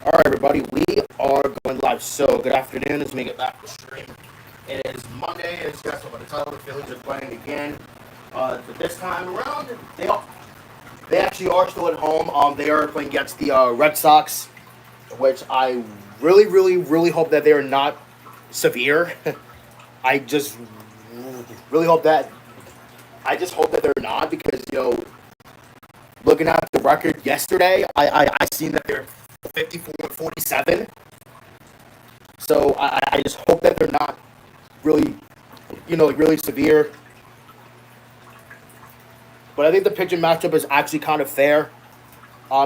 Alright, everybody, we are going live. So, good afternoon. Let's make it back to stream. It is Monday, as you guys know by the title. The Phillies are playing again. But this time around, they actually are still at home. They are playing against the Red Sox, which I really hope that they are not severe. I just really hope that. I just hope that they're not because, looking at the record yesterday, I seen that they're 54-47. So I just hope that they're not really, really severe. But I think the pitching matchup is actually kind of fair,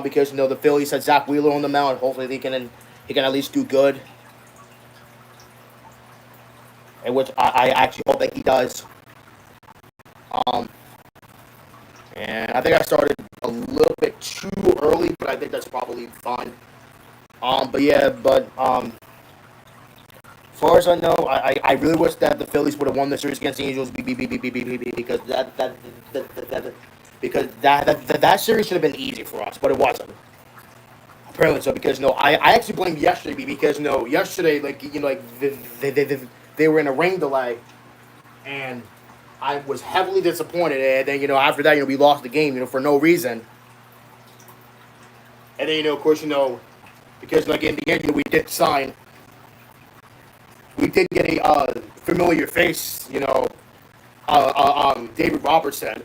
because the Phillies had Zach Wheeler on the mound. Hopefully he can at least do good, and which I actually hope that he does. Um, and I think I started a little bit too early, but I think that's probably fine. But yeah, as far as I know, I really wish that the Phillies would have won the series against the Angels because that series should have been easy for us, but it wasn't. Apparently so because I actually blamed yesterday because yesterday they were in a rain delay and I was heavily disappointed, and then after that we lost the game for no reason, and then of course because in the end we did get a familiar face, David Robertson,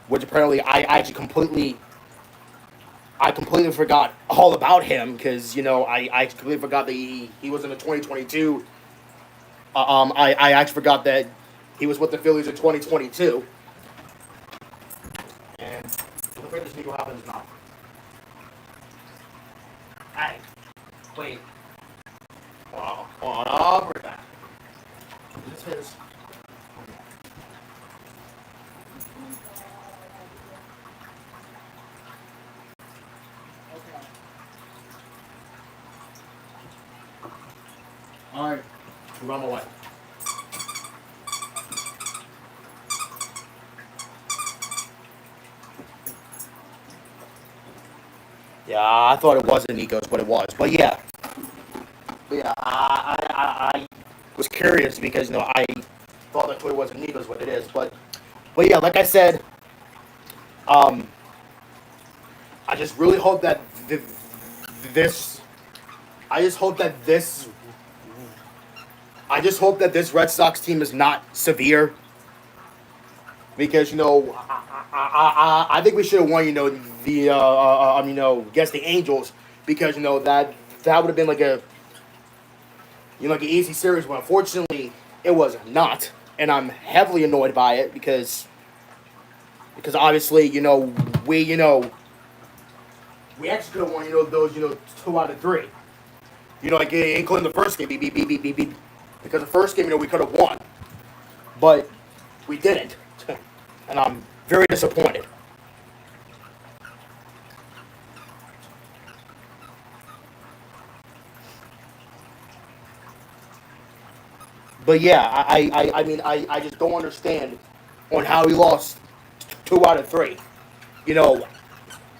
which apparently I completely forgot all about him because I completely forgot that he was in the 2022. I actually forgot that he was with the Phillies in 2022, and the greatest thing what happens now. Hey, wait, hold on, I'll bring back. Is this his? All right, we're on my way. Yeah, I thought it wasn't Nico's, but it was. But yeah, I was curious because I thought that Twitter wasn't Nico's, what it is. But yeah, like I said, um, I just really hope that this. I just hope that this. I just hope that this Red Sox team is not severe because I think we should have won. The against the Angels because that would have been like a like an easy series. But unfortunately, it was not, and I'm heavily annoyed by it because obviously we actually could have won those 2 out of 3. Like including the first game, because the first game we could have won, but we didn't, and I'm very disappointed. But yeah, I mean I just don't understand on how he lost 2 out of 3. You know,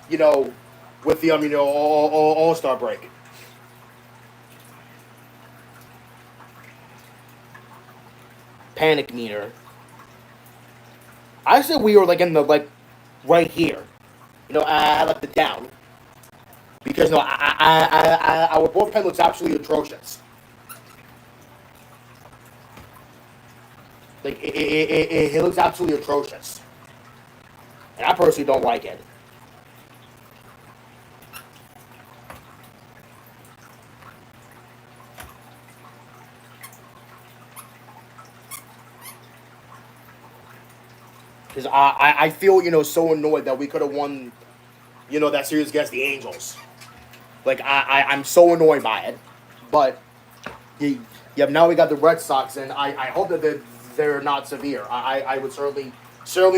you know, with the All Star break. Panic meter. I said we were like in the right here. I like the down because our bullpen looks absolutely atrocious. Like it looks absolutely atrocious, and I personally don't like it. Because I feel so annoyed that we could have won that series against the Angels. Like I'm so annoyed by it, but yeah, now we got the Red Sox, and I hope that they're not severe. I would certainly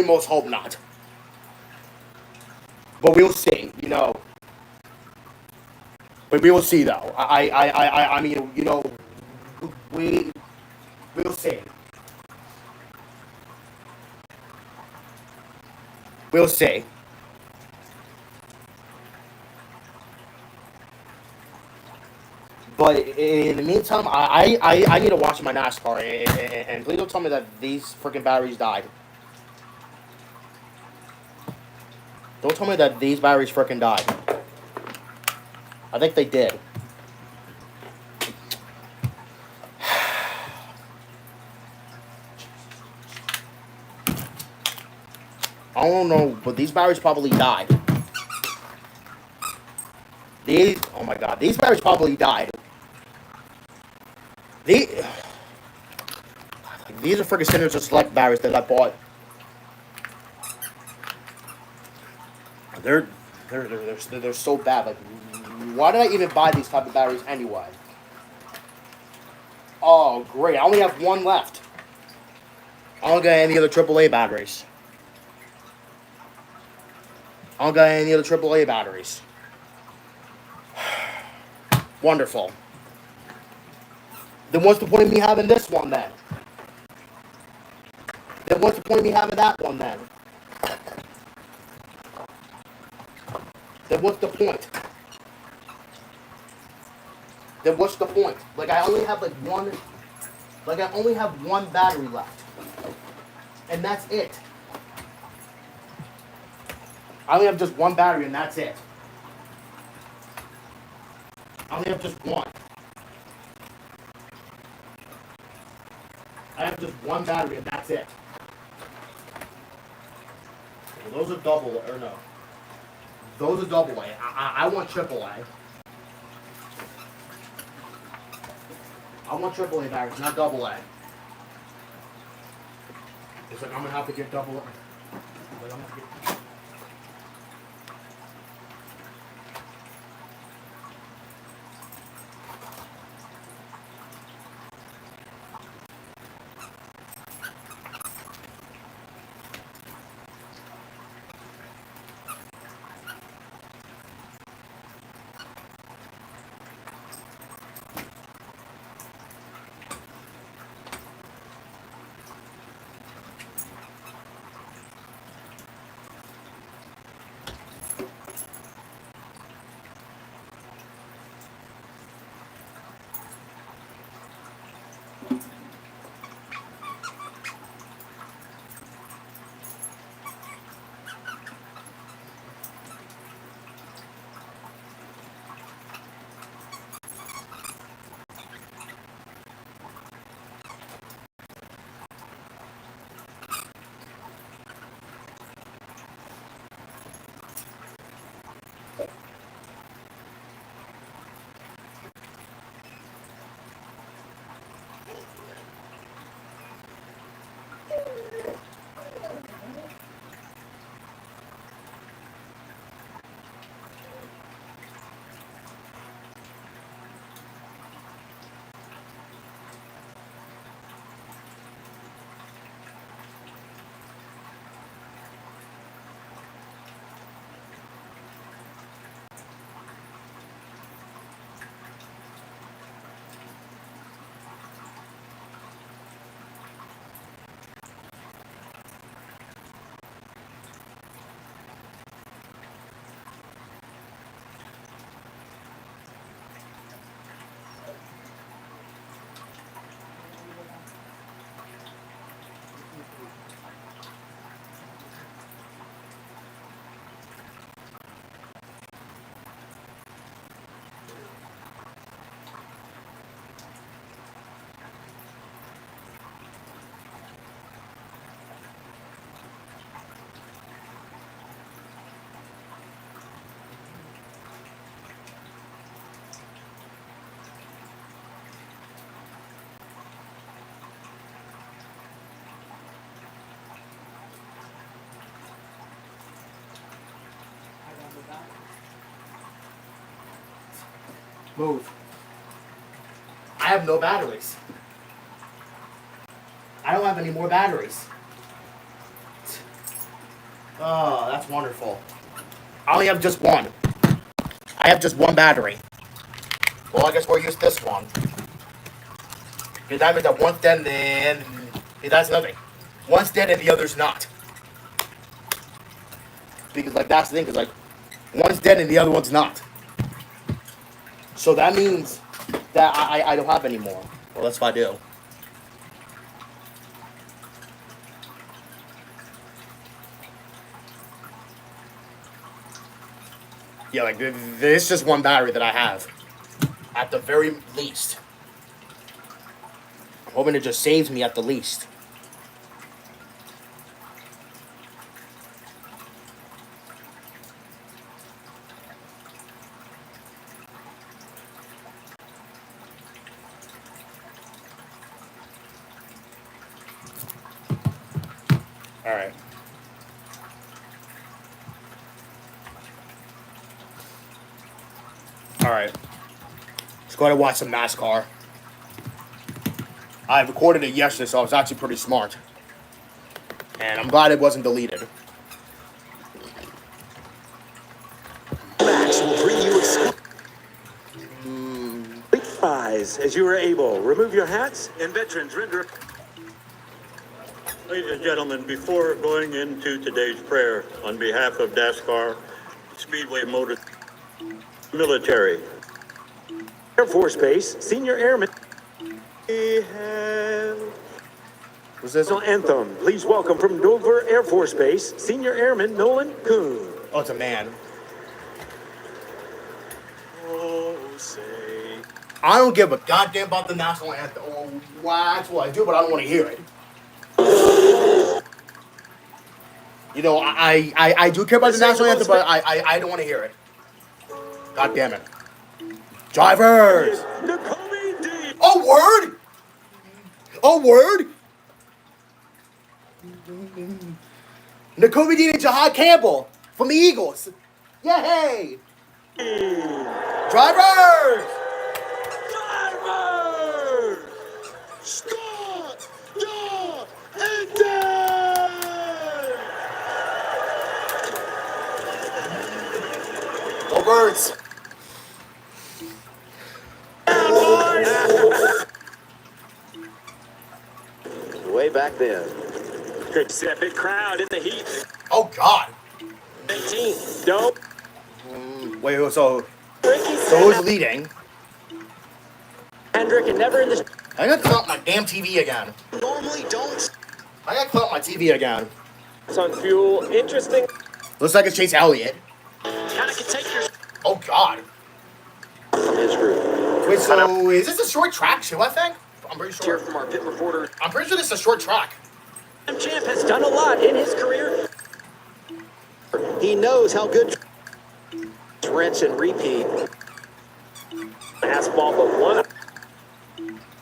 most hope not, but we'll see. But we will see though. I mean we we'll see. We'll see. But in the meantime, I need to watch my NASCAR, and please don't tell me that these freaking batteries died. Don't tell me that these batteries freaking died. I think they did. I don't know, but these batteries probably died. Oh my god, these batteries probably died. These are freaking Signature Select batteries that I bought. They're they're so bad. Like, why did I even buy these type of batteries anyway? Oh great, I only have one left. I don't got any other AAA batteries. I don't got any other AAA batteries. Wonderful. Then what's the point of me having this one then? Then what's the point of me having that one then? Then what's the point? Then what's the point? Like I only have one battery left. And that's it. I only have just one battery and that's it. I only have just one. I have just one battery and that's it. Well, those are double, or no. Those are double A. I want triple A. I want triple A batteries, not double A. It's like I'm gonna have to get double A. Like, I'm gonna get... Move. I have no batteries. I don't have any more batteries. Oh, that's wonderful. I only have just one. I have just one battery. Well, I guess we'll use this one. Because that means that one's dead and that's nothing. One's dead and the other's not. Because, like, that's the thing. Because, like, one's dead and the other one's not. So that means that I don't have anymore. Well, that's what I do. Yeah, like this is just one battery that I have. At the very least. I'm hoping it just saves me at the least. Alright. Alright. Let's go ahead and watch some NASCAR. I recorded it yesterday, so I was actually pretty smart. And I'm glad it wasn't deleted. Max will bring you exclusive pies as you are able. Remove your hats and veterans render. Ladies and gentlemen, before going into today's prayer on behalf of NASCAR, Speedway Motor Military, Air Force Base, Senior Airman. We have What's this? national anthem. Please welcome from Dover Air Force Base, Senior Airman Nolan Kuhn. Oh, it's a man. Oh, say. I don't give a goddamn about the national anthem. Oh, well, that's what I do, but I don't want to hear it. You know, I do care about the national anthem, but I don't want to hear it. God damn it. Drivers! Oh, word! Oh, word! Nakobe Dean and Jahad Campbell from the Eagles. Yay! Drivers! Driver! Scott! Ja! And Dan! Go Birds! Way back then. Good set, big crowd in the heat. Oh, God. 18. Dope. Wait, so who's leading? Hendrick and never in the. I gotta clean up my damn TV again. Normally don't. I gotta clean up my TV again. It's on fuel. Interesting. Looks like it's Chase Elliott. Kind of can take your. Oh, God. From his group. Wait, so is this a short track too, I think? I'm pretty Here sure. from our pit reporter. I'm pretty sure this is a short track. Champ has done a lot in his career. He knows how good rinse and repeat. Fastball, but one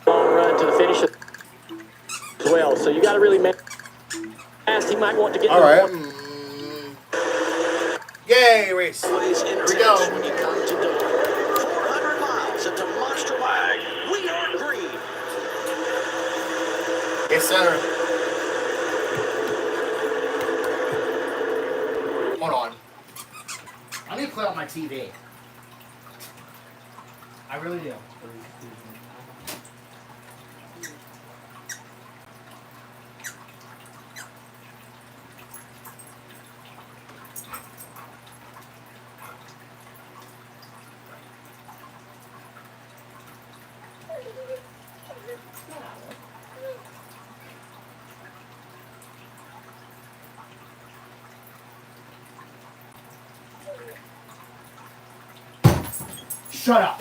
long run to the finish as well. So you got to really make fast. He might want to get. All right. Yay, race. Here we go. When you come to the 400 miles of the Monster Mag, we are green. Yes, sir. Hold on. I need to clear out my TV. I really do. Shut up.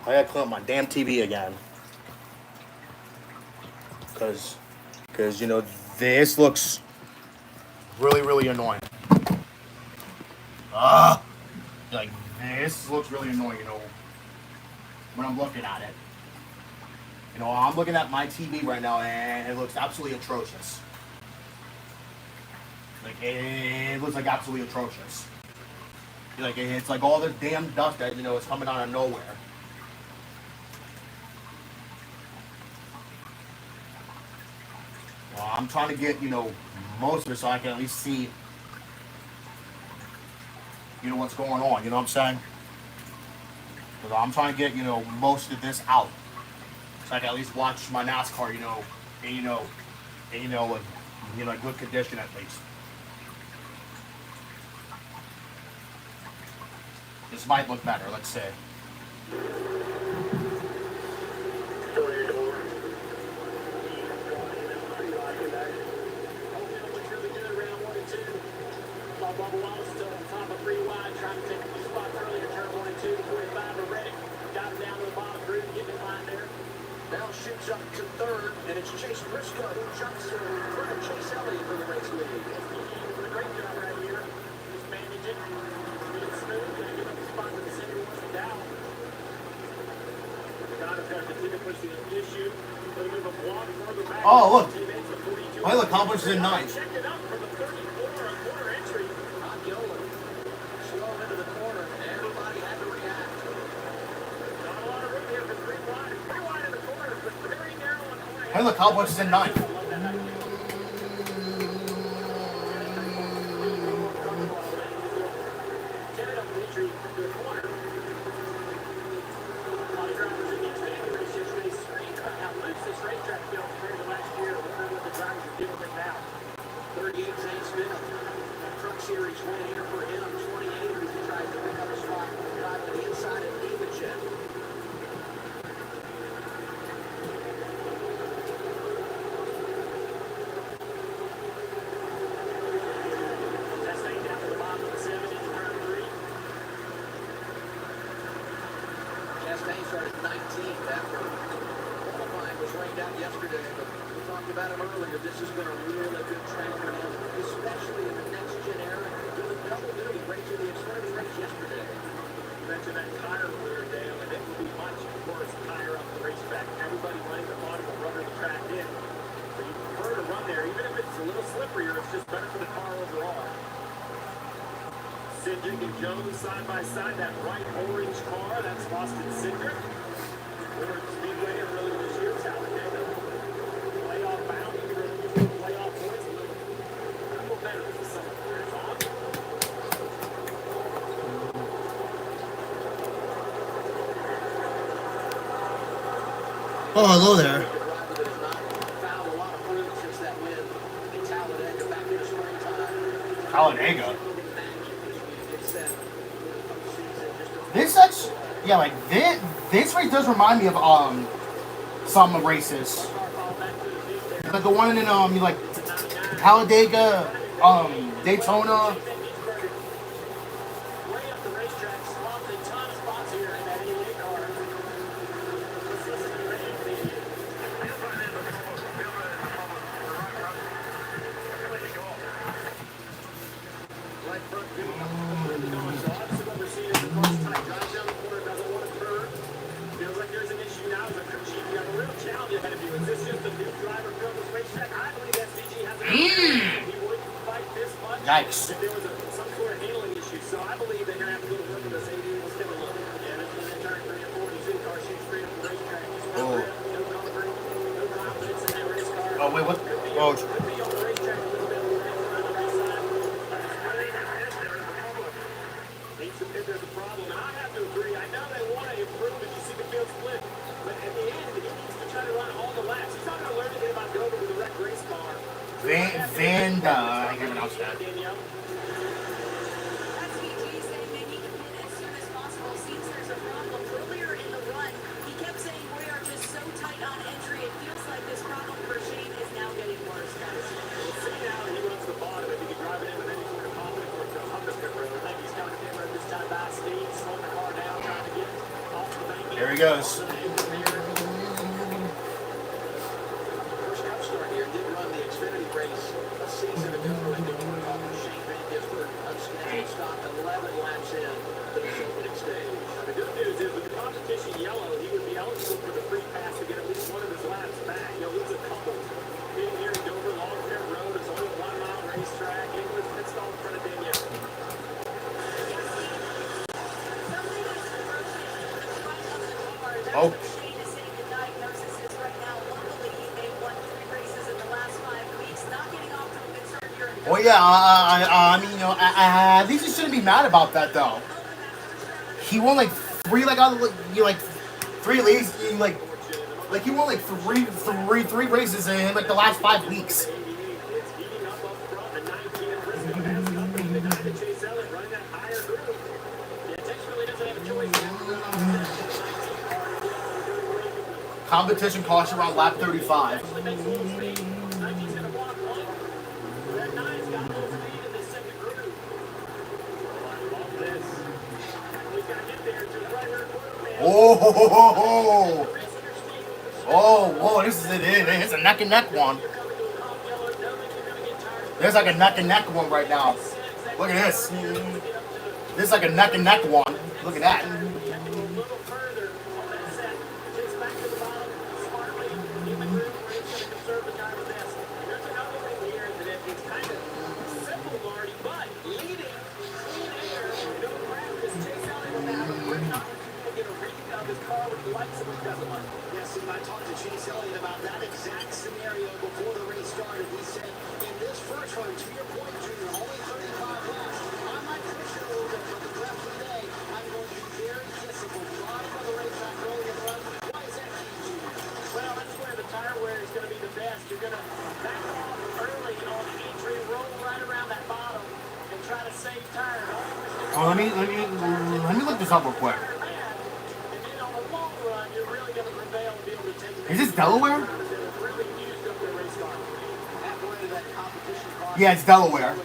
I gotta clean up my damn TV again. Cause you know, this looks really, really annoying. Like this looks really annoying, you know, when I'm looking at it. You know, I'm looking at my TV right now and it looks absolutely atrocious. Like, it looks like absolutely atrocious. Like, it's like all this damn dust that, you know, is coming out of nowhere. Well, I'm trying to get, you know, most of it so I can at least see, you know, what's going on. You know what I'm saying? Because I'm trying to get, you know, most of this out. So I can at least watch my NASCAR, you know, and, you know, and in good condition at least. This might look better. Let's see. Bubba Wallace still on top of 3 wide, trying to take a few spots earlier. Turn 1 and 2, 45 are ready. Got him down to the bottom 3, getting in line there. Now shoots up to 3rd, and it's Chase Briscoe who jumps in front of Chase Elliott for the race lead. He's doing a great job right here. Just managing, being smooth, going to give up the spot to the center once and down. Goddard's got to continue to push the issue. They'll move a block further back. Oh, look. Teammates the 42. Well, accomplished in 9th. Check it out from the 34, a corner entry. Slow into the corner. Everybody had to react. Not a lot of room here for 3 wide. 3 wide in the corner, but very narrow in the corner. Hey, look, Cowboys is in 9th. Series win here for him, 28 as he tries to pick up a spot, drive to the inside and leave the jet. Chastain down to the bottom of the 7 into turn 3. Chastain started 19th after qualifying was rained out yesterday, but we talked about him earlier. This has been a really good trend for him, especially in the next gen era. Double-duty right to the Xfinity race yesterday. You mentioned that tire wear, Dale, and it would be much worse tire up the racetrack. Everybody running the bottom will rubber the track in. So you prefer to run there, even if it's a little slipperier, it's just better for the car overall. Cindric and Jones side by side, that bright orange car, that's Boston Cindric. Ford Speedway earlier this year, Talladega. Playoff bound, even playoff points, a little better than the summer. It's on. Oh, hello there. Talladega. This race does remind me of some races. Like the one in Talladega, Daytona. Yikes. If there was some sort of handling issue, so I believe they're going to have to go to work with this 80. Let's take a look. Yeah, this is in turn 3 and 42. Car shoots straight up the racetrack. Oh. No comfort, no confidence in that race car. Oh, wait, what? Oh. Could be on the racetrack a little bit on the race side. If there's a problem, and I have to agree, I know they want to improve it. You see the field split. But at the end, he needs to try to run all the laps. He's not going to learn anything about going with a wrecked race car. I can't pronounce that. SVG saying they need to win as soon as possible. Seems there's a problem. Earlier in the run, he kept saying we are just so tight on entry. It feels like this problem for Shane is now getting worse, guys. We'll see now he runs the bottom. If he can drive it in with any sort of confidence or the Hunter road. I think he's got to get this time by speed, slowing the car down, trying to get off the bank. There he goes. First Cup start here did run the Xfinity race a season ago. And Shane Van Gisbergen unscheduled stop 11 laps in to this opening stage. The good news is with the competition yellow, he would be eligible for the free pass to get at least one of his laps back. He'll lose a couple. Being here in Dover, long-term road, it's only a 1 mile racetrack. England's pit stall in front of Danielle. Oh. Shane is sitting in diagnosis is right now. Luckily, they won 3 races in the last 5 weeks, not getting off to a good start here. Well, yeah, I mean, at least you shouldn't be mad about that, though. He won like 3 leagues, Like he won like three races in like the last 5 weeks. Competition cost you around lap 35. Oh, whoa, this is it. It's a neck and neck one. There's like a neck and neck one right now. Look at this. This is like a neck and neck one. Look at that. Yes, and I talked to Chase Elliott about that exact scenario before the race started. He said, in this first one, to your point, Junior, only 35 laps. I might push it a little bit, but the rest of the day, I'm going to be very disciplined. Driving on the racetrack early in the run. Why is that key, Junior? Well, that's where the tire wear is going to be the best. You're going to back off early on the entry, roll right around that bottom, and try to save tire. Oh, let me look this up real quick. Is this Delaware? Yeah, it's Delaware.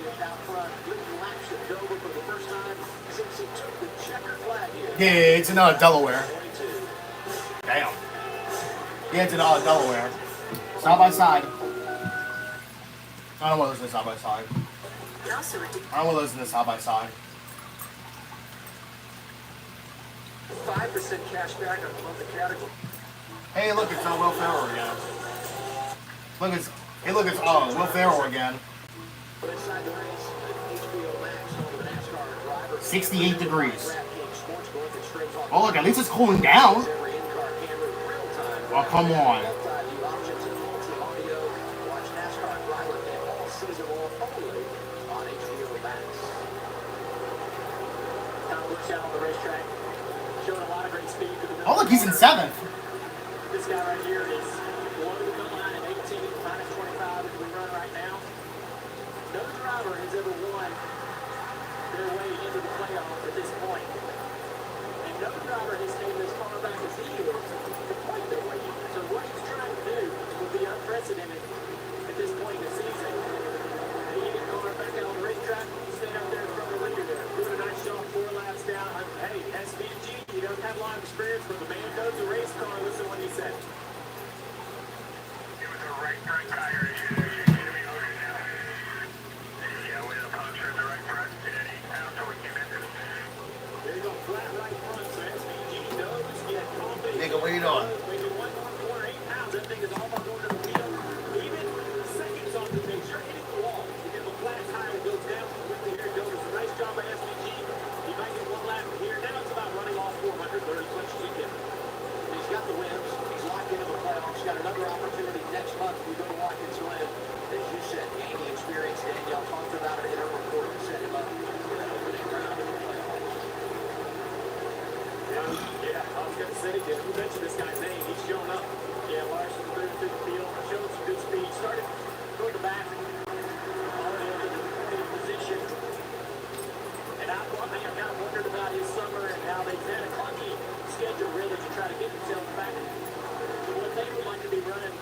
Yeah, it's another Delaware. Damn. Yeah, it's another Delaware. Side by side. I don't want to listen to side by side. I don't want to listen to side by side. 5% cash back on the category. Hey, look, it's Will Ferrell again. Look, it's Will Ferrell again. 68 degrees. Oh, look, at least it's cooling down. Oh, come on. Oh, look, he's in 7th. This guy right here is below the goal line at 18, minus 25 as we run right now. No driver has ever won their way into the playoffs at this point. And no driver has came as far back as he is to point their way in. So what he's trying to do would be unprecedented at this point in the season. And you get going back out on the racetrack, you stand out there in front of the leader there, doing a nice job 4 laps down. Hey, SVG, you don't have a lot of experience, but the man knows the race car. Listen what he said. It was a right front tire issue. It should be loaded now. Yeah, with a puncture in the right front. It had 8 pounds, so we came in there. There you go, flat right front. So SVG knows, get confident. Nigga, what you doing? Maybe one more corner, 8 pounds. That thing is all about going to the wheel. Even seconds on the things, you're hitting the wall. You get a flat tire, it goes down quickly. Here it goes. It's a nice job by SVG. He might get 1 lap here. Now it's about running off 400 or as much as he can. He's got the wins. He's locked into the playoffs. He's got another opportunity next month. We go to Watkins Glen. As you said, gaining experience. Danielle talked about it in her report to set him up for that opening round of the playoffs. Yeah, I was going to say, you mentioned this guy's name. He's shown up. Yeah, Larson moved through the field, showed some good speed. Started toward the back, already into the 20th position. And I kind of wondered about his summer and how they've had a clunky schedule really to try to get themselves back to what they would like to be running,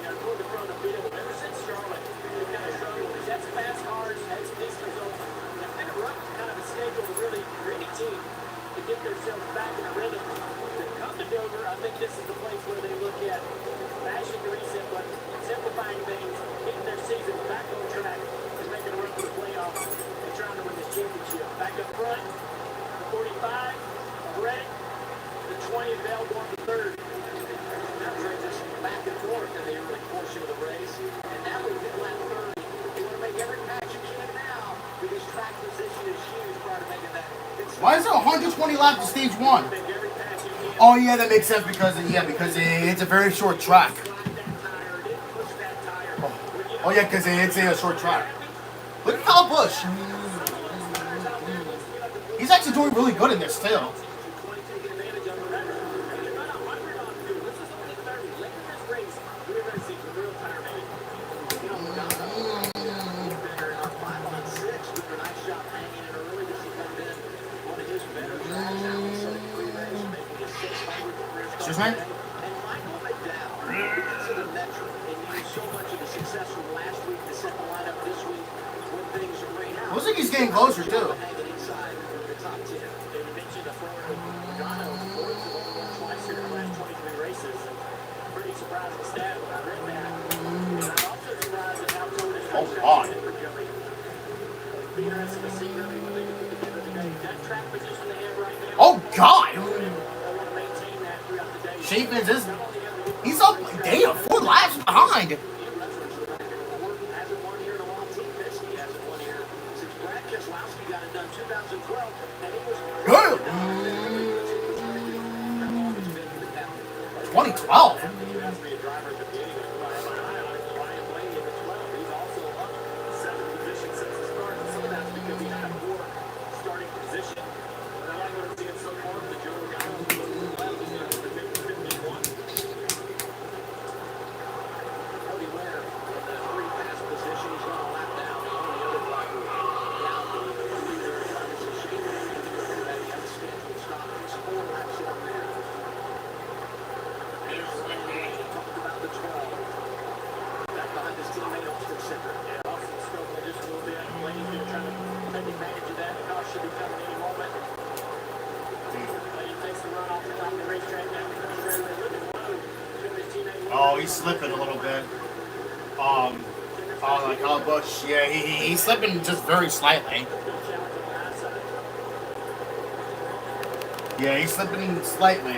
toward the front of the field. Ever since Charlotte, they've kind of struggled. He's had some fast cars, had some decent results. They've been a rough kind of a schedule to really, for any team to get themselves back in a rhythm. To come to Dover, I think this is the place where they look at mashing the reset button, simplifying things, getting their season back on track, and making a run for the playoffs and trying to win this championship. Back up front, the 45, Reddick, the 20 of Elborn, the 3rd. Now transition back and forth in the early portion of the race. And now we've hit lap 30. You want to make every patch you can now because track position is huge prior to making that. Why is there 120 laps to stage 1? Oh yeah, that makes sense because it's a very short track. Oh yeah, because it's a short track. Look at Kyle Busch. He's actually doing really good in this too. Excuse me? And Michael McDowell, because of the metric, and used so much of the success from last week to set the lineup this week when things rain out. Looks like he's getting closer, too. Hanging inside the top 10. They mentioned a forward with Logano. The Fords have only won twice in their last 23 races. Pretty surprising stat when I read that. And I'm also surprised at how Tony is Oh, God. for Joey. It'll be interesting to see how they put together today. That track position they have right now. Oh, God! They want to maintain that throughout the day. Chapin's is... He's up... Damn, 4 laps behind. Good. 2012. Oh, he's slipping a little bit. Like Kyle Busch, yeah, he's slipping just very slightly. Yeah, he's slipping slightly.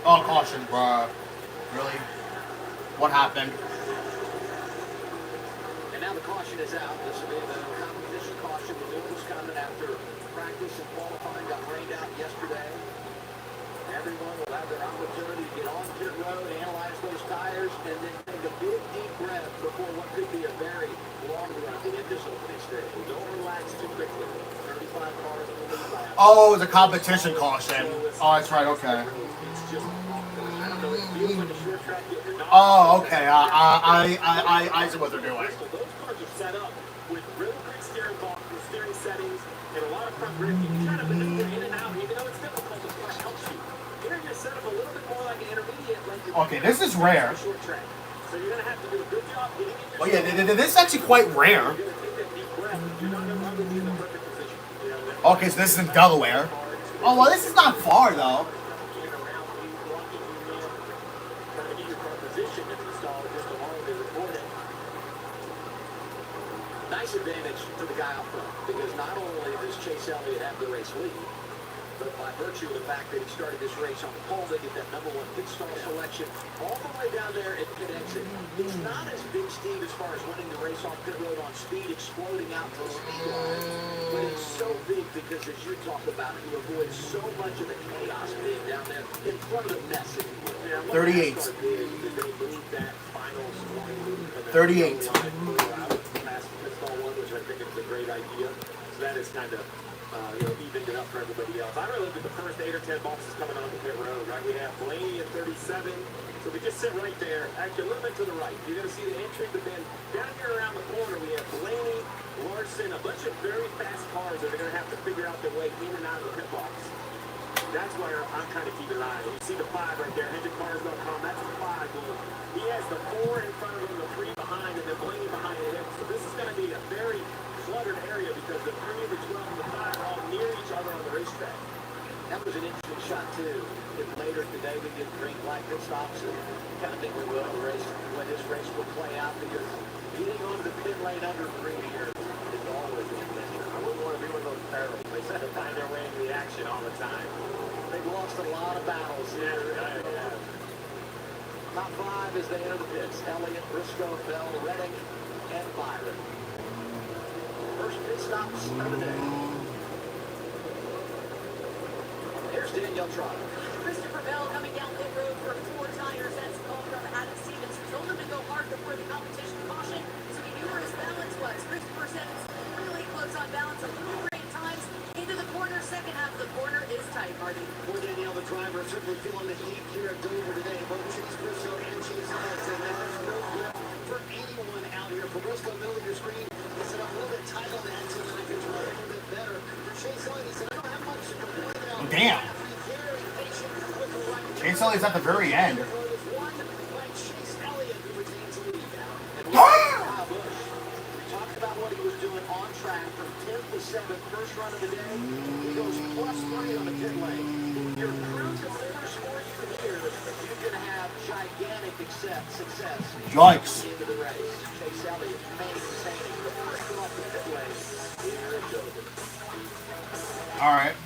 Oh, caution, bruh. Really? What happened? And now the caution is out. This will be the competition caution. The news coming after practice and qualifying got rained out yesterday. Everyone will have their opportunity to get on pit road, analyze those tires, and then take a big, deep breath before what could be a very long run in this opening stage. Don't relax too quickly. 35 cars in the lead lap. Oh, the competition caution. Oh, that's right, okay. It's just, I don't know, it feels like a short track. Oh, okay. I see what they're doing. So those cars are set up with really great steering settings and a lot of front grip. You can kind of maneuver in and out, even though it's difficult. The car helps you. Here you're set up a little bit more like an intermediate. Okay, this is rare. Short track. So you're going to have to do a good job getting in your Oh yeah, this is actually quite rare. You're going to take that deep breath. You're not going to run in the perfect position. You know, Okay, so this is in Delaware. Oh well, this is not far though. Nice advantage for the guy out front, because not only does Chase Elliott have the race lead, but by virtue of the fact that he started this race on the pole, they get that #1 pit stall selection all the way down there at pit exit. It's not as big, Steve, as far as winning the race on pit road on speed, exploding out to the speed line, but it's so big because, as you talk about, you avoid so much of the chaos being down there in front of the mess, if you will. 38. 38. Which I think is a great idea. So that is kind of, evened it up for everybody else. I really look at the first 8 or 10 boxes coming on the pit road, right? We have Blaney at 37. So we just sit right there, actually a little bit to the right. You're going to see the entry, but then down here around the corner, we have Blaney, Larson, a bunch of very fast cars that are going to have to figure out their way in and out of the pit box. That's where I'm kind of keeping an eye. You see the 5 right there, HendrickCars.com, that's the 5. He has the 4 in front of him, the 3 behind, and then Blaney behind him. So this is going to be a very cluttered area because the 3, the 12, and the 5 are all near each other on the racetrack. That was an interesting shot, too. If later today we get green flag pit stops, and kind of think we will the race, when this race will play out, because getting onto the pit lane under green here is always an adventure. I wouldn't want to be one of those barrels. They said to find their way into the action all the time. They've lost a lot of battles here. Top 5 as they enter the pits. Elliott, Briscoe, Bell, Redding, and Byron. First pit stops of the day. Here's Danielle Trotter. Christopher Bell coming down pit road for 4 tires. That's a call from Adam Stevens, who told him to go hard before the competition caution, so he knew where his balance was. Christopher said it's really close on balance, a little great times. Into the corner, second half of the corner is tight, Marty. Poor Danielle, the driver, simply feeling the heat here at Dover today. Both Chase Briscoe and Chase Elliott said that there's no grip for anyone out here. For Briscoe, middle of your screen. He said, I'm a little bit tight on the end tonight. I could try a little bit better. For Chase Elliott, he said, I don't have much to complain about. Oh, damn. Very patient with the right. Chase Elliott's at the very end. There's one by Chase Elliott who retains the lead now. And we Ah! Bush. We talked about what he was doing on track from 10th to 7th, first run of the day. He goes plus 3 on the pit lane. If your crew delivers for you here, you can have gigantic success. Yikes. Into the race. Chase Elliott maintaining the first one off the pit lane. Here it goes. All right.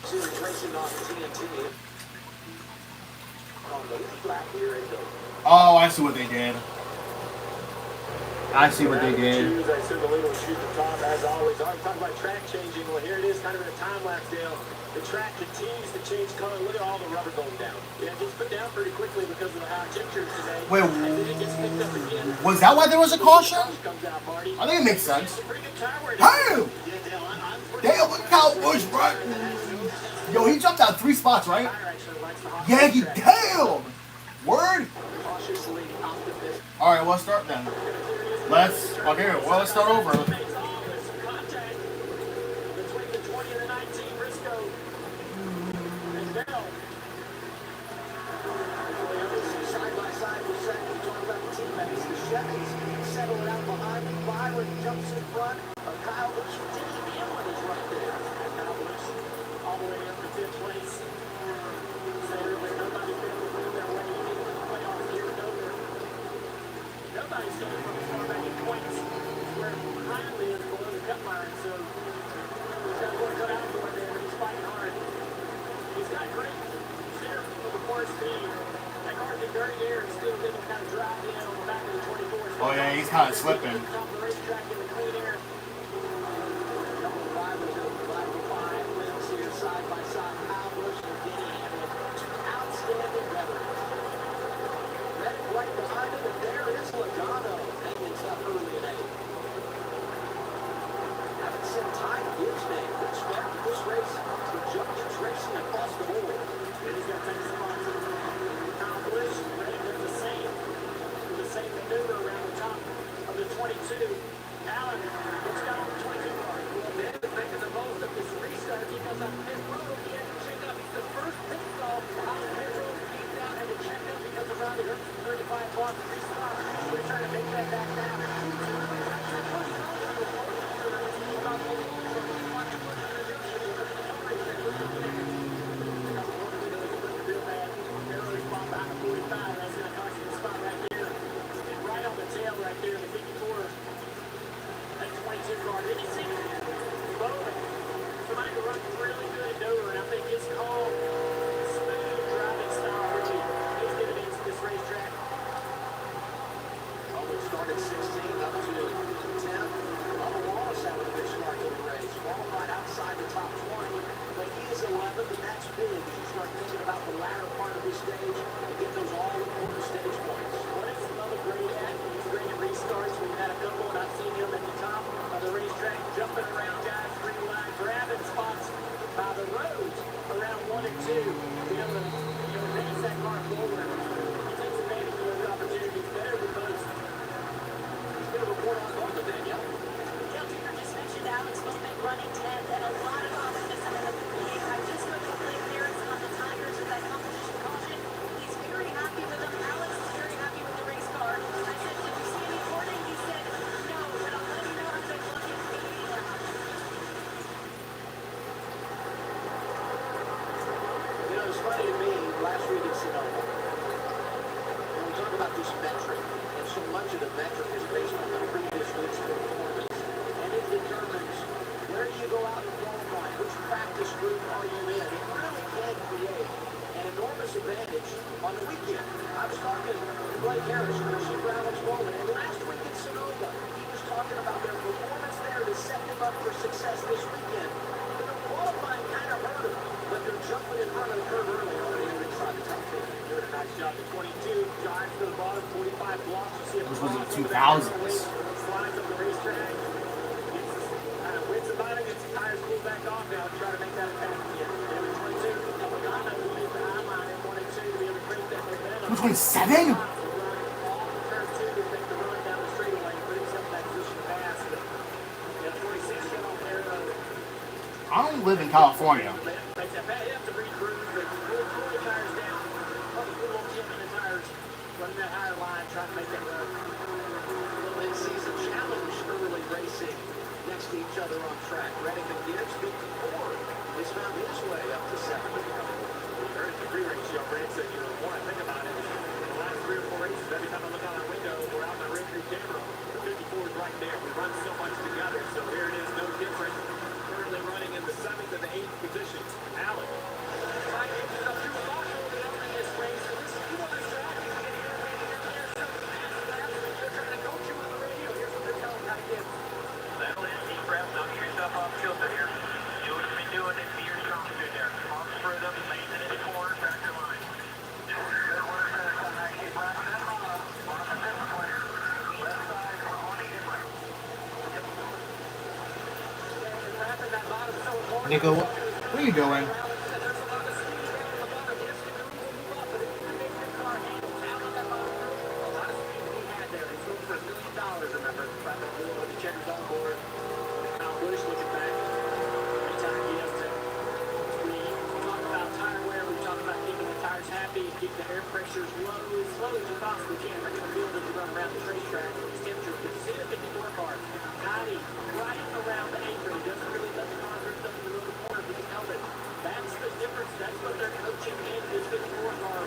Series racing on TNT. On the lead lap, here it goes. Oh, I see what they did. I see what they did. I said the lead will shoot the top as always. I'm talking about track changing. Well, here it is, kind of in a time lapse deal. The track continues to change color. Look at all the rubber going down. Yeah, it gets put down pretty quickly because of the high temperatures today. Wait, and then it gets picked up again. was that why there was a caution? Comes out, Marty. I think it makes sense. It's a pretty good tire wear. Damn! Yeah, Dale, I'm pretty Damn, look how Bush, right? Yo, he jumped out 3 spots, right? tire actually likes the hot Yankee, track. damn! Word? Cautiously optimistic. All right, let's start then. Let's start over. Contact between the 20 and the 19, Briscoe and Bell. Side by side with second. We talk about the teammates. The Chevys settle it out behind him. Byron jumps in front of Kyle Busch. Denny Hamlin is right there. Kyle Busch all the way up to 5th place. Said earlier, nobody could move their way into the playoffs here in Dover. Nobody's coming from as far back in points where Ryan is below the cut line, so he's got more cut out for him there, but he's fighting hard. He's got great steer for the force speed. That car's in dirty air and still getting kind of drive in on the back of the 24. Oh, yeah, he's kind of slipping. Off the racetrack in the clean air. Couple of rivals over 5 wins here side by side. Kyle Busch and Denny Hamlin. Two outstanding veterans. Red right behind him, and there is Logano hanging tough early in 8. Haven't seen time gives name. Respect to this race. The judges racing across the board. And he's got 10 spots. Kyle Busch ready to do the same maneuver around the top of the 22. Allen, what's got on the 22 car? Well, Dan is making the most of this restart because on pit road, he had to check up. He's the first pit stop out of pit road. He's down and to check up because of round 35 blocks of restart. We're trying to make that back down. Right on the tail right there, the 54. That 22 car. Did you see Bowman? Somebody who runs really good at Dover, and I think his calm, smooth driving style really is getting into this racetrack. Oh, it started 16 up to 10. Bubba Wallace having a good start to the race. Qualified outside the top 20, but he is 11th, and that's big. You start thinking about the latter part of this stage and get those all-important stage points. What is another great at? He's great at restarts. We've had a couple, and I've seen him at the top of the racetrack jumping around guys, green line, grabbing spots by the roads around 1 and 2. Be able to advance that car forward. He takes advantage of those opportunities better than most. He's going to report on both of them, yeah. Dale Jr. just mentioned Alex Bowman running 10th and a lot of optimism in the beginning. I just spoke to Blake Harrison on the Tigers with that competition caution. He's very happy with them. Alex is very happy with the race car. I said, did you see any warning? He said, no, but I'll let you know as I plug in the You know, it's funny to me, last week at Sonoma, when we talk about this metric, and so much of the metric is based on the previous week's performance, and it determines where do you go out and qualify, which practice group are you in. It really can create an enormous advantage on the weekend. I was talking to Blake Harris, Christian Brown's Bowman, and last week at Sonoma, he was talking about their performance there to set them up for success this weekend. The qualifying kind of hurt them, but they're jumping in front of the curve early already inside the top 10. Doing a nice job at 22. Drives to the bottom, 45 blocks. You see him This was in the cross over 2000s. that slides up the racetrack. Kind of wins the bottom, gets the tires pulled back off now to try to make that attack again. And with 22, Logano leads the high line in 1 and 2 to be able to 127? I don't live in California. Running that higher line, trying to make that run. Little in-season challenge early racing next to each other on track. Reddick and Gibbs beat the four. He's found his way up to seven. We heard the pre-race, young Brand said, the more I think about it, in the last 3 or 4 races, every time I look out our window, we're out in the rearview camera. The 54 is right there. We run so much together, so here it is, no different. Currently running in the 7th and the 8th positions. Allen. Trying to get up through Marshall in this race. So this is one of the strategies. Settle in, deep breath, don't get yourself off kilter here. Do what you've been doing and be your strong suit there. Off the rhythm, maintain in the corner, back your line. Nico, what are you doing? Keep the air pressures low as you possibly can. They're going to feel that you run around the racetrack. This temperature could see the 54 car. Gotti right around the apron. Doesn't really let the car drift up in the middle of the corner with his helmet. That's the difference. That's what they're coaching in this 54 car.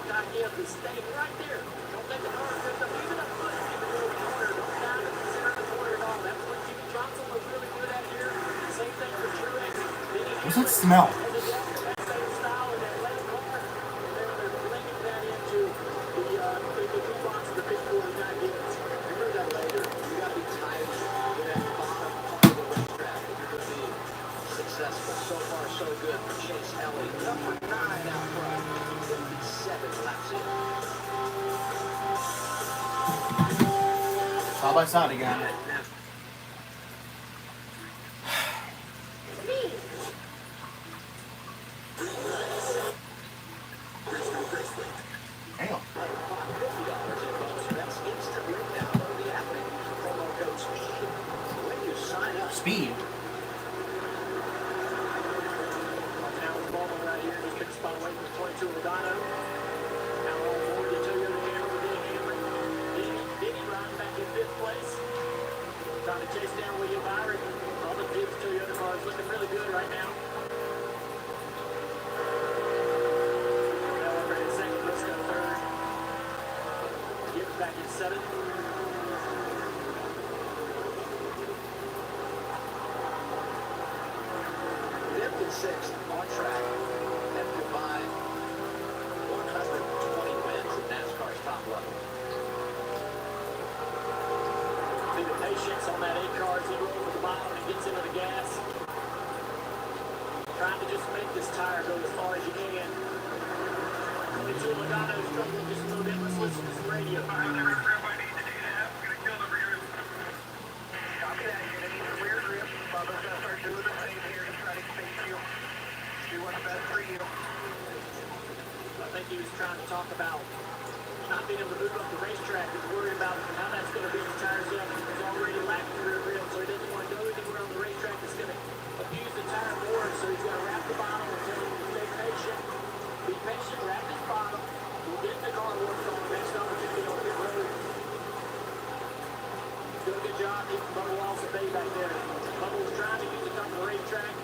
Gotti is staying right there. Don't let the car drift up even a foot in the middle of the corner. Don't down at the center of the corner at all. That's what Jimmy Johnson was really good at here. Same thing for Truex. What's that smell? So far, so good for Chase Elliott. Number 9 out front. 57 laps in. Side by side again. Damn. Speed. Trying to chase down William Byron. All the Gibbs Toyota cars looking really good right now. However, in second, Briscoe third. Gibbs back in 7th. Fifth and 6th on track. Have combined 120 wins at NASCAR's top level. See the patience on that 8 car as he rolls at the bottom and gets into the gas. Trying to just make this tire go as far as you can. Into Logano struggling just a little bit. Let's listen to some radio. All right, everybody needs to do that. We're going to kill the rear. Copy that. You're going to need the rear grip. Bubba's going to start doing the same here to try to space you. Do what's best for you. I think he was trying to talk about not being able to move up the racetrack. He's worried about how that's going to be his tires up. He's already lapped the rear grip, so he doesn't want to go anywhere on the racetrack that's going to abuse the tire more. So he's going to wrap the bottom and tell him to stay patient. Be patient, wrap his bottom. We'll get the car worked on next opportunity on pit road. Doing a good job keeping Bubba Wallace at bay back there. Bubba was trying to get to the top of the racetrack,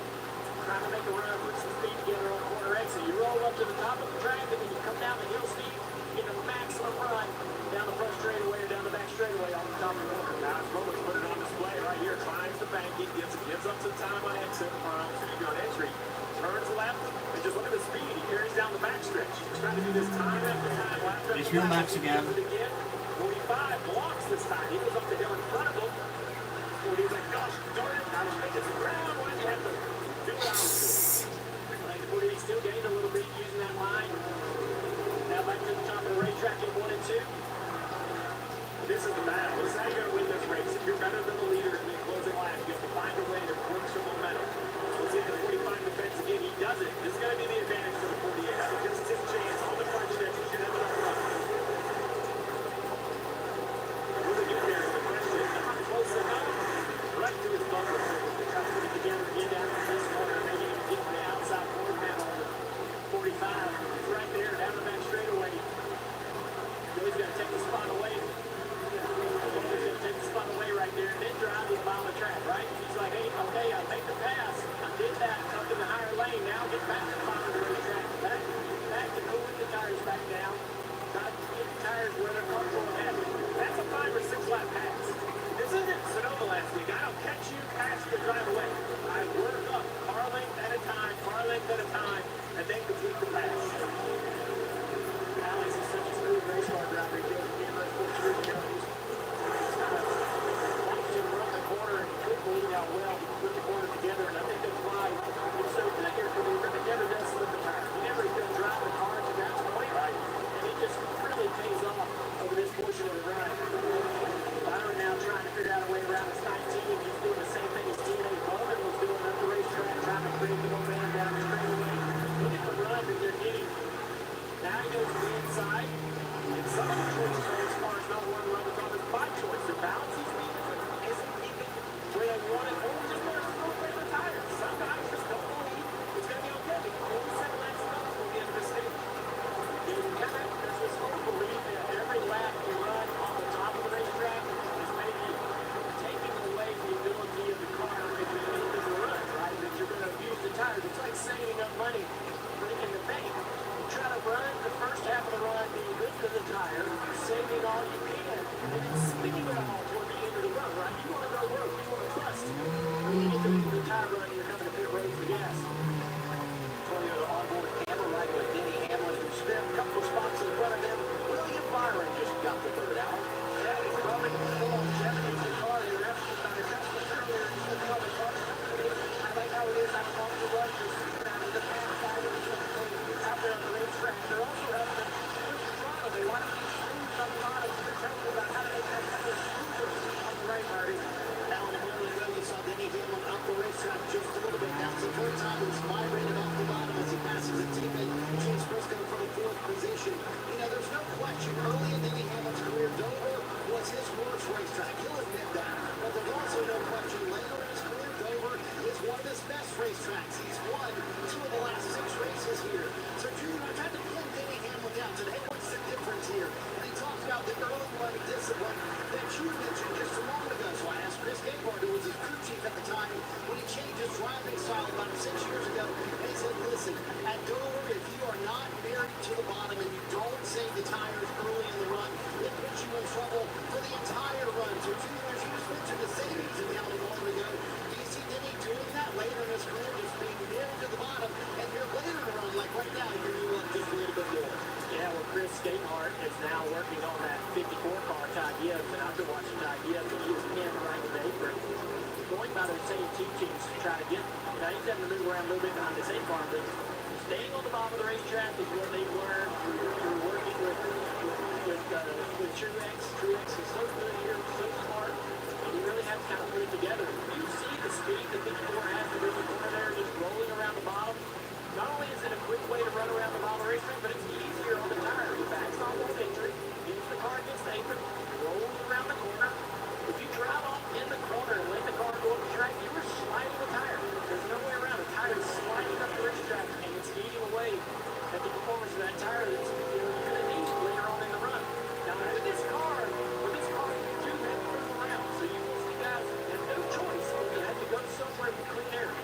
trying to make a run, put some speed together on corner exit. You roll up to the top of the track, and then you come down the hill steep, get a maximum run down the front straightaway or down the back straightaway on the top of the corner. Now, Bubba's put it on display right here. Tries to bank it, gives up some time on exit, on entry. Turns left, and just look at the speed. He carries down the backstretch. He's trying to do this time after time, lap after It's real lap. Max again. 45 blocks this time. He goes up the hill in front of him. And he's like, gosh, darn it, I was making some ground. Why did you have to do what I was doing? He still gained a little bit using that line. Now back to the top of the racetrack in 1 and 2. This is the battle. This is how you're going to win this race. If you're better than the leader in the closing lap, you have to find a way to work some momentum. Let's see if the 45 defense again. He does it. This is going to be the advantage for the 48. This is his chance on the front stretch. He should have enough run. Phillies got to take the spot away. Phillies got to take the spot away right there and then drive to the bottom of the track, right? He's like, hey, okay, I'll make the pass. I did that, up in the higher lane. Now get back to the bottom of the racetrack. Back to cooling the tires back down. Try to get the tires where they're comfortable and happy. That's a 5 or 6 lap pass. This isn't Sonoma last week. I don't catch you, pass you, and drive away. I work up car length at a time, and then complete the pass. Alex is such a smooth race car driver. He goes in those 4 years ago. He's kind of watched him run the corner and couldn't believe how well he put the corner together. And I think that's why he's so good here for the rip. He never does slip the tire. He never is going to drive the car to that point, right? And he just really pays off over this portion of the run. Byron now trying to figure out a way around his 19. He's doing the same thing as TNA Bowman was doing up the racetrack, trying to create the momentum down the straightaway. Look at the run that they're getting. Now he goes to the inside. And some of the choices are as far as number 1 run is on his 5 choice. The balance he's making isn't even where they want it, or just where it's going to the tires. Some guys just don't believe it's going to be okay. Only 7 laps left before the end of the stage. There's this whole belief that every lap you run on the top of the racetrack is maybe taking away the ability of the car at the end of the run, right? That you're going to abuse the tires. It's like saving up money, breaking the bank. You try to run the first half of the run, being good for the tire, saving all you can, and then spinning it all toward the end of the run, right? You want to go road, you want to trust. When you get to the tire run, you're coming to pit road for gas. Toyota onboard camera right with Denny Hamlin, who spent a couple of spots in front of him. William Byron just got the third out. That is coming full longevity to the car. They were asking about his estimate earlier. He's going to come and talk about it. I like how it is out along the run. Just out of the past 5 or 6 out there on the racetrack. They're also helping push the throttle. They want to be smooth on the bottom. They're telling you about how to make that kind of smoother on the right, Marty. Down the middle of the road, you saw Denny Hamlin up the racetrack just a little bit. Now it's the third time he's migrated off the bottom as he passes a teammate, Chase Briscoe, for the 4th position. You know, there's no question early in Denny Hamlin's career, Dover was his worst racetrack. He'll admit that. But there's also no question later in his career, Dover is one of his best racetracks. He's won 2 of the last 6 races here. So, Junior, I tried to pin Denny Hamlin down today. What's the difference here? And he talked about the early run discipline that you mentioned just a moment ago. So I asked Chris Gabard, who was his crew chief at the time, when he changed his driving style about 6 years ago. And he said, listen, at Dover, if you are not married to the bottom and you don't save the tires early in the run, it puts you in trouble for the entire run. So, Junior, as you just mentioned the savings in down a moment ago, do you see Denny doing that later in his career, just being near to the bottom, and you're later in the run, like right now, you're doing just a little bit more? Yeah, well, Chris Gabehart is now working on that 54 car, Ty Gibbs, and I've been watching Ty Gibbs, and he was in right today for going by those same teachings to try to get, now he's having to move around a little bit behind the same car, but staying on the bottom of the racetrack is what they've learned. You're working with Truex. Truex is so good here, so smart, and you really have to kind of put it together. You see the speed that 54 has to move the corner there, just rolling around the bottom. Not only is it a quick way to run around the bottom of the racetrack, but it's easier on the tire. He backs off on injury, gives the car against the apron, rolls around the corner. If you drive off in the corner and let the car go up the track, you were sliding the tire. There's no way around it. The tire is sliding up the racetrack, and it's eating away at the performance of that tire that's you're going to need later on in the run. Now, with this car, you do have to move around. So you see guys have no choice. You have to go somewhere with clean air.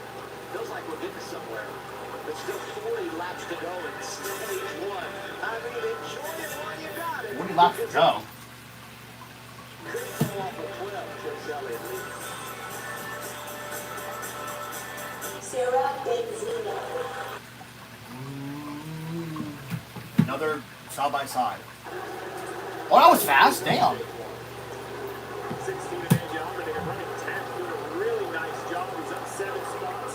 Feels like we're getting somewhere. There's still 40 laps to go in stage 1. I mean, enjoy it while you got it. 40 laps to go. Couldn't come off of 12, Chase Elliott leads. Sarah Benzino. Another side-by-side. Oh, that was fast. Damn. 16 and Edge Allmendinger running 10th, doing a really nice job. He's up 7 spots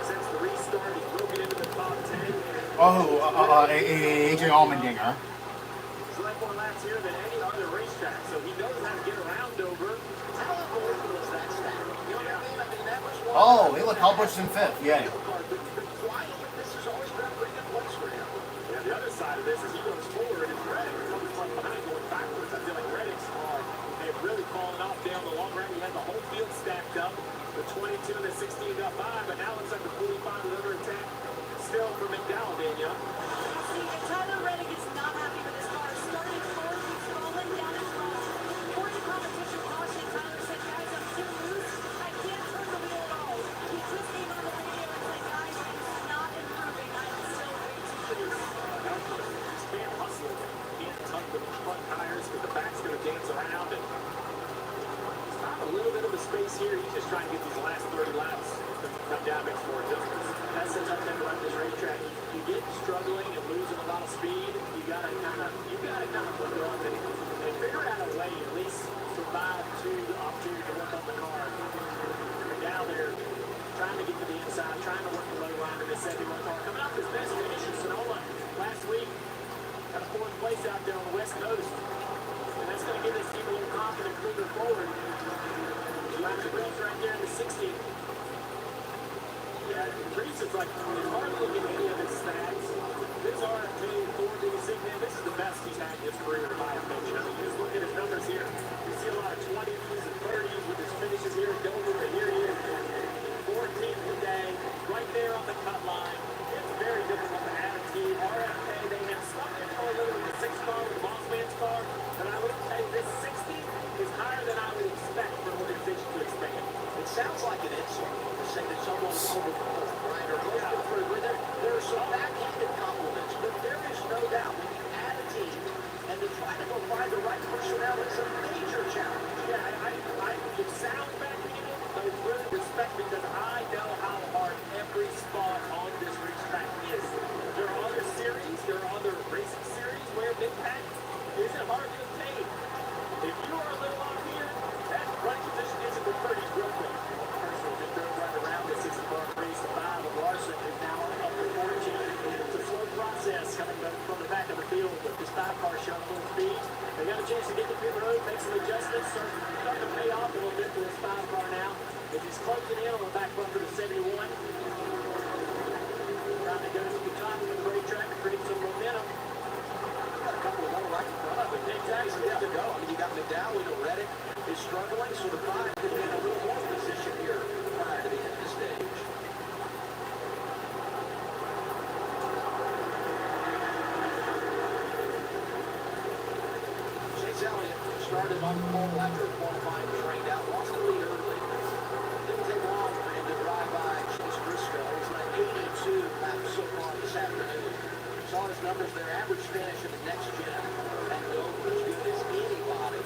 since the restart. He's broken into the top 10. Oh, AJ Allmendinger. He's led more laps here than any other racetrack, so he knows how to get around Dover. How unbelievable is that stat? You know what I mean? I mean, that much more. Oh, they look helpless in 5th. Yeah. Quietly, this has always been a pretty good place for him. Yeah, the other side of this is he goes forward and Reddick comes from behind going backwards. I feel like Reddick's they've really fallen off down the long run. He had the whole field stacked up. The 22 and the 16 got by, but now it's up to 45 with under attack. Still for McDowell, Danielle. See, Tyler Reddick is not happy with his car. Started 4th, here, he's just trying to get these last 30 laps to come down, make some more adjustments. That's the tough thing about this racetrack. You get struggling and losing a lot of speed, you gotta kind of put it on and figure out a way, at least survive to the opportunity to work on the car. You're down there trying to get to the inside, trying to work the low line in the 71 car. Coming off his best finish in Sonoma last week, got a fourth place out there on the West Coast. And that's going to give this team a little confidence moving forward. Lines of rails right there in the 60. Yeah, Reese is like, it's hard to look at any of his stats. His R2, 436, man, this is the best he's had in his career, in my opinion. I mean, you just look at his numbers here. You see a lot of 20s and 30s with his finishes here in Dover, and here he is, 14th today, right there on the cut line. It's very difficult to add a team. RFK, they have stuck in a little with the 6 car, with the Boss Man's car, but I would say this 60 is higher than I would expect for an organization to expand. It sounds like an insult to say that someone's overperformed, right? Or most improved. There are some backhanded compliments, but there is no doubt when you add a team and to try to go find the right personnel, it's a major challenge. Yeah, it sounds backhanded, but it's really respect because I know how hard every spot on this racetrack is. There are other series, there are other racing series where mid-pack isn't hard to obtain. If you are a little off here, that right position isn't the 30s real quick. Personal just drove right around the 60-car race. The 5 of Larson is now up to 14. It's a slow process coming from the back of the field, but this 5-car showing full speed. They got a chance to get to pit road, make some adjustments, starting to pay off a little bit for this 5-car now. As he's closing in on the back bumper to 71. Trying to go to the top of the racetrack and create some momentum. Got a couple of more right in front of him. Exactly. Have to go. I mean, you got McDowell, Reddick is struggling, so the 5 could be in a little more position here prior to the end of the stage. Chase Elliott started on the pole after qualifying was rained out, lost the lead early. Didn't take long for him to drive by Chase Briscoe. He's at 82 laps so far this afternoon. Saw his numbers there, average finish in the next gen at Dover as good as anybody.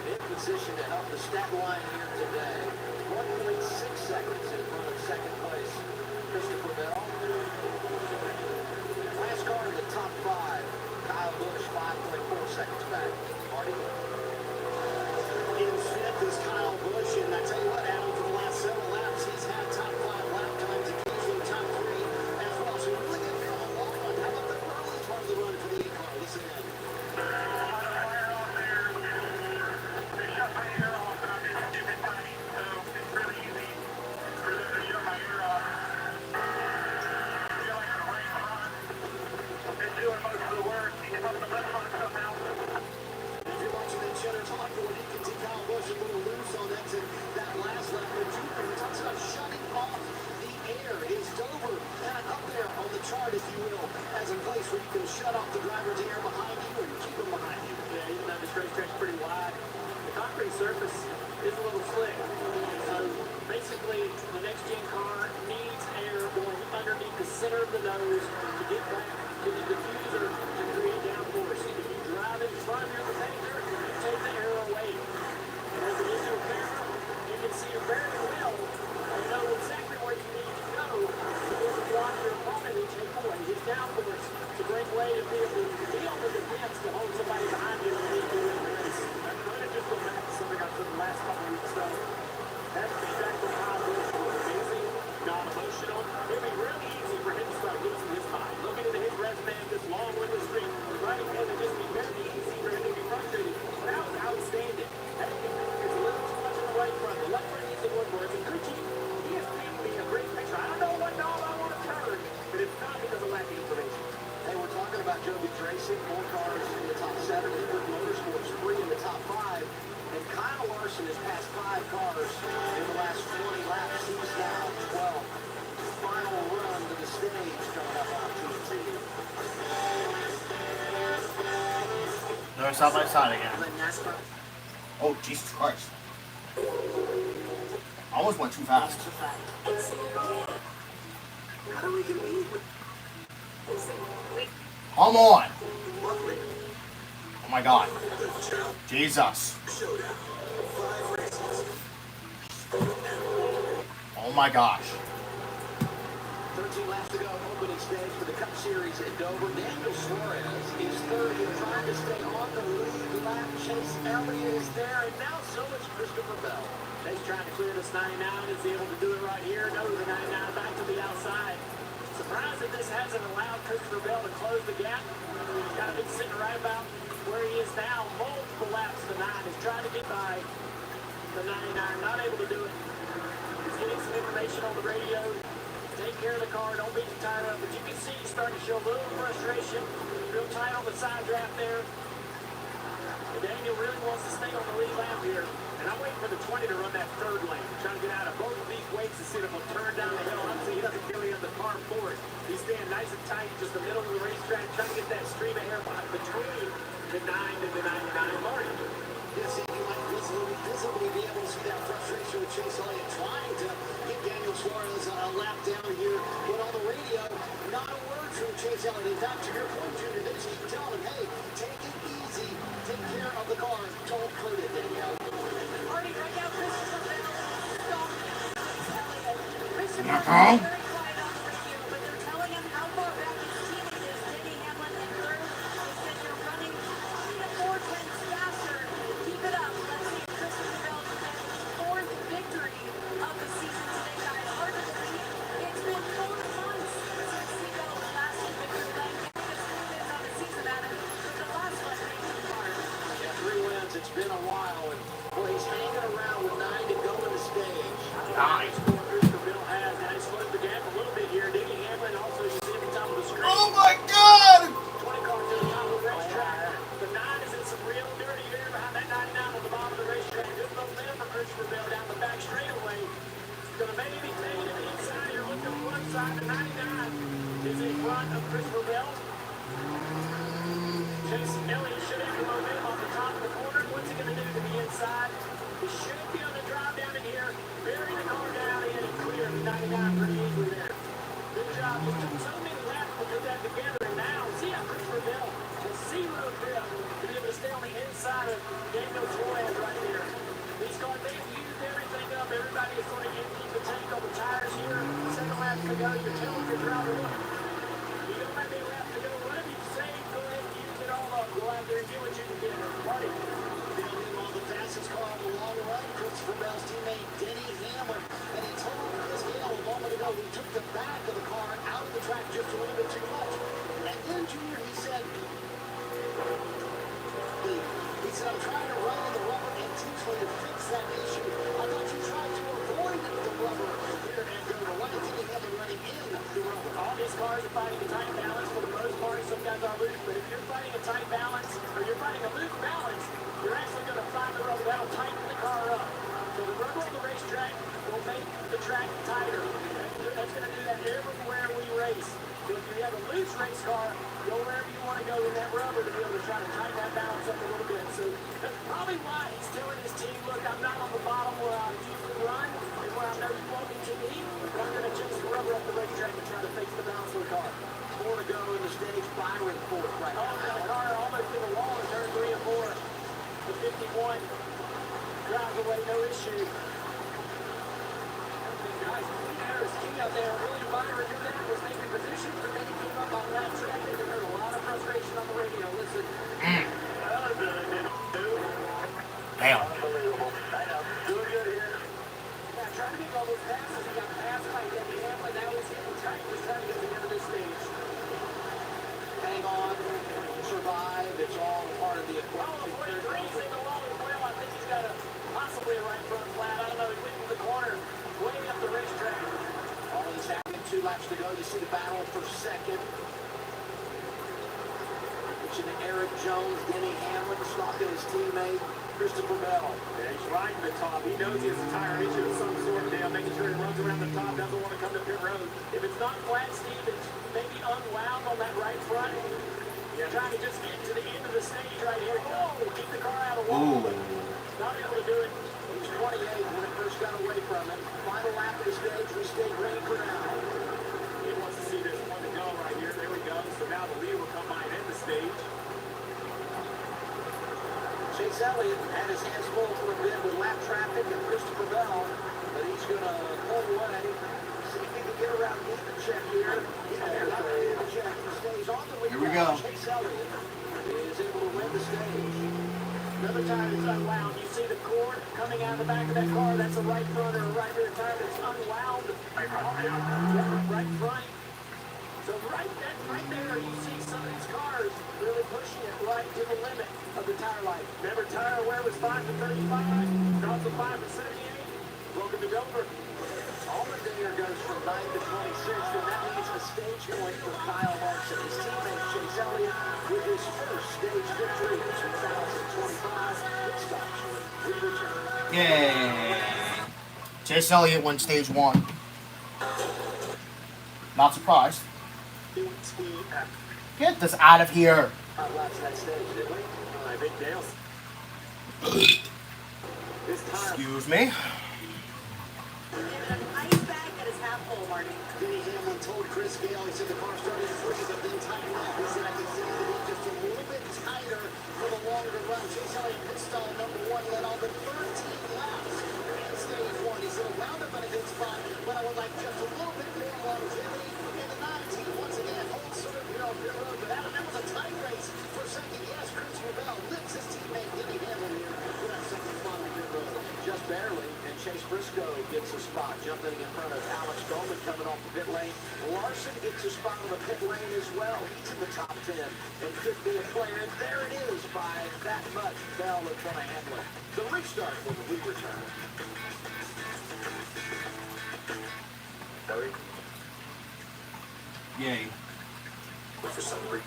In position to help the stat line here today. 1.6 seconds in front of second place, Christopher Bell. Last car in the top 5, Kyle Busch, 5.4 seconds back. Marty? In fifth is Kyle Busch, and I tell you what, Adam, for the last several laps, he's had top 5 lap times, occasionally top 3 as well. So really good for a long run. How about the early part of the run for the E-car? Listen in. Shut off the driver's air behind you or you keep them behind you. Yeah, even though this racetrack's pretty wide, the concrete surface is a little slick. So basically, the next gen car needs air going underneath the center of the nose to get back to the diffuser to create downforce. If you drive in front of your competitor, you take the air away. And as it is your camera, you can see very well and know exactly where you need to go to be able to block your opponent and take away his downforce. It's a great way to be able to defense to hold somebody behind you and lead you in the race. I'm going to just go back to something I said the last couple of weeks. So that feedback from Kyle Busch was amazing, non-emotional. It would be really easy for him to start losing his mind. Looking at his resume, this long window streak, right? It would just be very easy for him to be frustrated. But that was outstanding. It's a little too much on the right front. The left front needs to work more. It's a good team. He has painted me a great picture. I don't know what knob I want to turn, but it's not because of lack of information. Hey, we're talking about Joe Gibbs Racing, 4 cars in the top 7, Wood Motorsports, 3 in the top 5, and Kyle Larson has passed 5 cars in the last 20 laps. He's now 12. Final run to the stage coming up on TNT. They're side by side again. Oh, Jesus Christ. I almost went too fast. How do we get lead? Come on. Oh my God. Jesus. Oh my gosh. 13 laps to go, opening stage for the Cup Series at Dover. Daniel Suarez is third. He's trying to stay on the lead lap. Chase Elliott is there, and now so is Christopher Bell. Chase trying to clear this 99. Is he able to do it right here? No, the 99 back to the outside. Surprised that this hasn't allowed Christopher Bell to close the gap. He's kind of been sitting right about where he is now. Multiple laps to 9. He's trying to get by the 99. Not able to do it. He's getting some information on the radio. Take care of the car. Don't be too tired up. But you can see he's starting to show a little frustration. Real tight on the side draft there. And Daniel really wants to stay on the lead lap here. And I'm waiting for the 20 to run that third lane. Trying to get out of both of these weights to see if he'll turn down the hill. Obviously, he doesn't feel he has the car for it. He's staying nice and tight, just the middle of the racetrack, trying to get that stream of air between the 9 and the 99 mark. Yes, and you might visibly be able to see that frustration with Chase Elliott trying to get Daniel Suarez a lap down here. But on the radio, not a word from Chase Elliott. In fact, to your point, Junior, they just keep telling him, hey, take it easy, take care of the car, don't hurt it, Danielle. Marty, right now, Christopher Bell stopped Elliott. Christopher Uh-huh. is very quiet on the radio, but they're telling him how far back his teammate is. Denny Hamlin in third. They said you're running 3 to 4 tenths faster. Keep it up. Let's see if Christopher Bell can get his 4th victory of the season today, guys. Hard to believe. It's been 4 months since Seagull's last victory lane. Getting us 3 wins on the season at it, but the last one came from the car. Yeah, 3 wins. It's been a while. And boy, he's hanging around with 9 to go in the stage. Nice score Christopher Bell has. Now he's slowed the gap a little bit here. Denny Hamlin also, you see him at the top of the screen. Oh my God! 20 car to the top of the racetrack. The 9 is in some real dirty air behind that 99 on the bottom of the racetrack. Good momentum for Christopher Bell down the back straightaway. He's going to maybe fade to the inside here. Look to the one side. The 99 is in front of Christopher Bell. Chase Elliott should have the momentum off the top of the corner. What's he going to do to the inside? He should be able to drive down in here, bury the car down in and clear the 99 pretty easily there. Good job. It took so many laps to put that together, and now see how Christopher Bell will see real grip to be able to stay on the inside of Daniel Suarez right here. These cars, they've used everything up. Everybody is going to empty the tank on the tires here. Second lap to go. You're telling your driver, look, you don't have any laps to go. Whatever you say, go ahead and use it all up. Go out there and get what you can get. Marty. Building on the fastest car on the long run, Christopher Bell's teammate Denny Hamlin. And he told Chris Gale a moment ago he took the back of the car out of the track just a little bit too much. And then, Junior, he said, I'm trying to run in the rubber intentionally to fix that issue. I thought you tried to avoid the rubber here at Dover. Why did Denny Hamlin running in the rubber? All these cars are fighting a tight balance for the most part. Some guys are loose, but if you're fighting a tight balance or you're fighting a loose balance, you're actually going to find the rubber. That'll tighten the car up. So the rubber on the racetrack will make the track tighter. That's going to do that everywhere we race. So if you have a loose race car, go wherever you want to go with that rubber to be able to try to tighten that balance up a little bit. So that's probably why he's telling his team, look, I'm not on the bottom where I usually run and where I know you want me to be, but I'm going to chase the rubber up the racetrack and try to fix the balance of the car. 4 to go in the stage. Byron fourth right now. The car almost to the wall in turn 3 and 4. The 51 drives away, no issue. Guys, Harris King out there, really Byron did that, was making positions, but then he came up on that track. They heard a lot of frustration on the radio. Listen. Damn. Unbelievable. I know. Doing good here. Yeah, trying to make all those passes. He got passed by Denny Hamlin. Now he's getting tight. He's trying to get to the end of this stage. Hang on. Survive. It's all part of the Oh, equation. 43 single wall as well. I think he's got possibly a right front flat. I don't know. He went in the corner, way up the racetrack. All of this happening. 2 laps to go. You see the battle for second. Mentioned Eric Jones, Denny Hamlin, stalking his teammate, Christopher Bell. Yeah, he's riding the top. He knows he has a tire issue of some sort now, making sure he runs around the top, doesn't want to come to pit road. If it's not flat, Steve, it's maybe unwound on that right front. You're trying to just get to the end of the stage right here. Oh, keep the car out of the wall. But not able to do it. He was 28 when it first got away from him. Final lap of the stage. We stay green for now. He wants to see this one to go right here. There we go. So now the lead will come by and end the stage. Chase Elliott had his hands full for a bit with lap traffic and Christopher Bell But he's going to pull away. See if he can get around Check here. Check stays on the lead. Here we go. Chase Elliott is able to win the stage. Another tire that's unwound. You see the cord coming out of the back of that car. That's a right front or a right rear tire that's unwound. Right front. So right there, you see some of these cars really pushing it right to the limit of the tire life. Remember, tire wear was 5 to 35, drops to 5 to 78. Welcome to Dover. Allmendinger goes from 9 to 26, and that means a stage point for Kyle Larson. His teammate Chase Elliott with his first stage victory in 2025. It stops. We return. Yay! Chase Elliott won stage 1. Not surprised. Get this out of here. That stage, did we? I think Dale's. Excuse me. An ice bag that is half full, Marty. Denny Hamlin told Chris Gale, he said the car started free, but then tightened up. He said, I can see that it's just a little bit tighter for the longer run. Chase Elliott pit stall number 1 led on the 13 laps in stage 1. He said, I wound up in a good spot, but I would like just a little bit more longevity. And the 19, once again, holds serve here on pit road. But Adam, that was a tight race for second. Yes, Chris Rebell lifts his teammate Denny Hamlin here for that second spot on pit road. Just barely, and Chase Briscoe gets a spot, jumping in front of Alex Bowman coming off the pit lane. Larson gets a spot on the pit lane as well. He's in the top 10 and could be a player. And there it is by that much. Bell in front of Hamlin. The restart when we return. Yay. For some reason.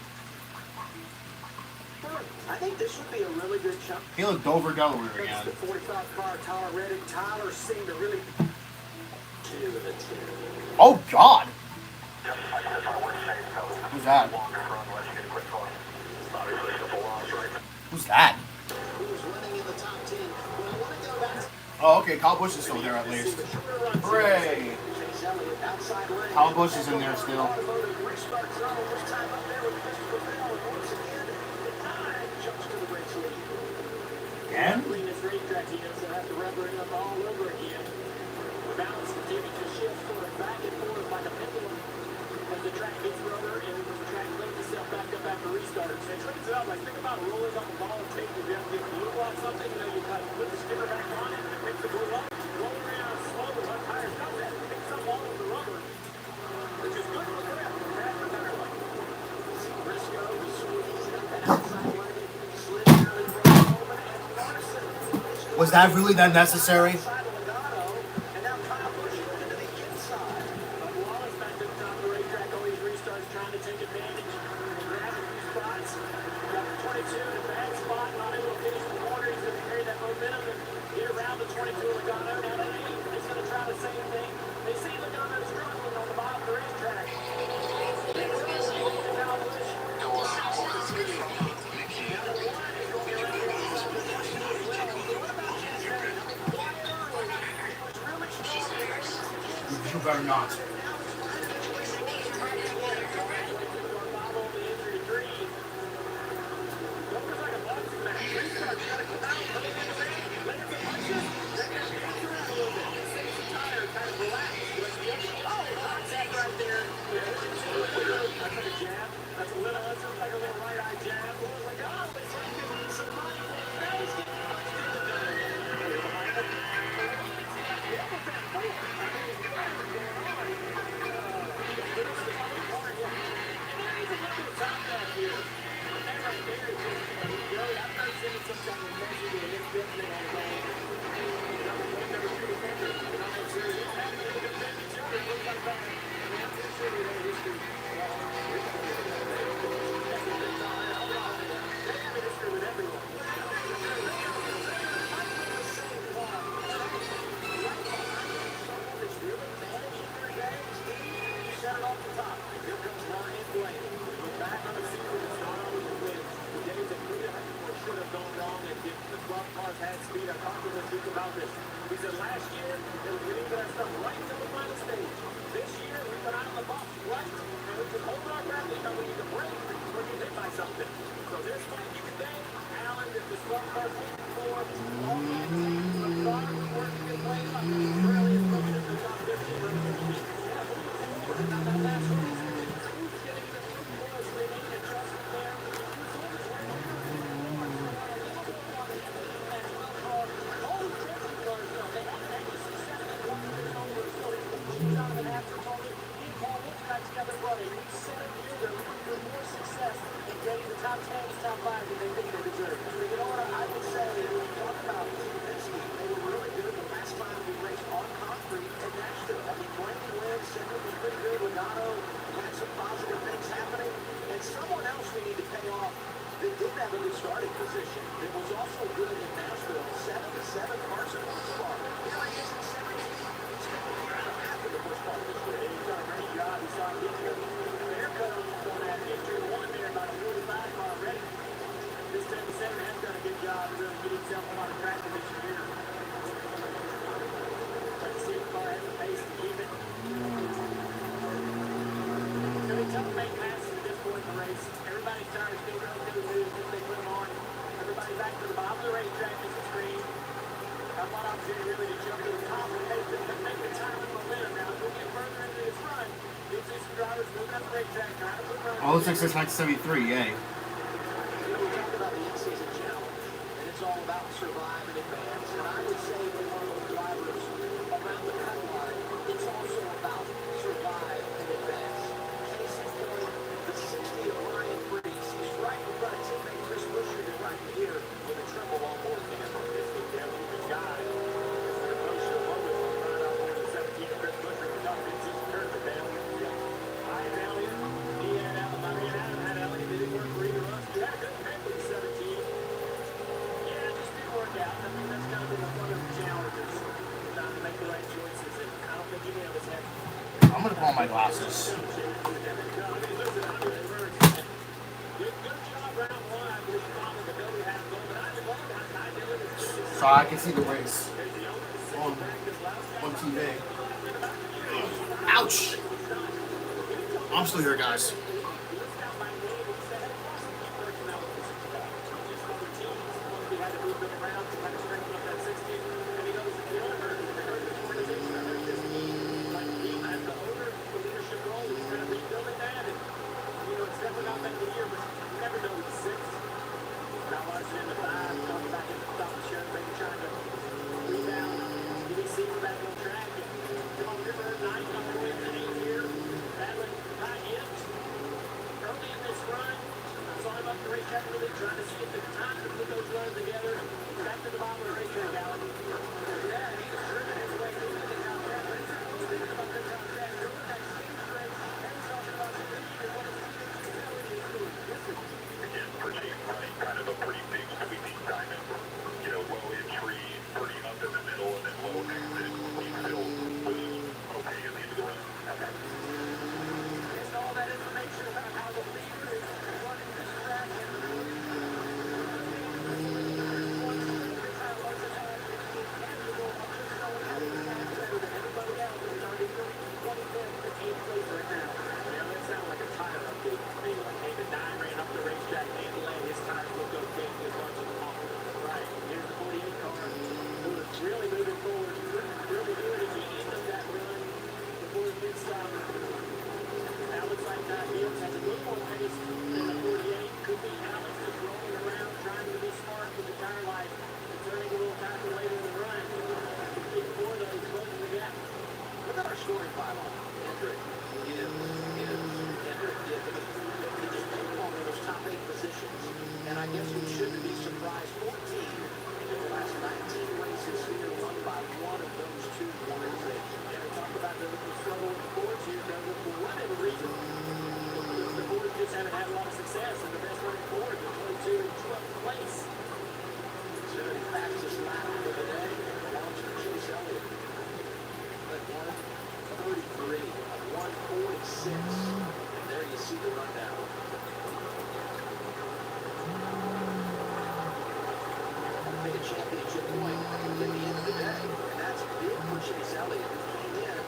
I think this would be a really good chunk. He looked Dover, Delaware It's again. the 45 car Tyler Reddick. Tyler seemed to really 2 and a 2. Oh, God. Who's that? Who's that? Who was running in the top 10. But I want to go back to Oh, okay. Kyle Busch is still there at least. Hooray! Chase Elliott outside lane. Kyle Busch is in there still. Automotive restart zone. This time up there with Christopher Bell. And once again, the 9 jumps to the race lead. Again? Clean his racetrack, he doesn't have to rubber it up all over again. The balance continues to shift sort of back and forth like a pendulum as the track gets rubber and the track cleans itself back up after restarts. And it cleans it up. Like, think about rolling up a ball of tape. If you have to get glue on something, you know, you kind of put the sticker back on it and it makes the glue up. Roll around slowly, let tires does that. It picks up all of the rubber, which is good for the grip. Bad for tire life. See Briscoe, he squeezed up that outside lane, slid down in front of Bowman and Larson. Was that really that necessary? You better not. get himself a lot of traction this year. Let's see if the car has the pace to keep it. It's going to be tough to make passes at this point in the race. Everybody's tires still relatively new since they put them on. Everybody back to the bottom of the racetrack is the screen. Have one opportunity really to jump to the top and make the time and momentum. Now, as we get further into this run, you'll see some drivers moving up the racetrack, trying to put runs. Oh, looks like it's 1973, yay. We talked about the in-season challenge, and it's all about survive and advance. And I would say for one of those drivers around the cut line, it's also about survive and advance. Case in point, the 60 of Ryan Freeze is right in front of teammate Chris Buescher and right here with a triple on board camera. This is definitely the guy. It's an emotional moment when we find out one of the 17 Chris Buescher was up in season tournament down. Ryan Elliott, he had Adam had Elliott. It didn't work for either of us. We had a good pick with the 17. Yeah, it just didn't work out. I mean, that's kind of been one of the challenges. Trying to make the right choices, and I don't think any of us had. I'm gonna put on my glasses. Good job, round one. I believe Bob and the Billy had a goal, but I love how Ty Dillon is just So I can see the race on TV. Ouch! I'm still here, guys. Trying to see if there's time to put those runs together. Back to the bottom of the racetrack, Alan. Yeah, he was driven his way through the top 10. Thinking about the top 10, doing that stage race, and talking about the lead and what it's doing. Again, pretty kind of a pretty big sweeping diamond. You know, low in trees, pretty up in the middle, and then low exit. He still was okay at the end of the run. Okay. Just all that information about how the leader is running this track and really moving forward, really good at the end of that run before the pit stop. Now looks like Fields has a little more pace than the 48. Could be Alex just rolling around trying to be smart with the tire life and turning a little tackle later in the run. Big four of those closing the gap. Look at our scoring pylon. Hendrick is Hendrick he just picked one of those top 8 positions. And I guess we shouldn't be surprised. 14 in the last 19 races here, won by one of those 2 organizations. Yeah, we talked about the struggle with the boards here, Douglas. For whatever reason, the boards just haven't had a lot of success. And the best running boards are 22 and 12th place. So the fastest lap of the day belongs to Chase Elliott. At 1:33, 1:46. And there you see the rundown. Made a championship point at the end of the day. And that's big for Chase Elliott, who came in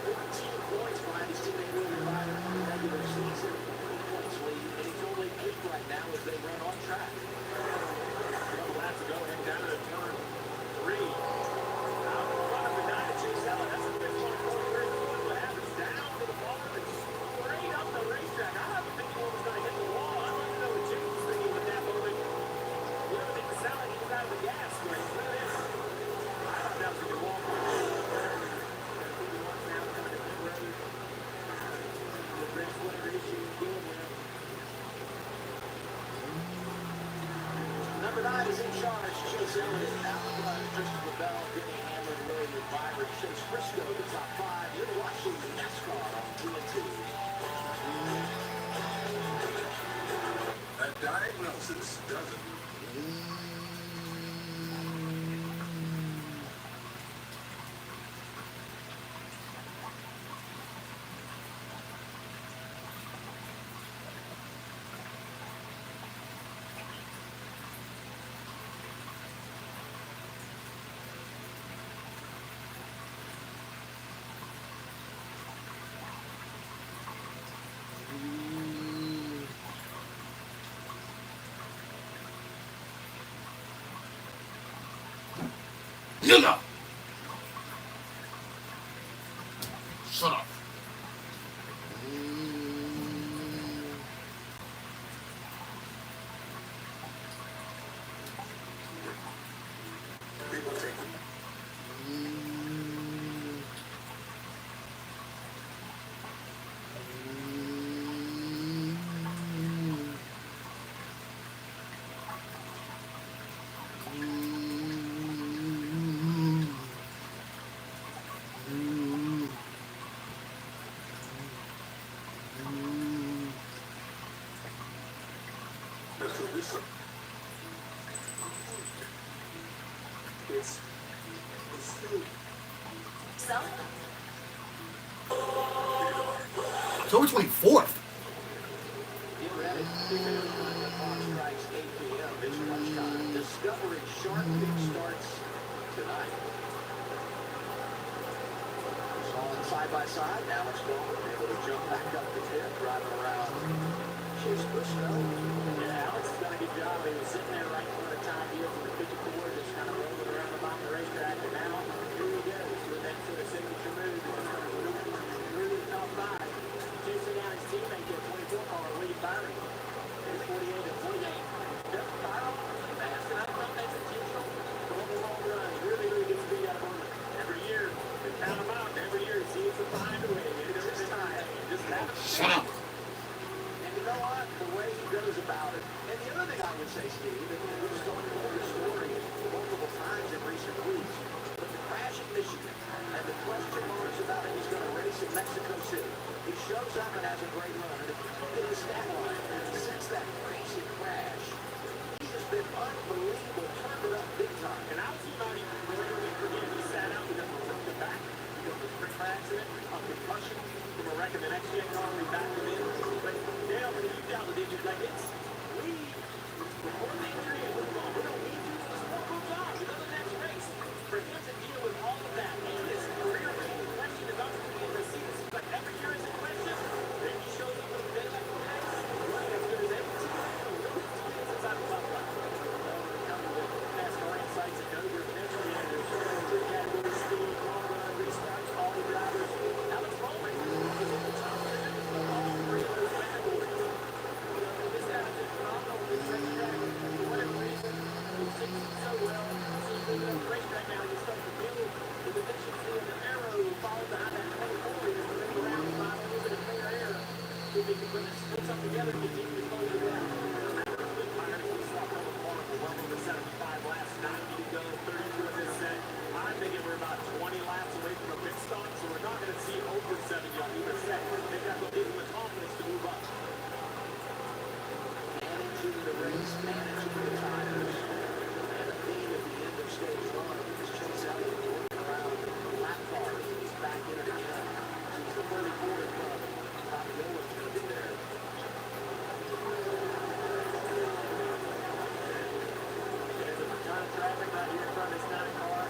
14 points behind his teammate William Byron in the regular season. 20 points lead, and he's only 8 right now as they run on track. 12 laps to go, heading down to turn 3. Out in front of the 9 of Chase Elliott. That's a 51-43 lap. It's down to the bottom and straight up the racetrack. I have a thinking what was going to hit the wall. I don't even know what Jim was thinking at that moment. You know, it didn't sound like he was out of the gas. But look at this. I thought that was a good wall. Number 9 is in charge. Chase Elliott out front. Tristan LaBelle, Denny Hamlin, William Byron, Chase Briscoe, the top 5. You're watching NASCAR on TNT. A diagnosis doesn't Nigga! Shut up. People take it's food. So, October 24th. Get ready. The clock strikes 8 p.m. It's lunchtime. Discovery Shark Week starts tonight. Solid side by side. Alex Baldwin able to jump back up the tip, driving around. Chase Briscoe. Yeah, Alex has done a good job. He was sitting there right in front of Tom Deal from the 54, just kind of rolling around the bottom of the racetrack. And now, here he goes with that sort of signature move. Through the top five. Chasing down his teammate there, 24 car, Lee Byron. There's 48 and 48. Jeff Byron, fast, and I thought that's intentional. Going the long run. Really gets speed out of him. Every year, they count him out. Every year, he seems to find a way. This time, just have it. Shut up. And you know what? The way he goes about it. And the other thing I would say, Steve, and we've told the story multiple times in recent weeks, but the crash in Michigan and the question marks about it, he's going to race in Mexico City. He shows up and has a great run. And if you look at his stat line, since that crazy crash, he has been unbelievable, turned it up big time. And I was not even really forget he sat out because he took it back. Because of a quick accident, a concussion from a wreck in the next gen car, we backed him in. But now, when you down the digits, like it's, before the injury and move on, we don't need to, let's move on to the next race. For him to deal with all of that, and his career being questioned about to be in the seats, but every year is a question, then he shows up with a day after day. Right, if there's any team, since I've loved that. NASCAR insights and Dover, eventually, and there's three categories, speed, long run, restarts, all the drivers. Alex Baldwin is at the top of all three of those categories. This guy's been phenomenal in this racetrack. For whatever reason, he's singing so well. He's in the racetrack now. He starts to build the efficiency of the arrow followed behind that 24. He's going to make around 5 minutes of clear air. If he can put the splits up together, continue to close the gap. We saw a couple of well over 75 last night. You go 32 in this set. I'm thinking we're about 20 laps away from a pit stop, so we're not going to see over 70 on either set. They've got to give him the confidence to move up. Managing the race, managing the tires, and the theme at the end of stage one is Chase Elliott working around lap cars. He's back in it again. He's the 34 in front. Tom Dillon's going to be there. There's a ton of traffic right here in front of this 9 car.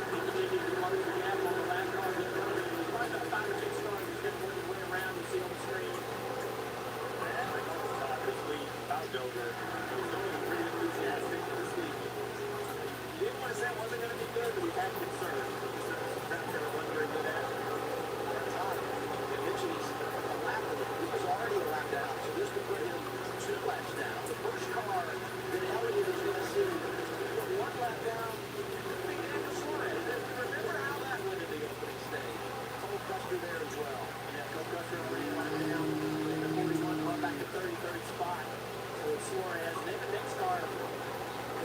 People need to close the gap on the lap cars in front of it. There's probably about 5 or 6 cars that's going to work their way around. You see on the screen. This week, Dover, he was only pretty enthusiastic this week. He didn't want to say it wasn't going to be good, but he had concerns. That's kind of wondering with that. Todd, and mentioned he's a lap away. He was already a lap down, so this would put him 2 laps down. The first car that Elliott is going to see, 1 lap down, thinking after Suarez. Remember how that went in the opening stage. Cole Custer there as well. Yeah, Cole Custer already a lap down. In the 41 car back to 33rd spot. So it's Suarez. Then the next car in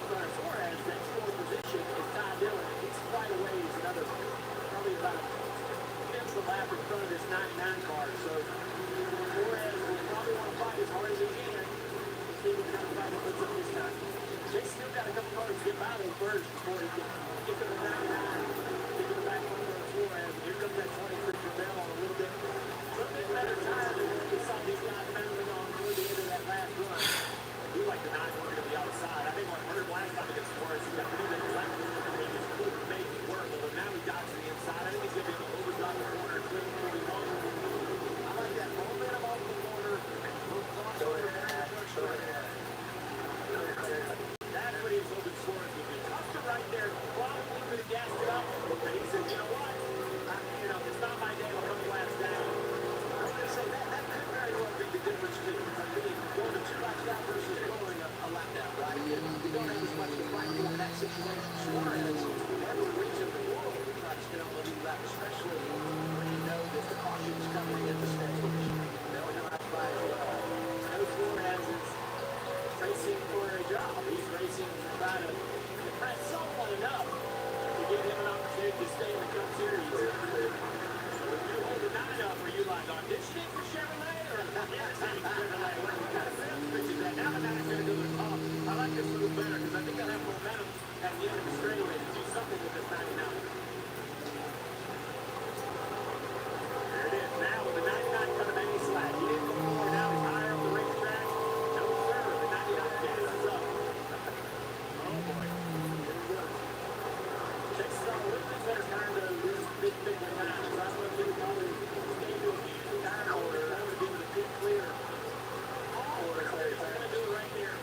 front of Suarez, next 4th position is Ty Dillon. He's quite a ways, another probably about a lap in front of this 99 car. So Suarez will probably want to fight as hard as he can. Let's see what kind of fight he puts up this time. Jay's still got a couple cars to get by him first before he can get to the 99. Get to the back corner of Suarez. Here comes that 20 for Javelle on a little bit better time than what we saw these guys battling on toward the end of that last run. I do like the 9 working to the outside. I think what hurt last time against Suarez, he got 3 minutes left. And he just couldn't make it work. Although now he dodged to the inside. I think he's going to be able to overdrive the corner and swing before he goes. I like that momentum off the corner. That's what he was racing for a job. He's racing to try to impress someone enough to give him an opportunity to stay in the Cup Series. When you hold the 9 up, were you like auditioning for Chevrolet or imitating Chevrolet? What kind of sales pitch is that? Now the 9's going to go to the top. I like this a little better because I think I'll have momentum at the end of the straightaway to do something with this 99. There it is. Now with the 99 coming any slack. He didn't go forward. Now he's higher on the racetrack. No, sir. The 99 dances up. Oh, boy. Here we go. Texas on Olympics better time to lose big, big time. So I don't know if he would probably stay to a few time or I would give it a big clear. Oh, it's going to do it right there.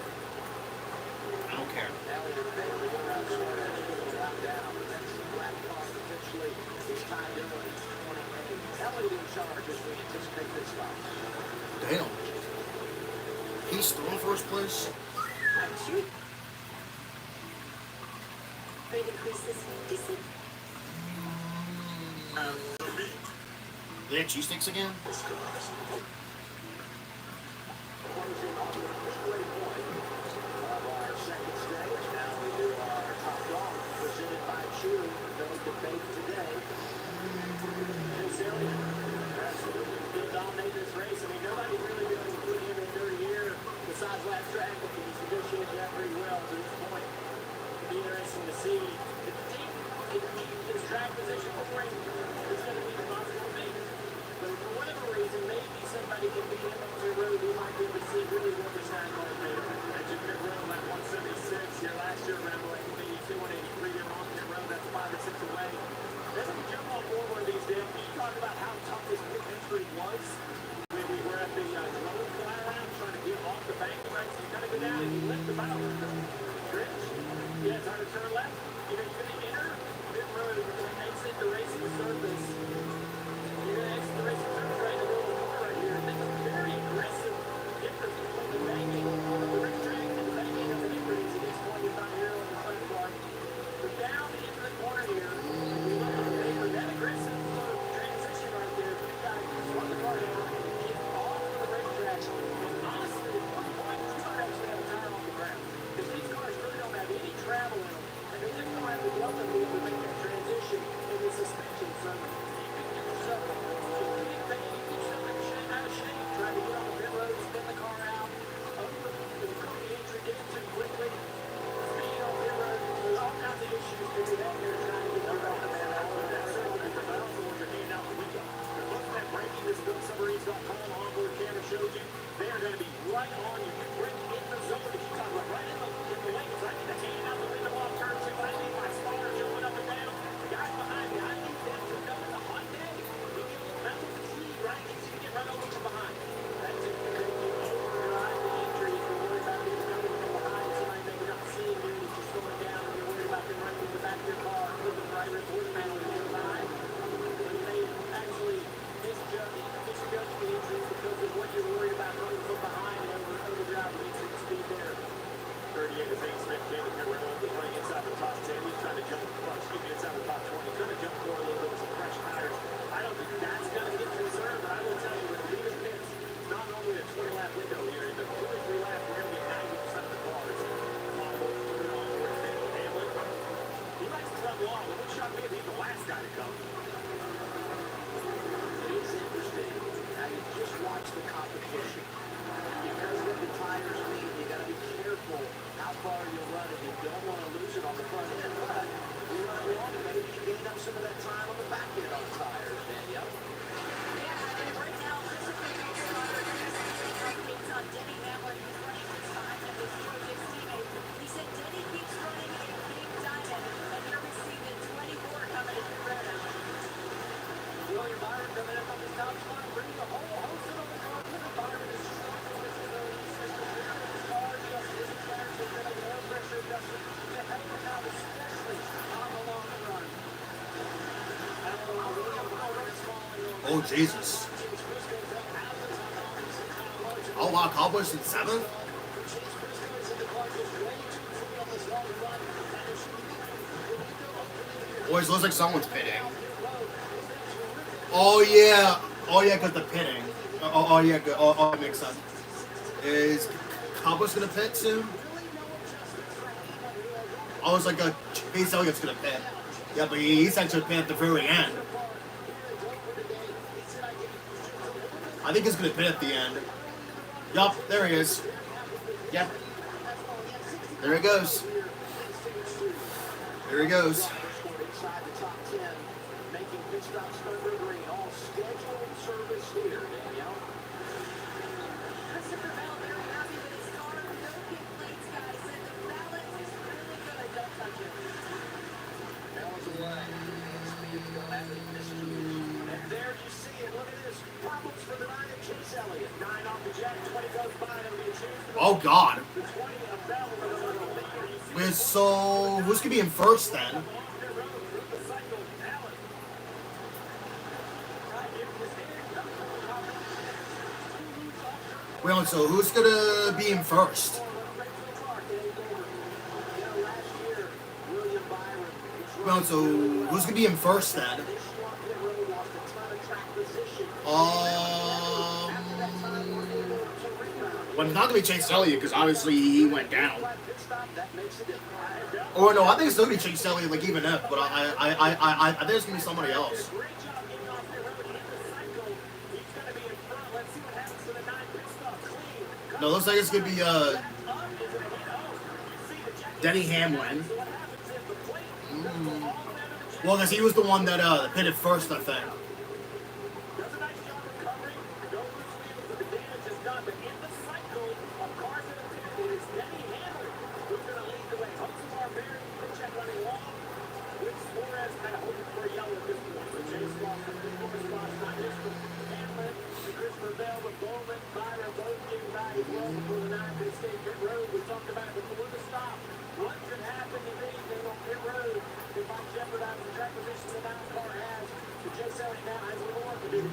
I don't care. Now we're barely around short edge of the lap down. That's black cost potentially is tied in on 28. Elliott in charge as we anticipate this stop. Damn. He's still in first place. Shoot. Great increases. Decent. They had cheesesteaks again? Closing on the midway point of our second stage. Now we do our top dog presented by Chew. No debate today. Chase Elliott absolutely did dominate this race. I mean, nobody really been able to put him in their year besides last track, but he's negotiated that pretty well to this point. It'll be interesting to see if his track position for him is going to be possible maybe. But for whatever reason, maybe somebody can beat him on the road. We might be able to see really what this time going to be. Mentioned pit road like 176 here last year, around like 182, 183 here on pit road. That's 5 or 6 away. Then we jump on board one of these days. Can you talk about how tough this pit entry was when we were at the drone fly around trying to get off the bank? Right? So you got to go down and you lift the bow. Bridge. Yeah, it's hard to turn left. You know, you're going to enter pit road and exit the racing surface. You're going to exit the racing surface right in the middle of the corner right here. And that's a very aggressive difference between the banking on the racetrack and the banking of the injuries at this point in time here on the front part. We're down into the corner here. We look at the paper, that aggressive sort of transition right there. You guys run the car down and get off of the racetrack. And honestly, at one point, you might actually have a tire on the ground. Because these cars really don't have any travel in them. And they just don't have the delta to be able to make that transition in the suspension. So you can get yourself a out of shape trying to get on the pit road, spin the car out, over the entry, get it too quickly, speed on pit road. There's all kinds of issues to be had here trying to get the car on that out. But that's certainly because I also want your hand out the window. But look at that braking this BillSubmarines.com onboard camera shows you. They are going to be right on you. You brake in the zone that you talk about, right in the lanes. I need the hand out the window off turn 2. I need my spotter jumping up and down. The guys behind me, I need them to know in a hot day. You get a little mental fatigue, right? Easy to get run over from behind. That's it. You make you overdrive the injury if you're worried about being run over from behind. Somebody maybe not seeing you and just going down and you're worried about them running in the back of your car, flipping the right report panel and you're behind. But you may actually misjudge the injuries because of what you're worried about running from behind and overdrive the injury speed there. 38 is 8 Smith came with your run was running inside the top 10. He's trying to jump, inside the top 20. He's trying to jump for a little bit with some fresh tires. I don't think that's going to get concerned, but I will tell you, with leader pits, it's not only a 20-lap window here. In the 2 or 3 laps, we're going to get 90% of the cars on board Hamlin. He likes to run long. It would shock me if he's the last guy to come. It is interesting. Now you just watch the competition. Because of what the tires mean, you got to be careful how far you're running. You don't want to lose it on the front end, but you run long, maybe you gain up some of that time on the back end on the tires, Danielle. Yeah, and right now, Christopher Starter updates on Denny Hamlin, who's running his time and his Georgia's teammate. He said Denny keeps running a big diamond, and here we see the 24 coming in the red out. William Byron coming up on the top spot, bringing a whole host of other cars. William Byron is struggling with his own system. His car just isn't there, so he's going to more pressure adjustment to help him out, especially on the long run. I don't know how William Byron is falling over. Oh, Jesus. Oh, wow. Cowboys in 7th? Boys, looks like someone's pitting. Oh, yeah. Oh, yeah, because the pitting. Oh, yeah, good. Oh, that makes sense. Is Cabo's gonna pit soon? I was like, Chase Elliott's gonna pit. Yeah, but he's actually pit at the very end. I think he's gonna pit at the end. Yup, there he is. Yep. There he goes. There he goes. Inside the top 10, making pit stops over green. All scheduled service here, Danielle. Christopher Bell very happy with his car. No complaints, guys. Said the balance is really good. Don't touch it. Bell is away. Speed to go after the miscues. And there you see it. Look at this. Problems for the 9 of Chase Elliott. 9 off the jack. 20 goes by. It'll be a chance. Oh, God. The 20 of Bell for the lead. So, who's gonna be in first then? Wait, so who's gonna be in first? Well, so who's gonna be in first then? Well, it's not gonna be Chase Elliott because obviously he went down. Or no, I think it's still gonna be Chase Elliott, like even if, but I think it's gonna be somebody else. No, looks like it's gonna be Denny Hamlin. Well, because he was the one that pitted first, I think.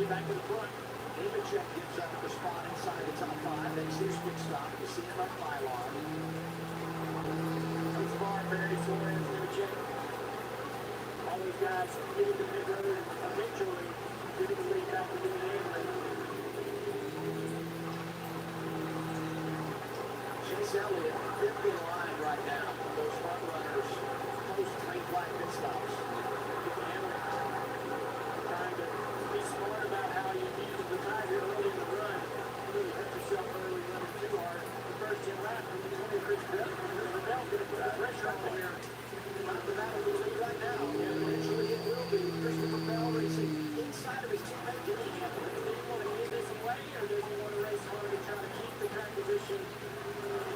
Back to the front. David Check gives up the spot inside the top 5. Makes his quick stop. You see him on pylon. Comes far, Barry Flores, David Check. All these guys getting the pit road eventually getting the lead back to the Hamlin. Chase Elliott, 50 in line right now. Those front runners post green flag pit stops. Hamlin trying to be smart about how you use the tire early in the run. Really hurt yourself early running too hard. The first 10 laps from the 20 Chris Bell. Chris Bell going to put the pressure on here. Not the battle for the lead right now. And eventually it will be Christopher Bell racing inside of his teammate Denny Hamlin. Does he want to give this away or does he want to race hard and try to keep the track position?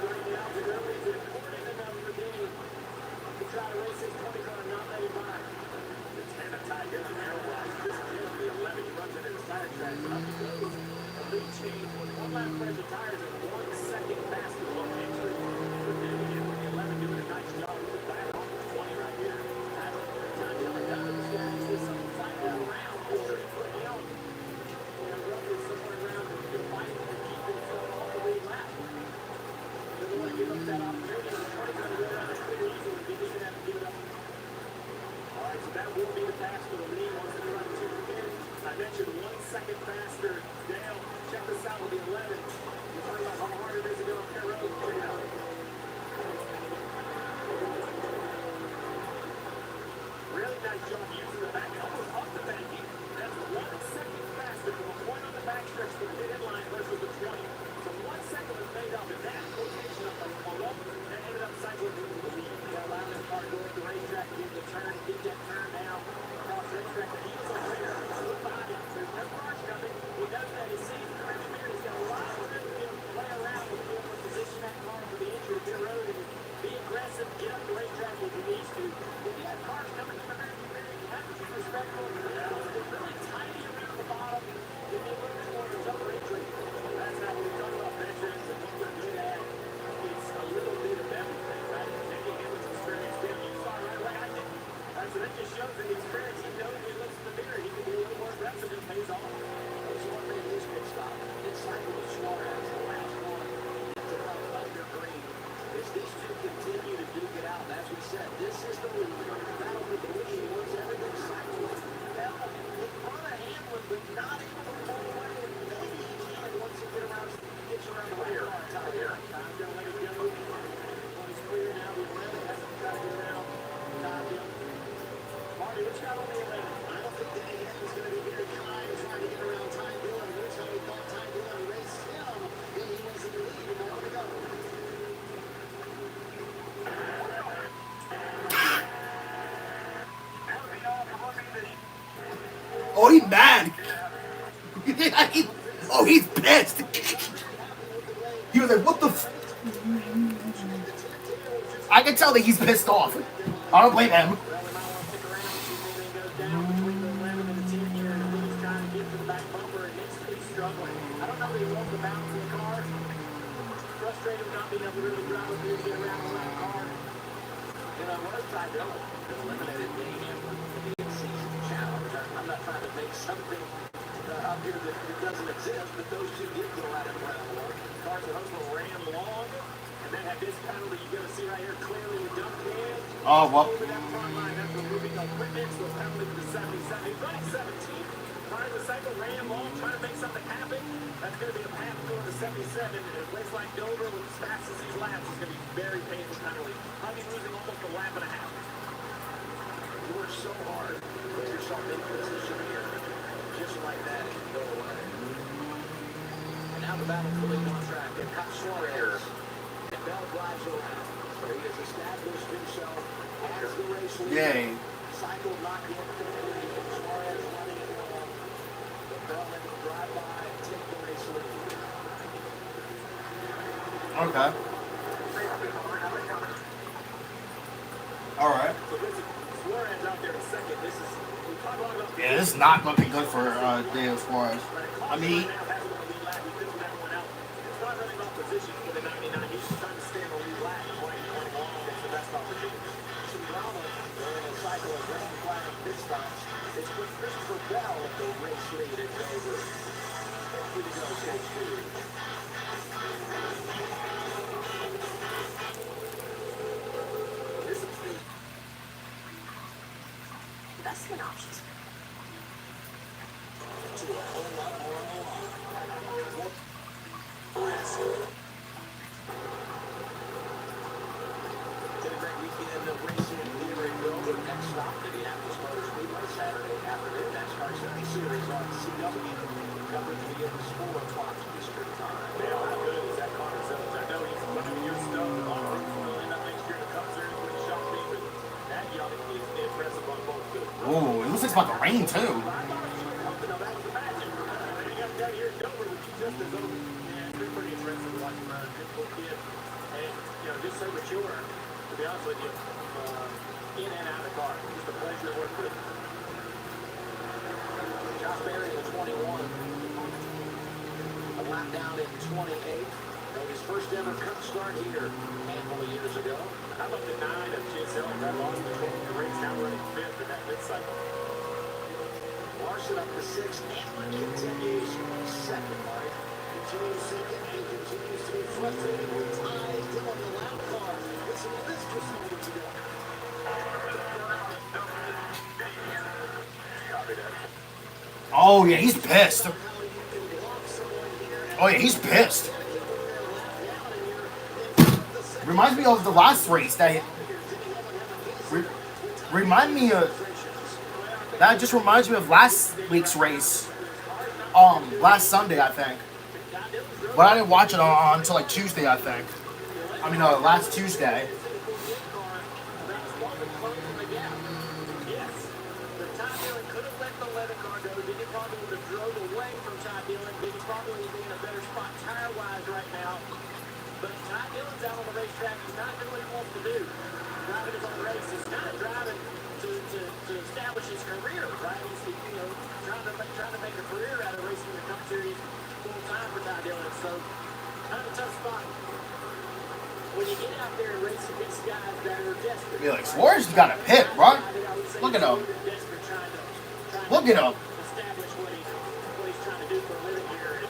Right now, the early is important enough for Denny to try to race his 20 car and not let him by. It's kind of tight here in the airline. This is the 11. He runs it in his tire track. Up he goes. A lead change with one lap fresh of tires and 1 second faster than entry. But Denny Hamlin, the 11, doing a nice job with the back on the 20 right here. Has a great time yelling down to these guys. This is inside that round. He's 30 foot down. And roughly somewhere around the fight to keep it all the way lap. Doesn't want to give up that opportunity. The 20 going to go around and clear easily. He's going to have to give it up. All right, so that will be the pass for the lead once they run 2 again. I mentioned 1 second faster. Dale, check this out with the 11. We're talking about how hard it is to go up that road. Check it out. Really nice job using the back. Almost off the back. That's 1 second faster from a point on the back stretch to the mid line versus the 20. So 1 second was made up, and that quotation up on the wall, that ended up cycling into the lead. That allowed his car to go at the racetrack, get the turn, get that turn down across the racetrack. But he was over there. Look behind him. There's no cars coming. He knows that. He sees the rear mirror. He's got a lot of room to play around with being able to position that car for the entry to pit road and be aggressive, get up the racetrack if he needs to. If you have cars coming from the rear mirror, you have to be respectful. It's really tiny around the bottom. You need a little bit more of a entry. That's not what we talk about veterans and what they're good at. It's a little bit of everything, right? Maybe Hamlin's experience, you saw right away. I didn't. So that just shows that the experience, he knows when he looks in the mirror, he can be a little more aggressive and it pays off. There's one thing in his pit stop. Inside of Suarez, the last one to come under green. As these two continue to duke it out, as we said, this is the lead. The battle for the lead once everything cycles. Bell in front of Hamlin, but not able to pull away. And maybe he can once he gets around the rear. Time Oh, he's mad. Oh, he's pissed. He was like, what the f... I can tell that he's pissed off. I don't blame him. Frustrated not being able to really drive up here to get around the lap car. You know, what if Ty Dillon eliminated being in the in-season challenge? I'm not trying to make something up here that doesn't exist, but those two did go out in round one. Cars that hopefully ran long, and then had this penalty you're going to see right here clearly with Duncan. Oh, well. Over that front line after moving no equipment, so a penalty to the 77. He's running 17. Trying to cycle, ran long, trying to make something happen. That's going to be a path going to 77. And a place like Dover, with as fast as these laps, is going to be very painful penalty. I'll be losing almost a lap and a half. You work so hard to put yourself in position here. Just like that, it can go away. And now the battle for lead on track. And Kyle Suarez. And Bell drives around. So he has established himself as the race leader. Yay. Cycle not yet completed. Suarez running it long. But Bell able to drive by and take the race lead. Okay. All right. So this is Suarez out there in second. This is, we talk a lot about Yeah, this is not looking good for Dale Suarez. I mean, it's with Christopher Bell at the race lead at Dover. Here we go, stage two. This is the Investment options. to a whole lot more on the line. Been a great weekend of racing here in Dover. Next stop, Indianapolis Motor Speedway, Saturday afternoon. NASCAR 70 Series on CW. Coverage begins 4 o'clock Eastern Time. Man, how good is that Connor Jones? I know he's running your stuff and on route for the end up next year in the Cup Series when he shocked me, but that young is impressive on both good. oh, it looks like it's about to rain too. Just so mature, to be honest with you, in and out of the car. Just a pleasure to work with. Josh Berry in the 21. A lap down in 28. Made his first ever Cup start here a handful of years ago. How about the 9 of Giselle? That lost the 12 race, now running 5th in that mid-cycle. Larson up to 6th. Hamlin continues second, Mike. Continues second and continues to be frustrated with ties still on the lap car. Listen to this just moments ago. Oh yeah, he's pissed. Oh yeah, he's pissed. Reminds me of the last race that remind me of that. Just reminds me of last week's race. Last Sunday I think, but I didn't watch it until like Tuesday I think. I mean, last Tuesday. Trying to make a career out of racing in the Cup Series full time for Ty Dillon. So, kind of a tough spot. When you get out there and race against guys that are desperate. Be like, Suarez got a pit, bro. Look at him. Look at him. Establish what he's trying to do for a living here. And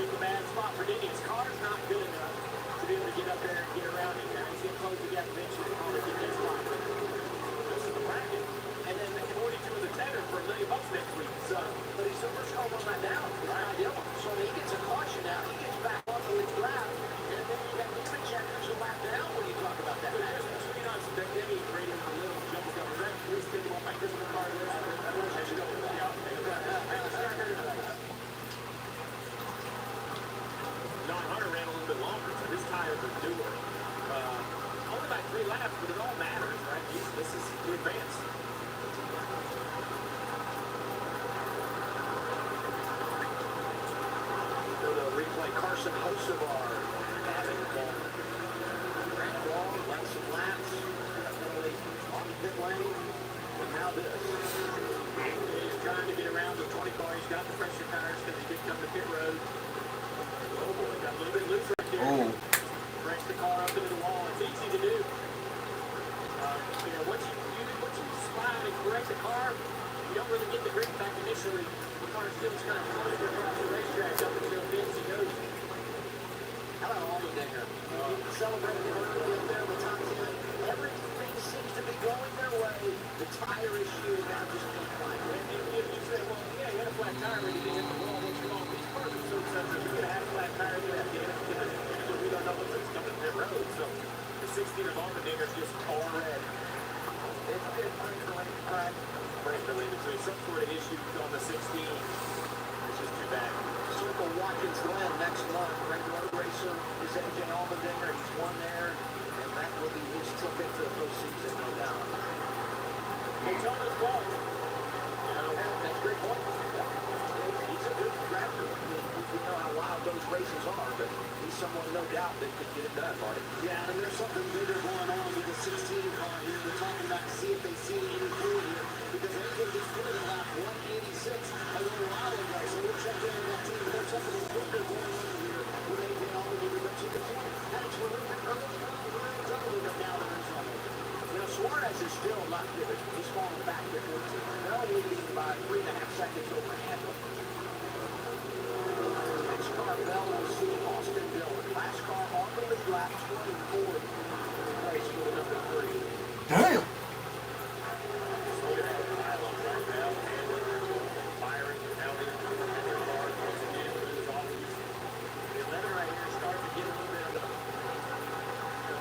it's a bad spot for Denny. His car's not good enough to be able to get up there and get around him. Now he's going to close the gap eventually in order to get that spot. This is the bracket. And then 42 is a tender for $1 million next week. So, but he's so much home on that down. Right? So he gets a caution now. He gets back off the lap. And then you got limit checkers a lap down when you talk about that. There's between us that Denny rated a little jump up. That was thinking about my Christmas card. I wish I should go with that. Don Hunter ran a little bit longer, so his tires are newer. Only by 3 laps, but it all matters, right? This is the advance. replay. Carson Hocevar having the ball. Ran it long, left some laps, definitely on the pit lane. And now this. He's trying to get around the 20 car. He's got the pressure tires because he did come to pit road. Oh boy, got a little bit loose right there. Oh. Brings the car up into the wall. It's easy to do. You know, once you slide and correct the car, you don't really get the grip back initially. The car still kind of floating across the racetrack up until Vince goes. How about Allmendinger? Celebrating the early up there in the top 10. Everything seems to be going their way. The tire issue now just being fine. And if you say, well, yeah, you had a flat tire when you didn't hit the wall, what's wrong? These cars are so sensitive. You're going to have a flat tire, you have to get it. We don't know what's coming to pit road. So the 16 of Allmendinger is just all red. It's good brake crack. Brake related to some sort of issues on the 16. It's just too bad. Circle Watkins Glen next month. Great road racer is AJ Allmendinger. He's won there, and that will be his ticket to the postseason, no doubt. They told us well. You know, that's a great point. He's a good drafter. We know how wild those races are, but he's someone, no doubt, that could get it done, Marty. Yeah, and there's something bigger going on with the 16 car here. We're talking about to see if they see any through here, because AJ just put it in lap 186 a little while ago, so we'll check in on that team. But there's something bigger going on here with AJ Allmendinger. But to the point, had a terrific early run, double it now there is trouble. You know, Suarez is still not good. He's falling back to 14. They're only leading by 3.5 seconds over Hamlin. Next car, Bell will see Austin Dillon. Last car on the lead lap, 24. Race for the number 3. Damn. Look at that pile-up right now. Hamlin, firing, Elliott, and their car once again with his office. The 11 right here is starting to get a little bit of a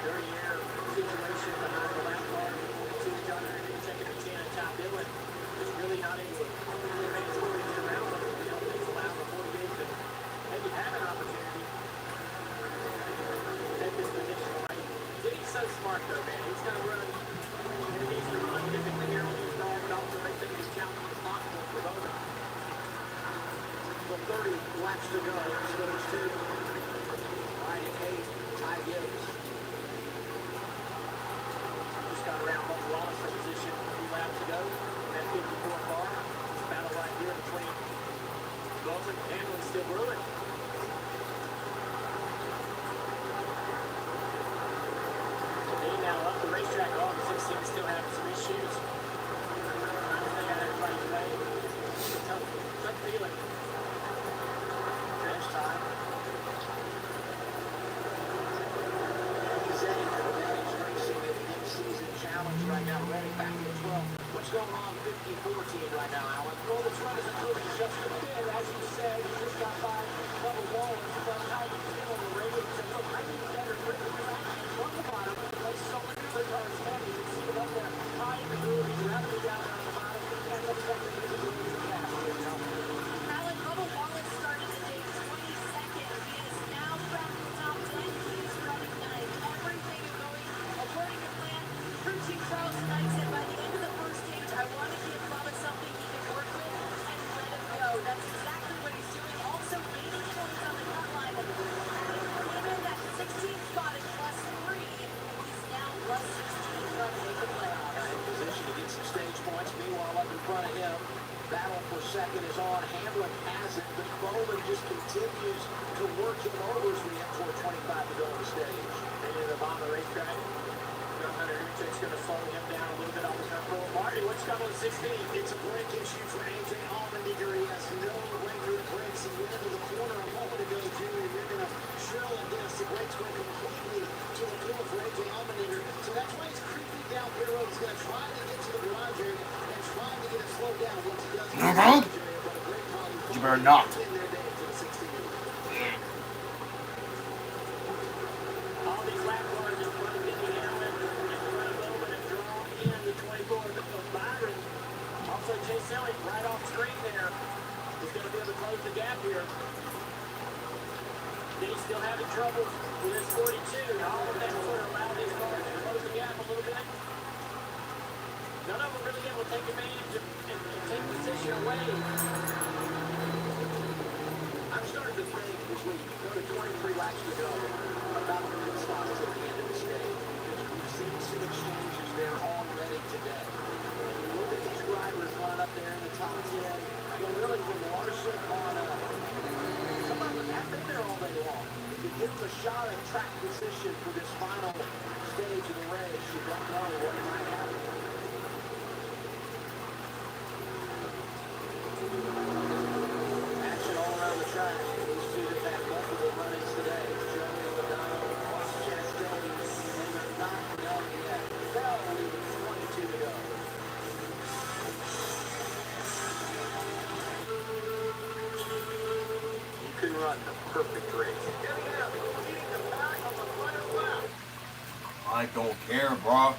dirty air situation behind the lap car. See the John Henry checking the 10 and top Dillon. It's really not able to make his way around them. You know, things allowed before the game to maybe have an opportunity to take this position right. Diddy's so smart though, man. He's going to run. He needs to run typically here on these cars, but also make things as challenging as possible for both of them. So 30 laps to go. Stage 2. Right at 8. Ty Gibbs. Just got around Bubba Wallace in position a few laps ago. That 54 car. It's a battle right here between Wilson and Hamlin still brewing. They now up the racetrack. All the 16 still having some issues. Trying to figure out everybody's way. Tough feeling. Finish time. He's heading to the Managed Racing in-season challenge right now. Ready back to 12. What's going on 54 team right now, Alan? Well, this run isn't really just a bit. As you said, you just got by Bubba Wallace. But how you feel on the radio? You said, look, I need better grip. Because I actually on the bottom. Places so many other cars heavy. You can see it up there. High in the groove. He's rapidly down on the bottom. And looks like the music is really fast. Alan, Bubba Wallace started the day 22nd. He is now back in the top 10. He's running ninth. Everything is going according to plan. Crew Chief Charles Knight said by the end of the first stage, I want to give Bubba something he can work with and let him go. That's exactly what he's doing. Also gaining points on the cut line. Even that 16th spot is +3. He's now +16 trying to make the playoffs. In position to get some stage points. Meanwhile, up in front of him, battle for second is on. Hamlin has it, but Bowman just continues to work him over as we head toward 25 to go on the stage. They ended up on the racetrack. John Hunter Henrich's going to slow him down a little bit off the front row. Marty, what's coming on 16? It's a brake issue for AJ Allmendinger. He has no regular brakes. He went into the corner a moment ago, Junior. You're going to shrill and dance. The brakes went completely to the floor for AJ Allmendinger. So that's why he's creeping down pit road. He's going to try to get to the garage area and try to get it slowed down. Once he does, You better not. All these lap cars in front of Mickey Hamlin, in front of Bowman, and draw in the 24 of Byron. Also, Chase Elliott right off screen there is going to be able to close the gap here. He's still having trouble with his 42. All of that sort of allowed these cars to close the gap a little bit. None of them really able to take advantage and take position away. I'm starting to think this week. Larson on some of them have been there all day long. To give them a shot at track position for this final stage of the race, you don't know what might happen. Action all around the track. These two have had multiple run-ins today. Joey Logano, Chastain, and they're not done yet. Bell leaving 22 to go. You can run the perfect race. Getting out, leading the pack on the final lap. I don't care, bro.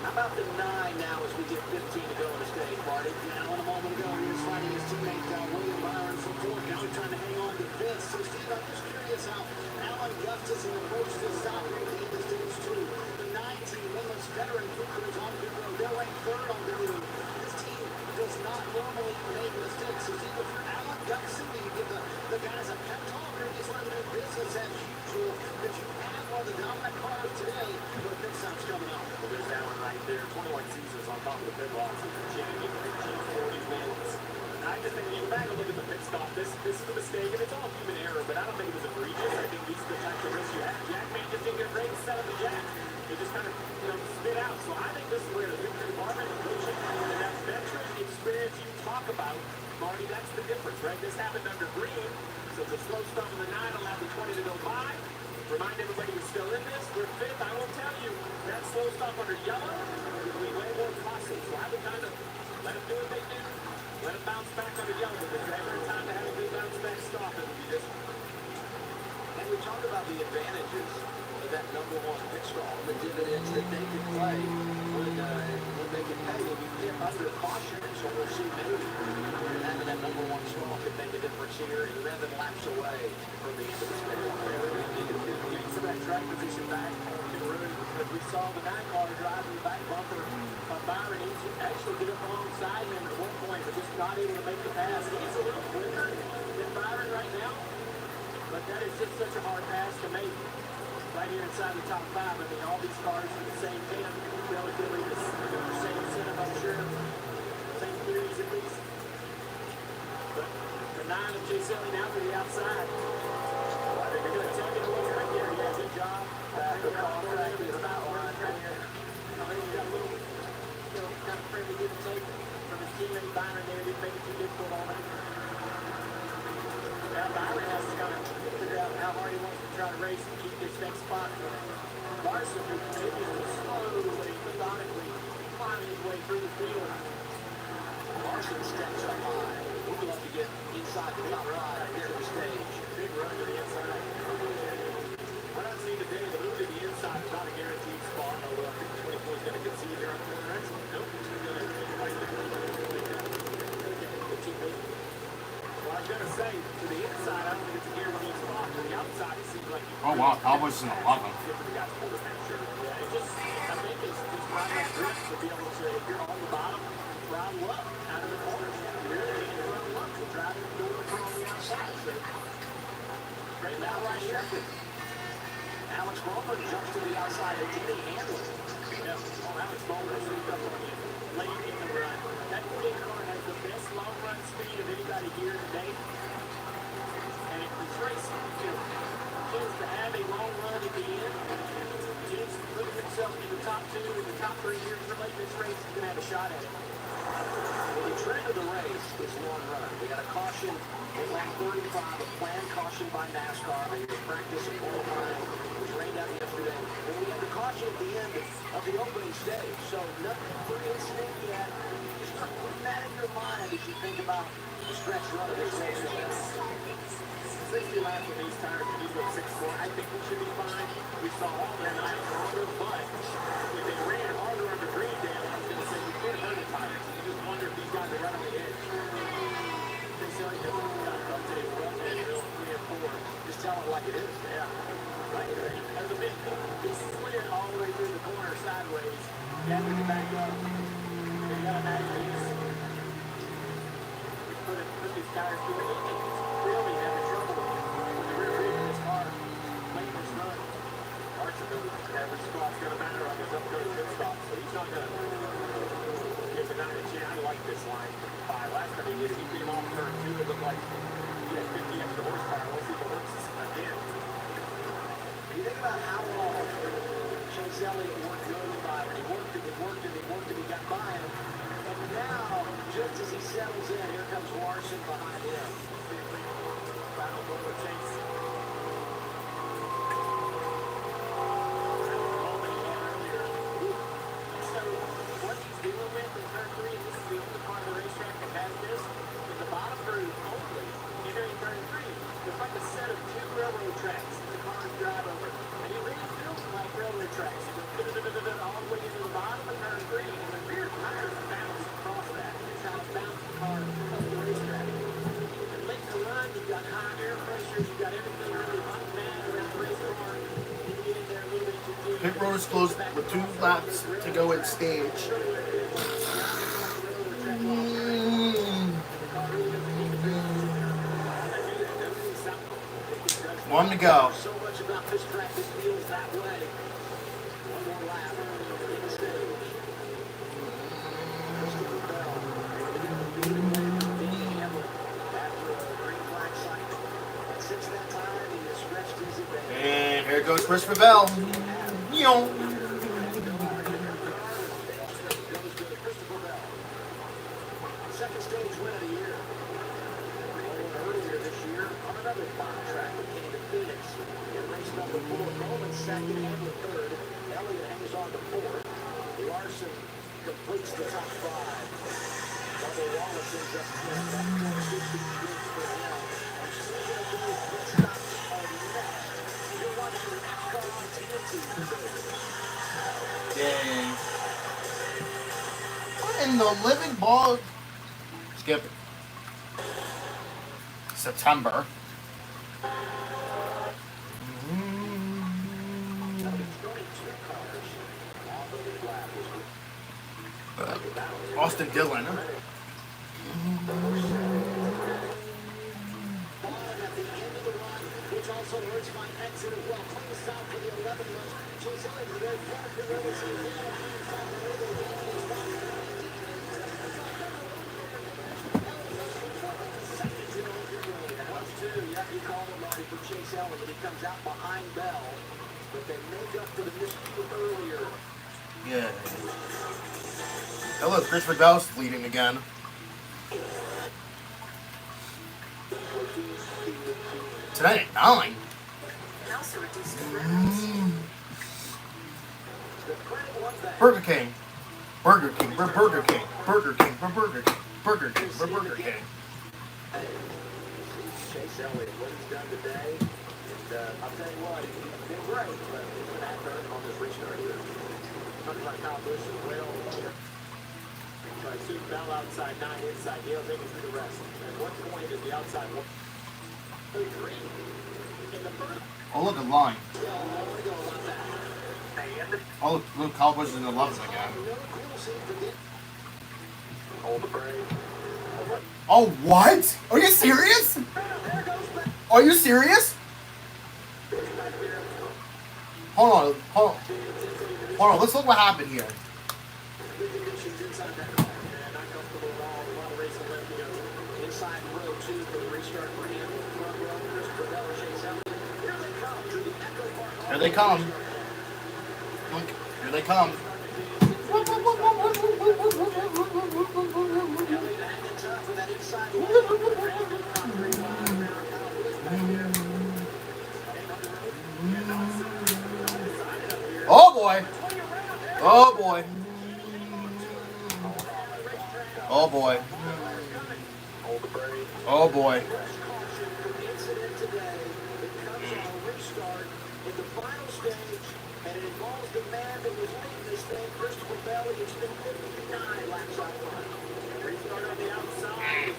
How about the 9 now as we get 15 to go in the stage, Marty? Now, in a moment ago, he was fighting his teammate William Byron from 4th. Now he's trying to hang on to 5th. So, Steve, I'm just curious how Alan Gustafson approached this stop here at the end of stage 2. The 9 team, one of those veteran crews on pit road. They're ranked 3rd on pit road. This team does not normally make mistakes. So, Steve, if you're Alan Gustafson, do you give the guys a pep talk or just let them do business as usual? Because you have one of the dominant cars today, but next time's coming up. Well, there's that one right there. 21 seasons on top of the pit box with the champion, 40 wins. And I just think when you go back and look at the pit stop, this is a mistake, and it's all human error, but I don't think it was egregious. I think these are the types of risks you have. Jack may just didn't get a break set up the jack. It just kind of, spit out. So I think this is where the victory department and coaching and that veteran experience you talk about, Marty, that's the difference, right? This happened under green, so the slow stop in the 9 allowed the 20 to go by. Remind everybody we're still in this. We're 5th. I will tell you, that slow stop under yellow would be way more costly. So I would kind of let them do what they do. Let them bounce back under yellow. But if there's ever a time to have a good bounce back stop, it would be this one. And we talk about the advantages of that number 1 pit stall, the dividends that they can play when they can pay when you get under caution. So we'll see maybe having that number 1 stall could make a difference here 11 laps away from the end of the stage. Getting some of that track position back in the room because we saw the 9 car driving the back bumper of Byron. He actually get up alongside him at one point, but just not able to make the pass. He's a little quicker than Byron right now, but that is just such a hard pass to make right here inside the top 5. I mean, all these cars are the same camp, relatively the same setup, I'm sure, same theories at least. But the 9 of Chase Elliott now to the outside. I think they're going to take it a little right there. Yeah, good job. Back the call track is about line right here. I think he got a little, kind of friendly give and take from his teammate Byron there. Didn't make it too difficult on him. Now Byron has to kind of figure out how hard he wants to try to race and keep this next spot. Larson, who continues to slowly, methodically climb his way through the field. Larson steps up high. We would love to get inside the top 5 here at the stage. Big run to the inside. What I've seen today, the move to the inside is not a guaranteed spot. Although I think 24 is going to concede here on the corner. Nope, he's going to fight the well, I was going to say, to the inside, I don't think it's a guaranteed spot. To the outside, it seems like Oh, wow. Cowboys in 11. Get to the guy's quarterback shirt. Yeah, it just, I think it's just right enough grip to be able to say, if you're on the bottom, throttle up out of the corners. You really need to throttle up to drive it over from the outside. So, right now, right here. Alex Bowman jumps to the outside of Denny Hamlin. Yeah, well, Alex Bowman has sneaked up on you late in the run. That 48 car has the best long run speed of anybody here today. And it was racing. Tends to have a long run at the end. Tends to put himself in the top 2 and the top 3 years for late this race. He's going to have a shot at it. Well, the trend of the race is one run. We got a caution in lap 35, a planned caution by NASCAR. They were practice and qualifying. It was rained out yesterday. And we had the caution at the end of the opening stage. So nothing for incident yet. Just start putting that in your mind as you think about the stretch run of this race. 60 laps with these tires, and you go 6-4. I think we should be fine. We saw all that night harder, but if they ran harder under green down, I was going to say we could hurt the tires. You just wonder if these guys are right on the edge. They say, like, I'll tell you what, man, real 3 or 4. Just tell it like it is. Yeah. Right there. As a bit, he slid all the way through the corner sideways, gathered it back up. You got to imagine put the his tires to it. He's really having trouble with the rear wheel of his car late this run. Larson knows every spot's going to matter on his upcoming pit stop, so he's not going to give the guy a chance. I like this line. Last time he did, he beat him off turn 2. It looked like he had 50 extra horsepower. We'll see if it works again. When you think about how long Chase Elliott worked really by him, he worked and he worked and he worked and he got by him. And now, just as he settles in, here comes Larson behind him. Final blow for Chase. So, what he's dealing with in turn 3, and this is the only part of the racetrack that has this, is the bottom groove only entering turn 3. It's like a set of 2 railroad tracks the cars drive over. And it really feels like railroad tracks. You go all the way into the bottom of turn 3, and the rear tires bounce across that. It's how it bounces the car up the racetrack. And late in the run, you've got high air pressures, you've got everything really hot and mad around the race car. You get in there a little bit too deep. Pit road is closed with 2 laps to go in stage. One to go. So much about this track that feels that way. One more lap in the stage. Christopher Bell beating Hamlin after a green flag sight. And since that time, he has stretched his advantage. And here goes Christopher Bell. Yo. Second stage win of the year. Earlier this year on another farm track that came to Phoenix. In race number 4, Bowman second, Hamlin third. Elliott hangs on to 4th. Larson completes the top 5. Bubba Wallace ends up 10th. That's 15 wins for him. And speaking of those pit stops are next. You're watching NASCAR on TNT today. Dang. What in the living ball? Skip it. September. Austin Dillon. At the end of the run, which also hurts my exit as well. Close out for the 11 runs. Chase Elliott is very far from where we see you call him Marty for Chase Elliott. He comes out behind Bell, but they make up for the miscue earlier. Yeah. Hello, Christopher Bell's leading again. Tonight at 9. Burger King. Burger King. Burger King. Burger King. Burger King. Burger King. Burger King. Chase Elliott, what he's done today, and I'll tell you what, he's been great, but he's been hurt on this restart here. Talking about Kyle Busch as well. So I see Bell outside 9, inside. He'll take us through the rest. At what point is the outside one? In the first. Oh, look at line. Yeah, I want to go about that. Oh, look, Cowboys in the 11th again. Hold the brake. Oh, what? Are you serious? Are you serious? Hold on. Hold on. Let's look what happened here. Inside row 2 for the restart for him. Front row, Christopher Bell, Chase Elliott. Here they come through the Echo Park. Here they come. Look, here they come. Elliott hanging tough with that inside line. Oh boy. Oh boy. Oh boy. Oh boy. Incident today that comes on a restart in the final stage, and it involves the man that was leading this thing, Christopher Bell. He's been 59 laps out front. Restart on the outside.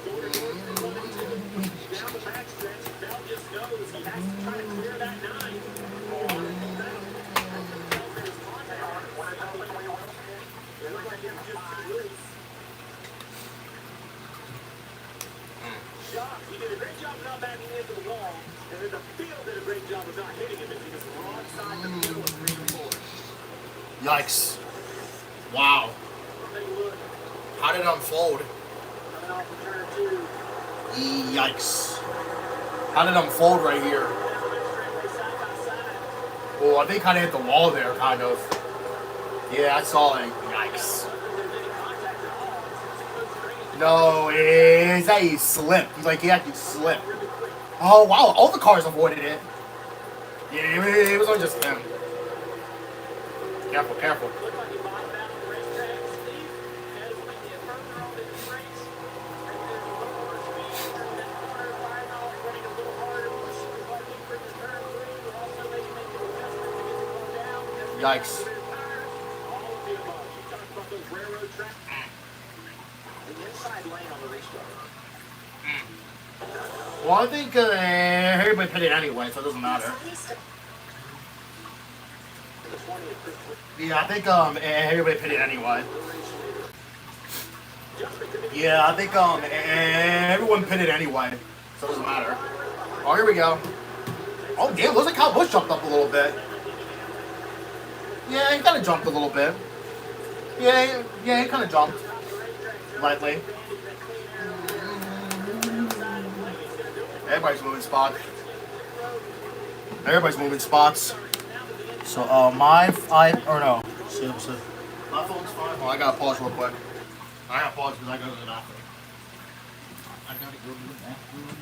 Down the backstretch. Bell just knows he has to try to clear that 9. It looks like he has just 2 loops. of not backing into the wall, and then the field did a great job of not hitting him as he was broadside the middle of 3 and 4. Yikes. Wow. Take a look. How did it unfold? Coming off the turn 2. Yikes. How did it unfold right here? Side by side. Oh, I think kind of hit the wall there, kind of. Yeah, I saw it. Yikes. No, it's that he slipped. He's like, he actually slipped. Oh, wow. All the cars avoided it. Yeah, it was only just him. Careful, careful. Looked like he bottomed out on the racetrack. Steve, as we get further on in the race, and there's a little more speed in that corner. Firehouse running a little harder, pushing the buggy for the turn 3, but also maybe making an adjustment to get the car down. Yikes. All of the above. You talked about those railroad tracks. The inside lane on the restart. Well, I think everybody pitted anyway, so it doesn't matter. The 20th, Chris. Yeah, I think everybody pitted anyway. Yeah, I think everyone pitted anyway, so it doesn't matter. Oh, here we go. Oh, damn, looks like Kyle Busch jumped up a little bit. Yeah, he kind of jumped a little bit. Yeah, he kind of jumped. Lightly. Everybody's moving spots. Everybody's moving spots. So, my phone's fine. Well, I gotta pause real quick. I gotta pause because I gotta go to the bathroom. I gotta go to the bathroom.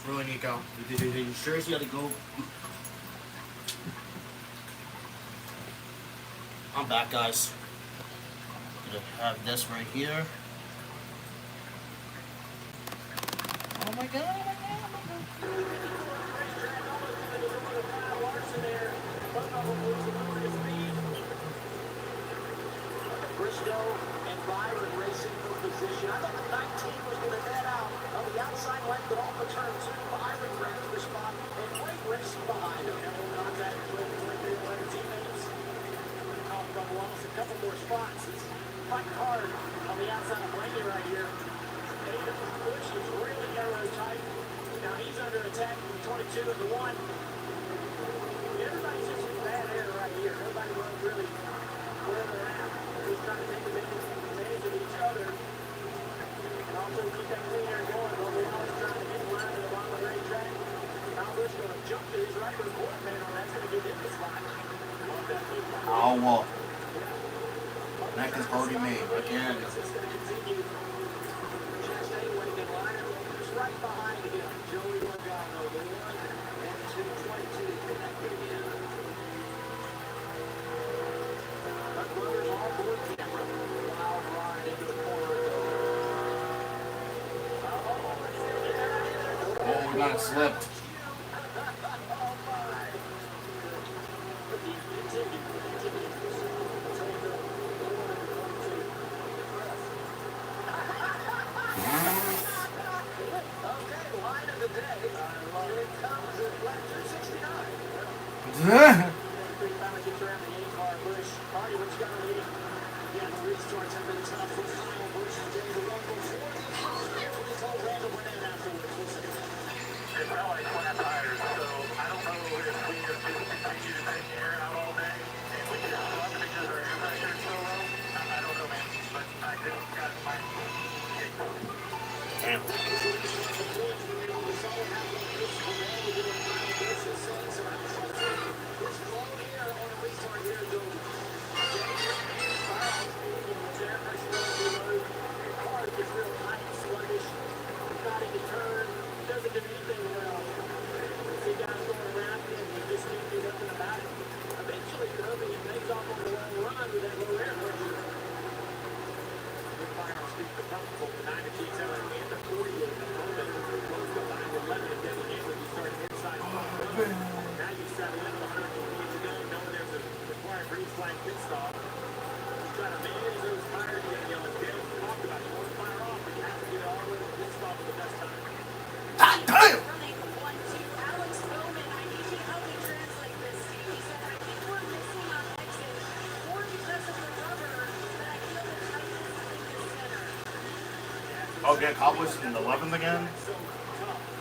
Really, Nico? You seriously got to go? I'm back, guys. Gonna have this right here. Oh my god! Briscoe and Byron racing for position. I thought the 19 was going to head out on the outside lane, but off the turn two, Byron ran to the spot and Blake racing behind him. Having contact with their teammates. Coughlin lost a couple more spots. He's fighting hard on the outside of Blaney right here. David Bush is really arrow tight. Now he's under attack from 22 to the 1. Everybody's just in bad air right here. Everybody runs really where they're at. Just trying to take advantage of each other. And also keep that clean air going. But we're always trying to get in line to the bottom of the racetrack. Kyle Busch going to jump to his right report panel. That's going to give him the spot. Oh, well. Neck is already made again. It's going to continue. Chastain waiting in line. Who's right behind him? Joey Logano, the 1 and 222 connected again. But brothers all board camera. Wild ride into the corner. Oh, we got it slipped. It felt like flat tires, so I don't know if we just continue to take air out all day and we just suck because our air pressure is so low. I don't know, man, but I just got my... Damn. Eventually, you're hoping it takes off on the long run with that low air pressure. Final speed for comfortable for 9 to keep out and the 48 at the moment. Close to 9 to 11 and getting in when you start inside. Now you settle in 100 meters to go, knowing there's a required green flag pit stop. Just trying to manage those tires. You know, as Dale talked about, you want to fire off, but you have to get all the way to the pit stop at the best time. God damn! Running 1-2, Alex Bowman. I need you to help me translate this. He said, I think we're missing on exit, or because of the rubber, but I feel the tightness in the center. Oh, get accomplished in 11th again?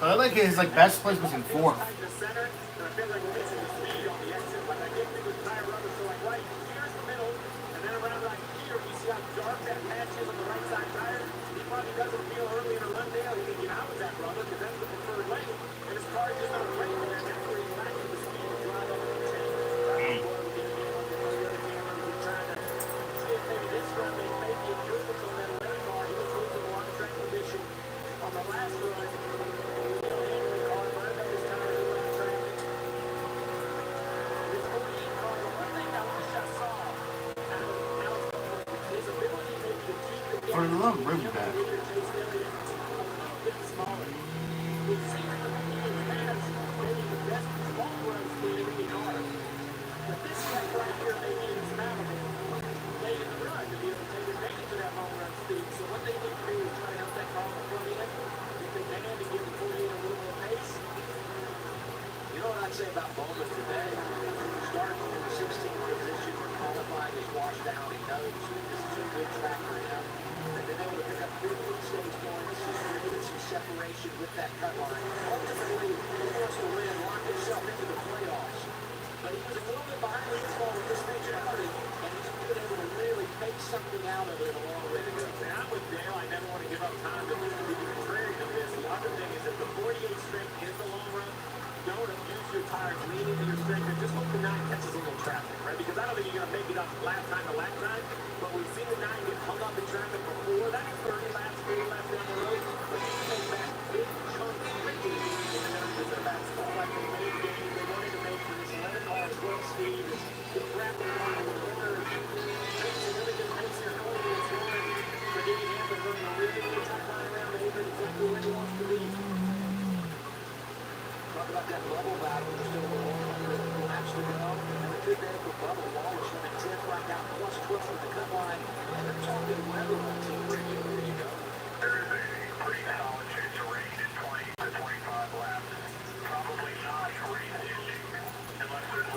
I like his best place was in 4th. The center, and I feel like we're missing the speed on the exit. Like I get through the tire rubber, so like right here's the middle, and then around like here, you see how dark that patch is on the right side tire. He probably doesn't feel early in a run down. He's thinking, how is that rubber? Because that's the preferred lane, and his car is just not right there. And that's where he's lacking the speed to drive up the chain. We're trying to see if maybe this run they made the improvements on that lane car. He was losing a lot of track position on the last run. For the love, really bad. You know what I'd say about Bowman today? Starting in the 16th position, qualifying is washed out. He knows this is a good track for him. They've been able to pick up 15 stage points, created some separation with that cut line. Ultimately, he wants to win, lock himself into the playoffs. But he was a little bit behind the eight ball with this mentality, and he's been able to really take something out of it a long way to go. And I'm with Dale. I never want to give up time to be contrary to this. The other thing is that the 48 strength is the long run. Don't abuse your tires, lean into your strength, and just hope the 9 catches a little traffic, right? Because I don't think you're going to make it up lap time to lap time, but we've seen the 9 get hung up in traffic before. That's 30 laps, 40 laps down the road, but you can make back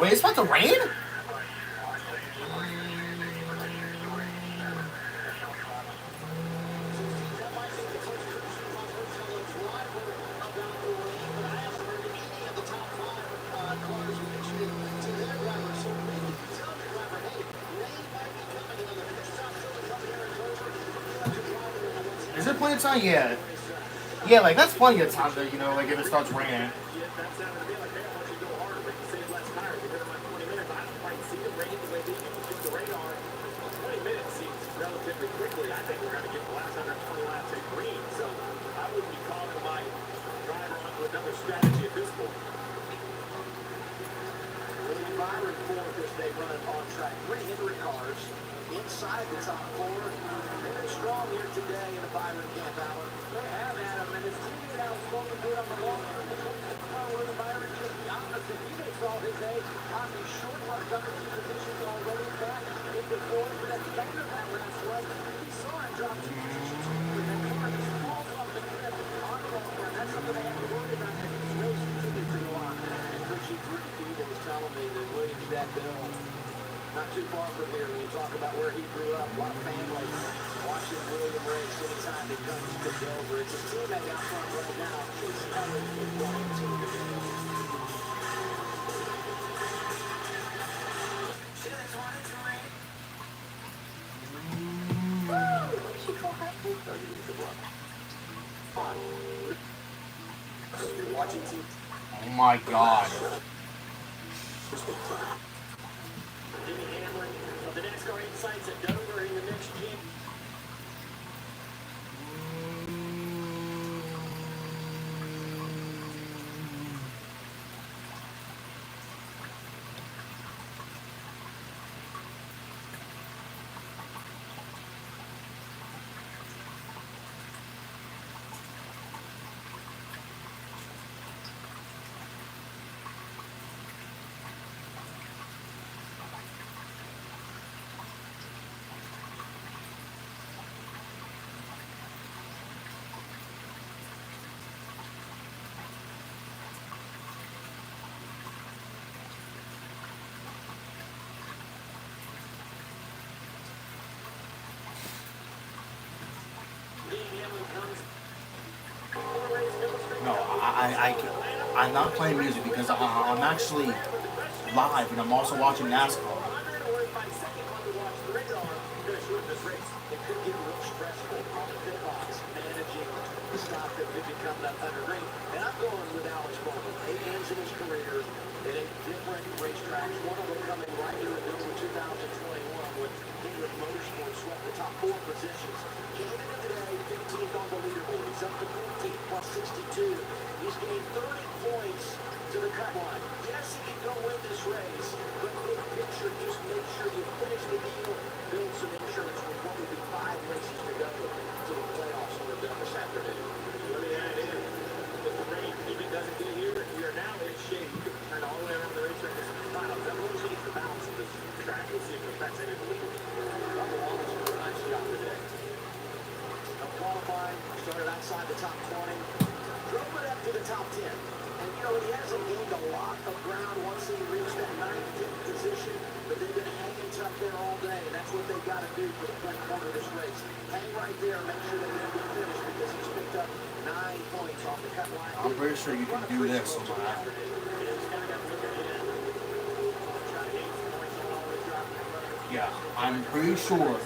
Wait, it's about to rain? Is it plenty of time? Yeah. Yeah, like that's plenty of time that, like if it starts raining. Strategy at this point. William Byron fourth as they run it on track. 3 Henry cars inside the top 4. Very strong here today in the Byron camp, Alan. They have Adam, and his teammate now is going to do it on the long run. William Byron just the opposite. He makes all his hay on the short run, coming to positions already back in the fourth. But at the end of that last run, we saw him drop 2 positions. With that car just falls off the cliff on the long run. That's something they have to worry about. Was telling me that Williams Dad Bill, not too far from here, when you talk about where he grew up, a lot of families watching William race anytime he comes to Dover. It's his teammate out front right now. Chase Ellis is running to the You're watching team. Oh my god. Jimmy Hamlin of the NASCAR Insights at Dover in the next game. No, I'm not playing music because I'm actually live and I'm also watching NASCAR. And I'm going with Alex Bowman. 8 hands in his career at 8 different racetracks. One of them coming right here in Dover 2021 when Hendrick Motorsports swept the top 4 positions. Came into today 15th on the leaderboard. He's up to 14th plus 62. He's gained 30 points to the cut line. Yes, he can go win this race, but big picture, just make sure you finish the deal, build some insurance for what will be 5 races to go to the playoffs when they're done this afternoon. Let me add in, if the rain even doesn't get here, we are now in shade. You can turn all the way around the racetrack. This is final. That will change the balance of this track. We'll see if it affects any of the leaders. Nice job today. No qualifying, started outside the top 20, drove it up to the top 10. And he hasn't gained a lot of ground once he reached that 9th, 10th position, but they've been hanging tough there all day, and that's what they've got to do for the front corner of this race. Hang right there and make sure they get a good finish because he's picked up 9 points off the cut line. I'm pretty sure you can do this on my app. Yeah, I'm pretty sure.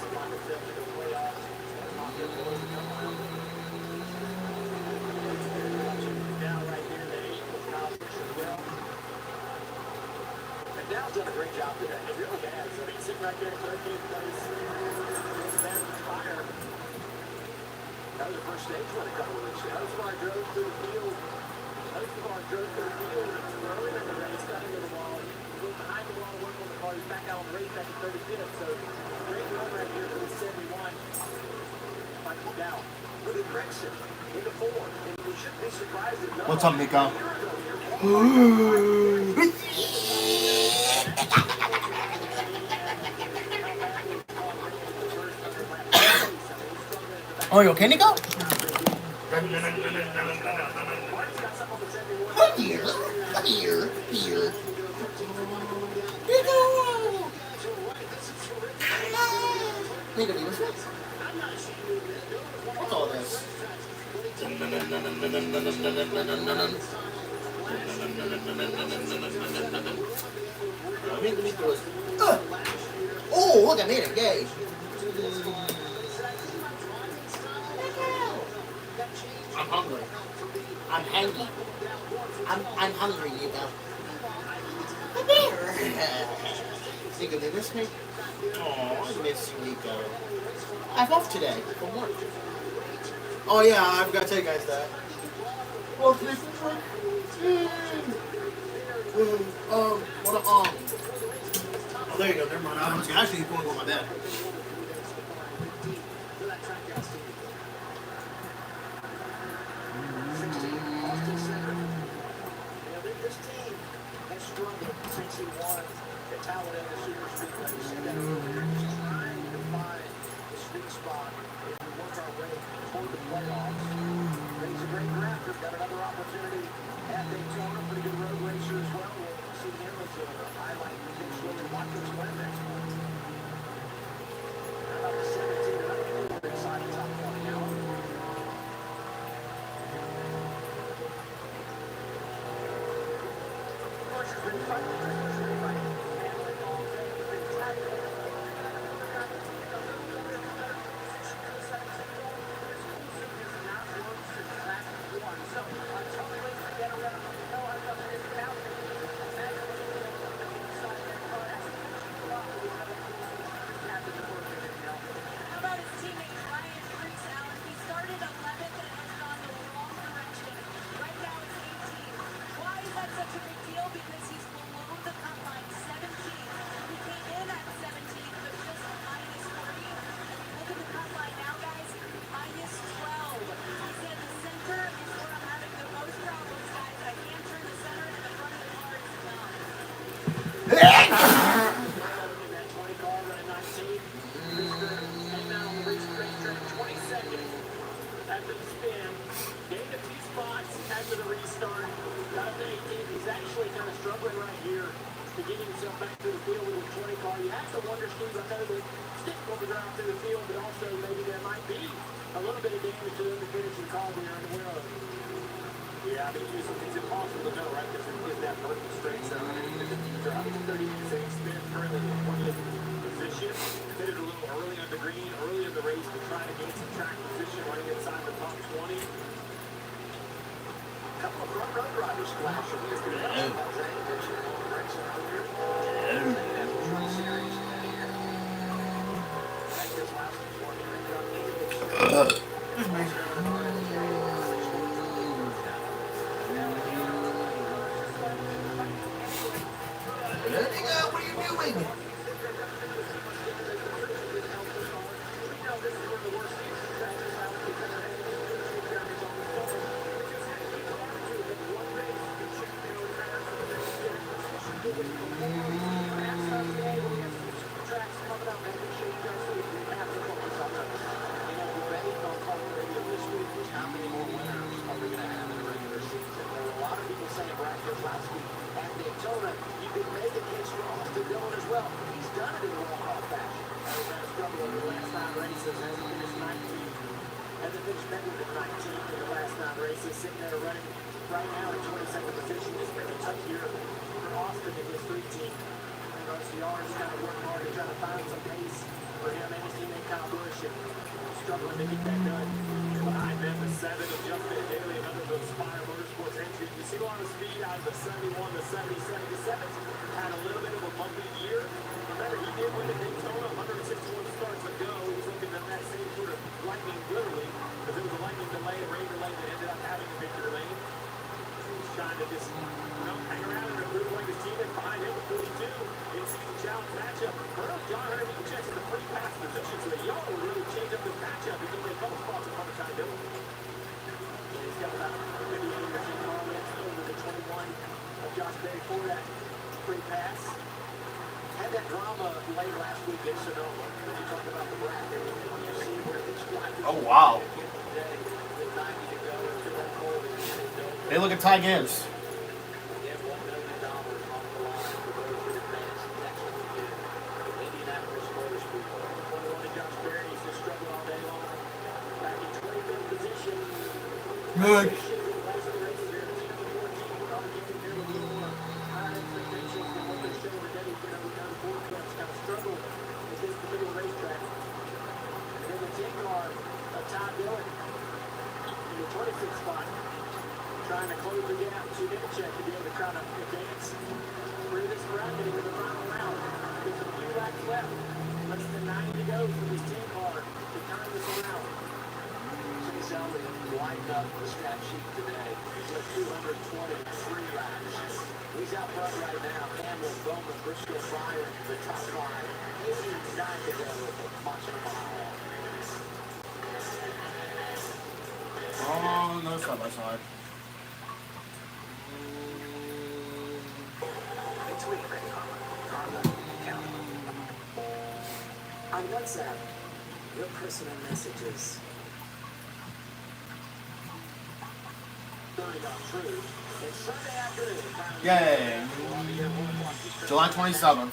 Dow's done a great job today. It really has. I mean, sitting right there in 13th place, fire. That was the first stage run a couple of weeks ago. Husqvarna drove through the field. Earlier in the race, got into the wall. He went behind the wall, worked on the car. He's back out on the racetrack in 35th. So, great run right here for the 71. Michael Dow. Look at Gregson into 4. And we shouldn't be surprised if no. What's up, Nico? Oh, you okay, Nico? Come here. Nigga, you listen? What's all this? Let me do this. Oh, look, I made it. Yay. I'm hungry. I'm hangy. I'm hungry, Nico. A bear. Nico, they miss me? Oh, I miss you, Nico. I'm off today from work. Oh yeah, I forgot to tell you guys that. Well, today from work. Oh, there you go. Never mind. I was actually going to go to my bed. This team has struggled since he won the Talladega Super Speedway. We said that earlier. Just trying to find the sweet spot as we work our way toward the playoffs. But he's a great drafter. Got another opportunity at Daytona. Pretty good road racer as well. We'll see him as a highlight potentially in Watkins Glen next month. How about the 17 and up inside the top 20 now? How about his teammate Ryan Freaks, Allen? He started 11th and has gone the wrong direction. Right now it's 18th. Why is that such a big deal? Because he's below the cut line, 17th. He came in at 17th, but just minus 3. And you look at the cut line now, guys, minus 12. He said the center is where I'm having the most problems, guys. I can't turn the center and the front of the car is numb. That 20 car running 19. Came out on the racetrack 22nd after the spin. Gained a few spots after the restart. Got up to 18th. He's actually kind of struggling right here to get himself back to the field with a 20 car. You have to wonder, Steve, I know that it's difficult to drive through the field, but also maybe there might be a little bit of damage to them to finish the car we are unaware of. Yeah, I mean, it's impossible to know, right? Because it is that vertical straight zone. And even if you drive 30 minutes spin currently in 20th position, hit it a little early on the green, early in the race to try to gain some track position running inside the top 20. A couple of front row drivers flashing yesterday. What are you doing? Sitting there running right now in 22nd position. It's been a tough year for Austin and his 3 team. RCR's kind of working hard to try to find some pace for him and his teammate Kyle Busch, and struggling to get that done. Behind them, the 7 of Justin Daly, another of those Spire Motorsports entries. You see a lot of speed out of the 71, the 70, 77. Had a little bit of a bumpy year. Remember, he did win the Daytona 161 starts ago. He was looking at that same sort of lightning, literally, because it was a lightning delay, a rain delay that ended up having a victory lane. He's trying to just, hang around and improve like his teammate behind him with 42. In-season challenge matchup. John Hunter checks in the free pass position, so y'all will really change up this matchup. He's only a couple spots in front of Ty Dillon. He's got about 58 years in car wins over the 21 of Josh Berry for that free pass. Had that drama late last week in Sonoma when you talk about the bracket and when you see where these drivers Oh, wow. today with 90 to go into that pole and Hey, look at Ty Gibbs. they have $1 million on the line for those who advance next weekend. Indianapolis Motor Speedway. 21 to Josh Berry. Good. Trying to close the gap to Nemechek to be able to kind of advance through this bracket into the final round. There's a few laps left. Less than 90 to go for this team car to turn this around. Chase Elliott lighting up the stat sheet today. He's at 223 laps. He's out front right now. Hamlin, Bowman, Briscoe, Fryer, the top line. 89 to go. Marching a mile. Oh, no side by side. On WhatsApp, your personal messages. Yay. July 27th.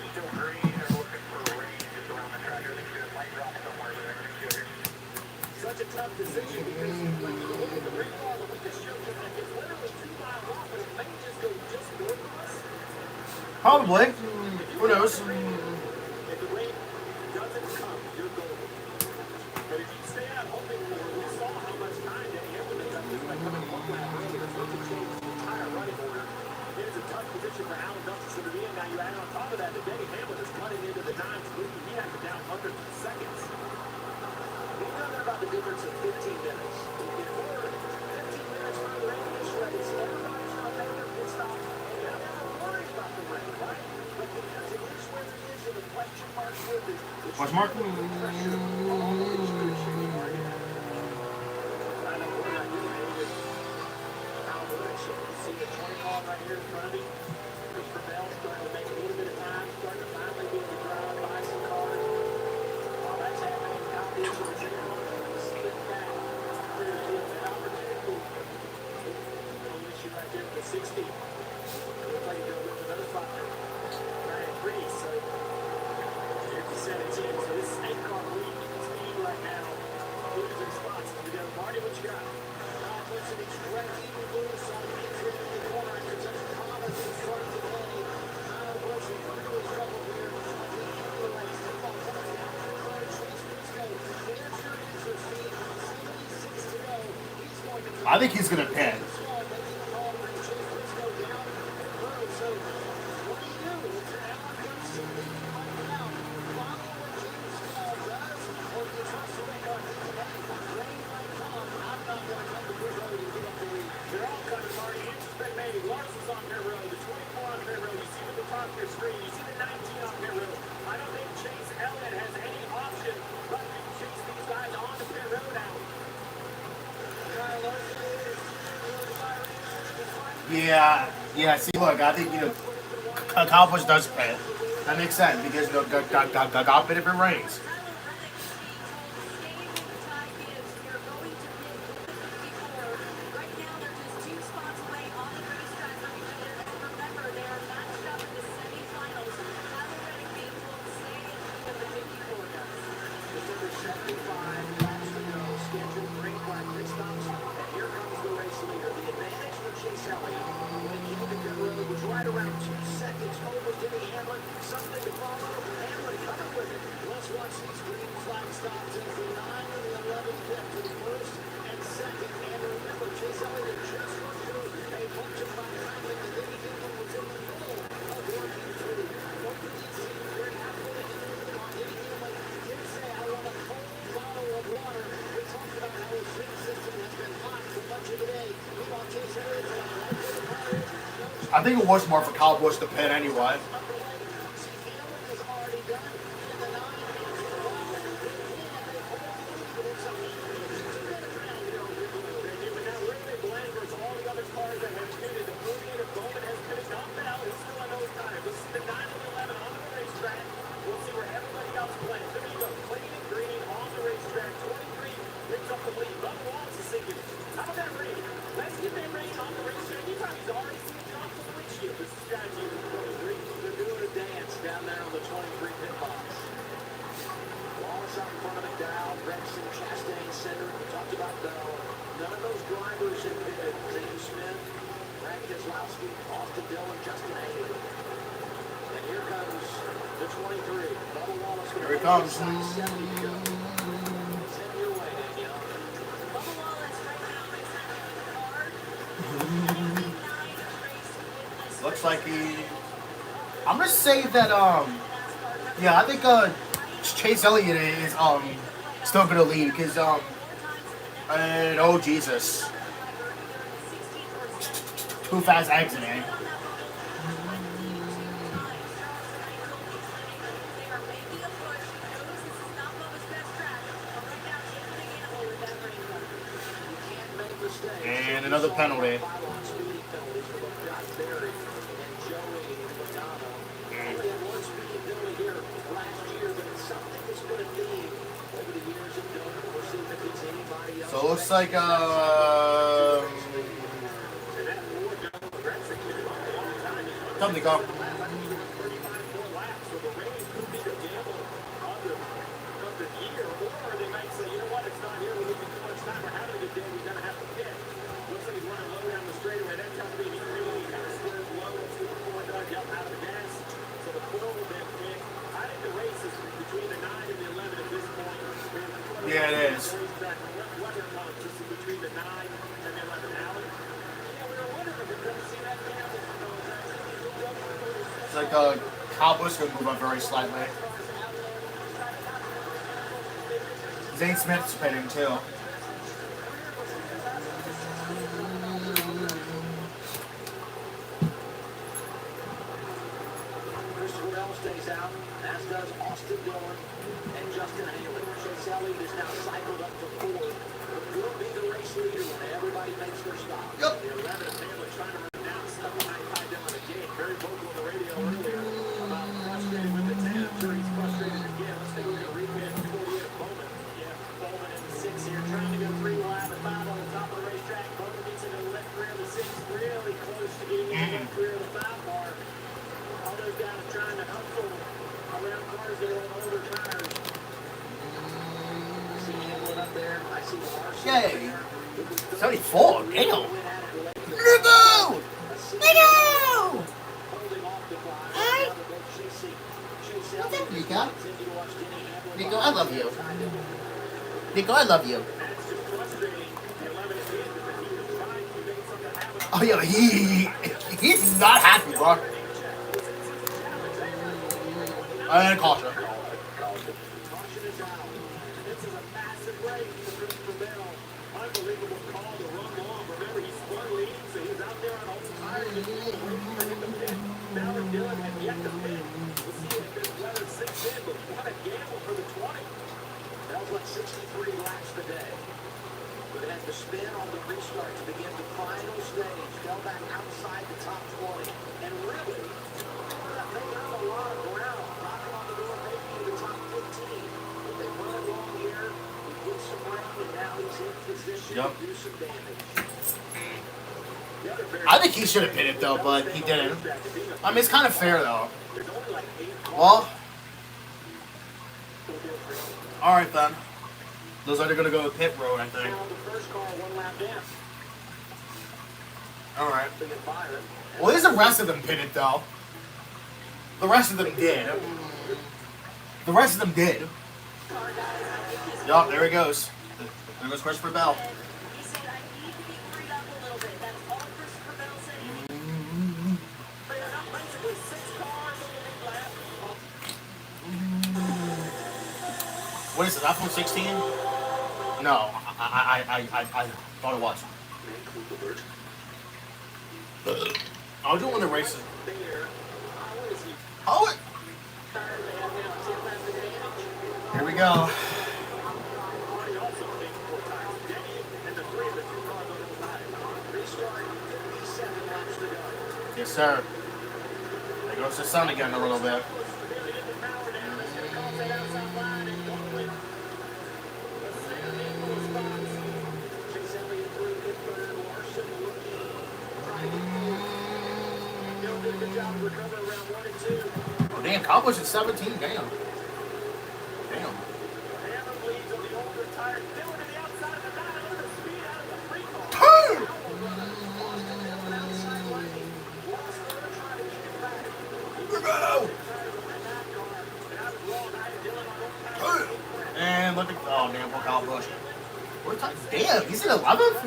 Still green, they're looking for rain just around the track. I think it's might drop somewhere, but they're going to here. Such a tough decision because when you look at the rainfall that we just showed you, it's literally 2 miles off, but it may just go just north of us. Probably. Who knows? If the rain doesn't come, you're golden. But if you stay out hoping for it, we saw how much time that Hamlin got just by coming one lap earlier. So it could change the entire running order. It is a tough position for Alan Dunston to be in. Now you add on top of that, the Denny Hamlin is running into the nines, leading. He has to down hundreds of seconds. We've done about the difference of 15 minutes. If we're 15 minutes further into this race, everybody's going to make their pit stop, and you're never worried about the rain, right? But because it is where it is, and the question marks with it, Question mark? pressure all the restrictions are here. I know we're not doing anything. How much? You see the 20 car right here in front of me? Christopher Bell's starting to make a little bit of time, starting to finally be able to drive by some cars. While that's happening, Kyle Busch is here. Split back. There's the opportunity. The issue right there with the 60. Looks like he'll go with another spot there. Ryan Reese, so here's the 17. So this is 8-car lead speed right now. Losing spots as we go. Marty, what you got? Listen, it's directly loose on entry in the corner after such Thomas in front of the lane. Kyle Busch in front of his trouble here. The ambulance, football coming down the road. Chase Briscoe. There's your answer, Steve. 76 to go. He's going to I think he's going to pin. small, making the call to bring Chase Briscoe down the road. So, what do you do? If you're Alan Dunston leading right now, follow what James Small does, or do you trust the way on his head? Rain might come. I'm not going to come to pit road and give up the lead. They're all coming, Marty. It's been made. Larson's on pit road. The 24 on pit road. You see at the top of your screen. You see the 19 on pit road. I don't think Chase Elliott has any option but to chase these guys on the pit road now. Kyle Larson is really firing. Yeah. See, look, I think, Kyle Busch does pit. That makes sense because God pit if it rains. Just under 75 laps to go. Scheduled green flag pit stops. And here comes the race leader. The advantage for Chase Elliott when he came to pit road was right around 2 seconds over Denny Hamlin. Something to follow. Hamlin coming with it. Let's watch these green flag stops as the 9 and the 11 pit to the first and second. And remember, Chase Elliott just went through a bunch of lap traffic, and Denny Hamlin was in the middle of 1-2-3. Both of these teams very happy to get in on Denny Hamlin. Did say, I want a cold bottle of water. We talked about how his pit system has been hot for much of the day. Meanwhile, Chase Elliott's got right where the car is. No I think it was more for Kyle Busch to pit anyway. Down there on the 20 So none of those drivers have been James Smith, Brad Keselowski, Austin Dillon, Justin Haley. And here comes the 23. Bubba Wallace. Here he comes. 7 to go. Send your way, Danielle. Bubba Wallace right now is having a hard. Looks like he. I'm gonna say that yeah, I think Chase Elliott is still gonna lead because and oh Jesus, too fast exiting. And another penalty. So it looks like time to go. Yeah, it is. It's like Kyle Busch could move up very slightly. Zane Smith's spinning too. Christopher Bell stays out, as does Austin Dillon and Justin Haley. Chase Elliott is now cycled up to 4. Will be the race leader when everybody makes their stop. Yep. The 11 of Haley trying to run down stuff behind Dillon again. Very vocal on the radio earlier about frustrated with the 10. I'm sure he's frustrated again. Let's take a look at a replay of 48 at Bowman. Yeah, Bowman in the 6 here, trying to go 3 wide and 5 on the top of the racetrack. Bowman gets into the left rear of the 6, really close to getting in the left rear of the 5 car. All those guys are trying to hustle around cars that are on older tires. I see Hamlin up there. I see Larson up Yay. there. 74, damn. Went at it late. Nico! Nico! Holding off the clock. Hey. Now they're both chasing. Chase What's up, Elliott. Nico? Continue to watch Denny Hamlin. Nico, I love you. Nico, I love you. That's just frustrating. The 11 again, because he was trying to make something happen. Oh yeah, he's not happy, bro. And caution. Caution is out. This is a massive break for Christopher Bell. Unbelievable call to run long. Remember, he spun leading, so he was out there on all tires and waiting for him to pit. Bell and Dillon have yet to pit. We'll see if this weather sinks in, but what a gamble for the 20. Bell's went 63 laps today. But it has to spin on the restart to begin the final stage. Fell back outside the top 20. And really, they got a lot of ground. Knocking on the door, maybe in the top 15. But they run it long here. He gets some rain, and now he's in position Yep. to do some damage. The other very I think he should have hit it though, but he didn't. I mean, it's kind of fair though. There's only like 8 cars. Well, all right then. Those are gonna go to pit road, I think. Now the first car 1 lap down. All right. They get Byron. Well, at least the rest of them pitted though. The rest of them did. The rest of them did. Yup, there he goes. There goes Christopher Bell. He said, I need to be freed up a little bit. That's all Christopher Bell said. They are now basically 6 cars on the lap. What is it? iPhone 16? No, I thought it was. I was doing the races. Oh, here we go. Yes, sir. There goes the sun again a little bit. Oh, damn, Cowboys at 17. Damn. Damn. And look at, oh damn, poor Kyle Busch. Damn, he's in 11th?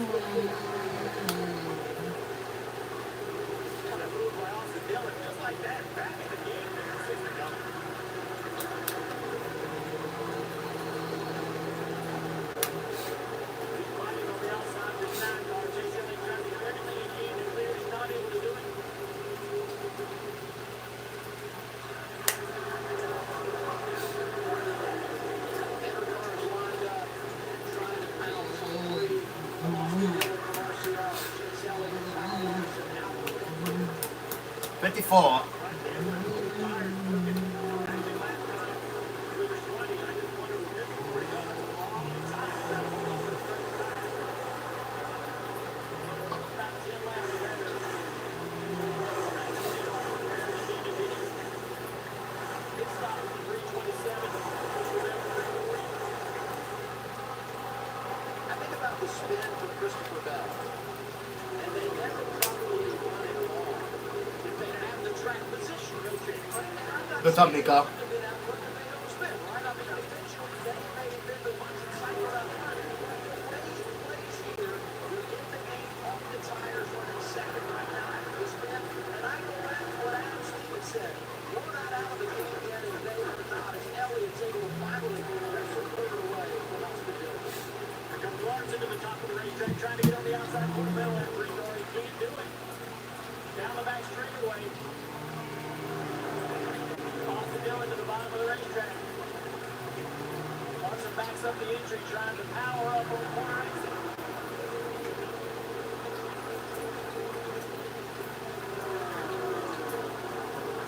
$54. I think about the spin for Christopher Bell, and they never properly run it all. If they have the track position, What's up, Nico? Trying to get on the outside corner middle after he already can't do it. Down the back straightaway. Off the Dillon to the bottom of the racetrack. Larson backs up the entry, trying to power up on corner exit.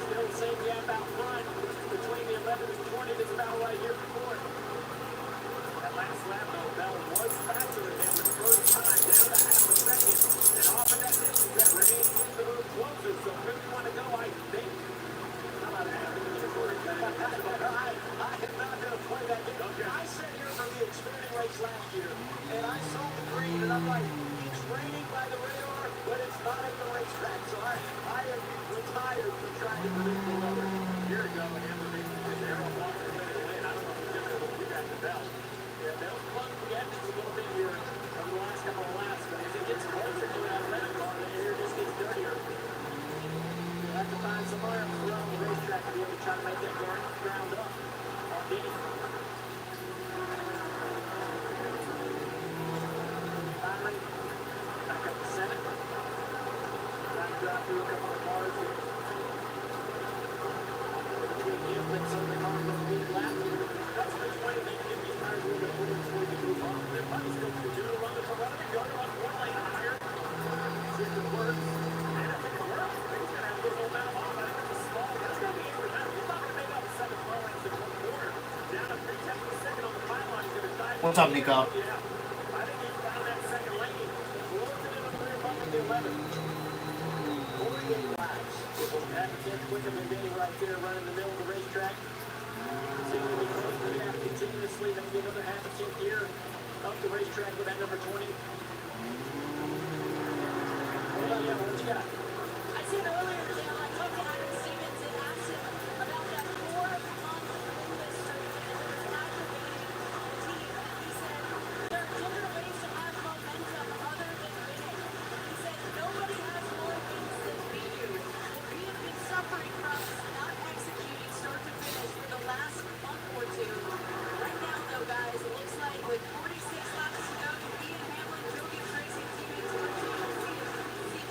Still the same gap out front between the 11 and 20 that's about right here before. That last lap, though, Bell was faster than him the first time, down to half a second. And off of that distance, that rain keeps the move closer, so where we want to go, I think. How about that? I am not going to play that game. Okay. I sat here for the Xfinity race last year, and I saw the green, and I'm like, it's raining by the radar, but it's not at the racetrack. So I am retired from trying to predict the weather. A year ago, in Everett, Darryl Walker made it win. I don't know if it's different, but we got the bell. Yeah, Bell clung the engines a little bit here over the last couple of laps, but as it gets closer to that red car, the air just gets dirtier. You'll have to find some arms around the racetrack to be able to try to make that ground up on Denny. Finally, back up to 7th. Trying to drive through a couple of cars. Between him and some of the cars on the lead lap. That's the 20 they can get these tires a little bit older before we can move on. Their buddies go to do a run for running and go to run 1 lane higher. See if it works. And I think it works. He's going to have a little momentum off. I think it's a small. That's going to be it. He's not going to make up 7 car lengths in 1 quarter. Down to 3 tenths of a second on the pylon. He's going to dive. What's up, Nico? Yeah. I think he's found that second lane. Closer to the clear bucket the 11. 48 laps. Half a tenth quicker than Danny right there running the middle of the racetrack. Seems to be close to the half continuously. Then get another half a tenth here up the racetrack with that number 20. What about you? What you got? I said earlier today, I talked to Adam Stevens and asked him about that 4-month win streak and it was aggravating the team. And he said there are different ways to have momentum other than winning. He said nobody has more wins than we do. We have been suffering from not executing start to finish for the last month or two. Right now, though, guys, it looks like with 46 laps to go, he and Hamlin, Jokic racing teammates,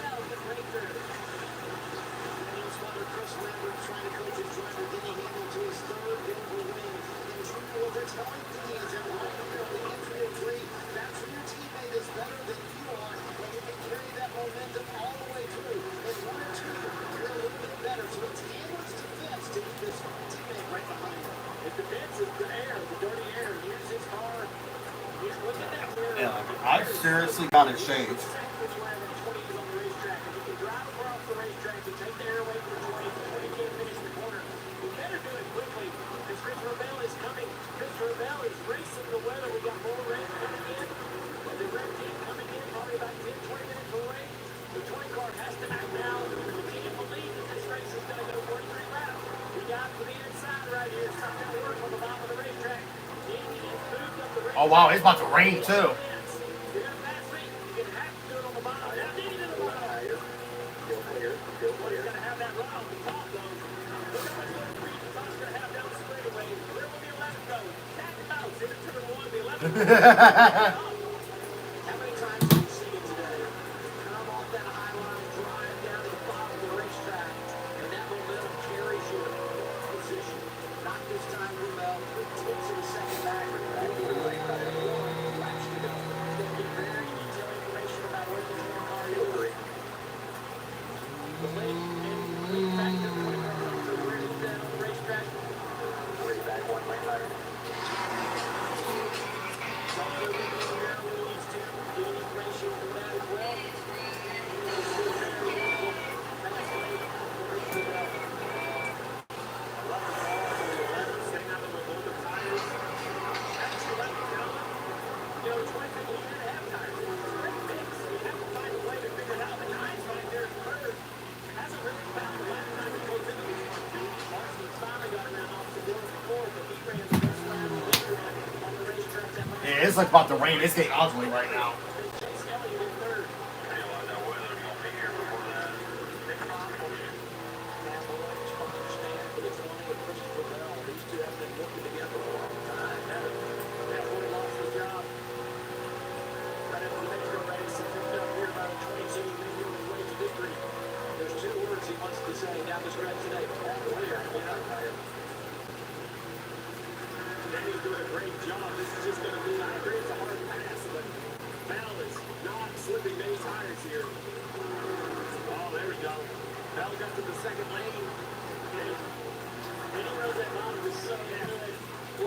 Bell can break through. Main spotter Chris Lambert trying to coach his driver Denny Hamlin to his 3rd Denver win. And Drew Over telling Denny as they're lining up the entry of 3, that's when your teammate is better than you are, and you can carry that momentum all the way through. And 1 or 2, you're a little bit better. So it's Hamlin's defense to keep his teammate right behind him. If the defense is the air, the dirty air, here's his car. He's looking at there. Yeah, I seriously got it shaved. Which way the 20 is on the racetrack. If you can drive across the racetrack and take the air away from 20, the 20 can't finish the corner. You better do it quickly because Christopher Bell is coming. Christopher Bell is racing the weather. We got more rain coming in. The red team coming in probably about 10, 20 minutes away. The 20 car has to act now. You can't believe that this race is going to go 43 laps. Oh wow, it's about to rain too. How many times have you seen it today? Come off that high line, drive down to the bottom of the racetrack, and that momentum carries you in position. Not this time, Rumel. The tips of the second backer. Laps to go. He's going to get very detailed information about where the car is. The late factor, 20 cars to where he's at on the racetrack. Where he's back, one lane higher. Yeah, it's like about to rain. It's getting ugly right now.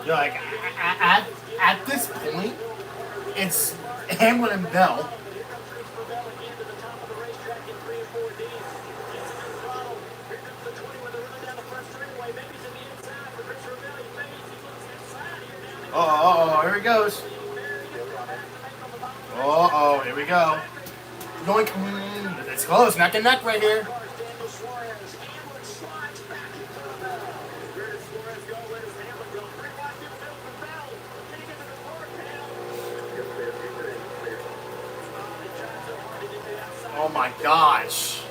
You're like, at this point, it's Hamlin and Bell. Here he goes. Here we go. Yoink. It's close, neck and neck right here. Oh my gosh.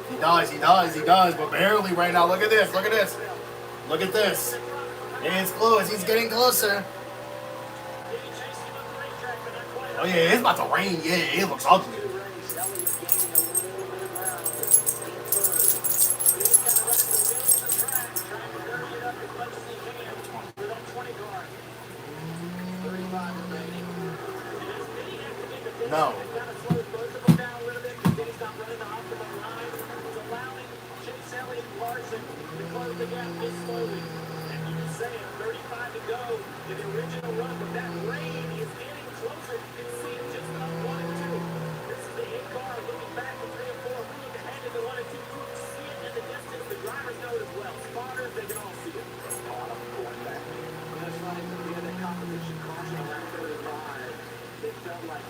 He does, but barely right now. Look at this. Look at this. It's close. He's getting closer. Oh yeah, it's about to rain. Yeah, it looks ugly. No.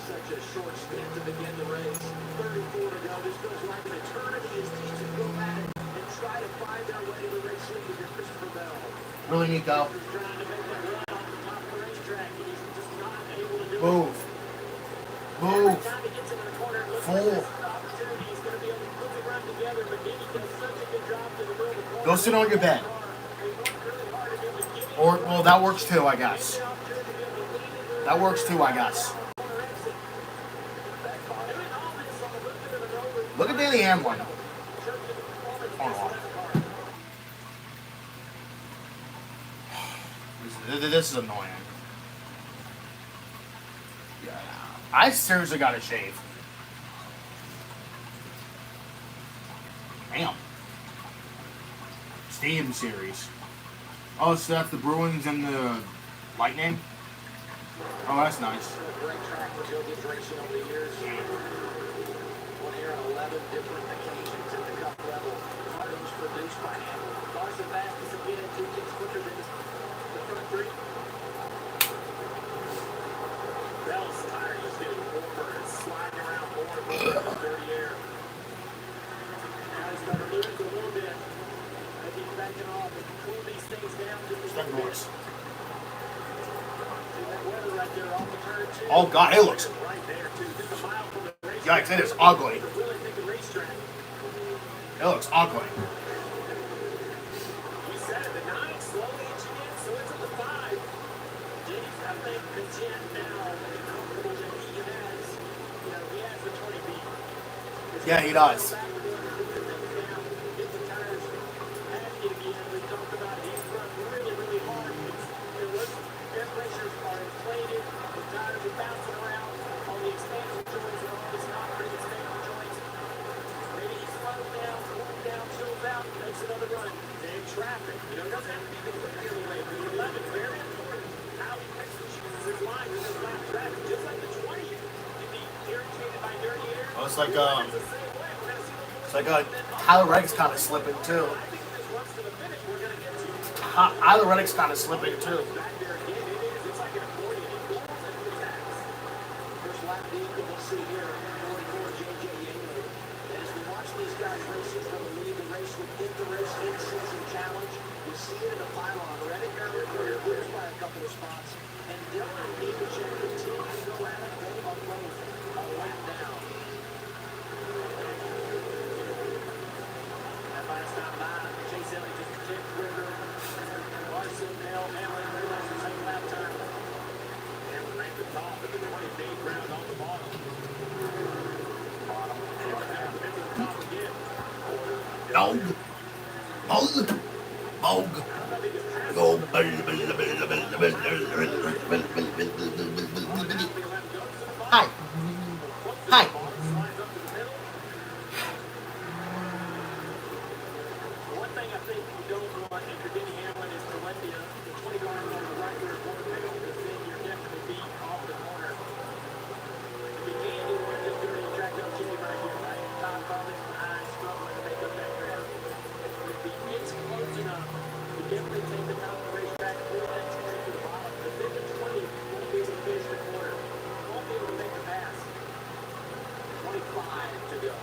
Such a short stint to begin the race. 34 to go. This feels like an eternity as these two go at it and try to find their way to the race lead with Christopher Bell. Really neat though. He's trying to make that run off the top of the racetrack, and he's just not able to do it. Move. Every time he gets into the corner, it looks like Full. this is an opportunity. He's going to be able to put the run together, but then he does such a good job to the middle of the corner. Go sit on your bed. Or, well, that works too, I guess. That works too, I guess. Look at Danny Hamlin. This is annoying. Yeah, I seriously gotta shave. Damn. Stadium Series. Oh, so that's the Bruins and the Lightning? Oh, that's nice. Great track for Jokic racing over the years. One here on 11 different occasions at the cup level. Cars produced by Hamlin. Cars the fastest to get into, gets quicker than the front three. Bell's tire is getting warmer and sliding around more and more in the dirty air. Now he's starting to lose a little bit. Maybe backing off and cool these things down. Stuck noise. Oh God, it looks. Yikes! It is ugly. It looks ugly. He said the 9 slowly inching in, so it's at the 5. James, I think the 10 now, comfortable that he has, he has the 20 beat. Yeah, he does. Traffic, it doesn't have to be the quick the other way, but the 11 very important. How he executes his line with his lap traffic, just like the 20 can be irritated by dirty air. Oh, it's like Tyler Reddick's kind of slipping too. Tyler Reddick's kind of slipping too. First lap vehicle we'll see here, 44 J.J. Yeley. As we watch these guys racing from the lead the race within the race in-season challenge, you see it in the pylon. Reddick leads by a couple of spots, and Dillon and Nemechek continue to go at it. They are both a lap down. That last time by, Chase Elliott just a tick quicker. Larson, Hamlin, realized the same lap time. Hamlin ranked the top of the 28th round on the bottom. Dog. Go. Hi. Hi. One thing I think you don't want if you're Denny Hamlin is to let the 20 guard on the right rear quarter pedal, because then you're definitely beat off the corner. If you can't do it, just do it in track up Jimmy right here, right? Top falling behind, struggling to make up that ground. If the it's close enough, you definitely take the top of the racetrack, pull that 20 to the bottom. But then the 20 won't be able to finish the corner. Won't be able to make the pass. 25 to go.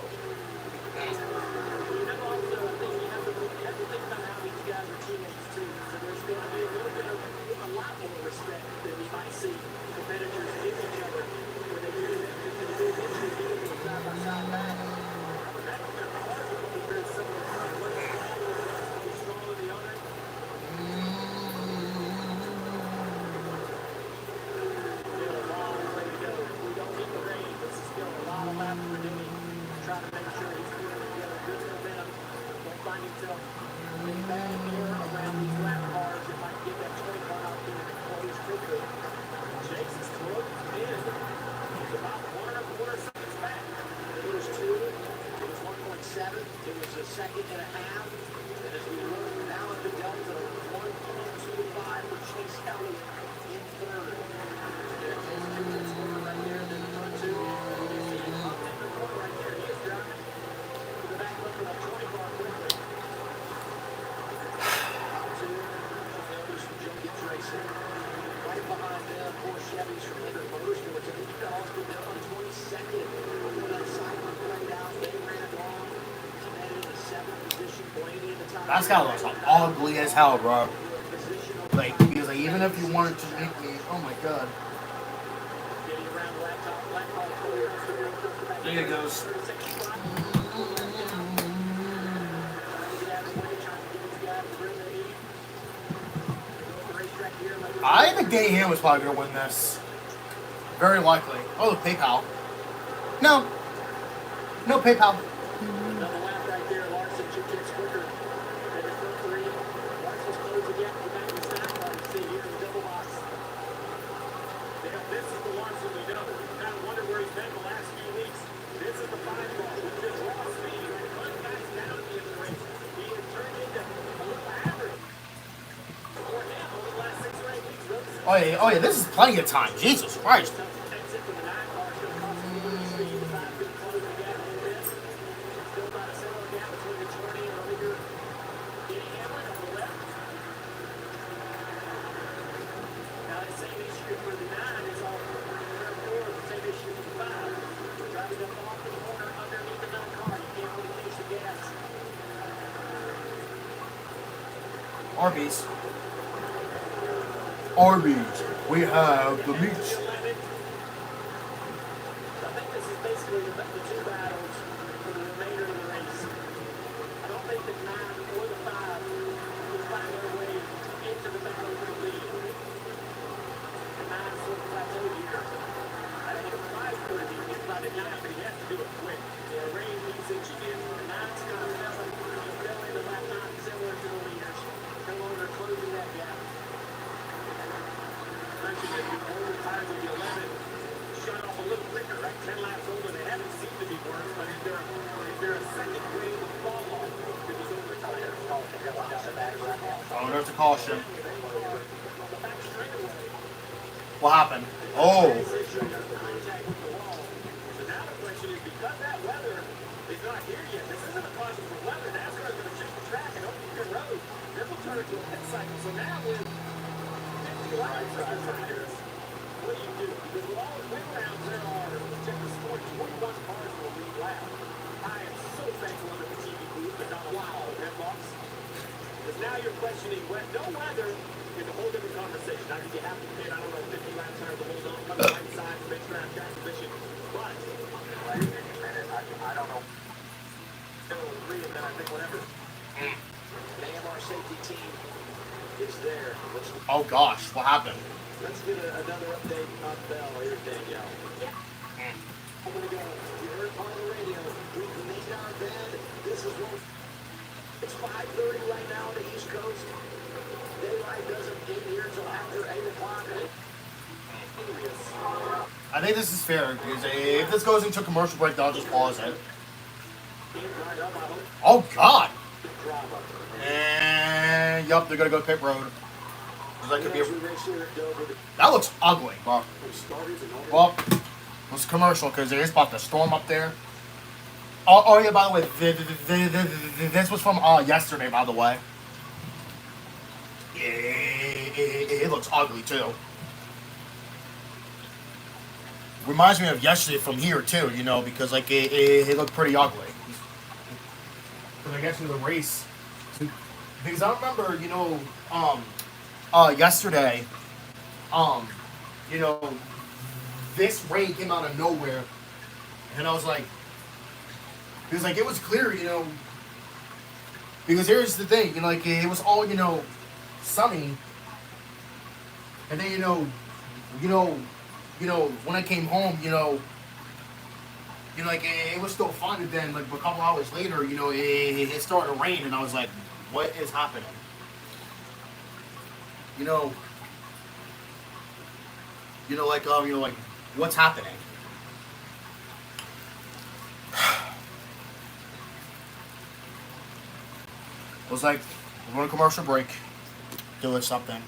Also, I think you have to think about how these guys are teammates too. So there's going to be a little bit of a lot more respect than we might see competitors hit each other when they do that. Because they eventually do it side by side back. But that's their cars are going to be very similar. One is smaller than the other. Still a long way to go. If we don't get the rain, this is still a lot of laps for Jimmy. Trying to make sure he's putting together good momentum. Don't find himself getting bad air around these lap cars. It might get that 20 car out there and close quickly. Chase is close in. He's about 1.25 seconds back. It was 2. It was 1.7. It was a second and a half. And as we look now at the delta, 1.25 for Chase Elliott in third. There's his corner right there. Then the 1-2. You see him up in the corner right there. He is driving to the back up for that 20 car quickly. Racing. Right behind them, 4 Chevys from Hendrick Motorsports. And you can also put on 22nd. Before that cycle played out, they ran long. And in the 7th position, Blaney in the top. That's gotta look ugly as hell, bro. Like, because like, even if you wanted to make me, oh my god. There it goes. I think Danny Ham was probably going to win this. Very likely. Oh, PayPal. No. No PayPal. Another lap right there. Larson 2 ticks quicker than the front 3. Larson's close again for back in the snack bar. You see here in the double box. This is the Larson we know. Kind of wonder where he's been the last few weeks. This is the 5 ball with this raw speed. Cut guys down at the end of the race. He has turned into a little average. For him, over the last 6 or 8 weeks, Oh yeah, this is plenty of time. Jesus Christ. exit for the 9 car. It's going to cost him a little speed. The 5 going to close the gap a little bit. Still about a similar gap between the 20 and the leader. Getting Hamlin on the left. Now, the same issue for the 9 is all the same issue for the 5. Driving up off the corner underneath the 9 car. You can't really finish the gas. Arby's. Arby's, we have the meat. I think this is basically the two battles for the remainder of the race. I don't think the 9 or the 5 will find their way into the battle for the lead. The 9 sort of plateaued here. I think the 5 could be get by the 9, but he has to do it quick. Rain leads engineer. The 9's kind of fell into lap 9 similar to the leaders. No longer closing that gap. Mentioned that the older tires of the 11 shut off a little quicker, right? 10 laps older. They haven't seemed to be worse, but is there a second wave of fall off to these older tires? Oh, there's a caution. What happened? Oh. So now the question is, because that weather is not here yet, this isn't a caution for weather. NASCAR is going to shift the track and open your road. This will turn into a pit cycle. So now with 50 laps of the tires, what do you do? Because with all the win rounds there are, let's check the score, 21 cars will lead lap. I am so thankful under the TV booth that not a lot of red box. Because now you're questioning, no weather is a whole different conversation. Now, did you have to pit, I don't know, 50 laps tires to hold on, come the right side, fix ground transmission. But, I don't know. They'll agree, and then I think whatever. The AMR safety team is there. Oh gosh, what happened? Let's get another update on Bell. Here's Danielle. I'm gonna go. You heard on the radio. We've made our bed. This is what. It's 5:30 right now on the East Coast. Daylight doesn't get here till after 8 o'clock. I think this is fair because if this goes into commercial break, I'll just pause it. Oh God! And yup, they're gonna go pit road. That could be. That looks ugly, bro. Well, it's commercial because it is about to storm up there. Oh yeah. By the way, this was from yesterday. By the way, it looks ugly too. Reminds me of yesterday from here too. You know, because like it looked pretty ugly. Because I guess in the race, because I remember, you know, yesterday, you know, this rain came out of nowhere, and I was like, because like it was clear, you know, because here's the thing, you know, like it was all, you know, sunny, and then when I came home, like it was still fun, and then like a couple hours later, you know, it started to rain, and I was like, what is happening? Like what's happening? It was like, we're going to commercial break, doing something.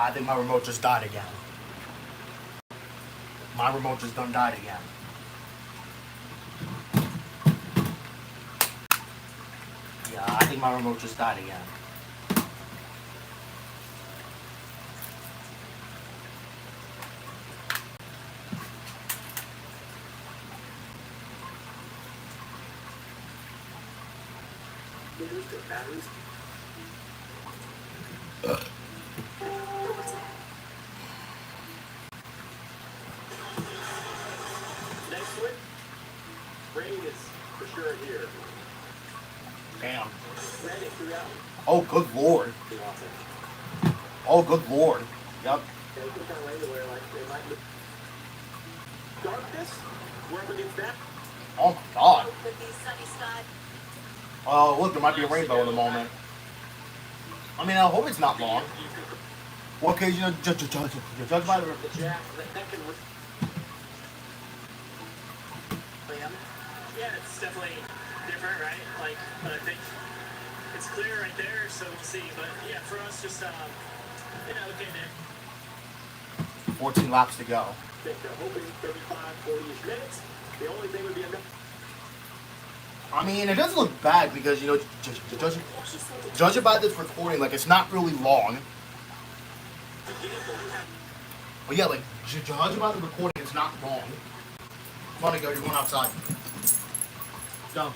I think my remote just died again. My remote just done died again. Yeah, I think my remote just died again. Batteries. Next one. Rain is for sure here. Damn. Rain throughout. Oh, good lord. Oh, good lord. Yep. They can kind of rain to where like they might look. Darkness. We're up against that. Oh my god. Could be sunny sky. Oh, look, there might be a rainbow in the moment. I mean, I hope it's not long. Well, because, you know, judge by the... The jack that can. Yeah, it's definitely different, right? Like, but I think it's clear right there, so we'll see. But yeah, for us, just okay there. 14 laps to go. I think they're hoping 35, 40-ish minutes. The only thing would be enough. I mean, it doesn't look bad because, you know, judge it by this recording, like, it's not really long. But yeah, like, judge it by the recording, it's not long. Come on, go, you're going outside. Go.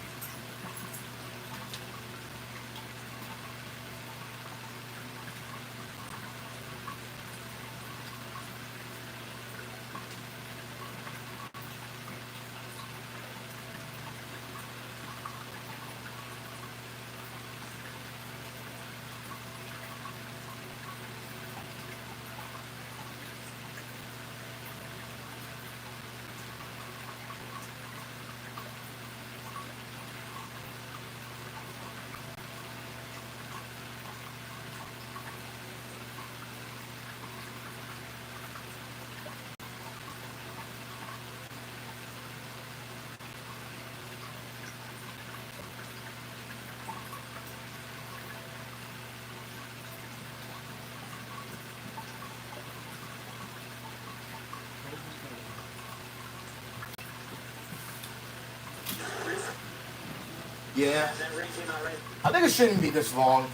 Yeah. That rain came out right. I think it shouldn't be this long.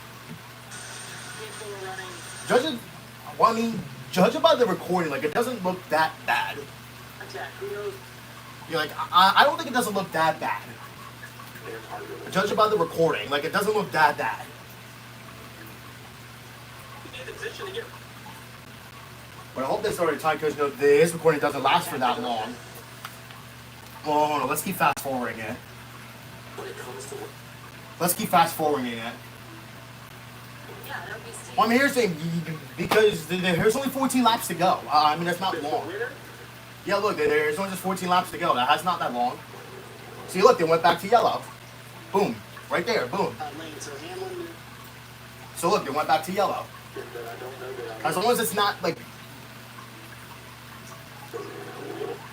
People are running. Judge it, well, I mean, judge it by the recording, like, it doesn't look that bad. Attack. Who knows? You're like, I don't think it doesn't look that bad. Judge it by the recording, like, it doesn't look that bad. In the position to get. But I hope they started time because, you know, this recording doesn't last for that long. Well, hold on, let's keep fast forwarding it. When it comes to what? Let's keep fast forwarding it. Yeah, that would be Steve. Well, I mean, here's the thing, because there's only 14 laps to go. I mean, that's not The long. winner? Yeah, look, there's only just 14 laps to go. That's not that long. See, look, they went back to yellow. Boom. Right there, boom. Lane, so Hamlin. So look, they went back to yellow. That I don't know that I. As long as it's not, like...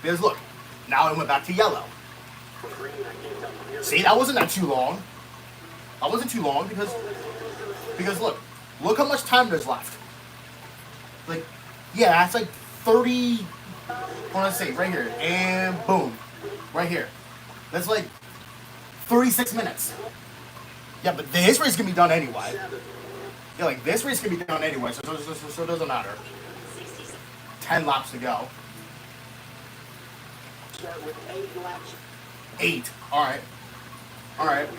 Because look, now it went back to yellow. Green, I can't tell from here. See, that wasn't that too long. That wasn't too long because look how much time there's left. Like, yeah, that's like 30, what do I say, right here, and boom, right here. That's like 36 minutes. Yeah, but this race can be done anyway. Yeah, like this race can be done anyway, so it doesn't matter. 10 laps to go. Start with 8 laps. 8. All right. All right.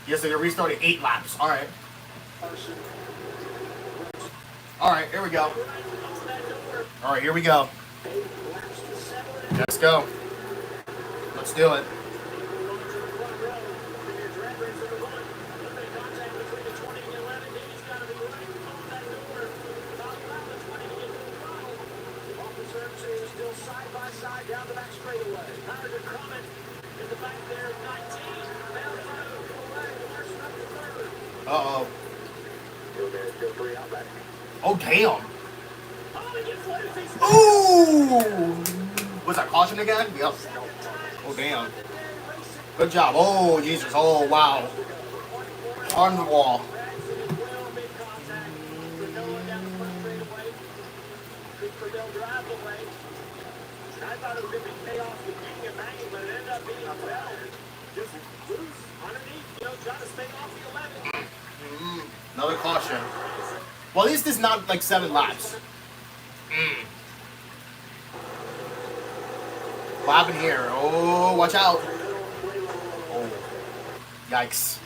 Yes, so they're restarting 8 laps. All right. All right, here we go. All right, here we go. Let's go. Let's do it. Side by side down the back straightaway. Howard Drummond in the back there, 19. Down third. Uh-oh. Go 3 out back. Oh, damn. Oh, he gets one. Ooh! Was that caution again? Yep. Oh, damn. Good job. Oh, Jesus. Oh, wow. On the wall. for they'll drive away. I thought it was going to be chaos with beating and banging, but it ended up being a bell. Just loose underneath, trying to stay off the 11. Another caution. Well, at least it's not like 7 laps. What happened here? Oh, watch out. Oh, yikes.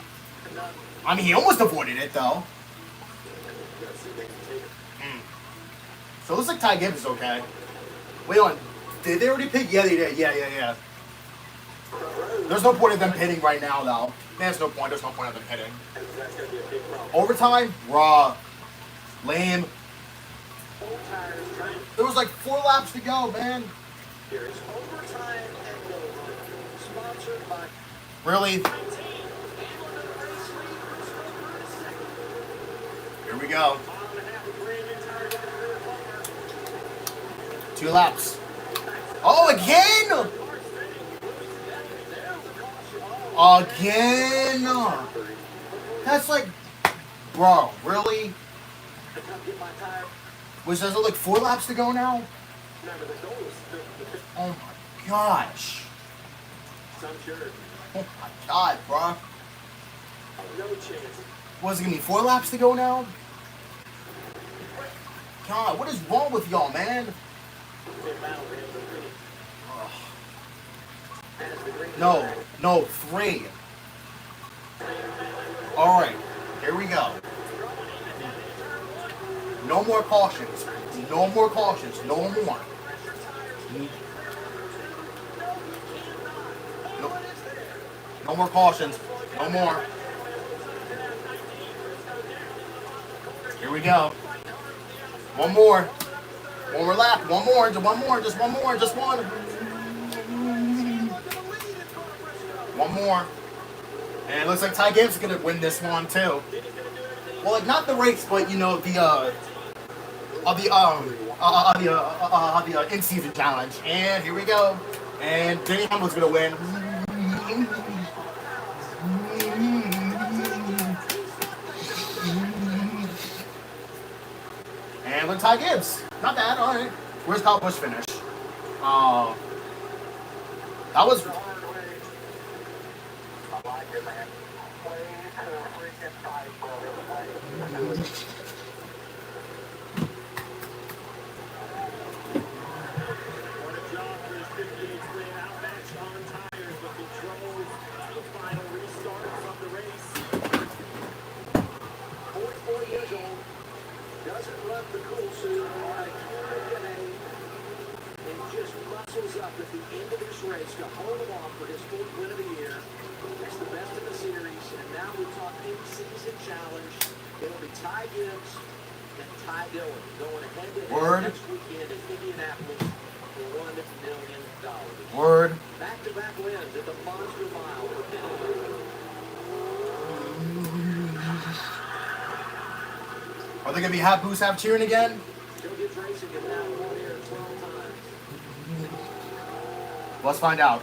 I mean, he almost avoided it, though. So it looks like Ty Gibbs is okay. Wait on. Did they already pick? Yeah, they did. Yeah. There's no point in them pitting right now, though. There's no point. There's no point in them pitting. Overtime? Raw. Lame. There was like 4 laps to go, man. Here's overtime and no run. Sponsored by Really? 19. And another race lead. Bruce Roper is second. Here we go. Mile and a half of brand new tires in the rear bumper. 2 laps. Oh, again! Again! That's like, bro, really? Was there like 4 laps to go now? Oh my gosh. Oh my god, bro. No chance. Was it gonna be 4 laps to go now? God, what is wrong with y'all, man? No, 3. Alright, here we go. No more cautions. No more cautions. No more. No more cautions. No more. Here we go. One more. One more lap. One more. Just one more. Just one more. Just one. One more. And it looks like Ty Gibbs is going to win this one, too. Well, like, not the race, but, you know, the in-season challenge. And here we go. And Denny Hamlin's going to win. And with Ty Gibbs. Not bad, alright. Where's Kyle Busch finish? That was... Up at the end of this race to hold him off for his 4th win of the year. That's the best in the series. And now we talk in-season challenge. It'll be Ty Gibbs and Ty Dillon going ahead next weekend in Indianapolis for $1 million. Word. Back-to-back wins at the Monster Mile for Phillies. Are they going to be Boost half cheering again? Joe Gibbs Racing has now won here 12 times. Let's find out.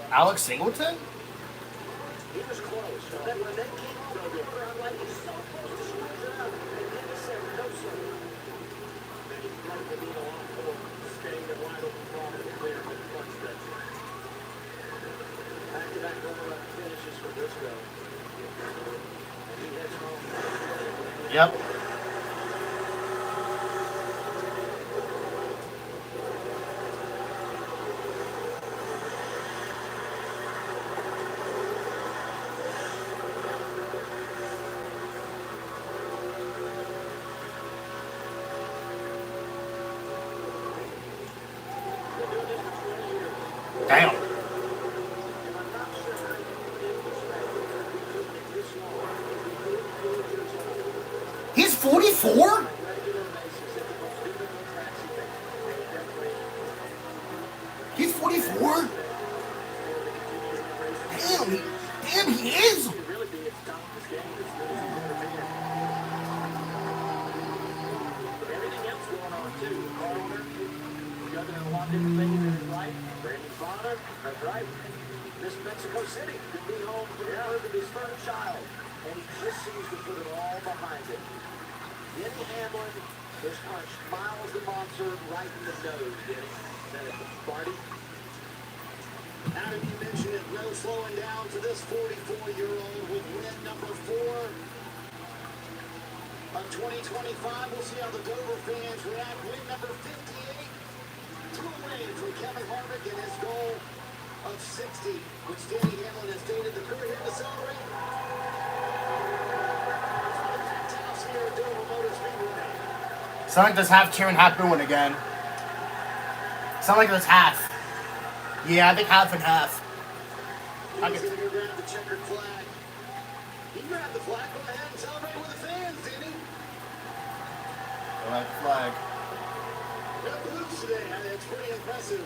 Alex Singleton? He was close. Then when they came over, I'm like, he's so close to screwing it up. And then he said, no, sir. Then he played the needle on for staying the wide open ball and clear with the front stretch. Back-to-back runner-up finishes for Briscoe. And he heads home. Yep. Damn. He's 44? He's 44? Damn, he is? Brandon Bonner, that's right. Miss Mexico City could be home to the birth of his third child, and he just seems to put it all behind him. Denny Hamlin has punched Miles the Monster right in the nose, Denny. Barty? Adam, you mentioned it, no slowing down to this 44-year-old with win number 4 of 2025. We'll see how the Dover fans react. Win number 58, 2 away from Kevin Harvick and his goal of 60, which Denny Hamlin has stated the crew here to celebrate. Here at Dover Motor Speedway. Sound like there's half cheering, half booing again. Sound like there's half. Yeah, I think half and half. He's going to go grab the checkered flag. He grabbed the flag. Go ahead and celebrate with the fans, didn't he? I like the flag. No boos today. It's pretty impressive.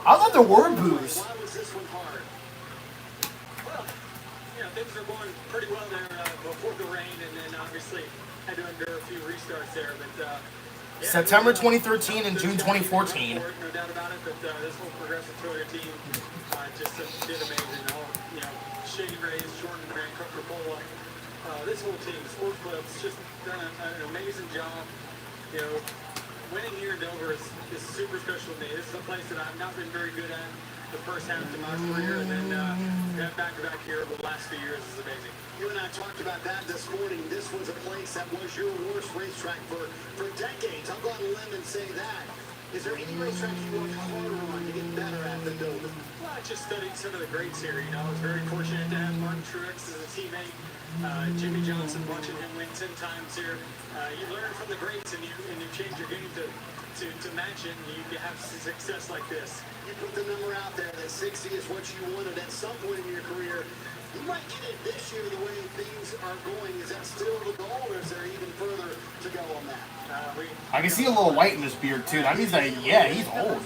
I thought there were boos. Why was this one hard? Well, you know, things were going pretty well there before the rain, and then obviously had to endure a few restarts there. But yeah, September 2013 and June 2014. No doubt about it. But this whole Progressive Toyota team just did amazing. The whole, you know, Shady Rays, Jordan Grant, Coca-Cola, this whole team, Sports Club's just done an amazing job. You know, winning here in Dover is super special to me. This is a place that I've not been very good at the first half of my career, and then back-to-back here over the last few years is amazing. You and I talked about that this morning. This was a place that was your worst racetrack for decades. I'll go on a limb and say that. Is there any racetrack you worked harder on to get better at than Dover? Well, I just studied some of the greats here. You know, I was very fortunate to have Martin Truex as a teammate. Jimmy Johnson, watching him win 10 times here. You learn from the greats, and you change your game to match it, and you have success like this. You put the number out there that 60 is what you wanted at some point in your career. You might get it this year the way things are going. Is that still the goal, or is there even further to go on that? I can see a little white in his beard too. That means that, yeah, he's old.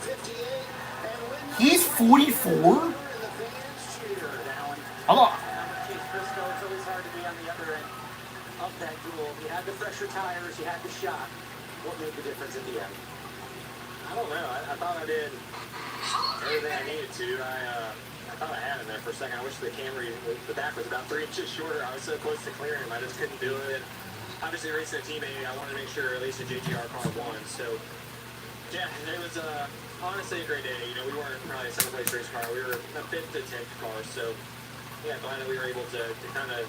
He's 44? Hello. Chase Briscoe, it's always hard to be on the other end of that duel. You had the fresher tires, you had the shot. What made the difference in the end? I don't know. I thought I did everything I needed to. I thought I had him there for a second. I wish the Camry, the back was about 3 inches shorter. I was so close to clearing him. I just couldn't do it. Obviously, racing a teammate, I wanted to make sure at least a JGR car won. So, yeah, it was honestly a great day. You know, we weren't probably a second-place race car. We were a 5th to 10th car. So, yeah, glad that we were able to kind of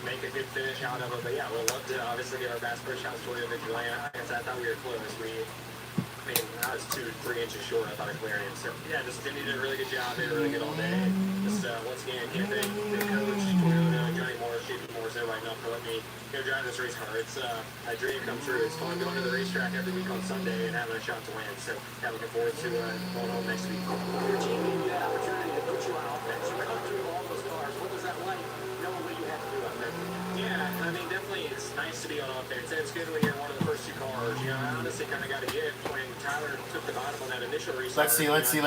make a good finish out of it. But, yeah, we'd love to obviously get our Bass Pro Shots Toyota victory lane. I thought we were close. I mean, I was 2-3 inches short. I thought of clearing him. So, yeah, just Denny did a really good job. They were really good all day. Just, once again, I can't thank the coach, Toyota, Johnny Morris, JP Morris, everybody enough to let me drive this race car. It's a dream come true. It's fun going to the racetrack every week on Sunday and having a shot to win. So, yeah, looking forward to going home next week. Your team gave you that opportunity to put you on offense. You come through all those cars. What was that like, knowing what you had to do out there? Yeah, I mean, definitely it's nice to be on offense. It's good when you're in one of the first 2 cars. You know, I honestly kind of got a gift when Tyler took the bottom on that initial restart. Let's see.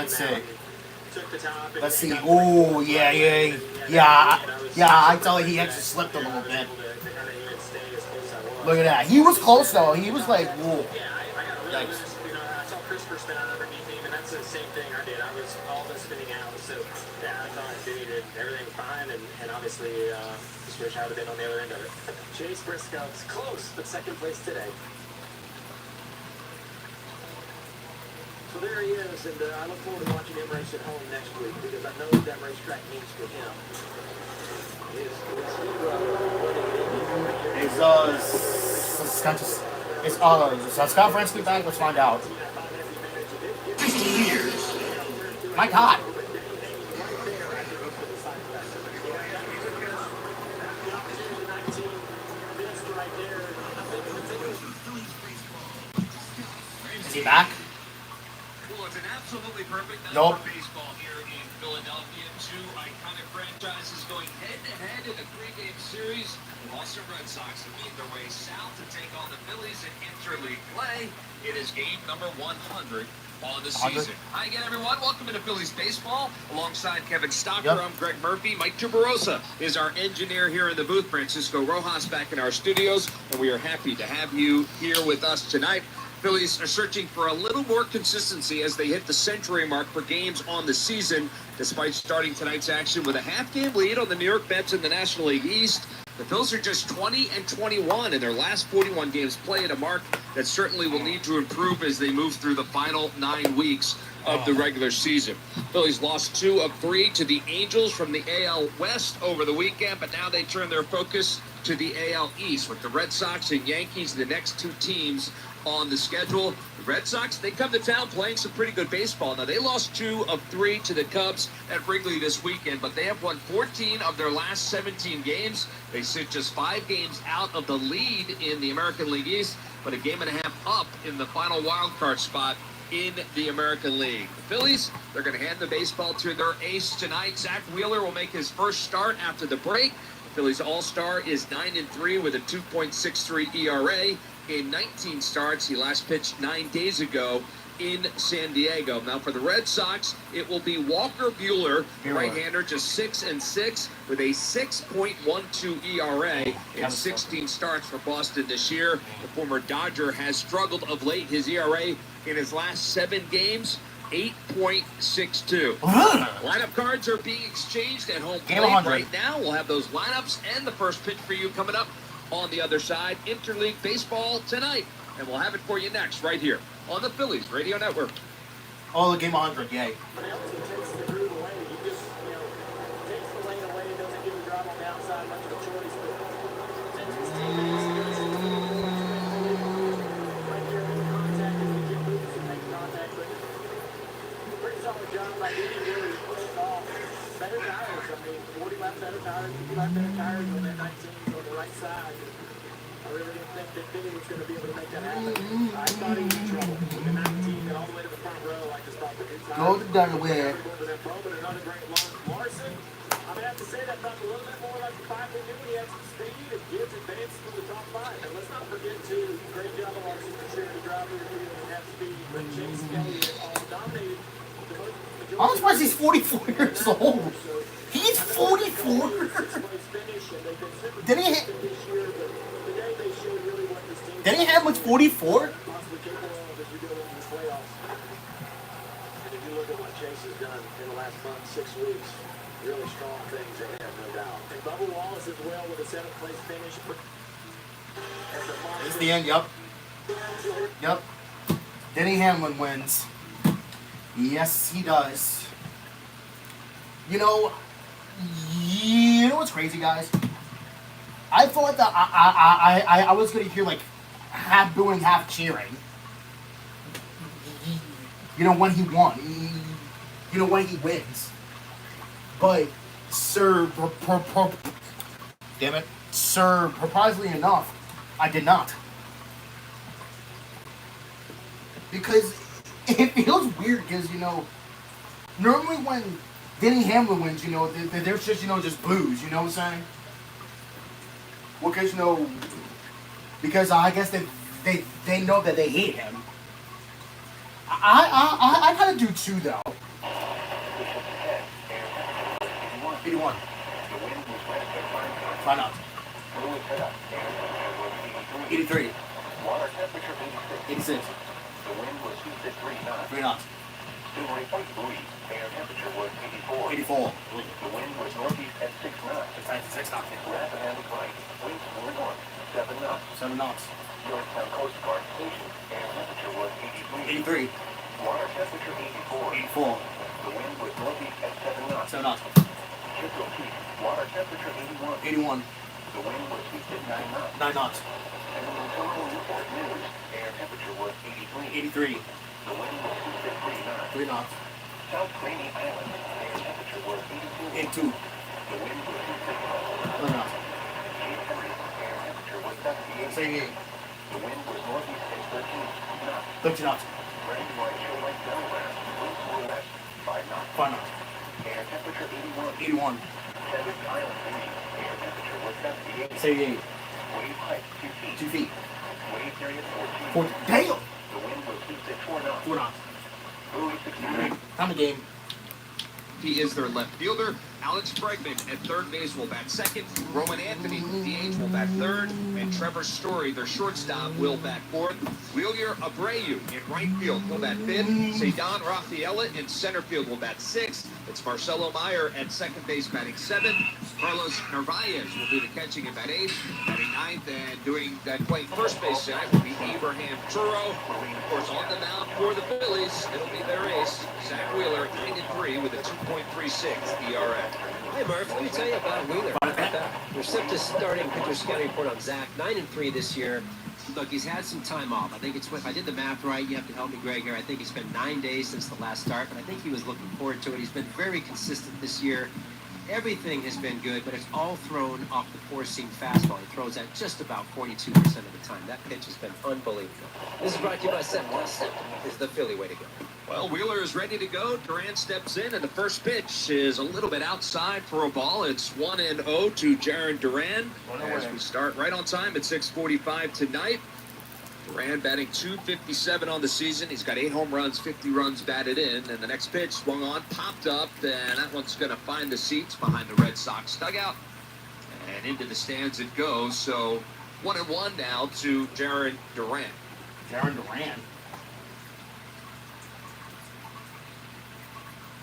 Took the top. Let's see. Oh, yeah. I tell you, he actually slipped a little bit. Look at that. He was close, though. He was like, whoa. Yeah, I got really loose. You know, I saw Christopher spin out underneath him, and that's the same thing I did. I was all but spinning out. So, yeah, I thought Denny did everything fine, and obviously, just wish I would have been on the other end of it. Chase Briscoe's close, but second place today. So there he is, and I look forward to watching him race at home next week because I know what that racetrack means to him. His hero winning it Is Scott Franski back? Let's find out. 15 years. My God. Is he back? Well, it's an absolutely perfect night Nope. for baseball here in Philadelphia. 2 iconic franchises going head-to-head in a 3-game series. The Boston Red Sox have made their way south to take on the Phillies in interleague play. It is game number 100 on the season. Hi again, everyone. Welcome to Phillies baseball. Alongside Kevin Stocker, I'm Greg Murphy. Mike Tuberosa is our engineer here in the booth. Francisco Rojas back in our studios, and we are happy to have you here with us tonight. Phillies are searching for a little more consistency as they hit the century mark for games on the season, despite starting tonight's action with a half-game lead on the New York Mets in the National League East. The Phillies are just 20-21 in their last 41 games played, a mark that certainly will need to improve as they move through the final 9 weeks of the regular season. Phillies lost 2 of 3 to the Angels from the AL West over the weekend, but now they turn their focus to the AL East with the Red Sox and Yankees, the next 2 teams on the schedule. The Red Sox, they come to town playing some pretty good baseball. Now, they lost 2 of 3 to the Cubs at Wrigley this weekend, but they have won 14 of their last 17 games. They sit just 5 games out of the lead in the American League East, but a game and a half up in the final wild card spot in the American League. The Phillies, they're going to hand the baseball to their ace tonight. Zach Wheeler will make his first start after the break. The Phillies All-Star is 9-3 with a 2.63 ERA. In 19 starts, he last pitched 9 days ago in San Diego. Now for the Red Sox, it will be Walker Buehler, right-hander, just 6-6 with a 6.12 ERA in 16 starts for Boston this year. The former Dodger has struggled of late. His ERA in his last 7 games, 8.62. Lineup cards are being exchanged at home plate right now. We'll have those lineups and the first pitch for you coming up on the other side. Interleague baseball tonight, and we'll have it for you next right here on the Phillies Radio Network. Oh, the game 100, yay. Penalty takes the groove away. He just, takes the lane away. Doesn't give the drive on the outside much of a choice. But since his teammates right there in contact, if he can move and make contact, but pretty solid job by Didi. Really pushed off. Better tires. I mean, 40 lap better tires, 50 lap better tires when that 19 on the right side. I really didn't think that Didi was going to be able to make that happen. I thought he was in trouble with the 19 and all the way to the front row. I just thought the new tires. Go to Delaware. But another great launch. Larson, I'm going to have to say that felt a little bit more like the 5 they knew. He had some speed and gives advance to the top 5. And let's not forget, too, great job of Larson for sharing the driver and have speed. But Chase Elliott dominated. I'm surprised he's 44 years old. He's 44. Denny Hamlin's 44? And if you look at what Chase has done in the last month, 6 weeks, really strong things ahead, no doubt. And Bubba Wallace as well with a 7th place finish. It's the end, yup. Yep. Denny Hamlin wins. Yes, he does. You know what's crazy, guys? I thought that I was gonna hear like half booing, half cheering. When he won. When he wins. But damn it, surprisingly enough, I did not. Because it feels weird because, normally when Denny Hamlin wins, there's just, just boos, you know what I'm saying? Well, because I guess they know that they hate him. I kind of do too, though. 81. Why not? 83. 86. 3 knots. 84. The wind was northeast at 6 knots. 6 knots. Rapid and declining. Winds were north, 7 knots. 7 knots. Yorktown Coast Guard Station. Air temperature was 83. 83. Water temperature 84. 84. The wind was northeast at 7 knots. 7 knots. Chippewa Peak. Water temperature 81. 81. The wind was east at 9 knots. 9 knots. And in total Newport News, air temperature was 83. 83. The wind was east at 3 knots. 3 knots. South Rainy Island, air temperature was 82. 82. The wind was east at 4 knots. Cape Henry, air temperature was 78. 78. The wind was northeast at 13 knots. 13 knots. Brandywine Shoal Lake, Delaware, winds were west, 5 knots. 5 knots. Air temperature 81. 81. Seven Island City, air temperature was 78. 78. Wave height 2 feet. 2 feet. Wave area 14. Damn! The wind was east at 4 knots. 4 knots. Time of game. He is their left fielder. Alex Bregman at third base will bat second. Roman Anthony, DH, will bat third. And Trevor Story, their shortstop, will bat fourth. Wheeler Abreu in right field will bat fifth. Cedon Rafaela in center field will bat sixth. It's Marcelo Meyer at second base batting seventh. Carlos Narvaez will do the catching at bat eighth. Batting ninth and doing that playing first base tonight will be Abraham Turo. And of course on the mound for the Phillies, it'll be their ace, Zach Wheeler, 9-3 with a 2.36 ERA. Hey Murph, let me tell you about Wheeler. There's such a starting pitcher scouting report on Zach. 9-3 this year. Look, he's had some time off. I think it's, if I did the math right, you have to help me, Greg, here. I think it's been 9 days since the last start, but I think he was looking forward to it. He's been very consistent this year. Everything has been good, but it's all thrown off the four-seam fastball. He throws at just about 42% of the time. That pitch has been unbelievable. This is brought to you by Septa. Septa is the Philly way to go. Well, Wheeler is ready to go. Duran steps in, and the first pitch is a little bit outside for a ball. It's 1-0 to Jarren Duran as we start right on time at 6:45 tonight. Duran batting .257 on the season. He's got 8 home runs, 50 runs batted in. And the next pitch swung on, popped up, and that one's going to find the seats behind the Red Sox dugout. And into the stands it goes. So 1-1 now to Jarren Duran. Jarren Duran.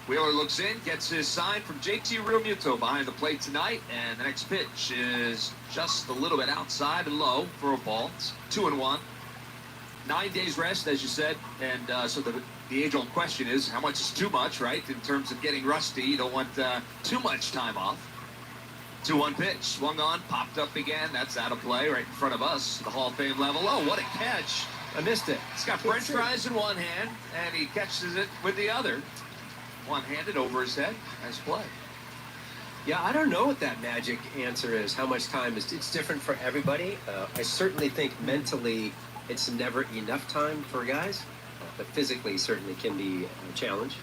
Wheeler looks in, gets his sign from JT Realmuto behind the plate tonight, and the next pitch is just a little bit outside and low for a ball. It's 2-1. 9 days rest, as you said, and so the age-old question is, how much is too much, right? In terms of getting rusty, you don't want too much time off. 2-1 pitch, swung on, popped up again. That's out of play right in front of us, the Hall of Fame level. Oh, what a catch. I missed it. He's got French fries in one hand, and he catches it with the other. One-handed over his head. Nice play. Yeah, I don't know what that magic answer is, how much time is. It's different for everybody. I certainly think mentally it's never enough time for guys, but physically certainly can be a challenge.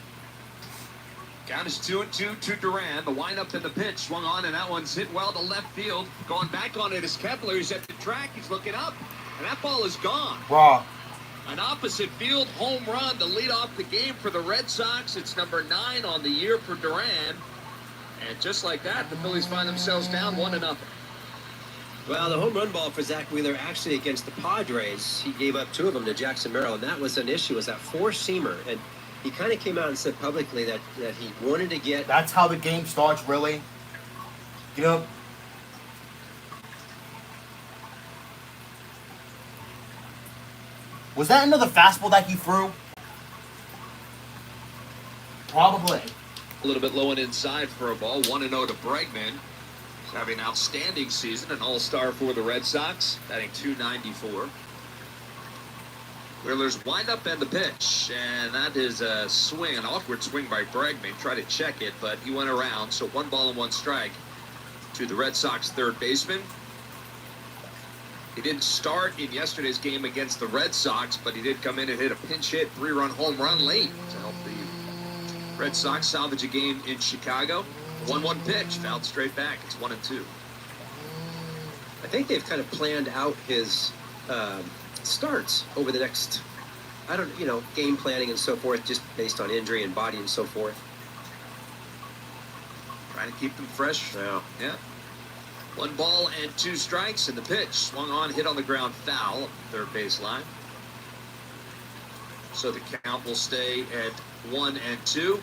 Count is 2-2 to Duran. The windup and the pitch swung on, and that one's hit well to left field. Going back on it is Kepler. He's at the track. He's looking up, and that ball is gone. Raw. An opposite field home run to lead off the game for the Red Sox. It's number 9 on the year for Duran. And just like that, the Phillies find themselves down 1-0. Well, the home run ball for Zach Wheeler actually against the Padres, he gave up 2 of them to Jackson Merrill, and that was an issue, was that four-seamer. And he kind of came out and said publicly that he wanted to get... That's how the game starts, really. You know... Was that another fastball that he threw? Probably. A little bit low and inside for a ball. 1-0 to Bregman. He's having an outstanding season, an all-star for the Red Sox, batting .294. Wheeler's windup and the pitch, and that is a swing, an awkward swing by Bregman. Tried to check it, but he went around. So 1 ball and 1 strike to the Red Sox third baseman. He didn't start in yesterday's game against the Red Sox, but he did come in and hit a pinch hit 3-run home run late to help the Red Sox salvage a game in Chicago. 1-1 pitch, fouled straight back. It's 1-2. I think they've kind of planned out his starts over the next, game planning and so forth, just based on injury and body and so forth. Trying to keep them fresh. Yeah. 1 ball and 2 strikes, and the pitch swung on, hit on the ground, foul, third baseline. So the count will stay at 1-2.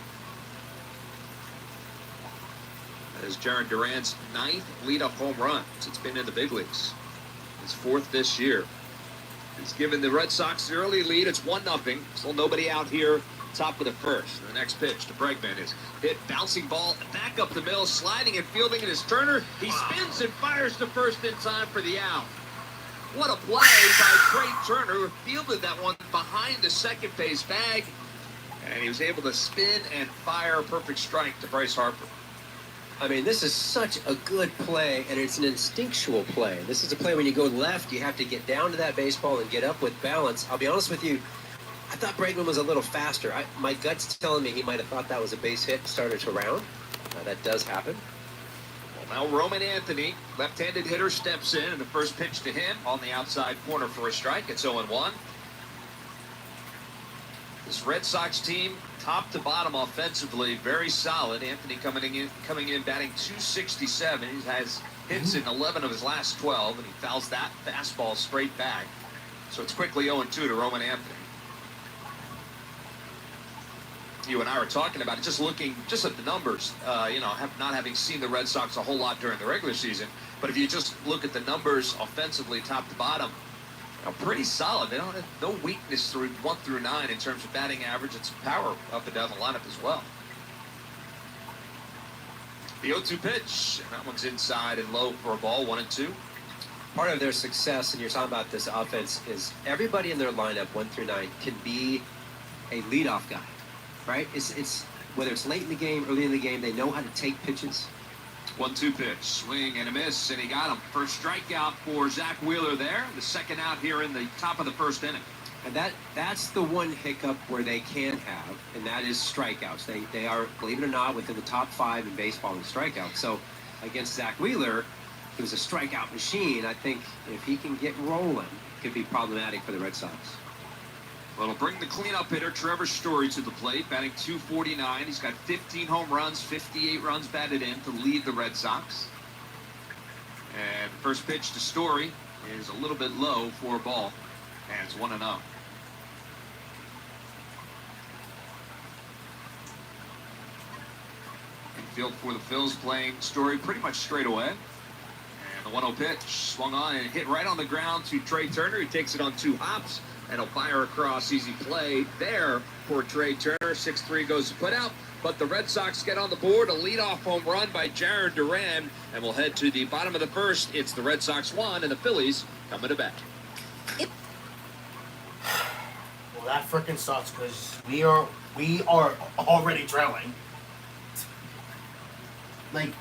That is Jarren Duran's 9th leadoff home run since been in the big leagues. His 4th this year. He's given the Red Sox the early lead. It's 1-0. Still nobody out here. Top of the first. The next pitch to Bregman is hit, bouncing ball back up the middle, sliding and fielding it is Turner. He spins and fires to first in time for the out. What a play by Trey Turner, who fielded that one behind the second base bag, and he was able to spin and fire a perfect strike to Bryce Harper. I mean, this is such a good play, and it's an instinctual play. This is a play when you go left, you have to get down to that baseball and get up with balance. I'll be honest with you, I thought Bregman was a little faster. My gut's telling me he might have thought that was a base hit, started to round. That does happen. Well, now Roman Anthony, left-handed hitter, steps in, and the first pitch to him on the outside corner for a strike. It's 0-1. This Red Sox team, top to bottom offensively, very solid. Anthony coming in batting .267. He has hits in 11 of his last 12, and he fouls that fastball straight back. So it's quickly 0-2 to Roman Anthony. You and I were talking about it, just looking at the numbers, not having seen the Red Sox a whole lot during the regular season. But if you just look at the numbers offensively, top to bottom, pretty solid. They don't have no weakness through 1 through 9 in terms of batting average and some power up and down the lineup as well. The 0-2 pitch, and that one's inside and low for a ball, 1-2. Part of their success, and you're talking about this offense, is everybody in their lineup 1 through 9 can be a leadoff guy, right? It's whether it's late in the game, early in the game, they know how to take pitches. 1-2 pitch, swing and a miss, and he got him. First strikeout for Zach Wheeler there. The second out here in the top of the first inning. And that's the one hiccup where they can have, and that is strikeouts. They are, believe it or not, within the top 5 in baseball in strikeouts. So against Zach Wheeler, he was a strikeout machine. I think if he can get rolling, it could be problematic for the Red Sox. Well, it'll bring the cleanup hitter Trevor Story to the plate, batting .249. He's got 15 home runs, 58 runs batted in to lead the Red Sox. And first pitch to Story is a little bit low for a ball, and it's 1-0. Infield for the Phillies playing Story pretty much straight away. And the 1-0 pitch swung on and hit right on the ground to Trey Turner. He takes it on 2 hops. And he'll fire across. Easy play there for Trey Turner. 6-3 goes to put out. But the Red Sox get on the board. A leadoff home run by Jaron Duran. And we'll head to the bottom of the first. It's the Red Sox 1 and the Phillies coming to bat. Well, that freaking sucks because we are already trailing. Like,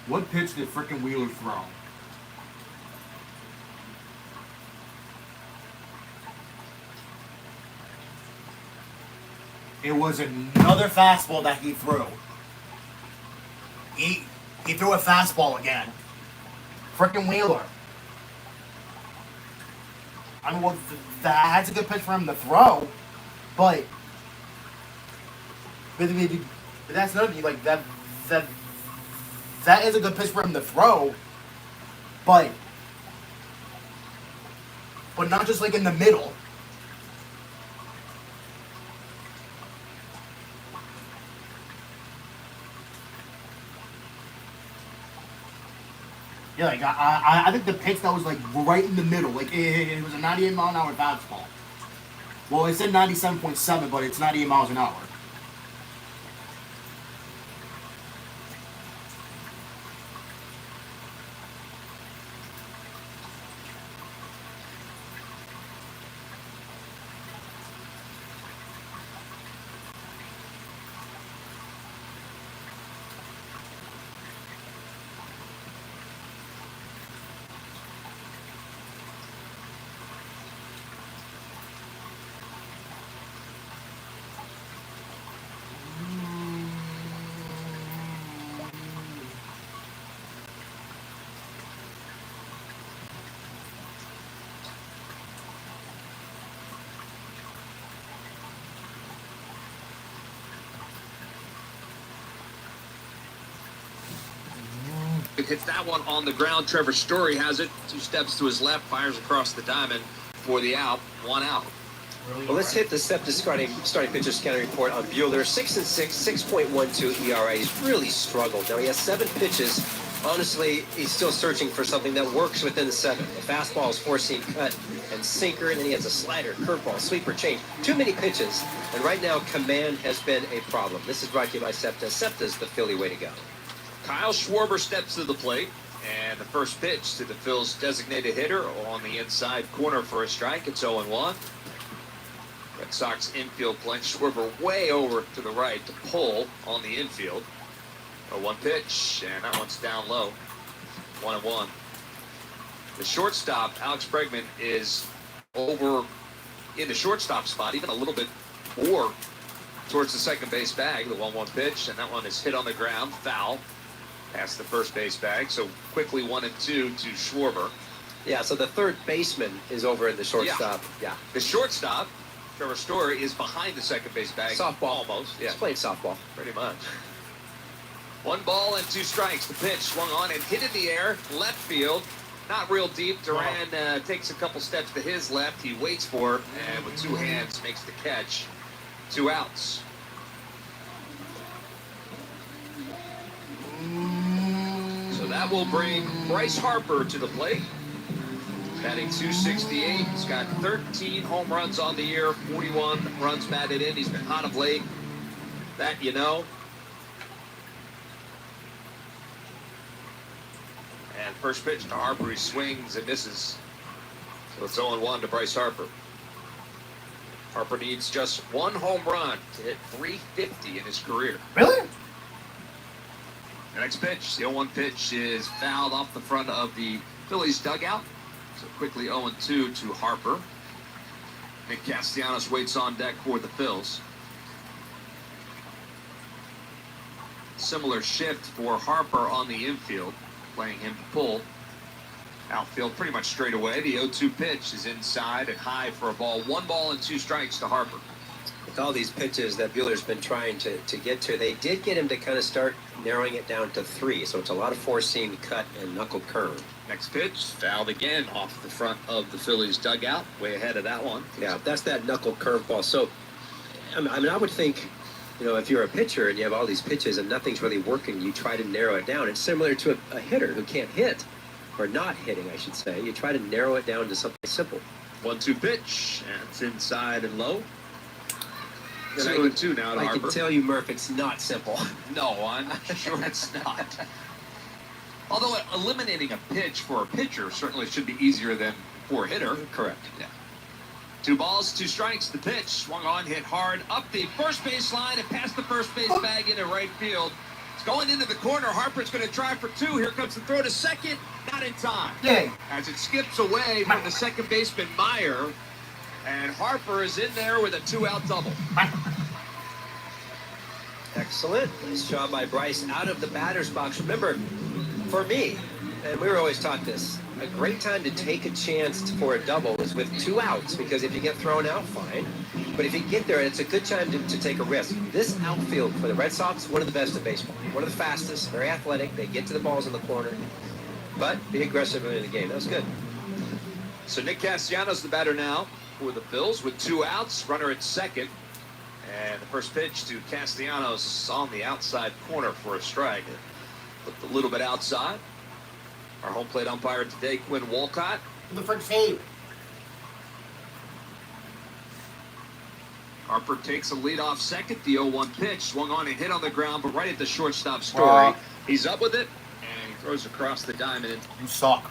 what pitch did frickin' Wheeler throw? it was another fastball that he threw. He threw a fastball again. Frickin' Wheeler. I mean, well, that's a good pitch for him to throw, but that's another thing. Like that is a good pitch for him to throw, but not just like in the middle. Yeah, like I think the pitch that was like right in the middle, like it was a 98-mile-an-hour fastball. Well, it said 97.7, but it's 98 miles an hour. It hits that one on the ground. Trevor Story has it. 2 steps to his left, fires across the diamond for the out. 1 out. Well, let's hit the SEPTA starting pitcher scouting report on Buehler. 6-6, 6.12 ERA. He's really struggled. Now he has 7 pitches. Honestly, he's still searching for something that works within the 7. The fastball is 4-seam cut and sinker, and then he has a slider, curveball, sweeper, change. Too many pitches, and right now command has been a problem. This is brought to you by SEPTA. SEPTA's the Philly way to go. Kyle Schwarber steps to the plate, and the first pitch to the Phil's designated hitter on the inside corner for a strike. It's 0-1. Red Sox infield playing Schwarber way over to the right to pull on the infield. 0-1 pitch, and that one's down low. 1-1. The shortstop, Alex Bregman, is over in the shortstop spot, even a little bit more towards the second base bag. The 1-1 pitch, and that one is hit on the ground, foul, past the first base bag. So quickly 1-2 to Schwarber. Yeah, so the third baseman is over in the shortstop. Yeah. The shortstop, Trevor Story, is behind the second base bag. Softball. Almost. Yeah. He's playing softball. Pretty much. 1 ball and 2 strikes. The pitch swung on and hit in the air, left field. Not real deep. Duran takes a couple steps to his left. He waits for it, and with 2 hands makes the catch. 2 outs. So that will bring Bryce Harper to the plate. Batting .268. He's got 13 home runs on the year, 41 runs batted in. He's been hot of late. That you know. And first pitch to Harper. He swings and misses. So it's 0-1 to Bryce Harper. Harper needs just 1 home run to hit .350 in his career. Really? The next pitch, the 0-1 pitch, is fouled off the front of the Phillies dugout. So quickly 0-2 to Harper. Nick Castellanos waits on deck for the Phils. Similar shift for Harper on the infield, playing him to pull. Outfield pretty much straight away. The 0-2 pitch is inside and high for a ball. 1 ball and 2 strikes to Harper. With all these pitches that Buehler's been trying to get to, they did get him to kind of start narrowing it down to 3. So it's a lot of 4-seam, cut, and knuckle curve. Next pitch, fouled again off the front of the Phillies dugout. Way ahead of that one. Yeah, that's that knuckle curveball. So, I mean, I would think, you know, if you're a pitcher and you have all these pitches and nothing's really working, you try to narrow it down. It's similar to a hitter who can't hit, or not hitting, I should say. You try to narrow it down to something simple. 1-2 pitch, and it's inside and low. 2-2 now to Harper. I can tell you, Murph, it's not simple. No, I'm sure it's not. Although eliminating a pitch for a pitcher certainly should be easier than for a hitter. Correct. Yeah. 2 balls, 2 strikes. The pitch swung on, hit hard up the first base line and past the first base bag into right field. It's going into the corner. Harper's going to try for 2. Here comes the throw to second. Not in time. Yay. As it skips away from the second baseman Meyer. And Harper is in there with a 2-out double. Excellent. Nice job by Bryce out of the batter's box. Remember, for me, and we were always taught this, a great time to take a chance for a double is with 2 outs, because if you get thrown out, fine. But if you get there, it's a good time to take a risk. This outfield for the Red Sox, one of the best in baseball. One of the fastest, very athletic. They get to the balls in the corner. But be aggressive in the game. That was good. So Nick Castellanos the batter now for the Phils with 2 outs. Runner at second. And the first pitch to Castellanos on the outside corner for a strike. Looked a little bit outside. Our home plate umpire today, Quinn Walcott. The first save. Harper takes a lead off second. The 0-1 pitch swung on and hit on the ground, but right at the shortstop Story. He's up with it, and he throws across the diamond. You suck.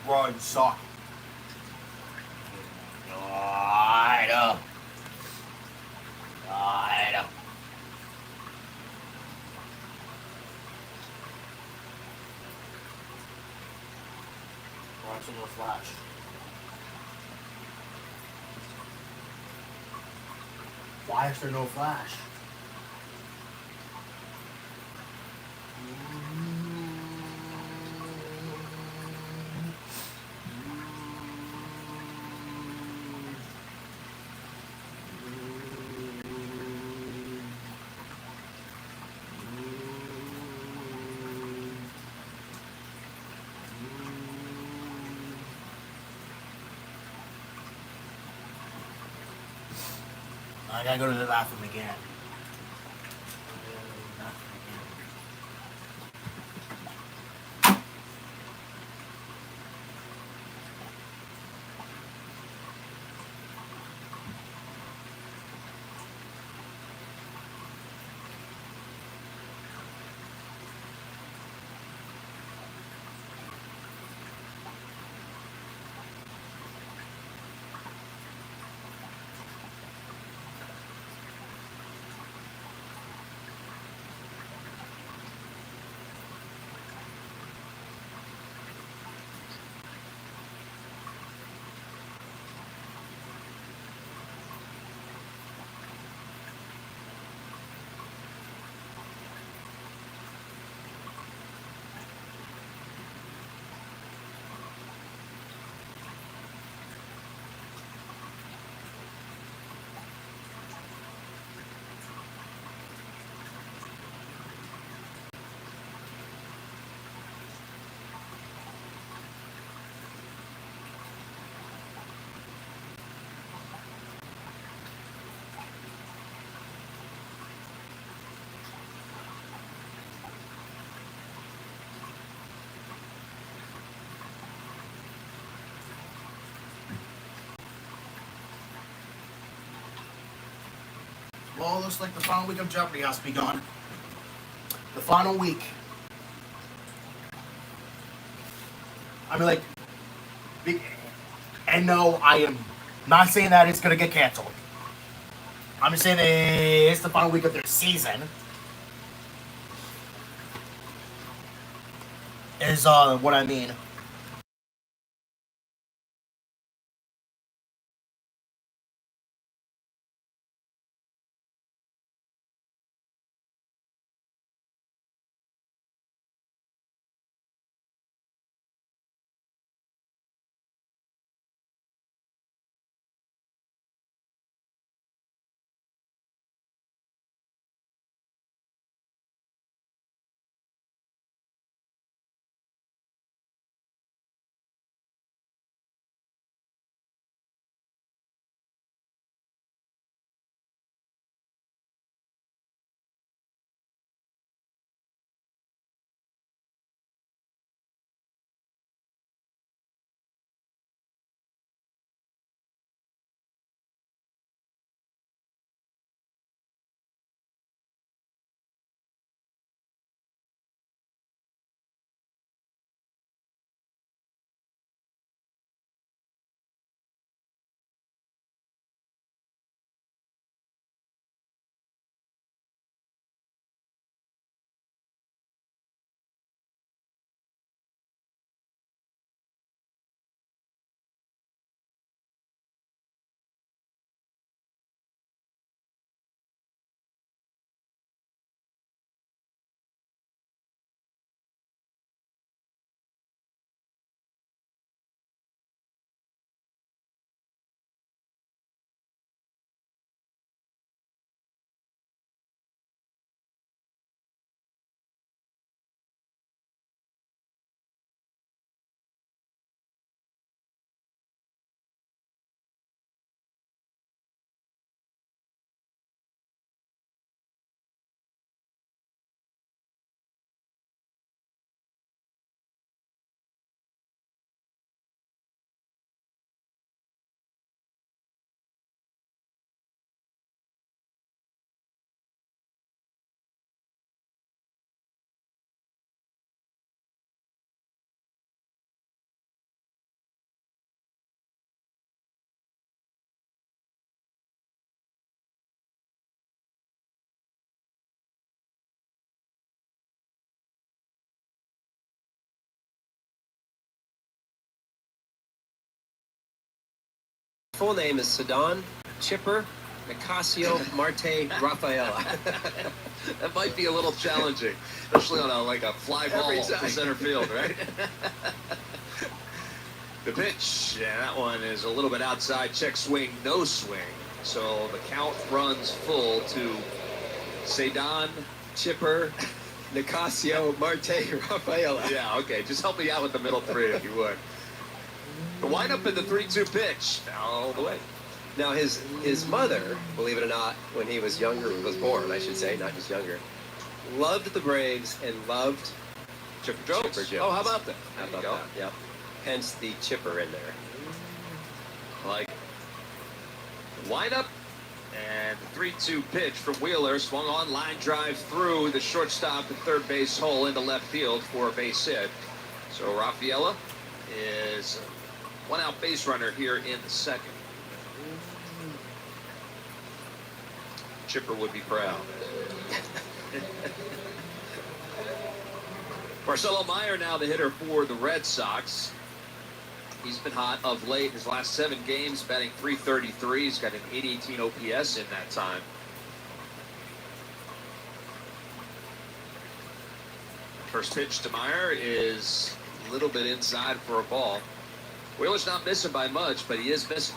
Bro, you suck. Right up. Right up. Watching no flash. Why is there no flash? I gotta go to the bathroom again. all looks like the final week of Jeopardy has begun. The final week. I mean, like, and no, I am not saying that it's gonna get canceled. I'm just saying that it's the final week of their season. Is what I mean. Full name is Cedon Chipper Nicasio Marte Rafaela. That might be a little challenging, especially on a fly ball to center field, right? The pitch, yeah, that one is a little bit outside. Check swing, no swing. So the count runs full to Cedon Chipper Nicasio Marte Rafaela. Yeah, okay. Just help me out with the middle three if you would. The windup in the 3-2 pitch. All the way. Now his mother, believe it or not, when he was younger, was born, I should say, not just younger, loved the Braves and loved Chipper Jones. Oh, how about that? How about that? Yep. Hence the chipper in there. Like windup and the 3-2 pitch from Wheeler, swung on, line drive through the shortstop and third base hole into left field for a base hit. So Rafaela is one out base runner here in the second. Chipper would be proud. Marcelo Meyer now the hitter for the Red Sox. He's been hot of late. His last 7 games, batting .333. He's got an 818 OPS in that time. First pitch to Meyer is a little bit inside for a ball. Wheeler's not missing by much, but he is missing.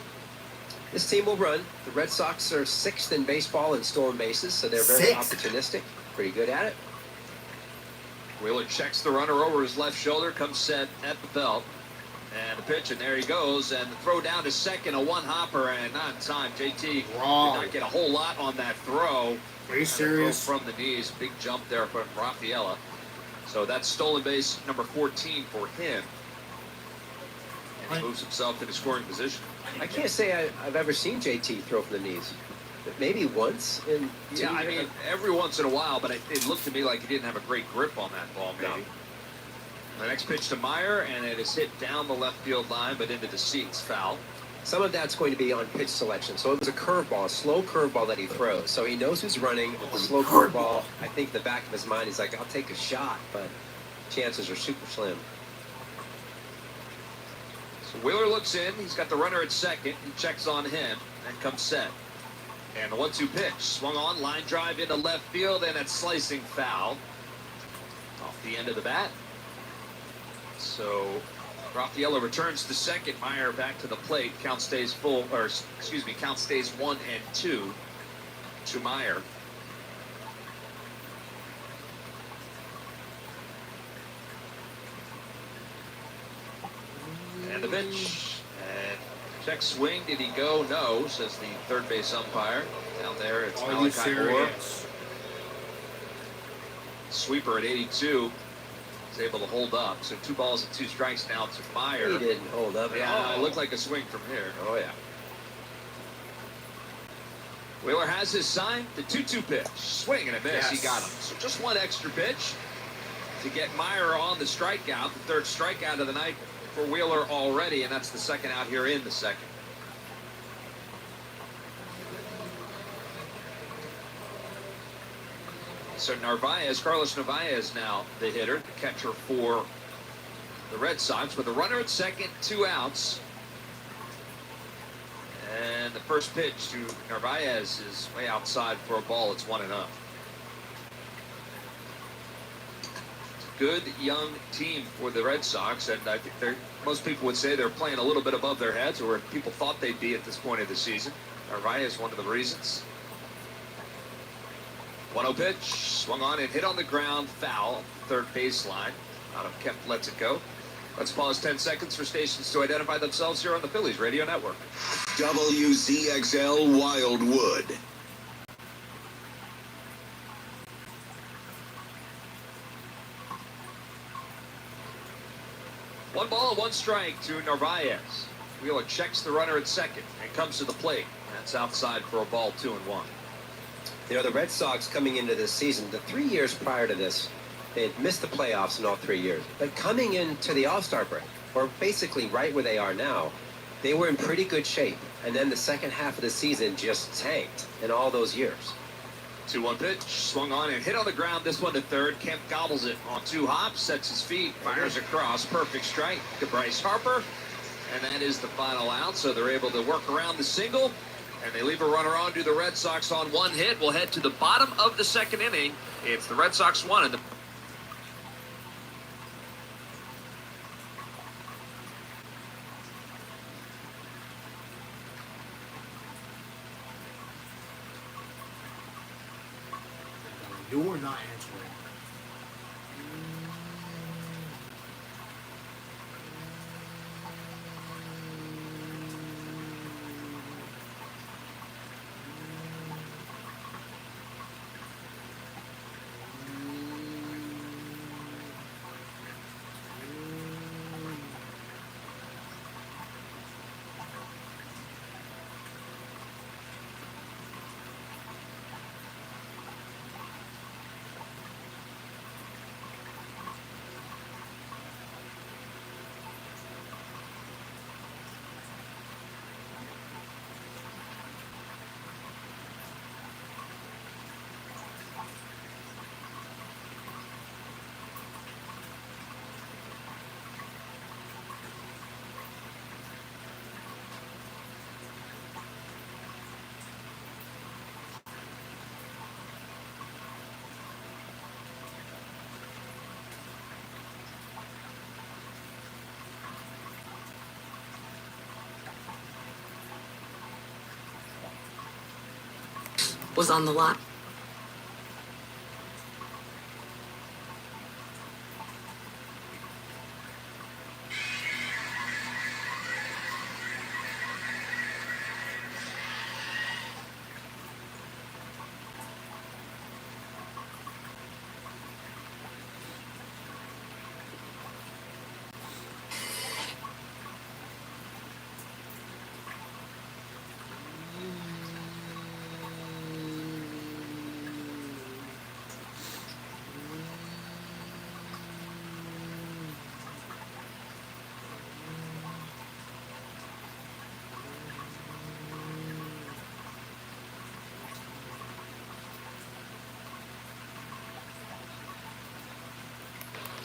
This team will run. The Red Sox are 6th in baseball in stolen bases, so they're very opportunistic. Pretty good at it. Wheeler checks the runner over his left shoulder, comes set at the belt. And the pitch, and there he goes. And the throw down to second, a one-hopper, and not in time. JT did not get a whole lot on that throw. Are you serious? From the knees. Big jump there from Rafaela. So that's stolen base number 14 for him. And he moves himself into scoring position. I can't say I've ever seen JT throw from the knees. maybe once in 2 Yeah, I years. mean, every once in a while, but it looked to me like he didn't have a great grip on that ball, maybe. No. The next pitch to Meyer, and it is hit down the left field line, but into the seats. Foul. Some of that's going to be on pitch selection. So it was a curveball, a slow curveball that he throws. So he knows who's running. With the slow curveball, I think the back of his mind, he's like, I'll take a shot, but chances are super slim. So Wheeler looks in. He's got the runner at second. He checks on him and comes set. And the 1-2 pitch. Swung on, line drive into left field, and it's slicing foul off the end of the bat. So Raffaello returns to second. Meyer back to the plate. Count stays full, or excuse me, count stays 1-2 to Meyer. And the pitch. And check swing. Did he go? No, says the third base umpire. Down there, it's Are you Malachi Moore. serious? Sweeper at 82. Is able to hold up. So 2 balls and 2 strikes now to Meyer. He didn't hold up. Yeah, it looked like a swing from here. Oh, yeah. Wheeler has his sign. The 2-2 pitch. Swing and a miss. Yes. He got him. So just one extra pitch to get Meyer on the strikeout. The third strikeout of the night for Wheeler already, and that's the second out here in the second. So Narvaez, Carlos Narvaez now the hitter, the catcher for the Red Sox with a runner at second, 2 outs. And the first pitch to Narvaez is way outside for a ball. It's 1-0. It's a good young team for the Red Sox, and I think most people would say they're playing a little bit above their heads, or where people thought they'd be at this point of the season. Narvaez, one of the reasons. 1-0 pitch, swung on and hit on the ground, foul, third baseline. Adam Kemp lets it go. Let's pause 10 seconds for stations to identify themselves here on the Phillies Radio Network. WZXL Wildwood. One ball, 1 strike to Narvaez. Wheeler checks the runner at second and comes to the plate. That's outside for a ball, 2-1. You know, the Red Sox coming into this season, the 3 years prior to this, they had missed the playoffs in all 3 years. But coming into the All-Star break, or basically right where they are now, they were in pretty good shape. And then the second half of the season just tanked in all those years. 2-1 pitch, swung on and hit on the ground. This one to third. Kemp gobbles it on 2 hops, sets his feet, fires across. Perfect strike to Bryce Harper. And that is the final out. So they're able to work around the single. And they leave a runner on to the Red Sox on 1 hit. We'll head to the bottom of the second inning. It's the Red Sox 1 and the You're not answering. Was on the lot.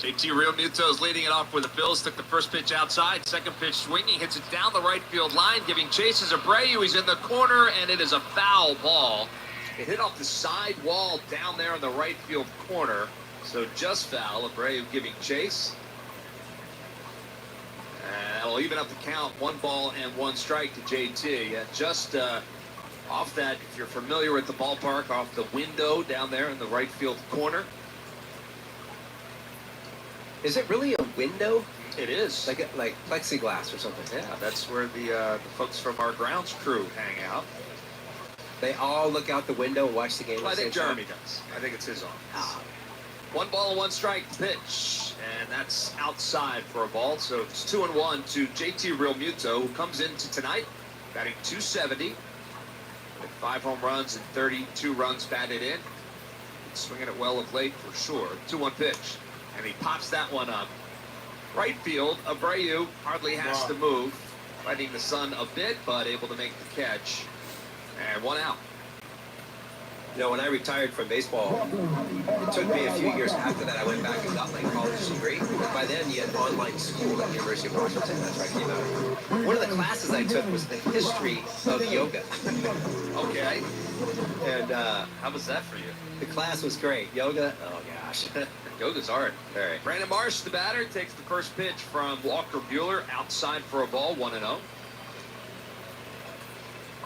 JT Realmuto is leading it off with the Phillies. Took the first pitch outside. Second pitch swinging. Hits it down the right field line. Giving chases Abreu. He's in the corner, and it is a foul ball. It hit off the side wall down there in the right field corner. So just foul. Abreu giving chase. And that'll even up the count. 1 ball and 1 strike to JT. Just off that, if you're familiar with the ballpark, off the window down there in the right field corner. Is it really a window? It is. Like plexiglass or something? Yeah, that's where the folks from our grounds crew hang out. They all look out the window and watch the game. Well, I think Jeremy does. I think it's his office. 1 ball and 1 strike pitch, and that's outside for a ball. So it's 2-1 to JT Realmuto, who comes into tonight batting .270 with 5 home runs and 32 runs batted in. Swinging it well of late for sure. 2-1 pitch. And he pops that one up. Right field, Abreu hardly has to move. Fighting the sun a bit, but able to make the catch. And 1 out. You know, when I retired from baseball, it took me a few years after that. I went back and got my college degree. But by then, you had online school at the University of Washington. That's where I came out. One of the classes I took was the history of yoga. Okay. And how was that for you? The class was great. Yoga, oh gosh. Yoga's hard. All right. Brandon Marsh, the batter, takes the first pitch from Walker Buehler outside for a ball, 1-0.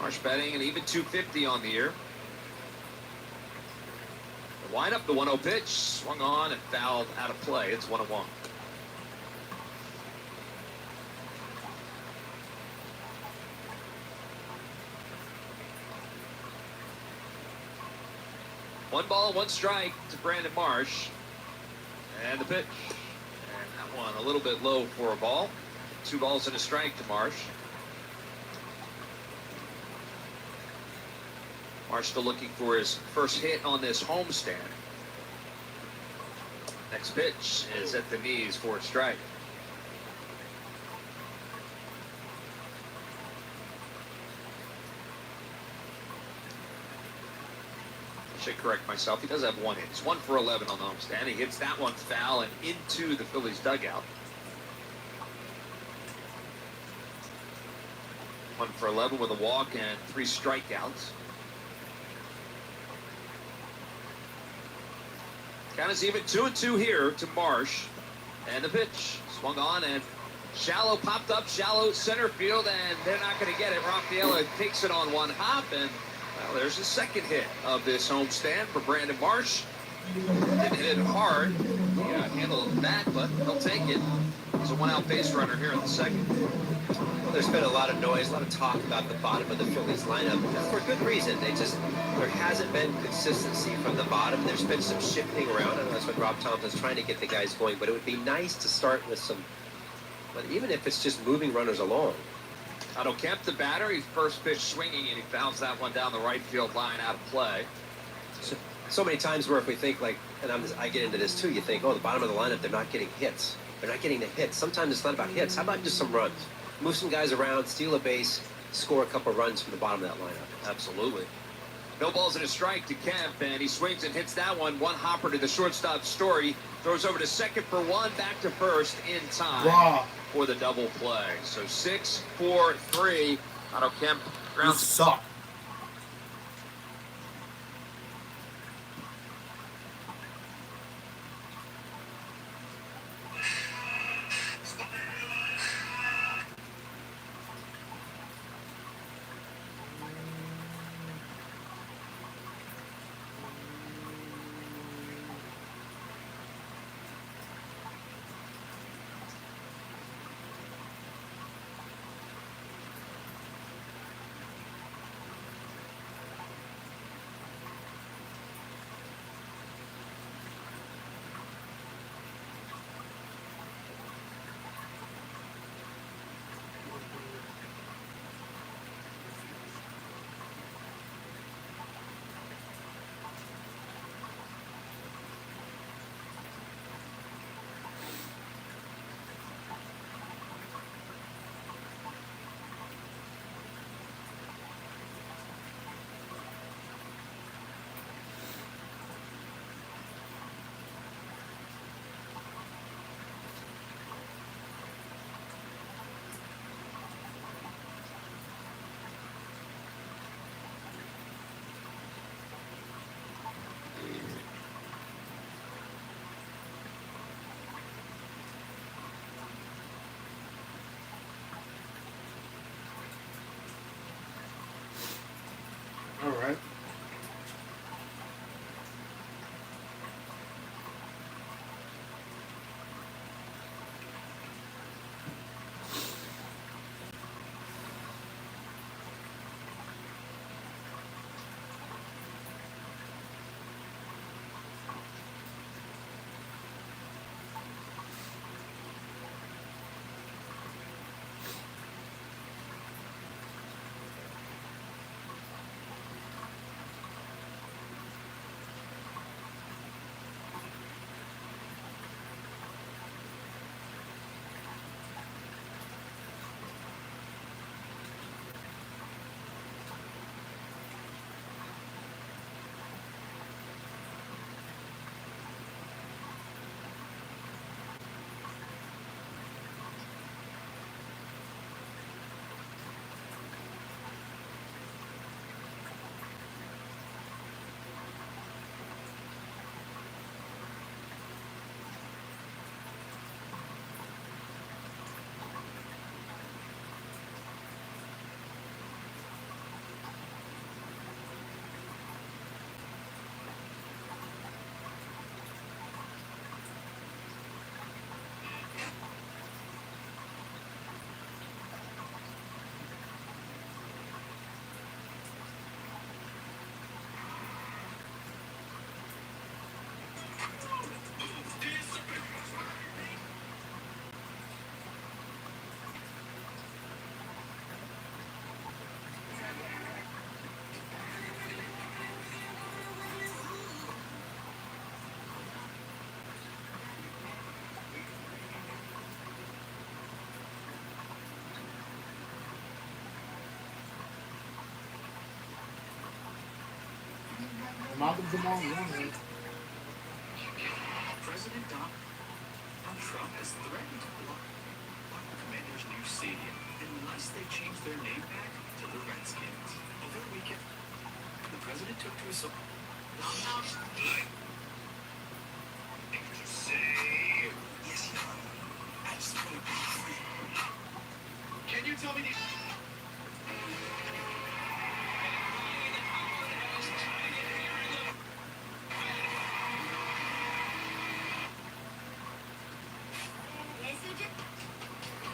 Marsh batting an even .250 on the year. The windup, the 1-0 pitch, swung on and fouled out of play. It's 1-1. One ball, 1 strike to Brandon Marsh. And the pitch. And that one a little bit low for a ball. 2 balls and a strike to Marsh. Marsh still looking for his first hit on this homestand. Next pitch is at the knees for a strike. I should correct myself. He does have 1 hit. He's 1 for 11 on the homestand. He hits that one foul and into the Phillies dugout. 1 for 11 with a walk and 3 strikeouts. Count is even 2-2 here to Marsh. And the pitch swung on and shallow popped up, shallow center field, and they're not going to get it. Rafaela takes it on 1 hop, and well, there's the second hit of this homestand for Brandon Marsh. Didn't hit it hard. He handled that, but he'll take it. He's a 1-out base runner here in the second. Well, there's been a lot of noise, a lot of talk about the bottom of the Phillies lineup. For good reason. There hasn't been consistency from the bottom. There's been some shifting around. I know that's what Rob Thompson's trying to get the guys going, but it would be nice to start with some, but even if it's just moving runners along. Otto Kemp, the batter, he's first pitch swinging, and he fouls that one down the right field line out of play. So many times where if we think like, and I get into this too, you think, oh, the bottom of the lineup, they're not getting hits. They're not getting the hits. Sometimes it's not about hits. How about just some runs? Move some guys around, steal a base, score a couple runs from the bottom of that lineup. Absolutely. No balls and a strike to Kemp, and he swings and hits that one. 1 hopper to the shortstop Story. Throws over to second for 1, back to first in time for the double play. So 6-4-3. Otto Kemp grounds. Suck. Malcolm Jamal Warner. President Donald Trump has threatened to block Commanders' new stadium unless they change their name back to the Redskins. Over the weekend, the president took to his social say, yes, Your Honor. I just want to be free. Can you tell me the...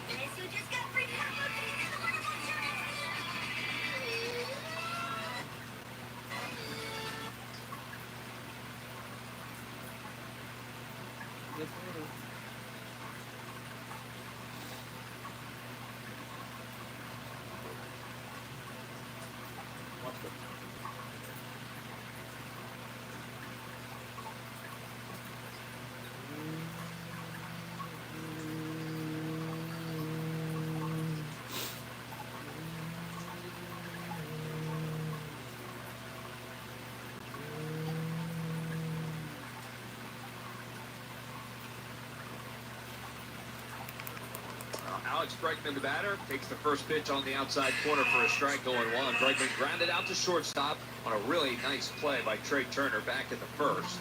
Guess who just got free combo tickets to the wonderful insurance? Alex Bregman, the batter, takes the first pitch on the outside corner for a strike, 0-1. Bregman grounded out to shortstop on a really nice play by Trey Turner back in the first.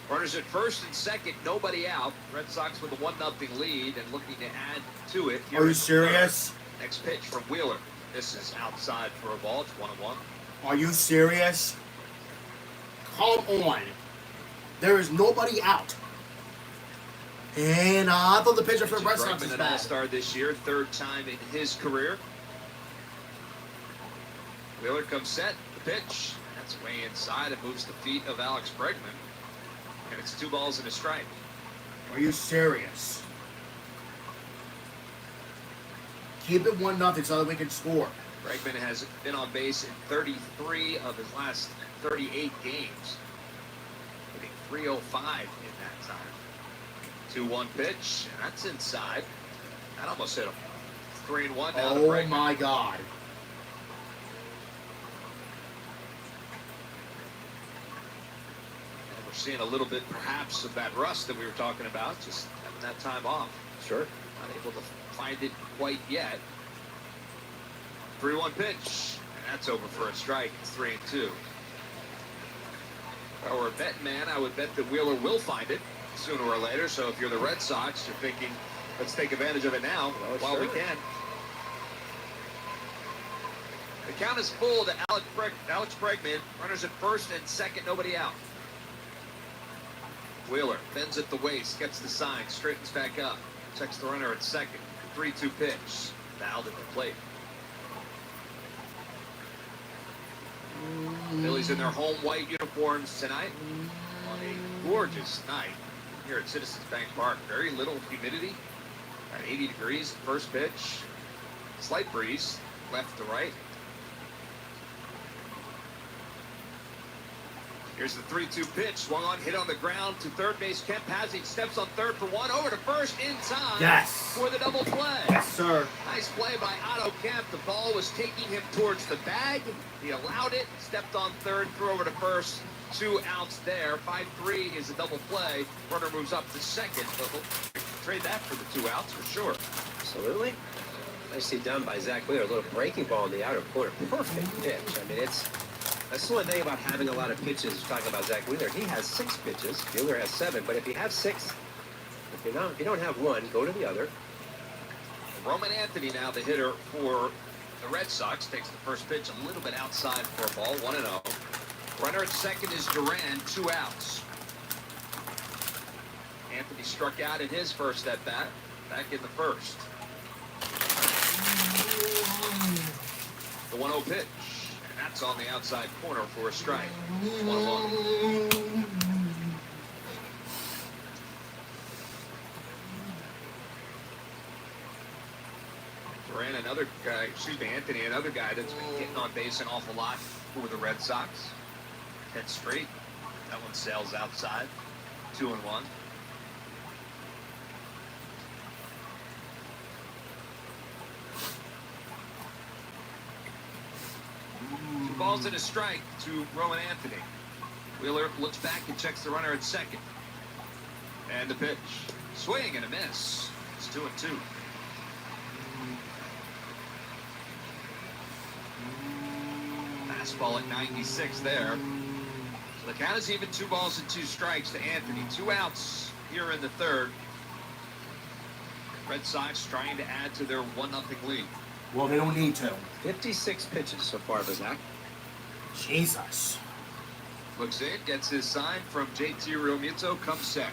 Runners at first and second, nobody out. Red Sox with a 1-0 lead and looking to add to it. Are you serious? Next pitch from Wheeler. This is outside for a ball. It's 1-1. Are you serious? Come on. There is nobody out. And I thought the pitcher for the Red Sox was an bad. All-Star this year, third time in his career. Wheeler comes set, the pitch. That's way inside. It moves the feet of Alex Bregman. And it's 2 balls and a strike. Are you serious? Keep it 1-0 so that we can score. Bregman has been on base in 33 of his last 38 games. Hitting .305 in that time. 2-1 pitch, and that's inside. That almost hit him. 3-1 now to Oh Bregman. my God. And we're seeing a little bit, perhaps, of that rust that we were talking about, just having that time off. Sure. Not able to find it quite yet. 3-1 pitch, and that's over for a strike. It's 3-2. If I were a betting man, I would bet that Wheeler will find it sooner or later. So if you're the Red Sox, you're thinking, let's take advantage of it now while we can. The count is full to Alex Bregman. Runners at first and second, nobody out. Wheeler bends at the waist, gets the sign, straightens back up, checks the runner at second. 3-2 pitch, fouled at the plate. Phillies in their home white uniforms tonight on a gorgeous night here at Citizens Bank Park. Very little humidity, at 80 degrees. First pitch, slight breeze, left to right. Here's the 3-2 pitch, swung on, hit on the ground to third base. Kemp has it, steps on third for one, over to first in time. Yes. For the double play. Yes, sir. Nice play by Otto Kemp. The ball was taking him towards the bag. He allowed it, stepped on third, threw over to first. 2 outs there. 5-3 is a double play. Runner moves up to second, but we'll trade that for the 2 outs for sure. Absolutely. Nicely done by Zach Wheeler. A little breaking ball in the outer corner. Perfect pitch. I mean, that's the one thing about having a lot of pitches. Talking about Zach Wheeler, he has 6 pitches. Wheeler has 7. But if you have 6, if you don't have one, go to the other. Roman Anthony now the hitter for the Red Sox. Takes the first pitch a little bit outside for a ball. 1-0. Runner at second is Duran. 2 outs. Anthony struck out in his first at bat. Back in the first. The 1-0 pitch. And that's on the outside corner for a strike. 1-1. Duran, another guy, Anthony, another guy that's been getting on base an awful lot for the Red Sox. 10 straight. That one sails outside. 2-1. 2 balls and a strike to Roman Anthony. Wheeler looks back and checks the runner at second. And the pitch. Swing and a miss. It's 2-2. Fastball at 96 there. So the count is even, 2 balls and 2 strikes to Anthony. 2 outs here in the third. Red Sox trying to add to their 1-0 lead. Well, they don't need to. 56 pitches so far, Zach. Jesus. Looks in, gets his sign from JT Realmuto, comes set.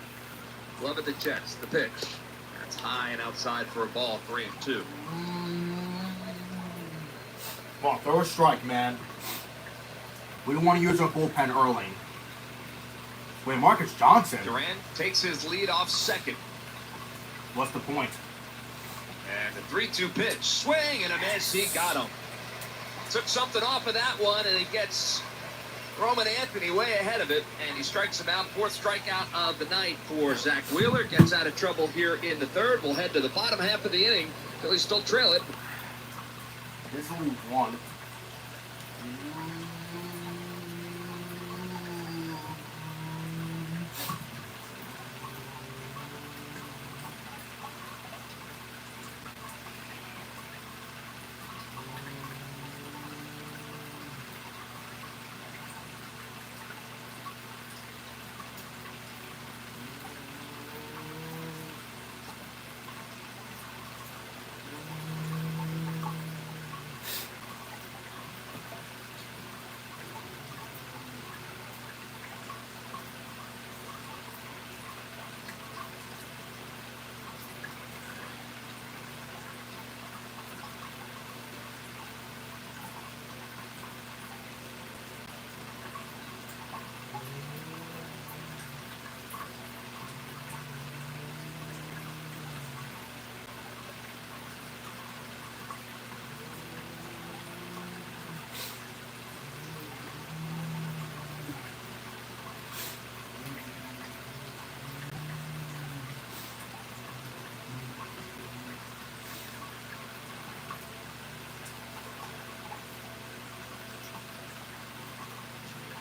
Glove at the chest, the pitch. That's high and outside for a ball, 3-2. Come on, throw a strike, man. We don't want to use our bullpen early. Wait, Marcus Johnson. Duran takes his lead off second. What's the point? And the 3-2 pitch. Swing and a miss. He got him. Took something off of that one, and he gets Roman Anthony way ahead of it, and he strikes him out. 4th strikeout of the night for Zach Wheeler. Gets out of trouble here in the third. We'll head to the bottom half of the inning. Phillies still trail it. There's only one.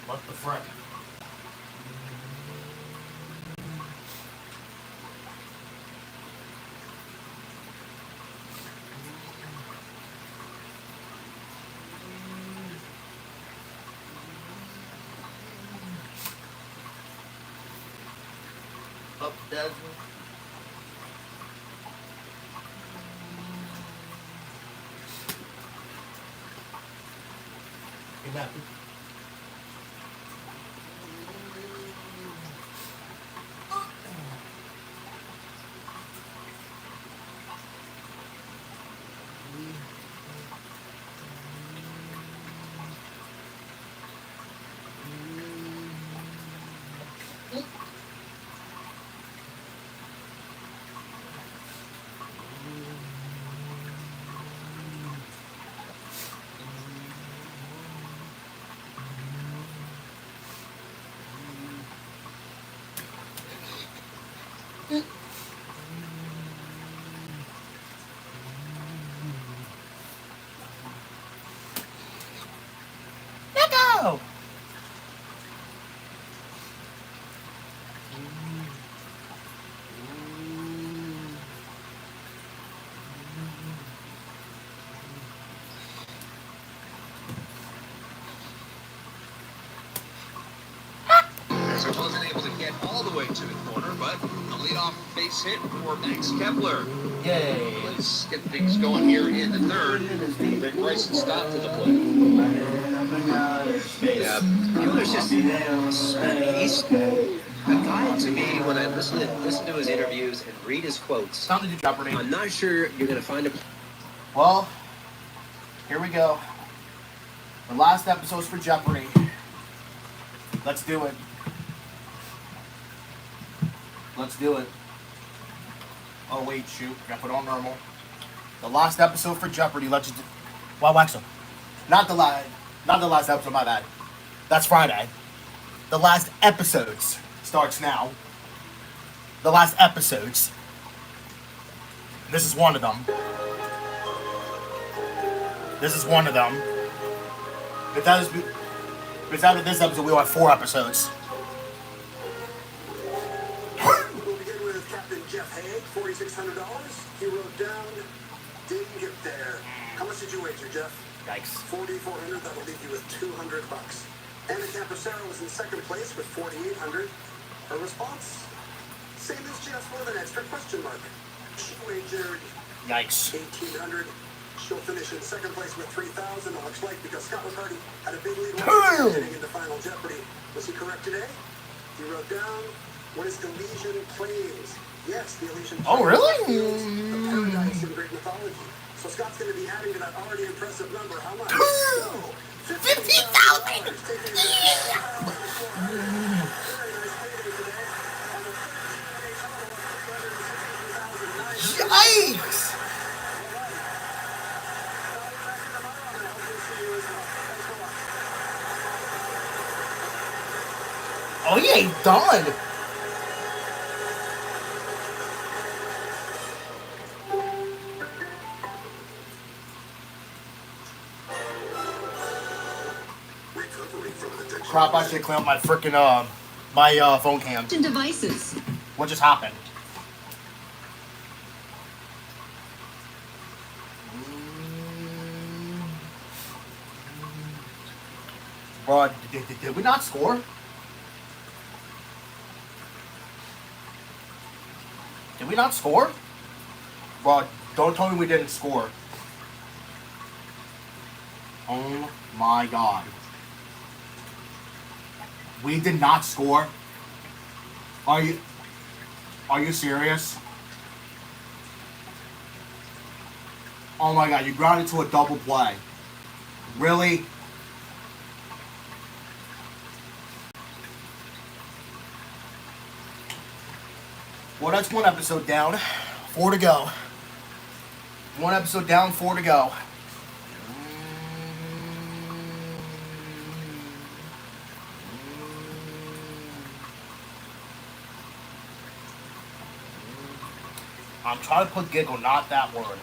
What the frick? Up, Desmond. Hey, Matthew. Go! As he wasn't able to get all the way to the corner, but a leadoff base hit for Max Kepler. Yay! Let's get things going here in the third. Then Bryson stopped to the plate. Yeah, Wheeler's just, he's a guy to me, when I listen to his interviews and read his quotes, Time to do Jeopardy. I'm not sure you're going to find a... Well, here we go. The last episode's for Jeopardy. Let's do it. Let's do it. Oh wait, shoot. Gotta put on normal. The last episode for Jeopardy. Let's do. Wow, Waxo. Not the last episode. My bad. That's Friday. The last episodes starts now. The last episodes. This is one of them. This is one of them. If that is, Because out of this episode, we will have 4 episodes. We'll begin with Captain Jeff Haig, $4,600. He wrote down, didn't get there. How much did you wager, Jeff? Yikes. 4,400. That will leave you with $200. Anna Camposero was in second place with 4,800. Her response, same as Jeff with an extra question mark. She wagered Yikes. 1,800. She'll finish in second place with 3,000. It looks like because Scott McCarty had a big lead heading into Final Jeopardy. Was he correct today? He wrote down, what is Elysian Plains? Yes, the Elysian Plains. Oh, really? The paradise in Greek mythology. So Scott's going to be adding to that already impressive number. How much? $15,000! Yikes! Oh, he ain't done. Crap, I should clean up my freaking my phone cam. Devices. What just happened? Bro, did we not score? Did we not score? Bro, don't tell me we didn't score. Oh my god. We did not score? Are you serious? Oh my god, you grounded to a double play. Really? Well, that's 1 episode down. 4 to go. 1 episode down, 4 to go. I'm trying to put giggle, not that word.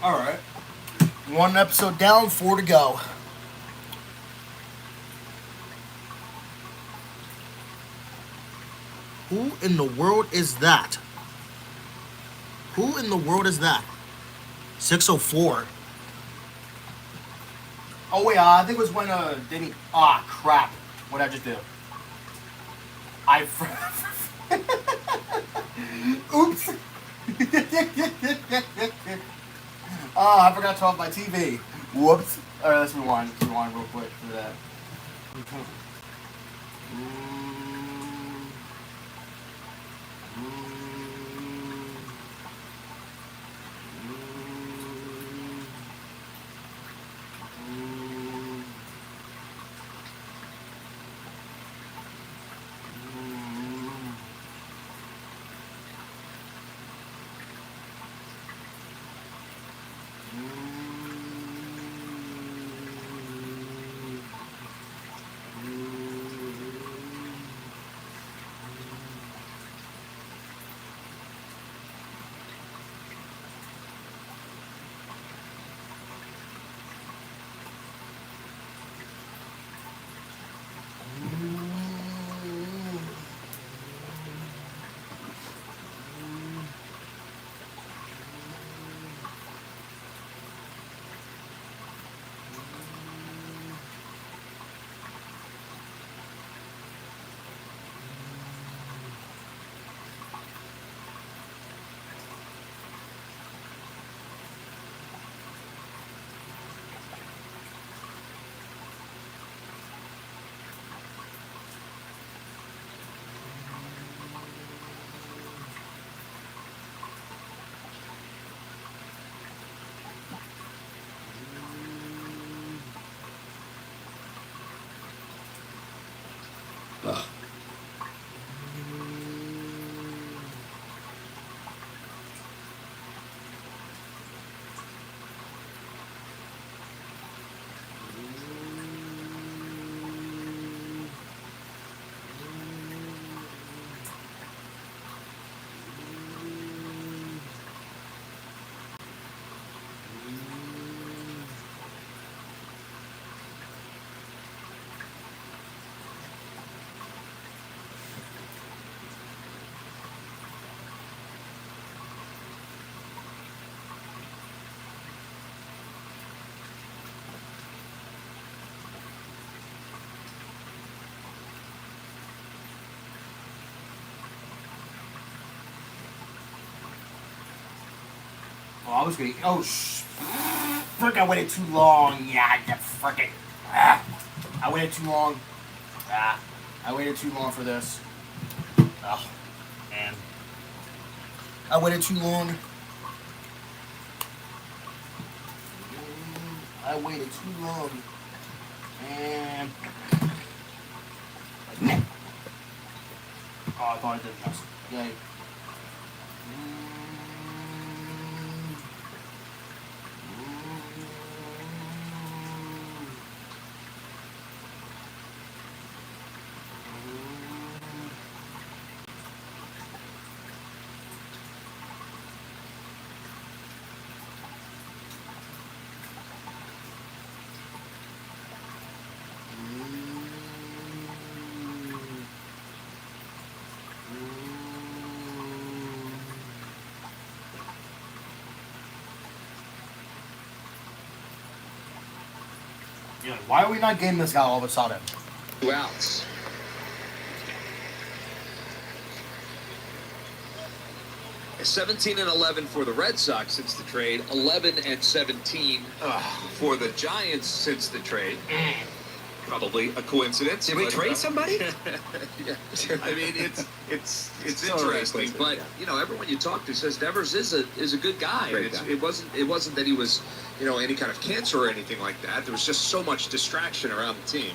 Alright. 1 episode down, 4 to go. Who in the world is that? Who in the world is that? 604. Oh wait, I think it was when did he? Ah, crap! What did I just do? Oops. Oh, I forgot to turn off my TV. Whoops. Alright, let's rewind. Let's rewind real quick for that. Oh, I was gonna. Oh, frick! I waited too long. Yeah, frickin'. I waited too long. I waited too long for this. Oh, man. I waited too long. I waited too long. And. Oh, I thought I did this. Yay. Yeah, why are we not getting this guy all of a sudden? 2 outs. A 17-11 for the Red Sox since the trade. 11-17 for the Giants since the trade. Probably a coincidence. Did we trade somebody? Yeah. I mean, it's interesting, but you know, everyone you talk to says Devers is a good guy. It wasn't that he was, you know, any kind of cancer or anything like that. There was just so much distraction around the team.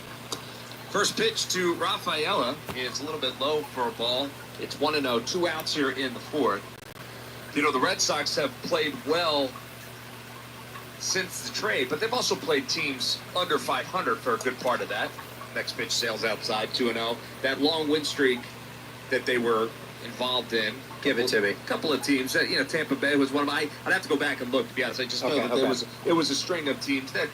First pitch to Rafaela is a little bit low for a ball. It's 1-0, 2 outs here in the fourth. You know, the Red Sox have played well since the trade, but they've also played teams under 500 for a good part of that. Next pitch sails outside, 2-0. That long win streak that they were involved in. Give it to me. A couple of teams. You know, Tampa Bay was one of my. I'd have to go back and look, to be honest. I just know that it was a string of teams that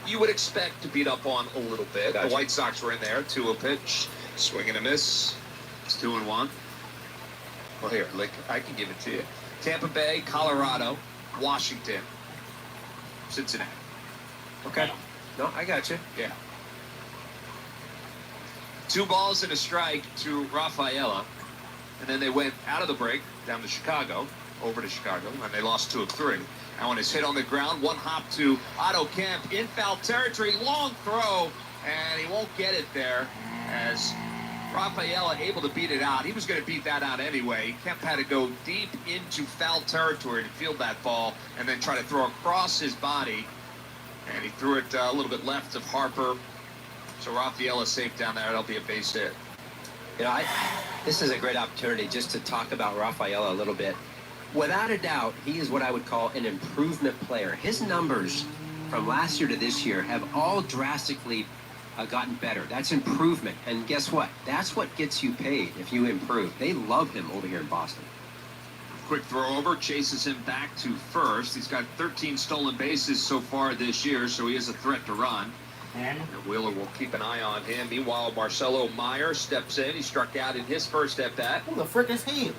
you would expect to beat up on a little bit. Gotcha. The White Sox were in there. 2-0 pitch, swing and a miss. It's 2-1. Well, here, I can give it to you. Tampa Bay, Colorado, Washington, Cincinnati. Okay. No, I got you. Yeah. 2 balls and a strike to Rafaela. And then they went out of the break down to Chicago, over to Chicago, and they lost 2 of 3. That one is hit on the ground. 1 hop to Otto Kemp in foul territory. Long throw, and he won't get it there as Rafaela able to beat it out. He was going to beat that out anyway. Kemp had to go deep into foul territory to field that ball and then try to throw across his body. And he threw it a little bit left of Harper. So Rafaela's safe down there. It'll be a base hit. You know, this is a great opportunity just to talk about Rafaela a little bit. Without a doubt, he is what I would call an improvement player. His numbers from last year to this year have all drastically gotten better. That's improvement. And guess what? That's what gets you paid if you improve. They love him over here in Boston. Quick throw over, chases him back to first. He's got 13 stolen bases so far this year, so he is a threat to run. And Wheeler will keep an eye on him. Meanwhile, Marcelo Meyer steps in. He struck out in his first at-bat. Who the frick is he?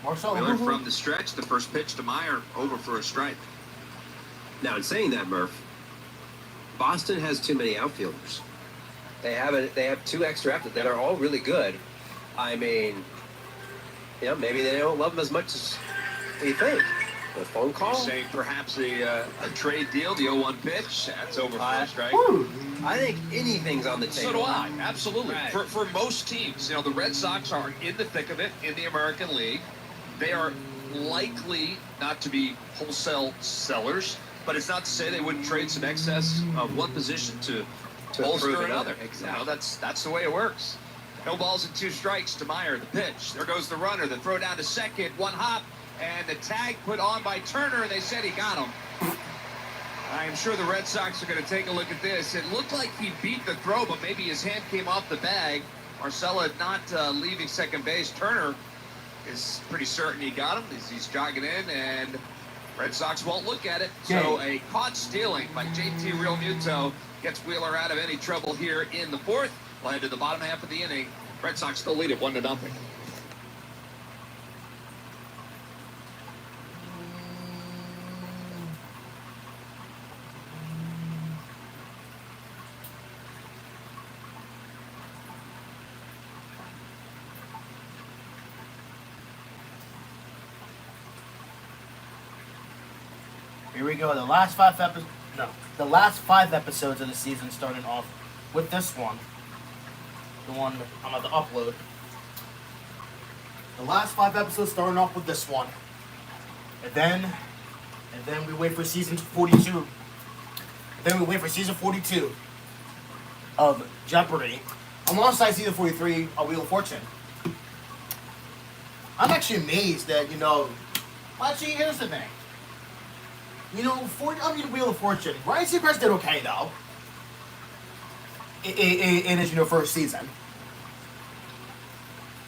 Marcelo Wheeler from the stretch. The first pitch to Meyer, over for a strike. Now, in saying that, Murph, Boston has too many outfielders. They have 2 extra outfielders that are all really good. I mean, you know, maybe they don't love him as much as we think. A phone call? You're saying perhaps a trade deal, the 0-1 pitch. That's over for a strike. I think anything's on the table. So do I, absolutely. Right. For most teams, you know, the Red Sox are in the thick of it in the American League. They are likely not to be wholesale sellers, but it's not to say they wouldn't trade some excess of one position to bolster another. Exactly. You know, that's the way it works. No balls and 2 strikes to Meyer. The pitch. There goes the runner. The throw down to second. 1 hop. And the tag put on by Turner. They said he got him. I am sure the Red Sox are going to take a look at this. It looked like he beat the throw, but maybe his hand came off the bag. Marcella not leaving second base. Turner is pretty certain he got him. He's jogging in, and Red Sox won't look at it. So a caught stealing by JT Realmuto gets Wheeler out of any trouble here in the fourth. We'll head to the bottom half of the inning. Red Sox still lead it 1-0. Here we go. The last five episodes of the season, starting off with this one. The one I'm about to upload. The last 5 episodes starting off with this one. And then we wait for season 42. Then we wait for season 42 of Jeopardy. Alongside season 43 of Wheel of Fortune. I'm actually amazed that, actually, here's the thing. Wheel of Fortune, Ryan Seacrest did okay, though. In his, first season.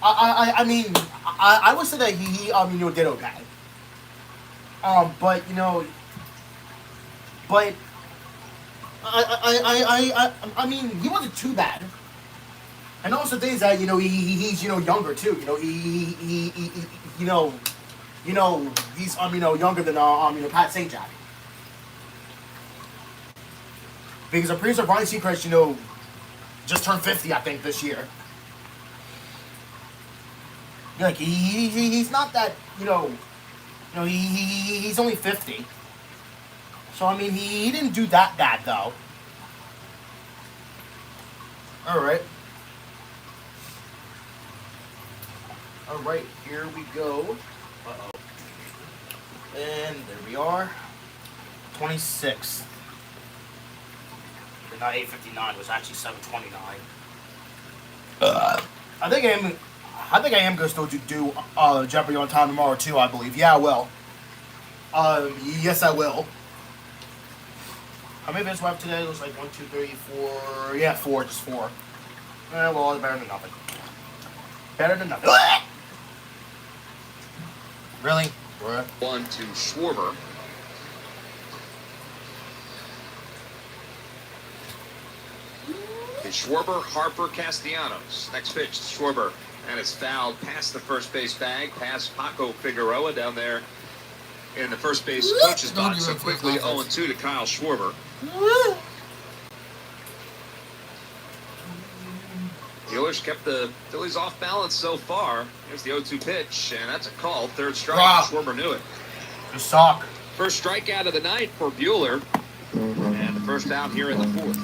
I would say that he did okay. But, he wasn't too bad. And also things that, he's, younger too. He's, younger than, Pat St. Jack. Because I'm pretty sure Ryan Seacrest, just turned 50, I think, this year. Like, he's not that, he's only 50. So, he didn't do that bad, though. Alright. Alright, here we go. Uh-oh. And there we are. 26th. Not 8:59, it was actually 7:29. I think I am gonna still do Jeopardy on time tomorrow too, I believe. Yeah, I will. Yes, I will. How many minutes do I have today? It looks like 1, 2, 3, 4. Yeah, 4, just 4. Well, it's better than nothing. Better than nothing. Really? What? 1 to Schwarber. It's Schwarber, Harper, Castellanos. Next pitch to Schwarber. And it's fouled past the first base bag, past Paco Figueroa down there in the first base coach's box. So quickly 0-2 to Kyle Schwarber. Steelers kept the Phillies off balance so far. Here's the 0-2 pitch, and that's a call. Third strike. Wow. Schwarber knew it. Good sock. First strikeout of the night for Buehler. And the first out here in the fourth.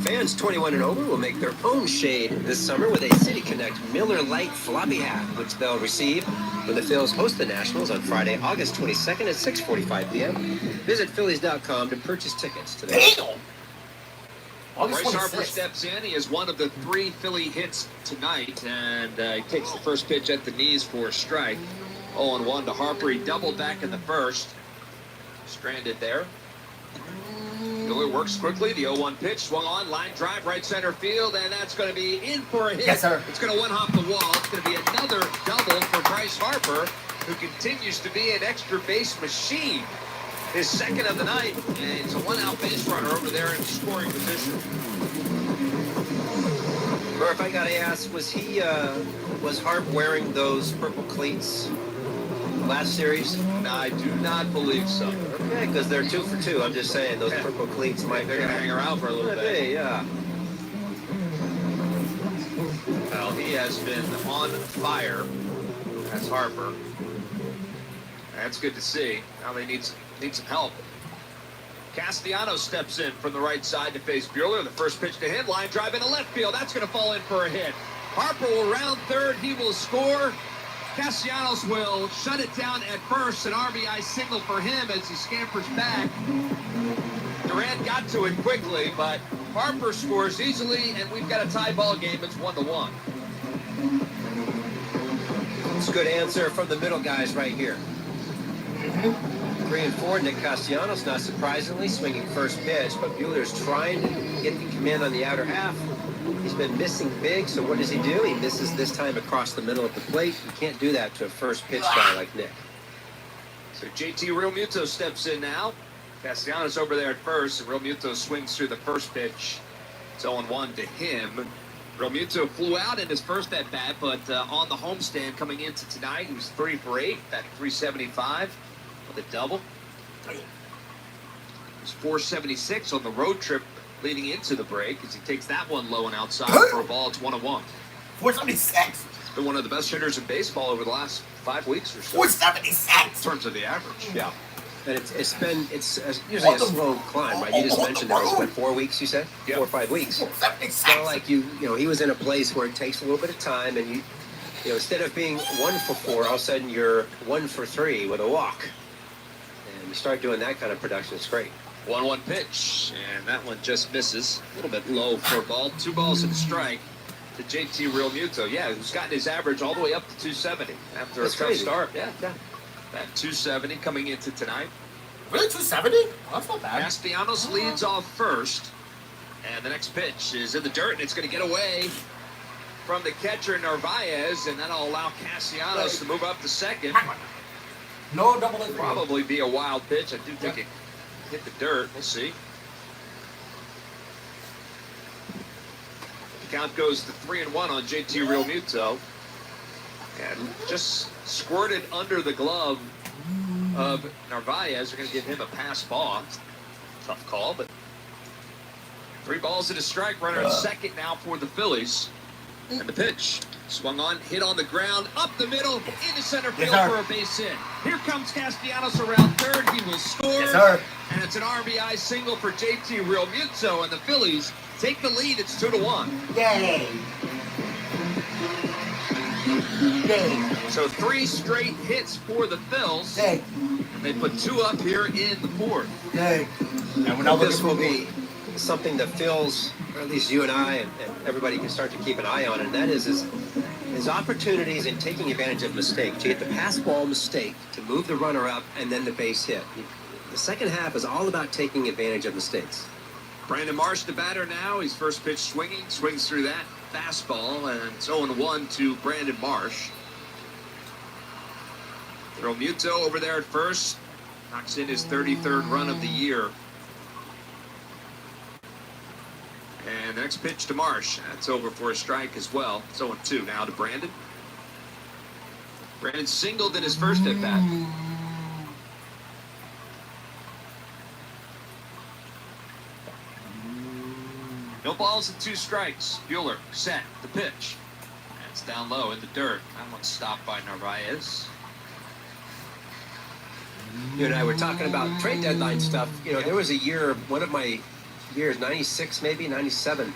Fans 21 and over will make their own shade this summer with a City Connect Miller Lite floppy hat, which they'll receive when the Phils host the Nationals on Friday, August 22nd at 6:45 p.m. Visit Phillies.com to purchase tickets today. Bryce Harper steps in. He is one of the 3 Philly hits tonight, and he takes the first pitch at the knees for a strike. 0-1 to Harper. He doubled back in the first. Stranded there. Miller works quickly. The 0-1 pitch swung on. Line drive right center field, and that's going to be in for a hit. Yes, sir. It's going to one-hop the wall. It's going to be another double for Bryce Harper, who continues to be an extra base machine. His second of the night, and it's a one-out base runner over there in scoring position. Murph, I got to ask, was Harp wearing those purple cleats last series? No, I do not believe so. Okay, because they're 2 for 2. I'm just saying those purple cleats might. They're going to hang around for a little bit. Yeah. Well, he has been on fire. That's Harper. That's good to see. Now they need some help. Castellanos steps in from the right side to face Buehler. The first pitch to him, line drive into left field. That's going to fall in for a hit. Harper will round third. He will score. Castellanos will shut it down at first. An RBI single for him as he scampers back. Durant got to it quickly, but Harper scores easily, and we've got a tie ball game. It's 1-1. It's a good answer from the middle guys right here. 3 and 4, Nick Castellanos, not surprisingly, swinging first pitch, but Buehler's trying to get the command on the outer half. He's been missing big, so what does he do? He misses this time across the middle of the plate. You can't do that to a first pitch guy like Nick. So JT Realmuto steps in now. Castellanos over there at first, and Realmuto swings through the first pitch. It's 0-1 to him. Realmuto flew out in his first at-bat, but on the homestand coming into tonight, he was 3 for 8, batting .375 with a double. He was .476 on the road trip leading into the break as he takes that one low and outside for a ball. It's 1-1. .476. He's been one of the best hitters in baseball over the last 5 weeks or so. .476. In terms of the average. Yeah. And it's usually a slow climb, right? You just mentioned that it was, what, 4 weeks, you said? Yep. 4 or 5 weeks. It's not like you know, he was in a place where it takes a little bit of time, and you know, instead of being 1 for 4, all of a sudden you're 1 for 3 with a walk. And you start doing that kind of production, it's great. 1-1 pitch, and that one just misses. A little bit low for a ball. 2 balls and a strike to JT Realmuto. Yeah, who's gotten his average all the way up to 270 after That's a tough crazy. start. Yeah. That 270 coming into tonight. Really, 270? That's not bad. Castellanos leads off first, and the next pitch is in the dirt, and it's going to get away from the catcher Narvaez, and that'll allow Castellanos to move up to second. No double A. Probably be a wild pitch. I do think it hit the dirt. We'll see. The count goes to 3-1 on JT Realmuto, and just squirted under the glove of Narvaez. They're going to give him a pass ball. Tough call, but 3 balls and a strike. Runner at second now for the Phillies. And the pitch swung on, hit on the ground, up the middle, into center field for a base hit. Here comes Castellanos around third. He will score. Yes, sir. And it's an RBI single for JT Realmuto, and the Phillies take the lead. It's 2-1. Yay. Yay. So 3 straight hits for the Phils. Yay. And they put 2 up here in the 4th. Yay. And we're now This will be something that Phil's, or at least you and I and everybody can start to keep an eye on, and that is opportunities in taking advantage of mistakes. You get the pass ball mistake to move the runner up and then the base hit. The second half is all about taking advantage of mistakes. Brandon Marsh, the batter now. He's first pitch swinging, swings through that fastball, and it's 0-1 to Brandon Marsh. Realmuto over there at first, knocks in his 33rd run of the year. And the next pitch to Marsh. That's over for a strike as well. It's 0-2 now to Brandon. Brandon singled in his first at bat. No balls and 2 strikes. Bueller set the pitch. That's down low in the dirt. That one's stopped by Narvaez. You and I were talking about trade deadline stuff. You know, there was a year, one of my years, 96 maybe, 97.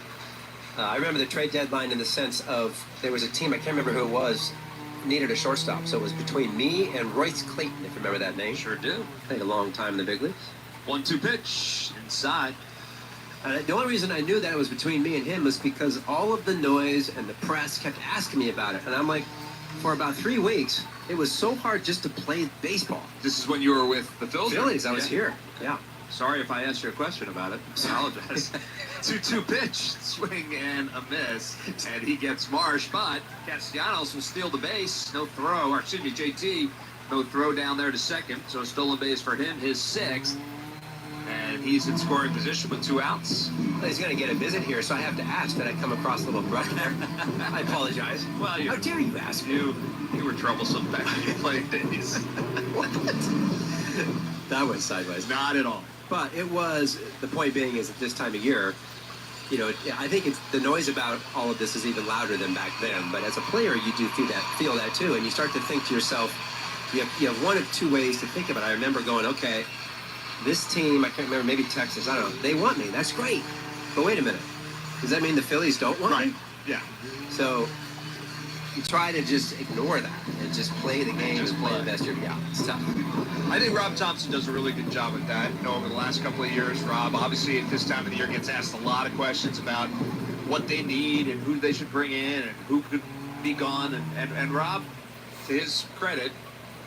I remember the trade deadline in the sense of there was a team, I can't remember who it was, needed a shortstop. So it was between me and Royce Clayton, if you remember that name. Sure do. Played a long time in the big leagues. 1-2 pitch inside. The only reason I knew that it was between me and him was because all of the noise and the press kept asking me about it. And I'm like, for about 3 weeks, it was so hard just to play baseball. This is when you were with the Phillies, I was here. Yeah. Sorry if I asked you a question about it. I apologize. 2-2 pitch, swing and a miss. And he gets Marsh, but Castellanos will steal the base. No throw, or excuse me, JT, no throw down there to second. So a stolen base for him, his 6th. And he's in scoring position with 2 outs. Well, he's going to get a visit here, so I have to ask that I come across a little brother there. I apologize. Well, how dare you ask? You were troublesome back in your playing days. What? That went sideways. Not at all. But it was, the point being is at this time of year, you know, I think it's the noise about all of this is even louder than back then. But as a player, you do feel that too. And you start to think to yourself, you have 1 of 2 ways to think about it. I remember going, okay, this team, I can't remember, maybe Texas, I don't know, they want me. That's great. But wait a minute. Does that mean the Phillies don't want me? Yeah. So you try to just ignore that and just play the game and play the best you're. Yeah, it's tough. I think Rob Thompson does a really good job at that. You know, over the last couple of years, Rob, obviously at this time of the year, gets asked a lot of questions about what they need and who they should bring in and who could be gone. And Rob, to his credit,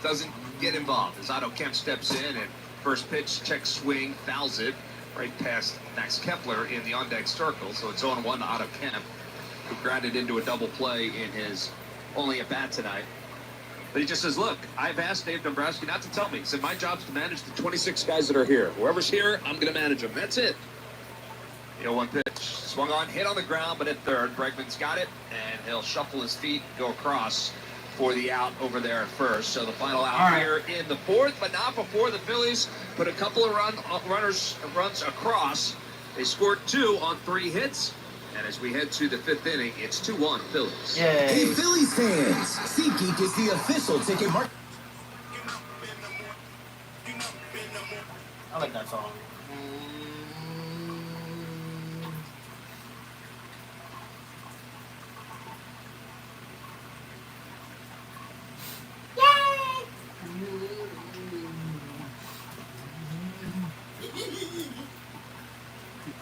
doesn't get involved. As Otto Kemp steps in and first pitch, check swing, fouls it right past Max Kepler in the on-deck circle. So it's 0-1 to Otto Kemp, who grounded into a double play in his only at bat tonight. But he just says, look, I've asked Dave Dombrowski not to tell me. He said, my job's to manage the 26 guys that are here. Whoever's here, I'm going to manage them. That's it. 1 pitch. Swung on, hit on the ground, but at third, Bregman's got it, and he'll shuffle his feet, go across for the out over there at first. So the final out here in the 4th, but not before the Phillies put a couple of runs across. They scored 2 on 3 hits. And as we head to the 5th inning, it's 2-1 Phillies. Yay. Hey, Phillies fans! SeatGeek is the official ticket market. I like that song.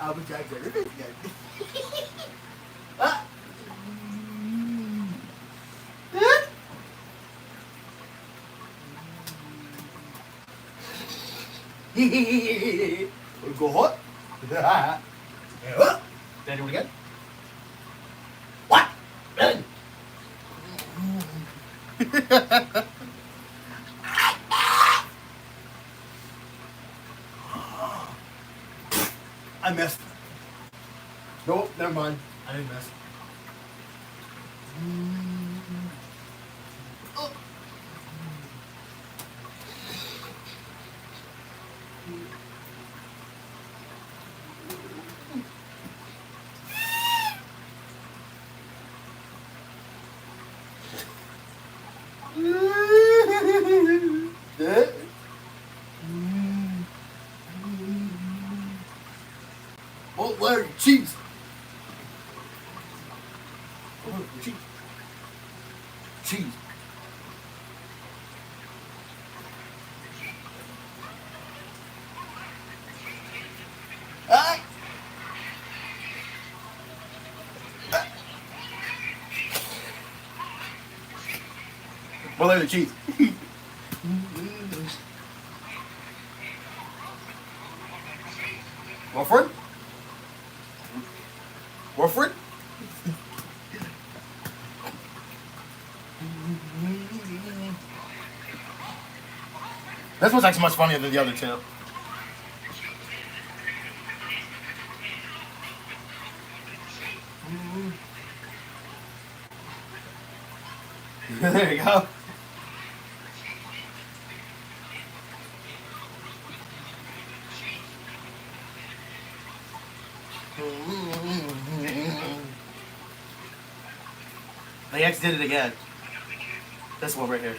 Albert Jackson. Ah. Go hot. Then do it again. What? I missed. Nope, never mind. I didn't miss. Oh. Oh, Larry, cheese. Oh, cheese. Cheese. Ah. Well, Larry, cheese. Warford? Warford? This one's actually much funnier than the other two. There you go. The X did it again. This one right here.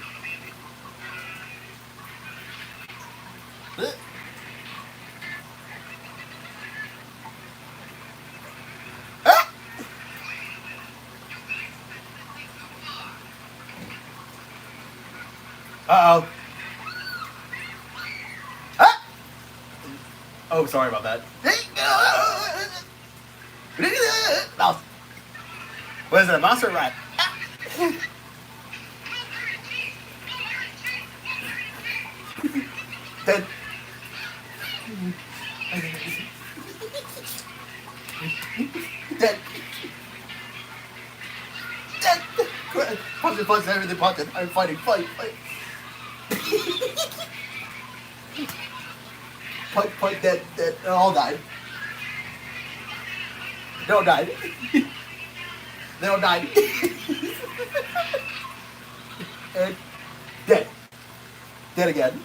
Uh-oh. Ah! Oh, sorry about that. Mouse. What is it, a mouse or a rat? Dead. Dead. Dead. Punch, everything, punch. I'm fighting, fight. Punch, dead. They all died. They all died. They all died. And dead. Dead again.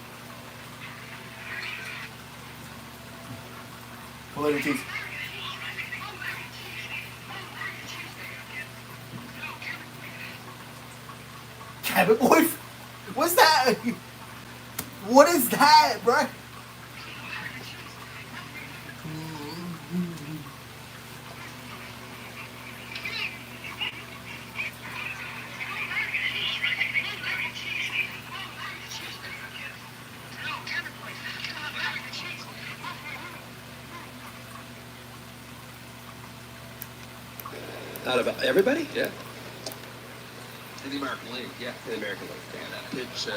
Well, let me cheese. Cabin boy? What's that? What is that, bro? Out of everybody? Yeah. In the American League, yeah. In the American League. And that pitch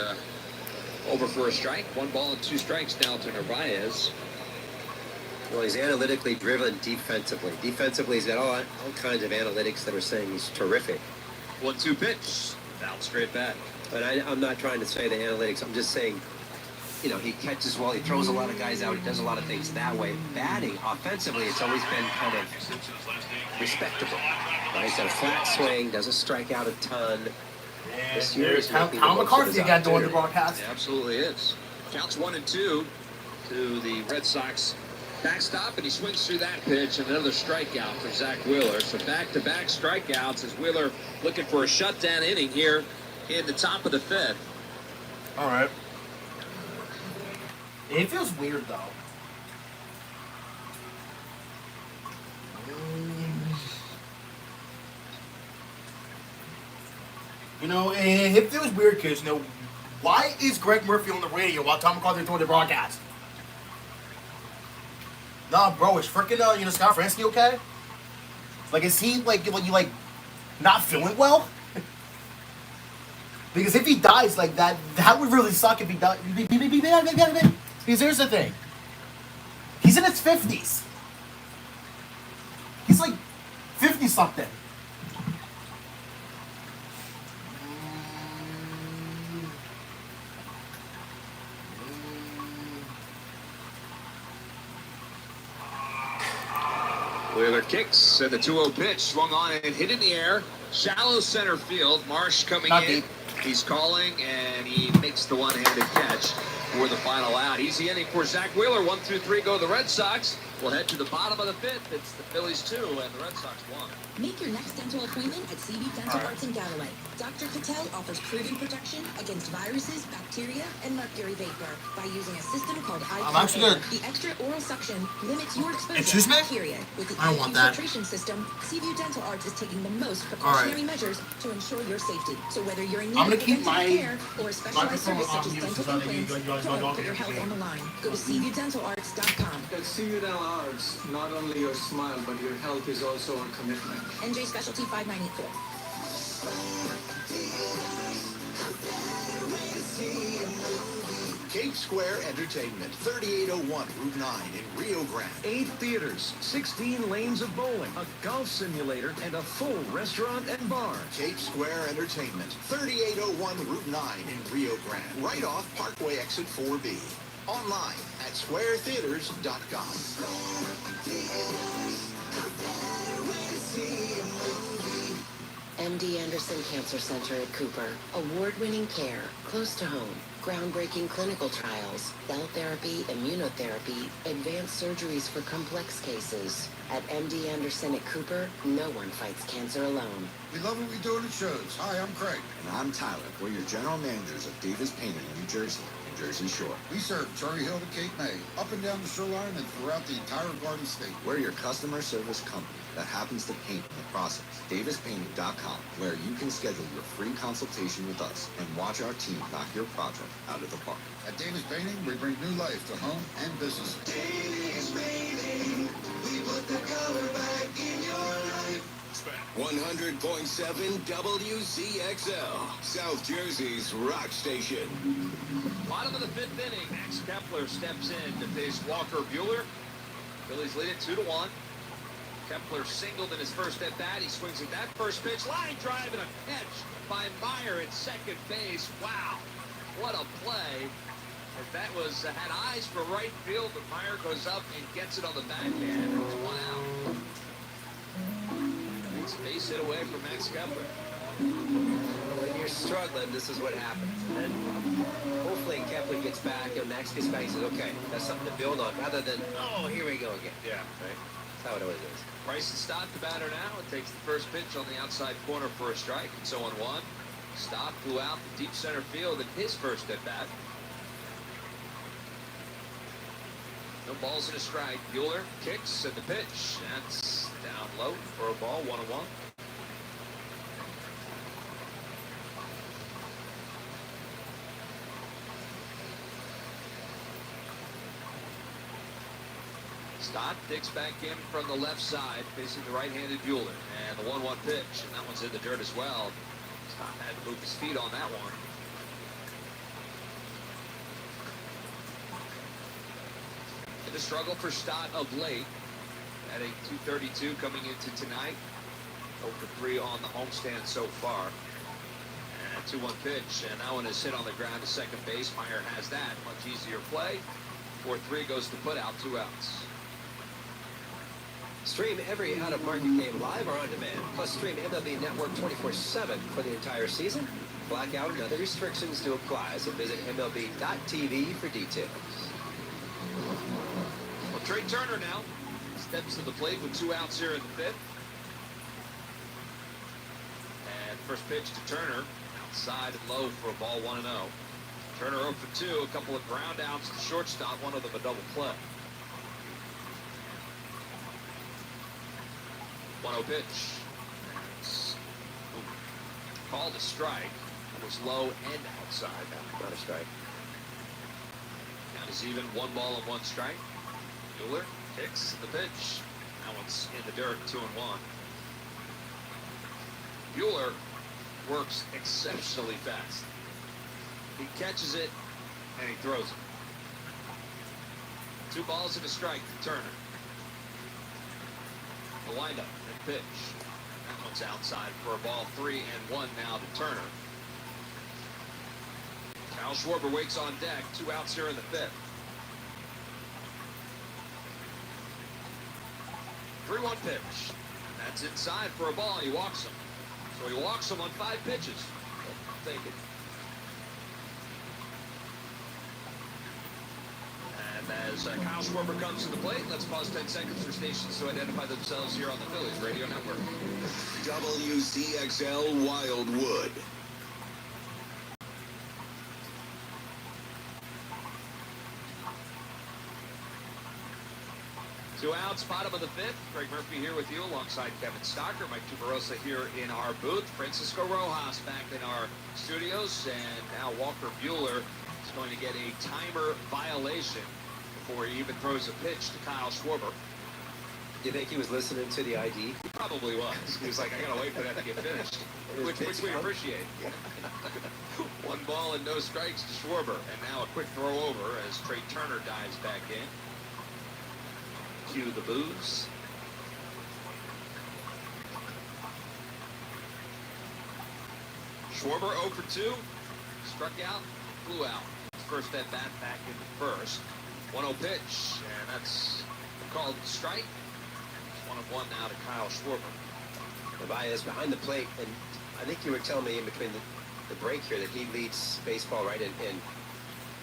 over for a strike. 1 ball and 2 strikes now to Narvaez. Well, he's analytically driven defensively. Defensively, he's got all kinds of analytics that are saying he's terrific. 1-2 pitch. Down straight back. But I'm not trying to say the analytics. I'm just saying, you know, he catches well. He throws a lot of guys out. He does a lot of things that way. Batting, offensively, it's always been kind of respectable. Right? He's got a flat swing, doesn't strike out a ton. This year he's making the most of McCarthy his got doing the opportunity. broadcast. It absolutely is. Counts 1-2 to the Red Sox backstop, and he swings through that pitch, and another strikeout for Zach Wheeler. So back-to-back strikeouts as Wheeler looking for a shutdown inning here in the top of the 5th. All right. It feels weird though. You know, it feels weird because, you know, why is Greg Murphy on the radio while Tom McCarthy's doing the broadcast? Nah, bro, is freaking, you know, Scott Franski okay? Like, is he, like, not feeling well? Because if he dies like that, that would really suck if he died. Because here's the thing. He's in his 50s. He's like 50 something. Wheeler kicks, and the 2-0 pitch swung on and hit in the air. Shallow center field. Marsh coming Not in. deep. He's calling, and he makes the one-handed catch for the final out. Easy inning for Zach Wheeler. 1-3 go the Red Sox. We'll head to the bottom of the fifth. It's the Phillies 2 and the Red Sox 1. Make your next dental appointment at CV Dental Arts in Galloway. Dr. Patel offers proven protection against viruses, bacteria, and mercury vapor by using a system called I'm actually IPA. gonna- The extra oral suction limits your exposure Excuse to me? bacteria. With the I don't want that. filtration system, Seaview Dental Arts is taking the most precautionary measures to ensure your safety. So whether you're in need I'm gonna of keep preventive my care or a specialized microphone service such on as mute dental so that implants, don't put your health on the line. Go to SeaviewDentalArts.com. At CU Dental Arts, not only your smile, but your health is also our commitment. NJ Specialty 5984. Cape Square Entertainment, 3801 Route 9 in Rio Grande. 8 theaters, 16 lanes of bowling, a golf simulator, and a full restaurant and bar. Cape Square Entertainment, 3801 Route 9 in Rio Grande, right off Parkway Exit 4B. Online at squaretheaters.com. MD Anderson Cancer Center at Cooper. Award-winning care, close to home. Groundbreaking clinical trials, cell therapy, immunotherapy, advanced surgeries for complex cases. At MD Anderson at Cooper, no one fights cancer alone. We love what we do in the shows. Hi, I'm Craig. And I'm Tyler. We're your general managers of Davis Painting in New Jersey and Jersey Shore. We serve Cherry Hill to Cape May, up and down the shoreline and throughout the entire Garden State. We're your customer service company that happens to paint in the process. DavisPainting.com, where you can schedule your free consultation with us and watch our team knock your project out of the park. At Davis Painting, we bring new life to home and business. Davis Painting, we put the color back in your life. 100.7 WZXL, South Jersey's rock station. Bottom of the fifth inning, Max Kepler steps in to face Walker Buehler. Phillies lead it 2-1. Kepler singled in his first at-bat. He swings at that first pitch. Line drive and a catch by Meyer at second base. Wow, what a play. If that was, had eyes for right field, but Meyer goes up and gets it on the backhand. It's 1 out. It's a base hit away from Max Kepler. When you're struggling, this is what happens. And hopefully Kepler gets back and Max gets back and says, okay, that's something to build on, rather than, oh, here we go again. Yeah, right. That's how it always is. Bryson Stott, the batter now. It takes the first pitch on the outside corner for a strike. It's 0-1. Stott flew out to deep center field in his first at-bat. No balls in a strike. Buehler kicks at the pitch. That's down low for a ball, 1-1. Stott digs back in from the left side, facing the right-handed Buehler. And the 1-1 pitch, and that one's in the dirt as well. Stott had to move his feet on that one. In the struggle for Stott of late, at a 232 coming into tonight. 0-for-3 on the homestand so far. And a 2-1 pitch, and that one is hit on the ground to second base. Meyer has that. Much easier play. 4-3 goes to put out, 2 outs. Stream every out-of-market game live or on demand. Plus stream MLB Network 24/7 for the entire season. Blackout and other restrictions do apply, so visit MLB.tv for details. Well, Trey Turner now steps to the plate with 2 outs here in the fifth. And first pitch to Turner, outside and low for a ball, 1-0. Turner 0 for 2, a couple of ground outs to shortstop, one of them a double play. 1-0 pitch. Called a strike. It was low and outside. Not a strike. Count is even, 1 ball and 1 strike. Mueller kicks the pitch. That one's in the dirt, 2-1. Mueller works exceptionally fast. He catches it and he throws it. 2 balls and a strike to Turner. The windup and pitch. That one's outside for a ball, 3-1 now to Turner. Kyle Schwarber waits on deck. 2 outs here in the 5th. 3-1 pitch. That's inside for a ball. He walks him. So he walks him on 5 pitches. Take it. And as Kyle Schwarber comes to the plate, let's pause 10 seconds for stations to identify themselves here on the Phillies Radio Network. WCXL Wildwood. Two outs, bottom of the 5th. Greg Murphy here with you alongside Kevin Stocker. Mike Tuberosa here in our booth. Francisco Rojas back in our studios. And now Walker Buehler is going to get a timer violation before he even throws a pitch to Kyle Schwarber. Do you think he was listening to the ID? He probably was. He was like, I gotta wait for that to get finished. which we appreciate. 1 ball and no strikes to Schwarber. And now a quick throw over as Trey Turner dives back in. Cue the boos. Schwarber 0 for 2. Struck out, flew out. First at bat back in the 1st. 1-0 pitch, and that's called strike. 1-1 now to Kyle Schwarber. Baez behind the plate, and I think you were telling me in between the break here that he leads baseball right in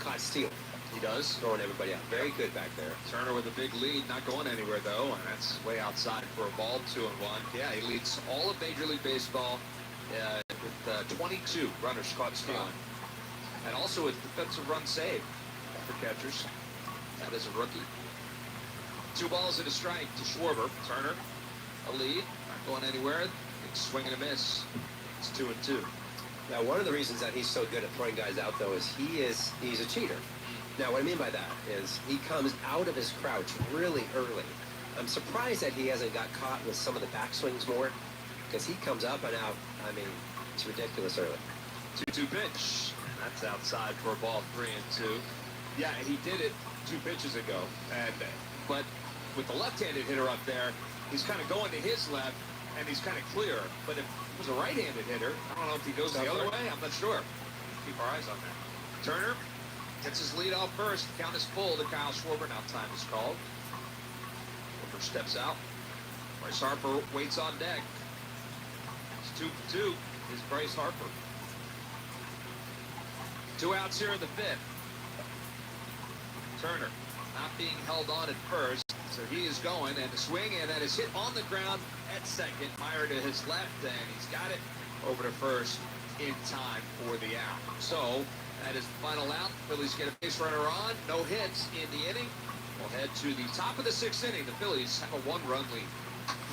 caught steal. He does. Throwing everybody out. Very good back there. Turner with a big lead, not going anywhere though, and that's way outside for a ball, 2-1. Yeah, he leads all of Major League Baseball with 22 runners caught stealing. And also with defensive run saved for catchers. That is a rookie. 2 balls and a strike to Schwarber. Turner, a lead, not going anywhere. Big swing and a miss. It's 2-2. Now, one of the reasons that he's so good at throwing guys out, though, is he's a cheater. Now, what I mean by that is he comes out of his crouch really early. I'm surprised that he hasn't got caught with some of the backswings more, because he comes up and out. I mean, it's ridiculous early. 2-2 pitch. That's outside for a ball, 3-2. Yeah, he did it 2 pitches ago, but with the left-handed hitter up there, he's kind of going to his left, and he's kind of clear. But if it was a right-handed hitter, I don't know if he goes the other way. I'm not sure. Keep our eyes on that. Turner gets his lead off first. Count is full to Kyle Schwarber. Now time is called. Schwarber steps out. Bryce Harper waits on deck. It's 2 for 2. Is Bryce Harper. 2 outs here in the 5th. Turner not being held on at first, so he is going, and the swing, and that is hit on the ground at second. Meyer to his left, and he's got it over to first in time for the out. So that is the final out. Phillies get a base runner on. No hits in the inning. We'll head to the top of the 6th inning. The Phillies have a 1-run lead.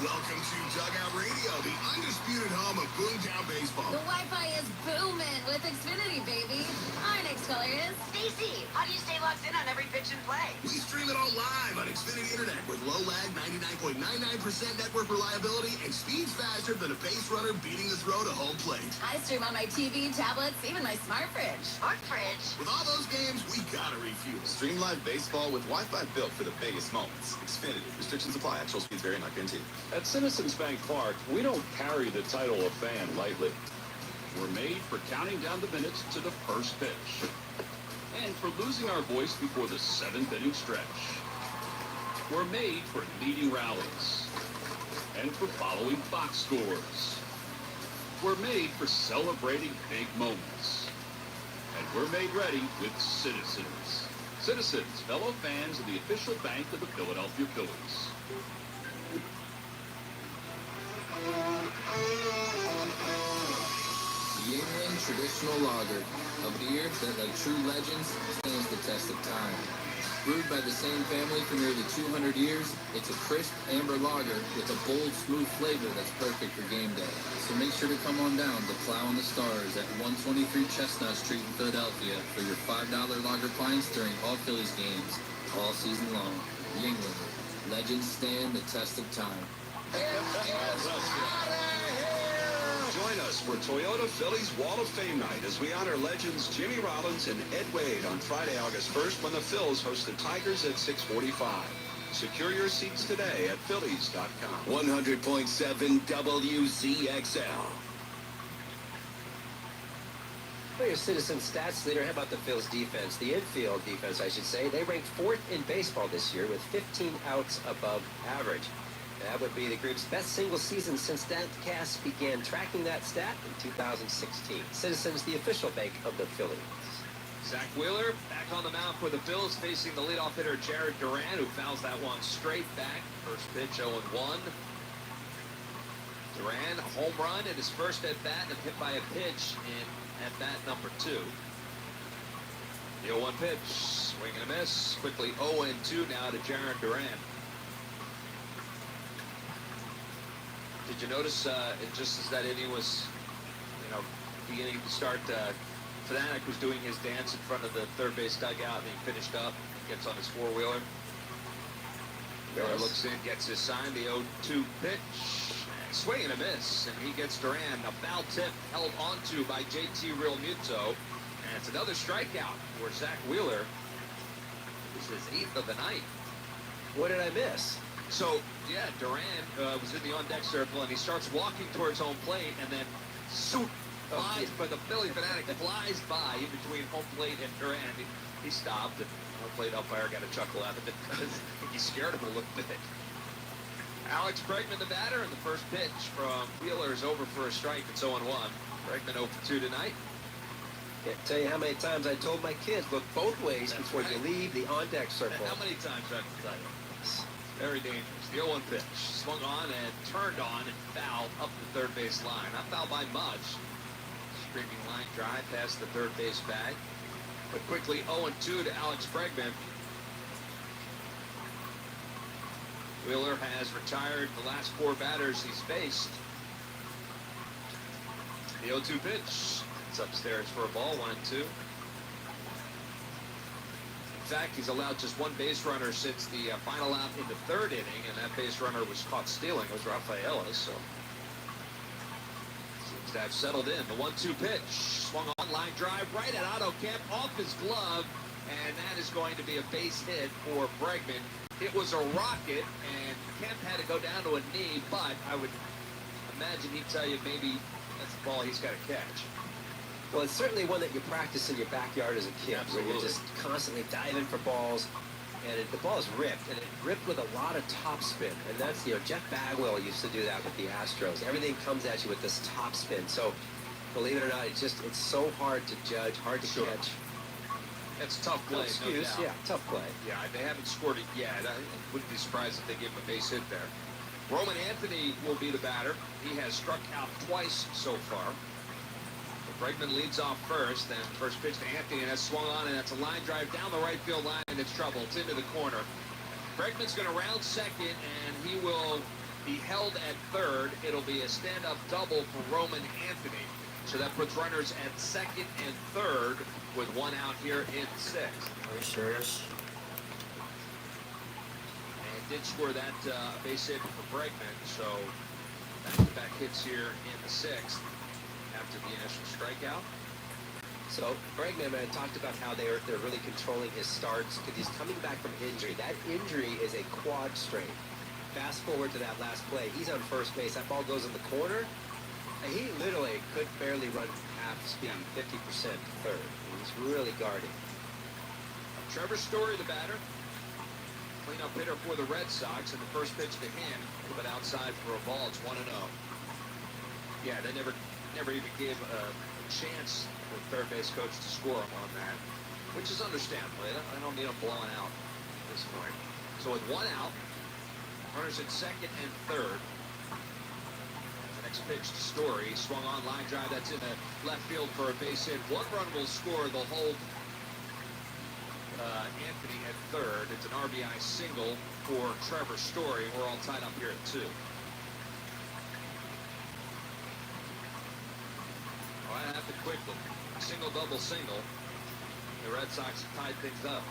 Welcome to Dugout Radio, the undisputed home of Boomtown Baseball. The Wi-Fi is booming with Xfinity, baby. Our next caller is Stacy. How do you stay locked in on every pitch and play? We stream it all live on Xfinity Internet with low lag, 99.99% network reliability, and speeds faster than a base runner beating the throw to home plate. I stream on my TV, tablets, even my smart fridge. Smart fridge? With all those games, we gotta refuel. Stream live baseball with Wi-Fi built for the biggest moments. Xfinity. Restrictions apply. Actual speeds vary, not guaranteed. At Citizens Bank Park, we don't carry the title of fan lightly. We're made for counting down the minutes to the first pitch. And for losing our voice before the 7th inning stretch. We're made for leading rallies. And for following box scores. We're made for celebrating big moments. And we're made ready with Citizens. Citizens, fellow fans of the official bank of the Philadelphia Phillies. The in-ring traditional lager, a beer that, like true legends, stands the test of time. Brewed by the same family for nearly 200 years, it's a crisp amber lager with a bold, smooth flavor that's perfect for game day. So make sure to come on down to Plow in the Stars at 123 Chestnut Street in Philadelphia for your $5 lager pints during all Phillies games, all season long. Yingling, legends stand the test of time. Join us for Toyota Phillies Wall of Fame night as we honor legends Jimmy Rollins and Ed Wade on Friday, August 1st when the Phils host the Tigers at 6:45. Secure your seats today at Phillies.com. 100.7 WCXL. For your Citizen Stats leader, how about the Phil's defense? The infield defense, I should say. They ranked 4th in baseball this year with 15 outs above average. That would be the group's best single season since Statcast began tracking that stat in 2016. Citizens, the official bank of the Phillies. Zach Wheeler back on the mound for the Phils, facing the leadoff hitter Jared Duran, who fouls that one straight back. First pitch 0-1. Duran, a home run in his first at bat and hit by a pitch in at bat number 2. The 0-1 pitch, swing and a miss. Quickly 0-2 now to Jared Duran. Did you notice just as that inning was, beginning to start, Fanatic was doing his dance in front of the third base dugout, and he finished up, gets on his four-wheeler. Miller looks in, gets his sign, the 0-2 pitch, swing and a miss, and he gets Duran. A foul tip held onto by JT Realmuto, and it's another strikeout for Zach Wheeler. This is his 8th of the night. What did I miss? So, yeah, Duran was in the on-deck circle, and he starts walking towards home plate, and then flies, but the Philly Fanatic flies by in between home plate and Duran. He stopped, and home plate umpire got a chuckle out of it because I think he scared him a little bit. Alex Bregman, the batter, and the first pitch from Wheeler is over for a strike. It's 0-1. Bregman 0-2 tonight. Can't tell you how many times I told my kids, look both ways before you leave the on-deck circle. How many times do I have to tell you? Very dangerous. The 0-1 pitch. Swung on and turned on and fouled up the third base line. Not fouled by much. Screaming line drive past the third base bag. But quickly 0-2 to Alex Bregman. Wheeler has retired the last 4 batters he's faced. The 0-2 pitch. It's upstairs for a ball, 1-2. In fact, he's allowed just 1 base runner since the final out in the 3rd inning, and that base runner was caught stealing. It was Rafaela, so seems to have settled in. The 1-2 pitch, swung on, line drive right at Otto Kemp, off his glove, and that is going to be a base hit for Bregman. It was a rocket, and Kemp had to go down to a knee, but I would imagine he'd tell you maybe that's the ball he's got to catch. Well, it's certainly one that you practice in your backyard as a kid, where you're just constantly diving for balls, and the ball is ripped, and it ripped with a lot of topspin, and that's, Jeff Bagwell used to do that with the Astros. Everything comes at you with this topspin, so believe it or not, it's so hard to judge, hard to catch. That's tough play, no doubt. Yeah, tough play. Yeah, they haven't scored it yet. I wouldn't be surprised if they give him a base hit there. Roman Anthony will be the batter. He has struck out twice so far. Bregman leads off first, and first pitch to Anthony, and that's swung on, and that's a line drive down the right field line, and it's trouble. It's into the corner. Bregman's going to round second, and he will be held at third. It'll be a stand-up double for Roman Anthony. So that puts runners at second and third with 1 out here in 6th. Are you serious? And did score that base hit for Bregman, so back-to-back hits here in the 6th. After the initial strikeout. So Bregman talked about how they're really controlling his starts because he's coming back from injury. That injury is a quad strain. Fast forward to that last play. He's on first base. That ball goes in the corner. And he literally could barely run half speed, 50% to third. He was really guarding. Trevor Story, the batter. Cleanup hitter for the Red Sox, and the first pitch to him, but outside for a ball. It's 1-0. Yeah, they never even gave a chance for the third base coach to score him on that, which is understandable. I don't need him blowing out at this point. So with 1 out, runners at second and third. The Next pitch to Story. Swung on, line drive. That's in the left field for a base hit. One run will score. They'll hold Anthony at third. It's an RBI single for Trevor Story. We're all tied up here at 2. Well, that happened quickly. Single, double, single. The Red Sox tied things up.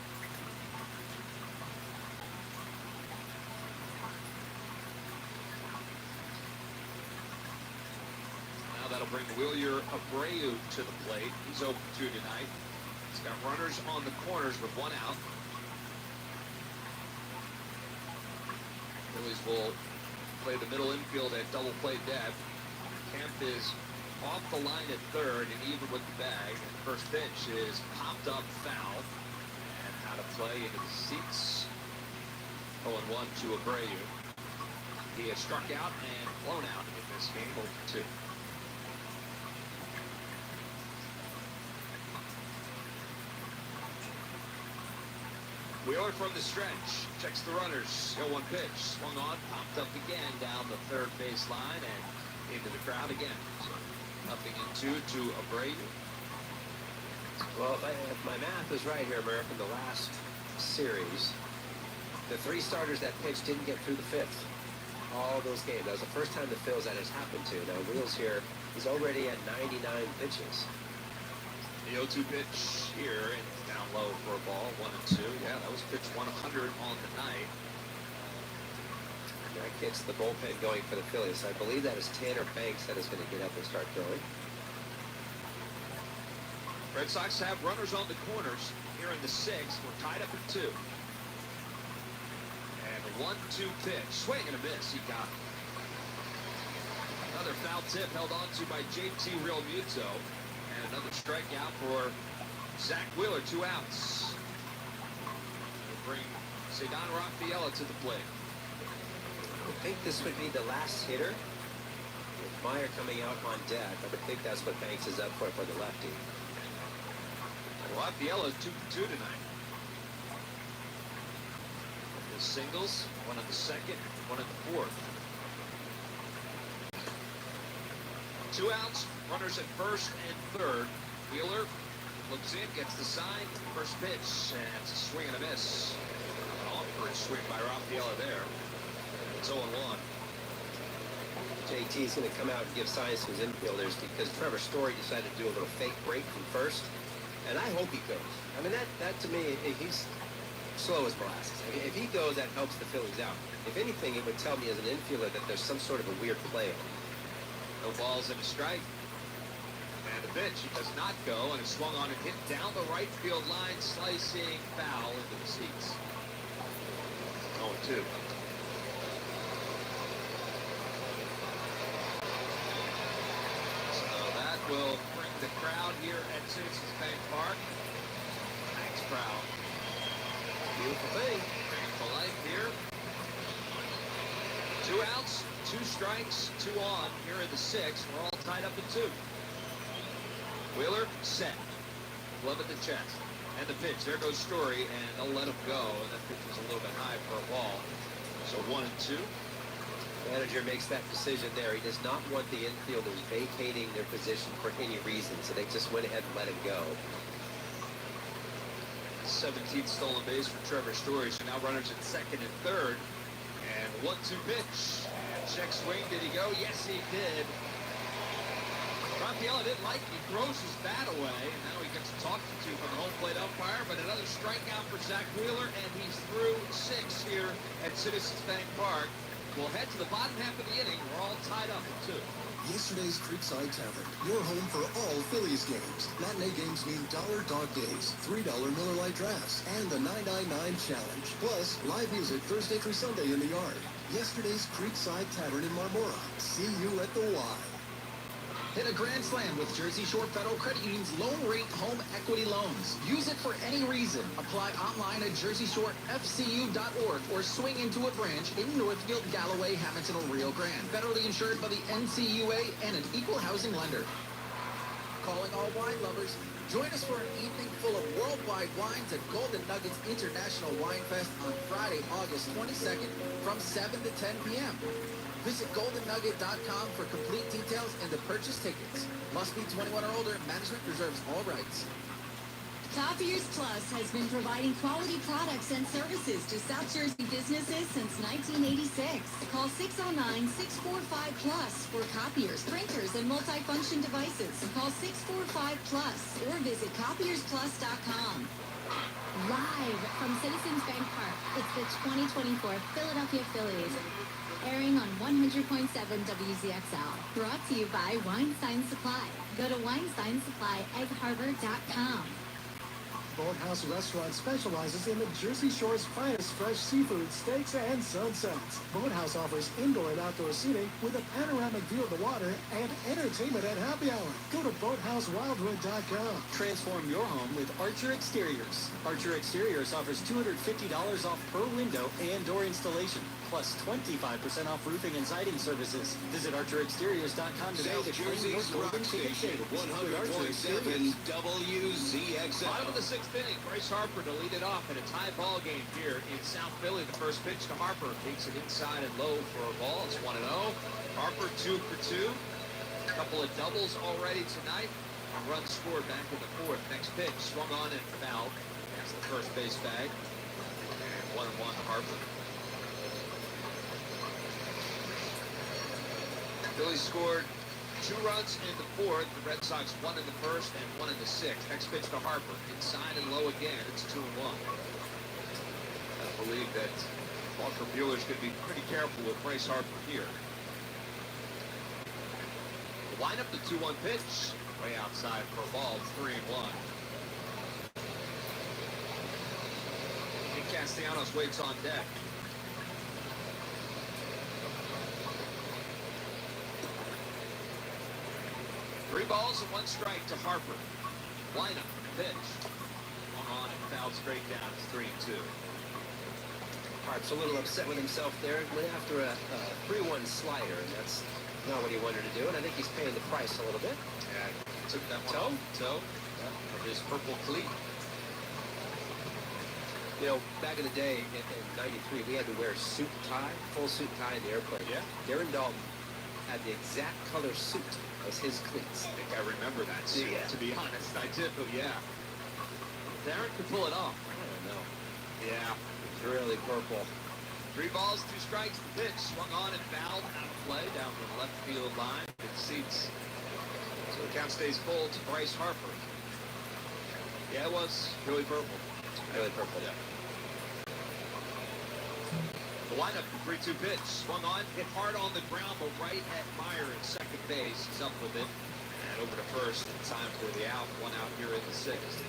Now that'll bring Wilyer Abreu to the plate. He's 0-2 tonight. He's got runners on the corners with 1 out. Phillies will play the middle infield at double play depth. Kemp is off the line at third and even with the bag. And the first pitch is popped up foul. And out of play into the seats. 0-1 to Abreu. He has struck out and blown out in this game, 0-2. Wheeler from the stretch, checks the runners, 0-1 pitch, swung on, popped up again down the third base line and into the crowd again. So 0-2 to Abreu. Well, if my math is right here, Murph, in the last series, the 3 starters that pitched didn't get through the 5th. All those games. That was the first time the Phillies that has happened to. Now, Wheels here is already at 99 pitches. The 0-2 pitch here and down low for a ball, 1-2. Yeah, that was pitch 100 on the night. That gets the bullpen going for the Phillies. I believe that is Tanner Banks that is going to get up and start throwing. Red Sox have runners on the corners here in the 6th. We're tied up at 2. And a 1-2 pitch. Swing and a miss. He got it. Another foul tip held on to by JT Realmuto. And another strikeout for Zach Wheeler. 2 outs. We'll bring Cedar Rafaela to the plate. I would think this would be the last hitter. With Meyer coming out on deck, I would think that's what Banks is up for the lefty. Rafaela is 2-2 tonight. The singles, 1 in the 2nd, 1 in the 4th. 2 outs, runners at 1st and 3rd. Wheeler looks in, gets the sign, first pitch, and it's a swing and a miss. An awkward swing by Rafaela there. It's 0-1. JT is going to come out and give signs to his infielders because Trevor Story decided to do a little fake break from first. And I hope he goes. I mean, that to me, he's slow as molasses. I mean, if he goes, that helps the Phillies out. If anything, it would tell me as an infielder that there's some sort of a weird play on. No balls and a strike. And the pitch, he does not go, and it's swung on and hit down the right field line, slicing foul into the seats. 0-2. Will bring the crowd here at Citizens Bank Park. Thanks, crowd. Beautiful thing. Bring it to life here. 2 outs, 2 strikes, 2 on here in the 6th. We're all tied up at 2. Wheeler set. Glove at the chest. And the pitch. There goes Story, and they'll let him go. And that pitch was a little bit high for a ball. So 1-2. Manager makes that decision there. He does not want the infielders vacating their position for any reason, so they just went ahead and let it go. 17th stolen base for Trevor Story, so now runners at 2nd and 3rd. And 1-2 pitch. Check swing, did he go? Yes, he did. Rafaela didn't like it. He throws his bat away, and now he gets talked to from the home plate umpire, but another strikeout for Zach Wheeler, and he's through 6 here at Citizens Bank Park. We'll head to the bottom half of the inning. We're all tied up at 2. Yesterday's Creekside Tavern, your home for all Phillies games. Matinee games mean $1 dog days, $3 Miller Lite drafts, and the $9.99 challenge. Plus, live music Thursday through Sunday in the yard. Yesterday's Creekside Tavern in Marmora. See you at the Y. Hit a grand slam with Jersey Shore Federal Credit Union's loan rate home equity loans. Use it for any reason. Apply online at jerseyshorefcu.org or swing into a branch in Northfield, Galloway, Hamilton, or Rio Grande. Federally insured by the NCUA and an equal housing lender. Calling all wine lovers. Join us for an evening full of worldwide wines at Golden Nuggets International Wine Fest on Friday, August 22nd from 7 to 10 p.m. Visit goldennugget.com for complete details and to purchase tickets. Must be 21 or older. Management reserves all rights. Copiers Plus has been providing quality products and services to South Jersey businesses since 1986. Call 609-645-PLUS for copiers, printers, and multifunction devices. Call 645-PLUS or visit copiersplus.com. Live from Citizens Bank Park, it's the 2024 Philadelphia Phillies. Airing on 100.7 WZXL. Brought to you by Weinstein Supply. Go to WeinsteinSupplyEggHarbor.com. Boathouse Restaurant specializes in the Jersey Shore's finest fresh seafood, steaks, and sunsets. Boathouse offers indoor and outdoor seating with a panoramic view of the water and entertainment at happy hour. Go to BoatHouseWildwood.com. Transform your home with Archer Exteriors. Archer Exteriors offers $250 off per window and door installation, plus 25% off roofing and siding services. Visit ArcherExteriors.com today South to claim your Jersey's golden rock ticket station, savings with Archer 100.7 Exteriors. WZXL. Bottom of the sixth inning, Bryce Harper to lead it off in a tie ball game here in South Philly. The first pitch to Harper takes it inside and low for a ball. It's 1-0. Harper 2 for 2. A couple of doubles already tonight. Run scored back in the fourth. Next pitch swung on and fouled. That's the first base bag. And 1-1 to Harper. Phillies scored 2 runs in the fourth. The Red Sox 1 in the first and 1 in the sixth. Next pitch to Harper. Inside and low again. It's 2-1. I believe that Walker Buehler's going to be pretty careful with Bryce Harper here. The lineup, the 2-1 pitch. Way outside for a ball. 3-1. And Castellanos waits on deck. Three balls and 1 strike to Harper. Lineup, pitch. On and fouled straight down. It's 3-2. Harp's a little upset with himself there. Went after a 3-1 slider, and that's not what he wanted to do. And I think he's paying the price a little bit. Yeah, took that one off. Toe. Of his purple cleat. You know, back in the day, in 93, we had to wear suit and tie, full suit and tie in the airplane. Yeah. Darren Dalton had the exact color suit as his cleats. I think I remember that suit, to be honest. I did, but yeah. Darren could pull it off. I don't know. Yeah. It's really purple. 3 balls, 2 strikes. The pitch swung on and fouled. Out of play down the left field line. It seats. So the count stays full to Bryce Harper. Yeah, it was really purple. Really purple, yeah. The lineup, the 3-2 pitch. Swung on, hit hard on the ground, but right at Meyer at second base. He's up with it. And over to first in time for the out. 1 out here in the sixth.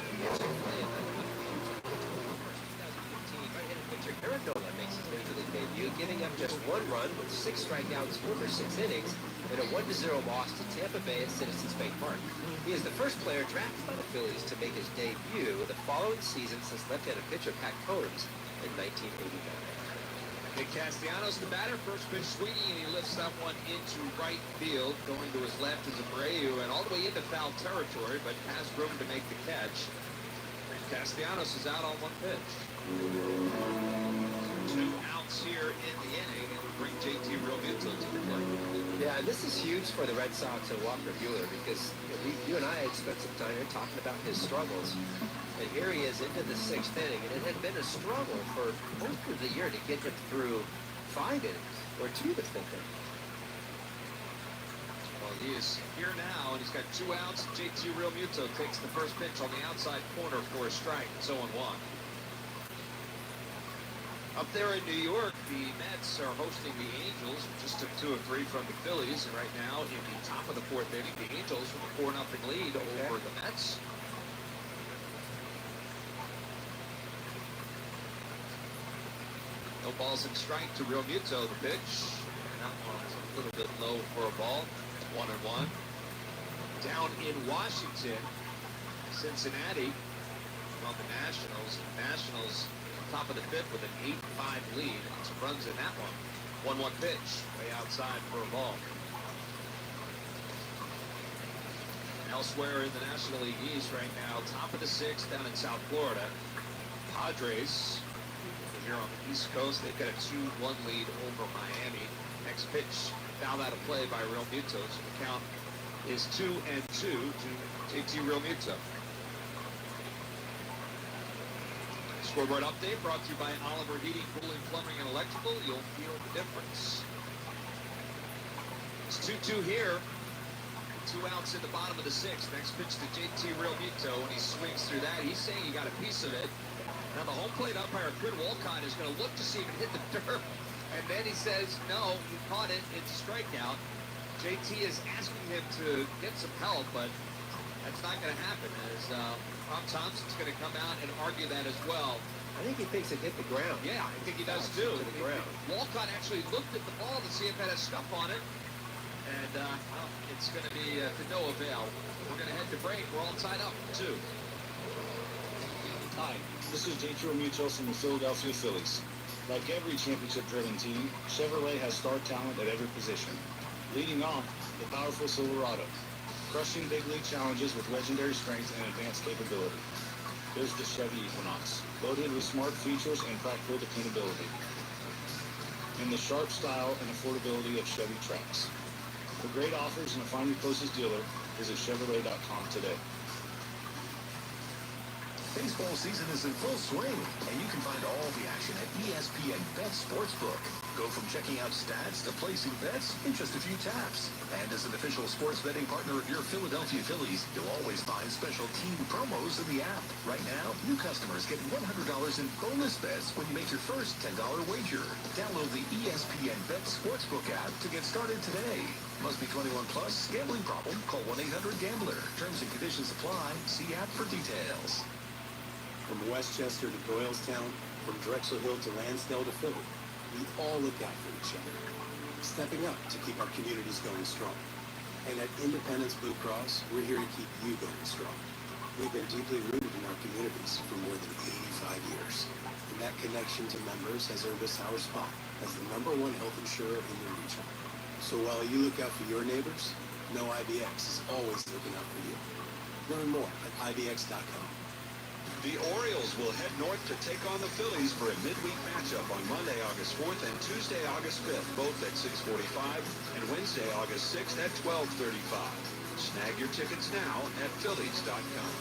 Aaron Nola makes his major league debut, giving up just 1 run with 6 strikeouts over 6 innings in a 1-0 loss to Tampa Bay at Citizens Bank Park. He is the first player drafted by the Phillies to make his debut the following season since left-handed pitcher Pat Combs in 1989. Nick Castellanos, the batter, first pitch swinging, and he lifts that one into right field. Going to his left is Abreu, and all the way into foul territory, but has room to make the catch. Castellanos is out on 1 pitch. 2 outs here in the inning, and we bring JT Realmuto to the plate. Yeah, and this is huge for the Red Sox and Walker Buehler because you and I had spent some time here talking about his struggles. And here he is into the 6th inning, and it had been a struggle for most of the year to get him through 5 innings, or 2 this fifth inning. Well, he is here now, and he's got 2 outs. JT Realmuto takes the first pitch on the outside corner for a strike. It's 0-1. Up there in New York, the Mets are hosting the Angels. Just took 2 of 3 from the Phillies, and right now in the top of the 4th inning, the Angels with a 4-0 lead over the Mets. No balls and strike to Realmuto, the pitch. And that one's a little bit low for a ball. 1-1. Down in Washington, Cincinnati on the Nationals. Nationals top of the 5th with an 8-5 lead. Some runs in that one. 1-1 pitch, way outside for a ball. Elsewhere in the National League East right now, top of the 6th down in South Florida. Padres here on the East Coast, they've got a 2-1 lead over Miami. Next pitch, fouled out of play by Real Muto. So the count is 2-2 to JT Real Muto. Scoreboard update brought to you by Oliver Heating, Cooling, Plumbing, and Electrical. You'll feel the difference. It's 2-2 here. 2 outs in the bottom of the 6th. Next pitch to JT Real Muto, and he swings through that. He's saying he got a piece of it. Now the home plate umpire, Quinn Walcott, is going to look to see if it hit the dirt. And then he says, no, he caught it. It's a strikeout. JT is asking him to get some help, but that's not going to happen, as Rob Thompson's going to come out and argue that as well. I think he thinks it hit the ground. Yeah, I think he does too. To the ground. Walcott actually looked at the ball to see if it had a scuff on it, and well, it's going to be to no avail. We're going to head to break. We're all tied up, too. Hi, this is JT Real Muto from the Philadelphia Phillies. Like every championship-driven team, Chevrolet has star talent at every position. Leading off, the powerful Silverado, crushing big league challenges with legendary strength and advanced capability. There's the Chevy Equinox, loaded with smart features and practical dependability. And the sharp style and affordability of Chevy Trax. For great offers and to find your closest dealer, visit Chevrolet.com today. Baseball season is in full swing, and you can find all the action at ESPN Bet Sportsbook. Go from checking out stats to placing bets in just a few taps. And as an official sports betting partner of your Philadelphia Phillies, you'll always find special team promos in the app. Right now, new customers get $100 in bonus bets when you make your first $10 wager. Download the ESPN Bet Sportsbook app to get started today. Must be 21 plus. Gambling problem? Call 1-800-GAMBLER. Terms and conditions apply. See app for details. From Westchester to Doylestown, from Drexel Hill to Lansdale to Philly, we all look out for each other, stepping up to keep our communities going strong. And at Independence Blue Cross, we're here to keep you going strong. We've been deeply rooted in our communities for more than 85 years. And that connection to members has earned us our spot as the #1 health insurer in the region. So while you look out for your neighbors, know IBX is always looking out for you. Learn more at IBX.com. The Orioles will head north to take on the Phillies for a midweek matchup on Monday, August 4th and Tuesday, August 5th, both at 6:45, and Wednesday, August 6th at 12:35. Snag your tickets now at Phillies.com.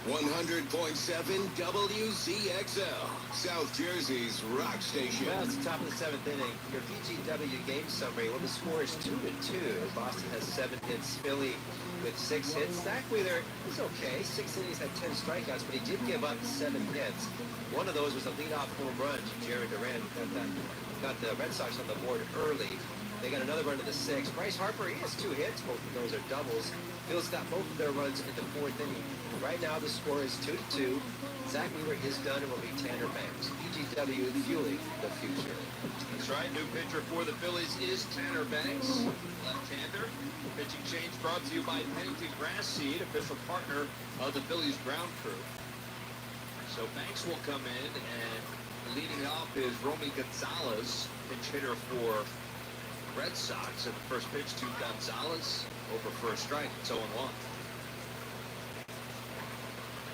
100.7 WZXL, South Jersey's rock station. Well, it's the top of the 7th inning. Your PGW game summary. Well, the score is 2-2. Boston has 7 hits. Philly with 6 hits. Zach Wheeler is okay. 6 innings, had 10 strikeouts, but he did give up 7 hits. One of those was a leadoff home run to Jared Durant. Got the Red Sox on the board early. They got another run to the 6th. Bryce Harper, he has 2 hits. Both of those are doubles. Phil's got both of their runs in the 4th inning. Right now, the score is 2-2. Zach Wheeler is done and will be Tanner Banks. PGW fueling the future. That's right. New pitcher for the Phillies is Tanner Banks, left-hander. Pitching change brought to you by Pennington Grass Seed, official partner of the Phillies ground crew. So Banks will come in, and leading off is Romy Gonzalez, pinch hitter for Red Sox. And the first pitch to Gonzalez, over for a strike. It's 0-1.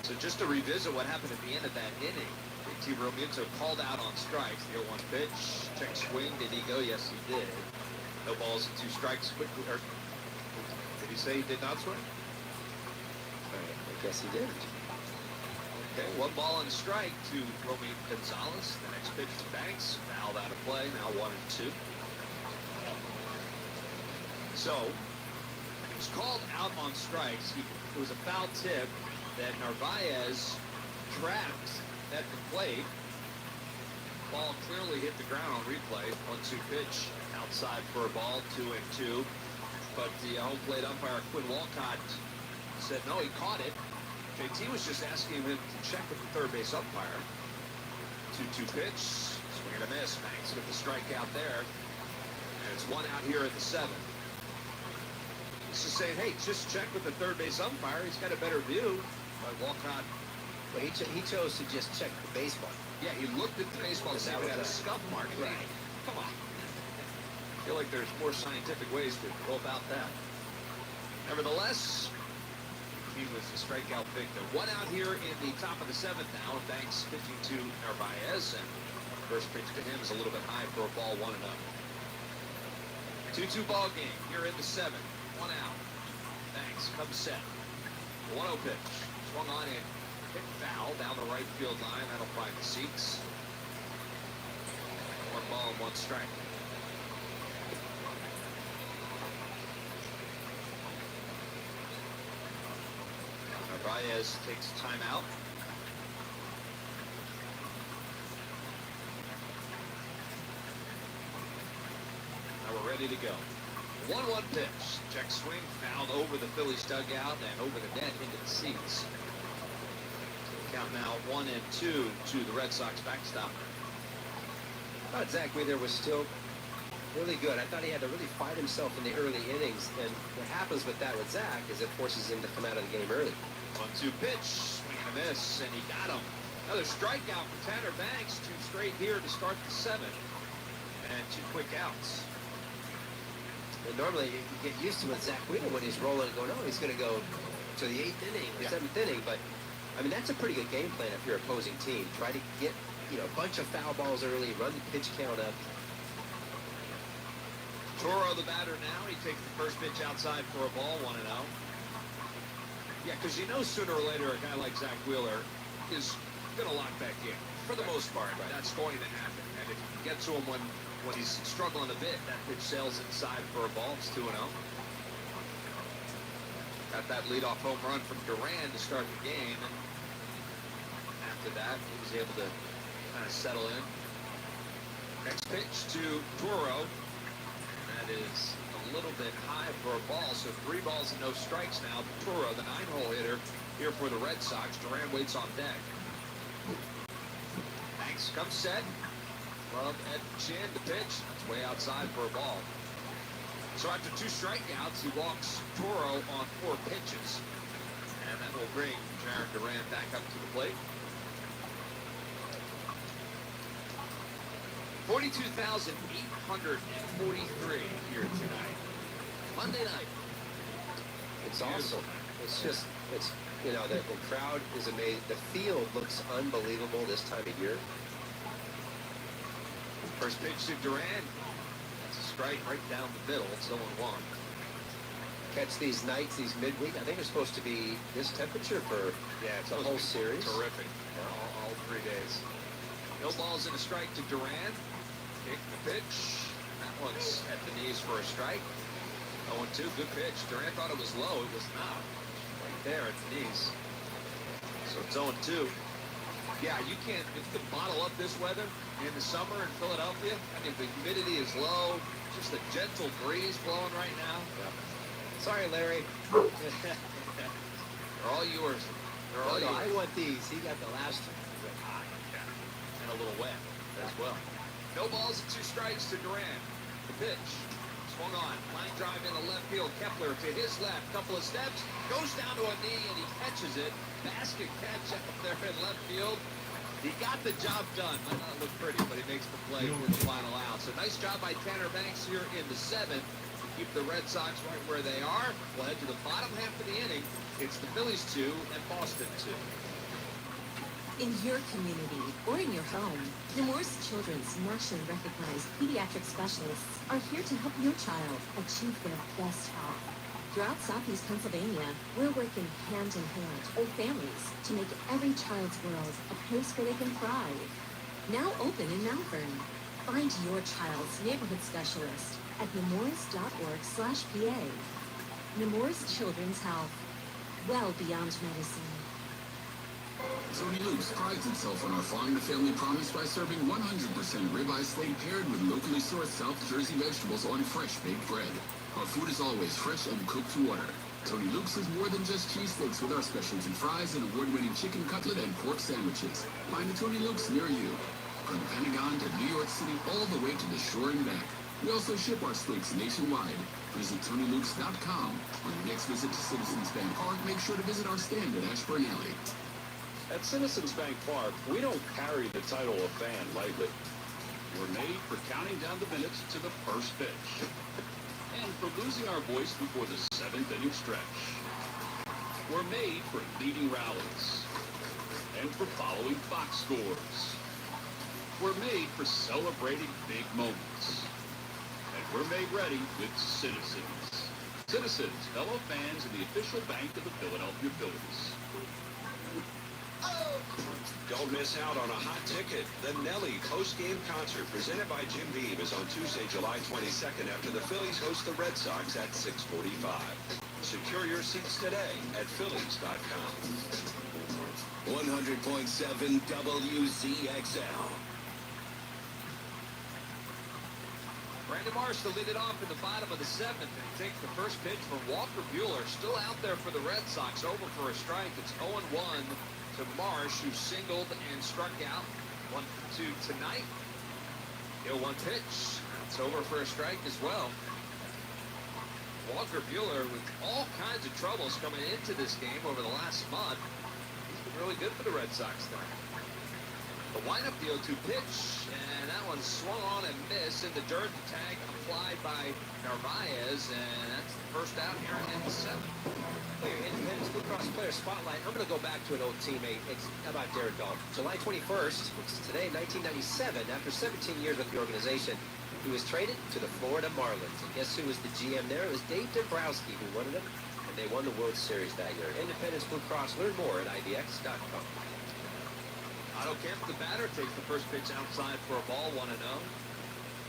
So just to revisit what happened at the end of that inning, JT Real Muto called out on strikes. The 0-1 pitch, check swing. Did he go? Yes, he did. No balls and 2 strikes. Quickly, or did he say he did not swing? I guess he did. Okay, 1 ball and a strike to Romy Gonzalez. The next pitch to Banks, fouled out of play. Now 1-2. So he was called out on strikes. It was a foul tip that Narvaez trapped at the plate. Ball clearly hit the ground on replay. 1-2 pitch outside for a ball, 2-2. But the home plate umpire, Quinn Walcott, said no, he caught it. JT was just asking him to check with the third base umpire. 2-2 pitch, swing and a miss. Banks with the strikeout there. And it's 1 out here at the 7th. He's just saying, hey, just check with the third base umpire. He's got a better view. But Walcott, well, he chose to just check the baseball. Yeah, he looked at the baseball to see if it had a scuff mark. Right. Come on. I feel like there's more scientific ways to go about that. Nevertheless, he was a strikeout victim. 1 out here in the top of the 7th now. Banks pitching to Narvaez, and first pitch to him is a little bit high for a ball, 1-0. 2-2 ball game here in the 7th. 1 out. Banks comes set. The 1-0 pitch. Swung on in. Hit foul down the right field line. That'll find the seats. 1 ball and 1 strike. Narvaez takes a timeout. Now we're ready to go. 1-1 pitch. Check swing, fouled over the Phillies dugout and over the net into the seats. Count now 1-2 to the Red Sox backstop. I thought Zach Wheeler was still really good. I thought he had to really fight himself in the early innings, and what happens with that with Zach is it forces him to come out of the game early. 1-2 pitch, swing and a miss, and he got him. Another strikeout for Tanner Banks. 2 straight here to start the 7th, and 2 quick outs. And normally you get used to with Zach Wheeler when he's rolling and going, oh, he's going to go to the 8th inning or 7th inning. But, I mean, that's a pretty good game plan if you're opposing team. Try to get, a bunch of foul balls early, run the pitch count up. Toro the batter now. He takes the first pitch outside for a ball, 1-0. Yeah, because sooner or later a guy like Zach Wheeler is going to lock back in. For the most part, that's going to happen. And if you can get to him when he's struggling a bit, that pitch sails inside for a ball. It's 2-0. Got that leadoff home run from Duran to start the game. And after that, he was able to kind of settle in. Next pitch to Toro. That is a little bit high for a ball. So 3 balls and no strikes now. Toro, the 9-hole hitter, here for the Red Sox. Duran waits on deck. Banks comes set. Glove at chin, the pitch. That's way outside for a ball. So after 2 strikeouts, he walks Toro on 4 pitches. And that will bring Jaron Duran back up to the plate. 42,843 here tonight. Monday night. It's awesome. It's just, the crowd is amazing. The field looks unbelievable this time of year. First pitch to Duran. That's a strike right down the middle. It's 0-1. Catch these nights, these midweek. I think they're supposed to be this temperature for the whole series. Terrific. All 3 days. No balls and a strike to Duran. Kick the pitch. That one's at the knees for a strike. 0-2. Good pitch. Duran thought it was low. It was not. Right there at the knees. So it's 0-2. Yeah, you can't, if you can bottle up this weather in the summer in Philadelphia, I mean, the humidity is low, just a gentle breeze blowing right now. Yeah. Sorry, Larry. They're all yours. They're all yours. I want these. He got the last one. And a little wet as well. No balls and 2 strikes to Duran. The pitch. Swung on. Line drive in the left field. Kepler to his left. Couple of steps. Goes down to a knee and he catches it. Basket catch up there in left field. He got the job done. Might not look pretty, but he makes the play for the final out. So nice job by Tanner Banks here in the 7th to keep the Red Sox right where they are. We'll head to the bottom half of the inning. It's the Phillies 2 and Boston 2. In your community or in your home, Nemours Children's nationally recognized pediatric specialists are here to help your child achieve their best health. Throughout Southeast Pennsylvania, we're working hand in hand with families to make every child's world a place where they can thrive. Now open in Malvern. Find your child's neighborhood specialist at nemours.org/PA. Nemours Children's Health. Well beyond medicine. Tony Luke's prides itself on our farm to family promise by serving 100% ribeye steak paired with locally sourced South Jersey vegetables on fresh baked bread. Our food is always fresh and cooked to order. Tony Luke's is more than just cheesesteaks with our specialty fries and award-winning chicken cutlet and pork sandwiches. Find a Tony Luke's near you. From the Pentagon to New York City all the way to the shore and back. We also ship our steaks nationwide. Visit TonyLukes.com. On your next visit to Citizens Bank Park, make sure to visit our stand at Ashburn Alley. At Citizens Bank Park, we don't carry the title of fan lightly. We're made for counting down the minutes to the first pitch. And for losing our voice before the 7th inning stretch. We're made for leading rallies. And for following box scores. We're made for celebrating big moments. And We're made ready with Citizens. Citizens, fellow fans, and the official bank of the Philadelphia Phillies. Don't miss out on a hot ticket. The Nelly post-game concert presented by Jim Beam is on Tuesday, July 22nd after the Phillies host the Red Sox at 6:45. Secure your seats today at Phillies.com. 100.7 WZXL. Brandon Marsh to lead it off in the bottom of the seventh, and he takes the first pitch from Walker Buehler, still out there for the Red Sox, over for a strike. It's 0-1 to Marsh, who singled and struck out. 1-2 tonight. 0-1 pitch. It's over for a strike as well. Walker Buehler with all kinds of troubles coming into this game over the last month. He's been really good for the Red Sox tonight. The windup, the 0-2 pitch, and that one swung on and missed in the dirt. The tag applied by Narvaez, and that's the first out here in the seventh. Player Independence Blue Cross Player Spotlight. I'm going to go back to an old teammate. How about Derek Dahl? July 21st, which is today, 1997, after 17 years with the organization, he was traded to the Florida Marlins. And guess who was the GM there? It was Dave Dombrowski who wanted him, and they won the World Series that year. Independence Blue Cross. Learn more at IDX.com. Otto Kemp, the batter, takes the first pitch outside for a ball, 1-0.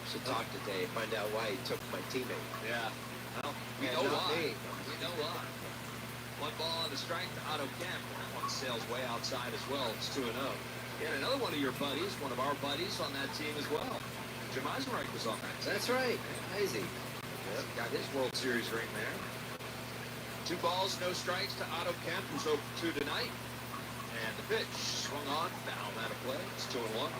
Should talk to Dave, find out why he took my teammate. Yeah. Well, we know why. We know why. 1 ball on the strike to Otto Kemp. That one sails way outside as well. It's 2-0. And another one of your buddies, one of our buddies on that team as well. Jim Eisenreich was on that team. That's right. Easy. Yep, got his World Series ring there. 2 balls, no strikes to Otto Kemp, who's 0-2 tonight. And the pitch swung on, foul out of play. It's 2-1.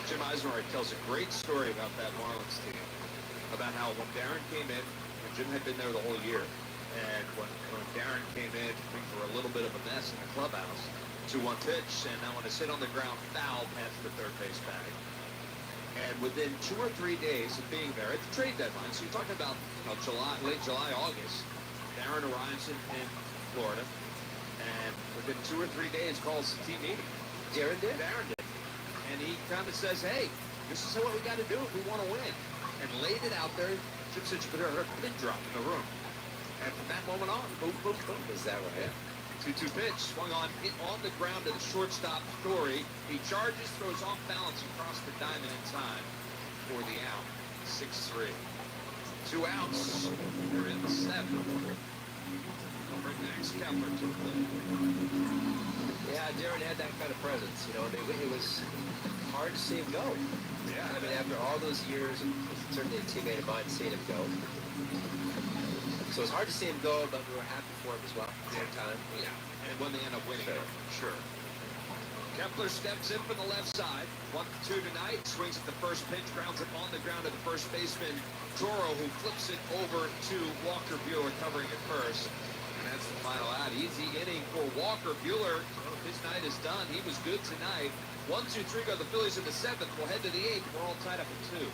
Jim Eisenreich tells a great story about that Marlins team, about how when Darren came in, and Jim had been there the whole year, and when Darren came in, things were a little bit of a mess in the clubhouse. 2-1 pitch, and that one is hit on the ground, foul past the third base bag. And within 2 or 3 days of being there at the trade deadline, so you're talking about late July, August, Darren arrives in Florida, and within 2 or 3 days calls the team meeting. Darren did? Darren did. And he kind of says, hey, this is what we got to do if we want to win. And laid it out there. Jim said you could hear a pin drop in the room. And from that moment on, boom, boom, boom. Is that right? 2-2 pitch, swung on, hit on the ground to the shortstop, Story. He charges, throws off balance across the diamond in time for the out. 6-3. 2 outs. They're in the 7th. Over Max Kepler to the plate. Yeah, Darren had that kind of presence. You know, it was hard to see him go. Yeah. I mean, after all those years, and certainly a teammate of mine seeing him go. So it was hard to see him go, but we were happy for him as well at the same time. Yeah. And when they end up winning, sure. Kepler steps in from the left side. 1-2 tonight. Swings at the first pitch. Grounds it on the ground to the first baseman, Toro, who flips it over to Walker Buehler, covering at first. And that's the final out. Easy inning for Walker Buehler. His night is done. He was good tonight. 1-2-3 go the Phillies in the 7th. We'll head to the 8th. We're all tied up at 2.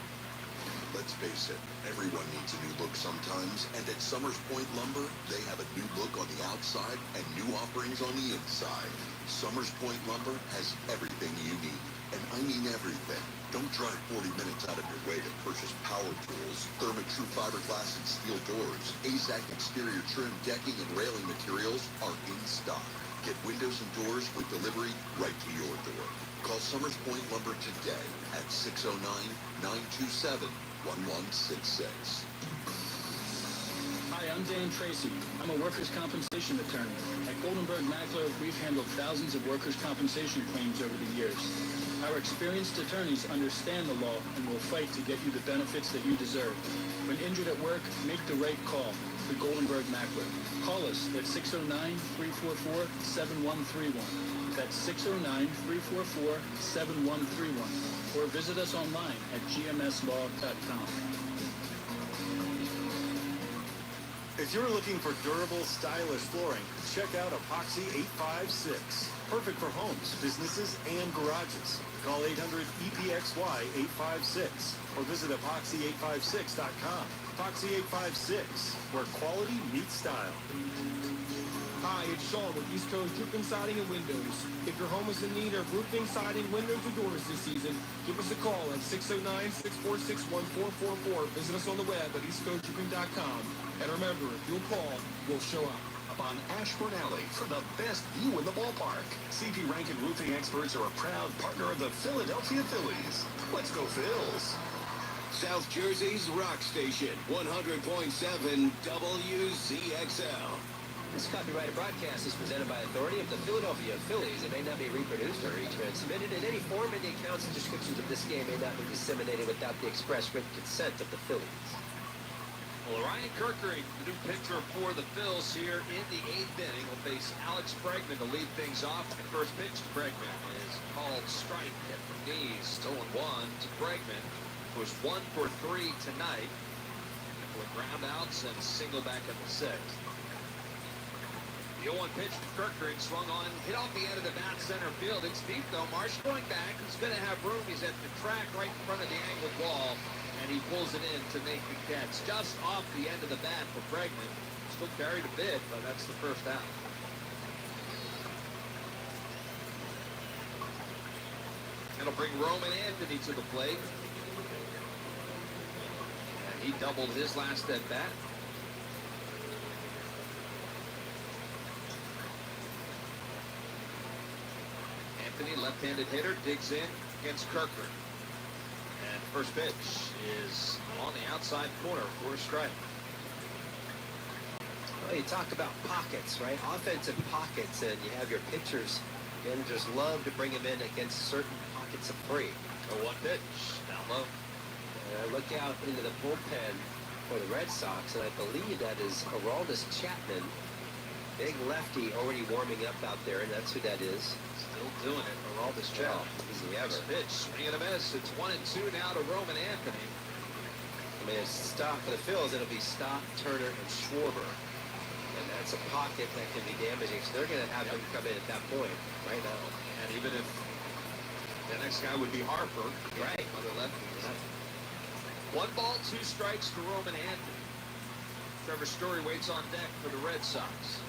Let's face it, everyone needs a new look sometimes, and at Summers Point Lumber, they have a new look on the outside and new offerings on the inside. Summers Point Lumber has everything you need, and I mean everything. Don't drive 40 minutes out of your way to purchase power tools, Thermit True fiberglass and steel doors, AZAC exterior trim decking and railing materials are in stock. Get windows and doors with delivery right to your door. Call Summers Point Lumber today at 609-927-1166. Hi, I'm Dan Tracy. I'm a workers' compensation attorney. At Goldenberg Mackler, we've handled thousands of workers' compensation claims over the years. Our experienced attorneys understand the law and will fight to get you the benefits that you deserve. When injured at work, make the right call to Goldenberg Mackler. Call us at 609-344-7131. That's 609-344-7131. Or visit us online at gmslaw.com. If you're looking for durable, stylish flooring, check out Epoxy 856. Perfect for homes, businesses, and garages. Call 800-EPXY-856 or visit epoxy856.com. Epoxy 856, where quality meets style. Hi, It's Sean with East Coast Roofing, Siding, and Windows. If your home is in need of roofing, siding, windows, or doors this season, give us a call at 609-646-1444. Visit us on the web at eastcoastroofing.com. And remember, if you'll call, we'll show up. Up on Ashburn Alley for the best view in the ballpark. CP Rankin Roofing Experts are a proud partner of the Philadelphia Phillies. Let's go Phils. South Jersey's rock station, 100.7 WZXL. This copyrighted broadcast is presented by authority of the Philadelphia Phillies. It may not be reproduced or retransmitted in any form, and the accounts and descriptions of this game may not be disseminated without the express written consent of the Phillies. Well, Ryan Kerkering, the new pitcher for the Phils here in the 8th inning, will face Alex Bregman to lead things off. The first pitch to Bregman is called strike at the knees. Still 1 to Bregman, who was 1 for 3 tonight. A couple of ground outs and a single back in the 6th. The 0-1 pitch to Kerkering, swung on, hit off the end of the bat center field. It's deep though. Marsh going back. He's going to have room. He's at the track right in front of the angled wall. And he pulls it in to make the catch just off the end of the bat for Bregman. Still carried a bit, but that's the first out. It'll bring Roman Anthony to the plate. And he doubled his last at bat. Anthony, left-handed hitter, digs in against Kerkering. And first pitch is on the outside corner for a strike. Well, you talk about pockets, right? Offensive pockets, and you have your pitchers. Managers love to bring them in against certain pockets of free. 0-1 pitch, down low. And I look out into the bullpen for the Red Sox, and I believe that is Aroldis Chapman. Big lefty already warming up out there, and that's who that is. Still doing it, Aroldis Chapman. Easy ever. Pitch, swing and a miss. It's 1-2 now to Roman Anthony. I mean, it's stop for the Phils. It'll be Stock, Turner, and Schwarber. And that's a pocket that can be damaging. So they're going to have him come in at that point right now. And even if the next guy would be Harper, right? Other lefty. 1 ball, 2 strikes to Roman Anthony. Trevor Story waits on deck for the Red Sox.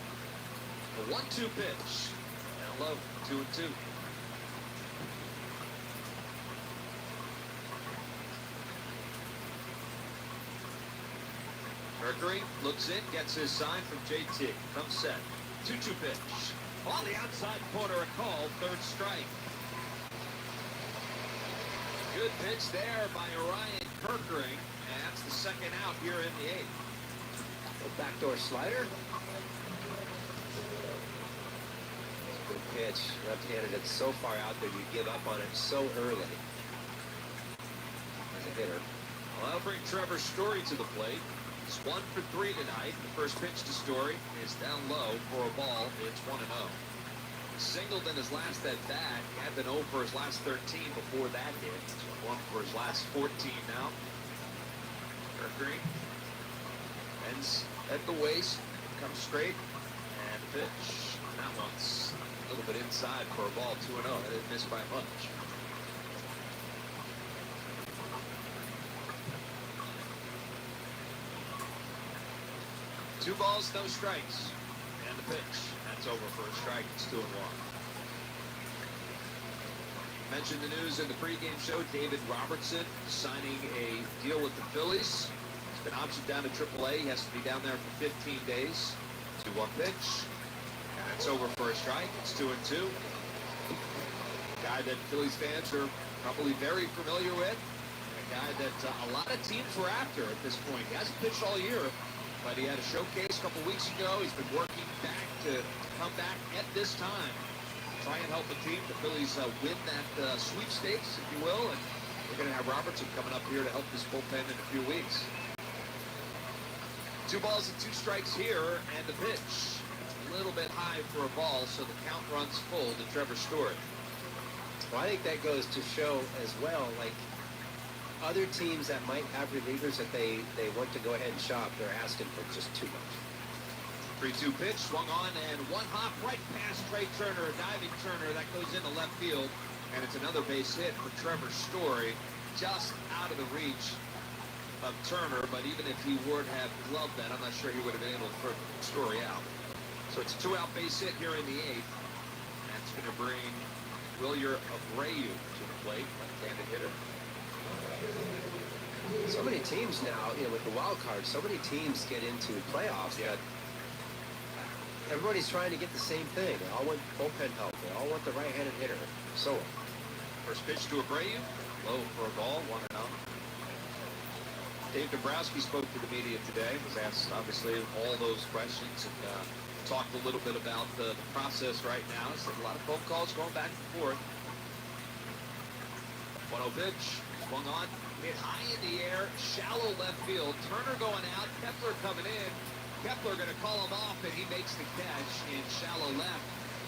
A 1-2 pitch. Down low, 2-2. Mercury looks in, gets his sign from JT. Comes set. 2-2 pitch. On the outside corner, a call, 3rd strike. Good pitch there by Ryan Kerkering, and that's the 2nd out here in the 8th. A backdoor slider. Good pitch. Left-handed, it's so far out there, you give up on it so early. As a hitter. Well, that'll bring Trevor Story to the plate. He's 1 for 3 tonight. The first pitch to Story is down low for a ball. It's 1-0. He singled in his last at bat. He had been 0 for his last 13 before that hit. He's 1 for his last 14 now. Mercury ends at the waist, comes straight, and the pitch. That one's a little bit inside for a ball. 2-0. That didn't miss by much. Two balls, no strikes. And the pitch. That's over for a strike. It's 2-1. Mentioned the news in the pregame show. David Robertson signing a deal with the Phillies. He's been optioned down to AAA. He has to be down there for 15 days. 2-1 pitch. And that's over for a strike. It's 2-2. A guy that Phillies fans are probably very familiar with. A guy that a lot of teams were after at this point. He hasn't pitched all year. But he had a showcase a couple weeks ago. He's been working back to come back at this time. Try and help the team. The Phillies win that sweepstakes, if you will. And we're going to have Robertson coming up here to help this bullpen in a few weeks. 2 balls and 2 strikes here. And the pitch. It's a little bit high for a ball, so the count runs full to Trevor Story. Well, I think that goes to show as well, like, other teams that might have relievers that they want to go ahead and shop, they're asking for just too much. 3-2 pitch, swung on, and 1 hop right past Trey Turner, a diving Turner that goes into left field, and it's another base hit for Trevor Story, just out of the reach of Turner, but even if he would have gloved that, I'm not sure he would have been able to throw Story out. So it's a 2-out base hit here in the 8th. That's going to bring Wilyer Abreu to the plate, left-handed hitter. So many teams now, with the wild card, so many teams get into playoffs that everybody's trying to get the same thing. They all want bullpen help. They all want the right-handed hitter. So first pitch to Abreu, low for a ball, 1-0. Dave Dombrowski spoke to the media today, was asked, obviously, all those questions, and talked a little bit about the process right now. He said a lot of phone calls going back and forth. 1-0 pitch, swung on, hit high in the air, shallow left field. Turner going out, Kepler coming in. Kepler going to call him off, and he makes the catch in shallow left.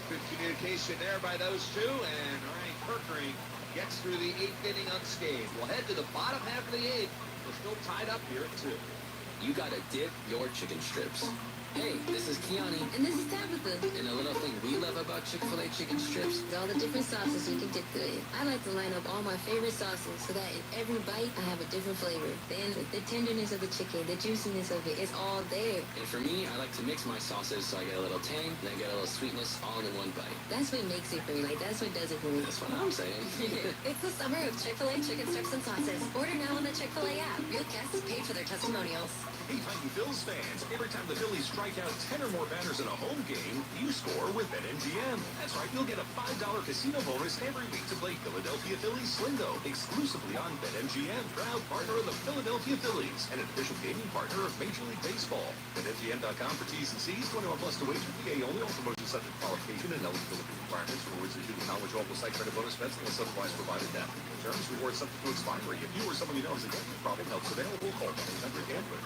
Good communication there by those two, and Ryan Kirkering gets through the 8th inning unscathed. We'll head to the bottom half of the 8th. We're still tied up here at 2. You gotta dip your chicken strips. Hey, this is Kiani. And this is Tabitha. And a little thing we love about Chick-fil-A chicken strips All the different sauces you can dip through it. I like to line up all my favorite sauces so that in every bite I have a different flavor. Then the tenderness of the chicken, the juiciness of it, it's all there. And for me, I like to mix my sauces so I get a little tang, then I get a little sweetness all in one bite. That's what makes it for me. Like, that's what does it for me. That's what I'm saying. It's the summer of Chick-fil-A chicken strips and sauces. Order now on the Chick-fil-A app. Real guests paid for their testimonials. Hey, Titan Phillies fans, every time the Phillies strike out 10 or more batters in a home game, you score with BetMGM. That's right, you'll get a $5 casino bonus every week to play Philadelphia Phillies Slingo, exclusively on BetMGM, proud partner of the Philadelphia Phillies, and an official gaming partner of Major League Baseball. BetMGM.com for T's and C's, 21 plus to wager, PA only, all promotions subject to qualification and eligibility requirements. Rewards issued with non-withdrawable site credit bonus bets unless otherwise provided that. Terms, rewards subject to expiry. If you or someone you know has a gambling problem, help's available. Call 1-800-GAMBLER.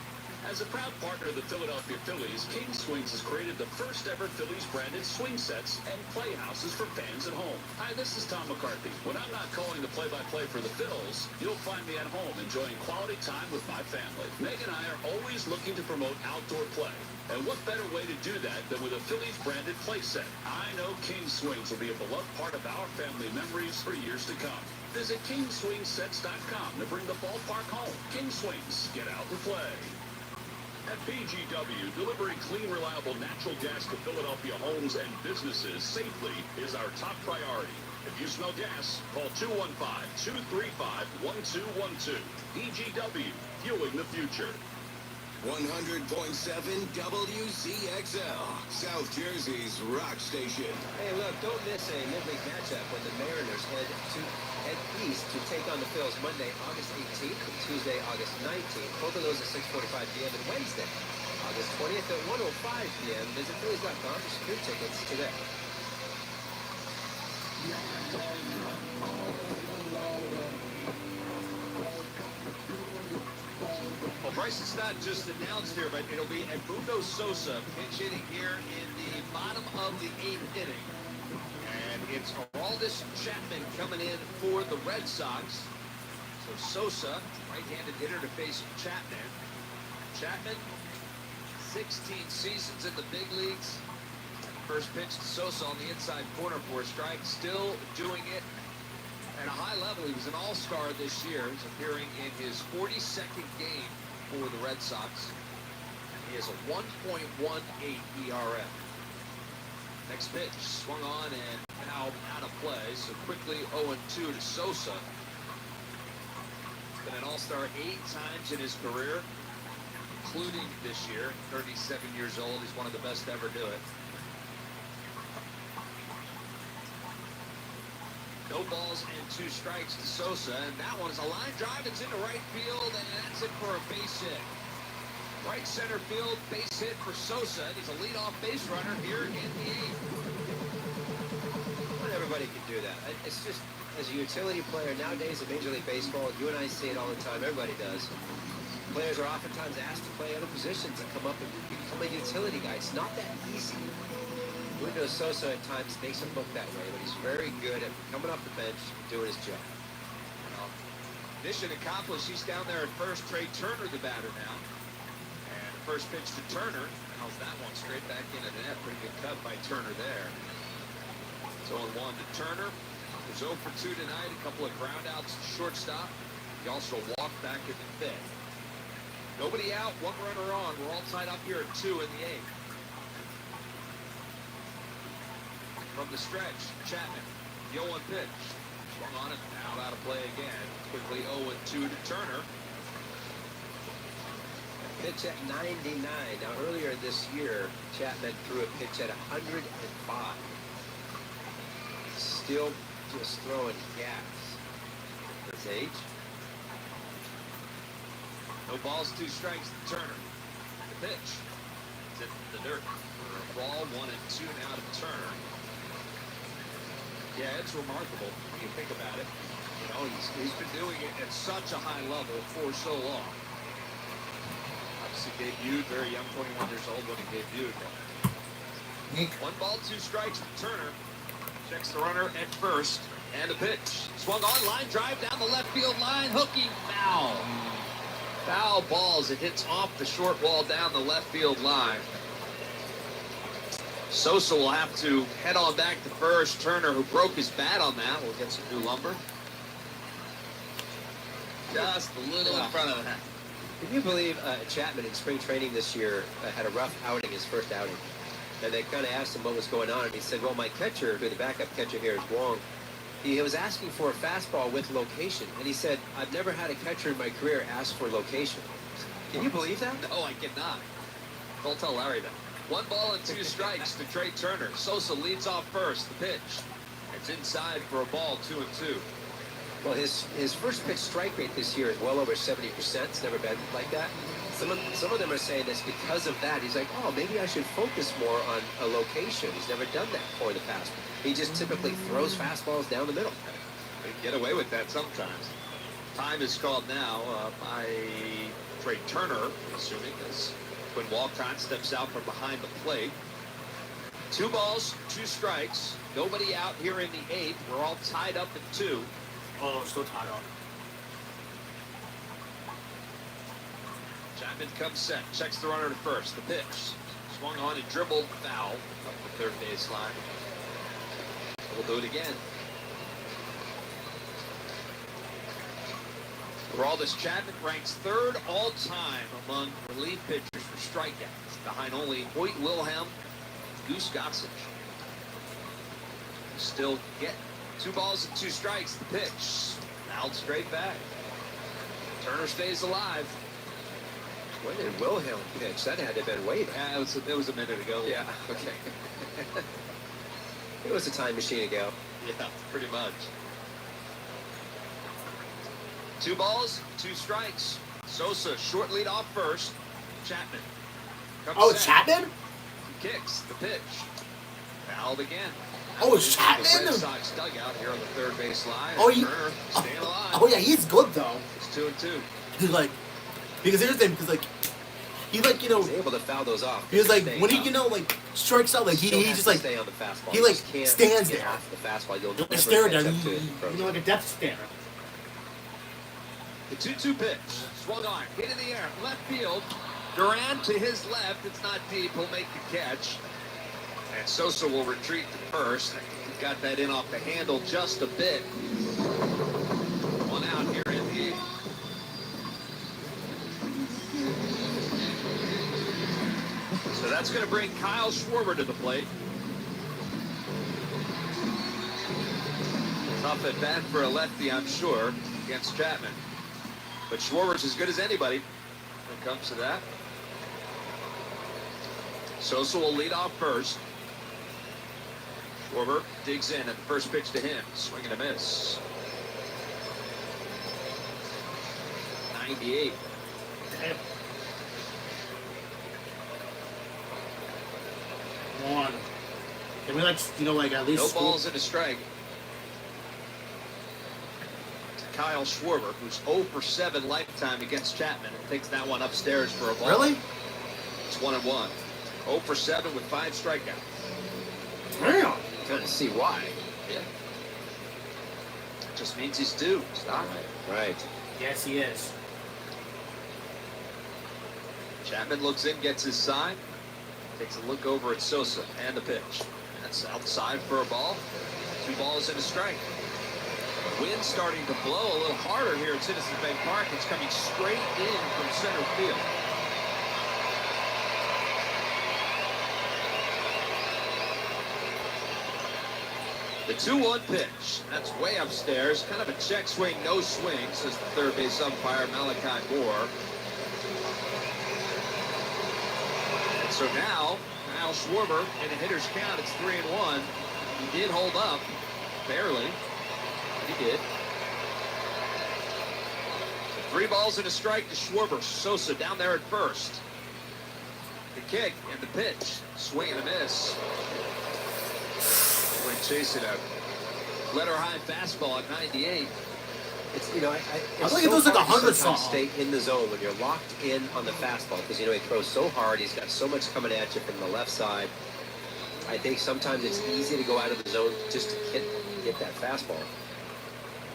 As a proud partner of the Philadelphia Phillies, King Swings has created the first ever Phillies branded swing sets and playhouses for fans at home. Hi, this is Tom McCarthy. When I'm not calling the play-by-play for the Phils, you'll find me at home enjoying quality time with my family. Meg and I are always looking to promote outdoor play. And what better way to do that than with a Phillies branded play set? I know King Swings will be a beloved part of our family memories for years to come. Visit KingSwingsSets.com to bring the ballpark home. King Swings, get out and play. At BGW, delivering clean, reliable natural gas to Philadelphia homes and businesses safely is our top priority. If you smell gas, call 215-235-1212. BGW, fueling the future. 100.7 WZXL, South Jersey's rock station. Hey, look, don't miss a midweek matchup when the Mariners head east to take on the Phils Monday, August 18th, and Tuesday, August 19th. Both of those at 6:45 p.m. and Wednesday, August 20th at 1:05 p.m. Visit Phillies.com to secure tickets today. Well, Bryce, it's not just announced here, but it'll be Edmundo Sosa pinch hitting here in the bottom of the 8th inning. And it's Aroldis Chapman coming in for the Red Sox. So Sosa, right-handed hitter to face Chapman. Chapman, 16 seasons in the big leagues. First pitch to Sosa on the inside corner for a strike. Still doing it at a high level. He was an all-star this year. He's appearing in his 42nd game for the Red Sox. He has a 1.18 ERA. Next pitch, swung on and fouled out of play. So quickly 0-2 to Sosa. Been an all-star 8 times in his career, including this year. 37 years old. He's one of the best to ever do it. No balls and 2 strikes to Sosa, and that one is a line drive. It's into right field, and that's it for a base hit. Right center field, base hit for Sosa. He's a leadoff base runner here in the 8th. Not everybody can do that. It's just, as a utility player nowadays in Major League Baseball, you and I see it all the time. Everybody does. Players are oftentimes asked to play other positions and come up and become a utility guy. It's not that easy. Edmundo Sosa at times makes him look that way, but he's very good at coming off the bench and doing his job. Well, mission accomplished. He's down there at first. Trey Turner, the batter now. And the first pitch to Turner. Fouls that one straight back into the net. Pretty good cut by Turner there. It's 0-1 to Turner. He's 0 for 2 tonight. A couple of ground outs to shortstop. He also walked back in the 5th. Nobody out, 1 runner on. We're all tied up here at 2 in the 8th. from the stretch. Chapman, the 0-1 pitch. Swung on it, now out of play again. Quickly 0-2 to Turner. Pitch at 99. Now, earlier this year, Chapman threw a pitch at 105. Still just throwing gas. His age. No balls, 2 strikes to Turner. The pitch. It's in the dirt. For a ball, 1-2 now to Turner. Yeah, it's remarkable when you think about it. You know, he's been doing it at such a high level for so long. Obviously debuted very young, 21 years old when he debuted. 1 ball, 2 strikes to Turner. Checks the runner at first. And the pitch. Swung on, line drive down the left field line. Hooking foul. Foul balls. It hits off the short wall down the left field line. Sosa will have to head on back to first. Turner, who broke his bat on that, will get some new lumber. Just a little in front of that. Can you believe Chapman in spring training this year had a rough outing, his first outing? And they kind of asked him what was going on, and he said, well, my catcher, who the backup catcher here is Wong, he was asking for a fastball with location. And he said, I've never had a catcher in my career ask for location. Can you believe that? No, I cannot. Don't tell Larry that. 1 ball and 2 strikes to Trey Turner. Sosa leads off first. The pitch. It's inside for a ball, 2-2. Well, his first pitch strike rate this year is well over 70%. It's never been like that. Some of them are saying it's because of that. He's like, oh, maybe I should focus more on a location. He's never done that for the past. He just typically throws fastballs down the middle. They get away with that sometimes. Time is called now by Trey Turner, assuming, as Quinn Walcott steps out from behind the plate. 2 balls, 2 strikes. Nobody out here in the 8th. We're all tied up at 2. Oh, still tied up. Chapman comes set, checks the runner to first. The pitch. Swung on and dribbled, foul up the third baseline. We'll do it again. Aroldis Chapman ranks 3rd all-time among relief pitchers for strikeouts, behind only Hoyt Wilhelm, Goose Gossage. Still get 2 balls and 2 strikes. The pitch. Fouled straight back. Turner stays alive. When did Wilhelm pitch? That had to have been way back. Yeah, it was a minute ago. Yeah, okay. It was a time machine ago. Yeah, pretty much. 2 balls, 2 strikes. Sosa, short lead off first. Chapman. It's Chapman? He kicks the pitch. Fouled again. Oh, it's Chapman? The Red Sox dugout here on the third base line. Oh, staying alive. Oh, yeah, he's good, though. It's 2-2. He's like, because here's the thing, because, like, he, like, you know, he's able to foul those off. He was like, when he, you know, like, strikes out, like, he just, like, stay on the fastball. he, like, stands there. Off the fastball. You'll Like, never stare catch down, up to it. you know, like a death stare. The 2-2 pitch. Swung on. Hit in the air. Left field. Duran to his left. It's not deep. He'll make the catch. And Sosa will retreat to first. He got that in off the handle just a bit. 1 out here in the 8th. So that's going to bring Kyle Schwarber to the plate. Tough at bat for a lefty, I'm sure, against Chapman. But Schwarber's as good as anybody when it comes to that. Sosa will lead off first. Schwarber digs in at the first pitch to him. Swing and a miss. 98. Damn. Come on. Can we, like, you know, like, at least... No balls and a strike. Kyle Schwarber, who's 0 for 7 lifetime against Chapman, takes that one upstairs for a ball. Really? It's 1-1. 0 for 7 with 5 strikeouts. Damn. Kind of see why. Yeah. Just means he's due. Stop. Right. Yes, he is. Chapman looks in, gets his sign, takes a look over at Sosa and the pitch. That's outside for a ball. 2 balls and a strike. Wind starting to blow a little harder here at Citizens Bank Park. It's coming straight in from center field. The 2-1 pitch. That's way upstairs. Kind of a check swing, no swing, says the third base umpire, Malachi Moore. And so now, Kyle Schwarber in a hitter's count. It's 3-1. He did hold up, barely. He did. 3 balls and a strike to Schwarber. Sosa down there at first. The kick and the pitch. Swing and a miss. We're chasing a letter-high fastball at 98. It's, you know, I think it looks like 100 something. Stay in the zone when you're locked in on the fastball because, you know, he throws so hard. He's got so much coming at you from the left side. I think sometimes it's easy to go out of the zone just to hit that fastball.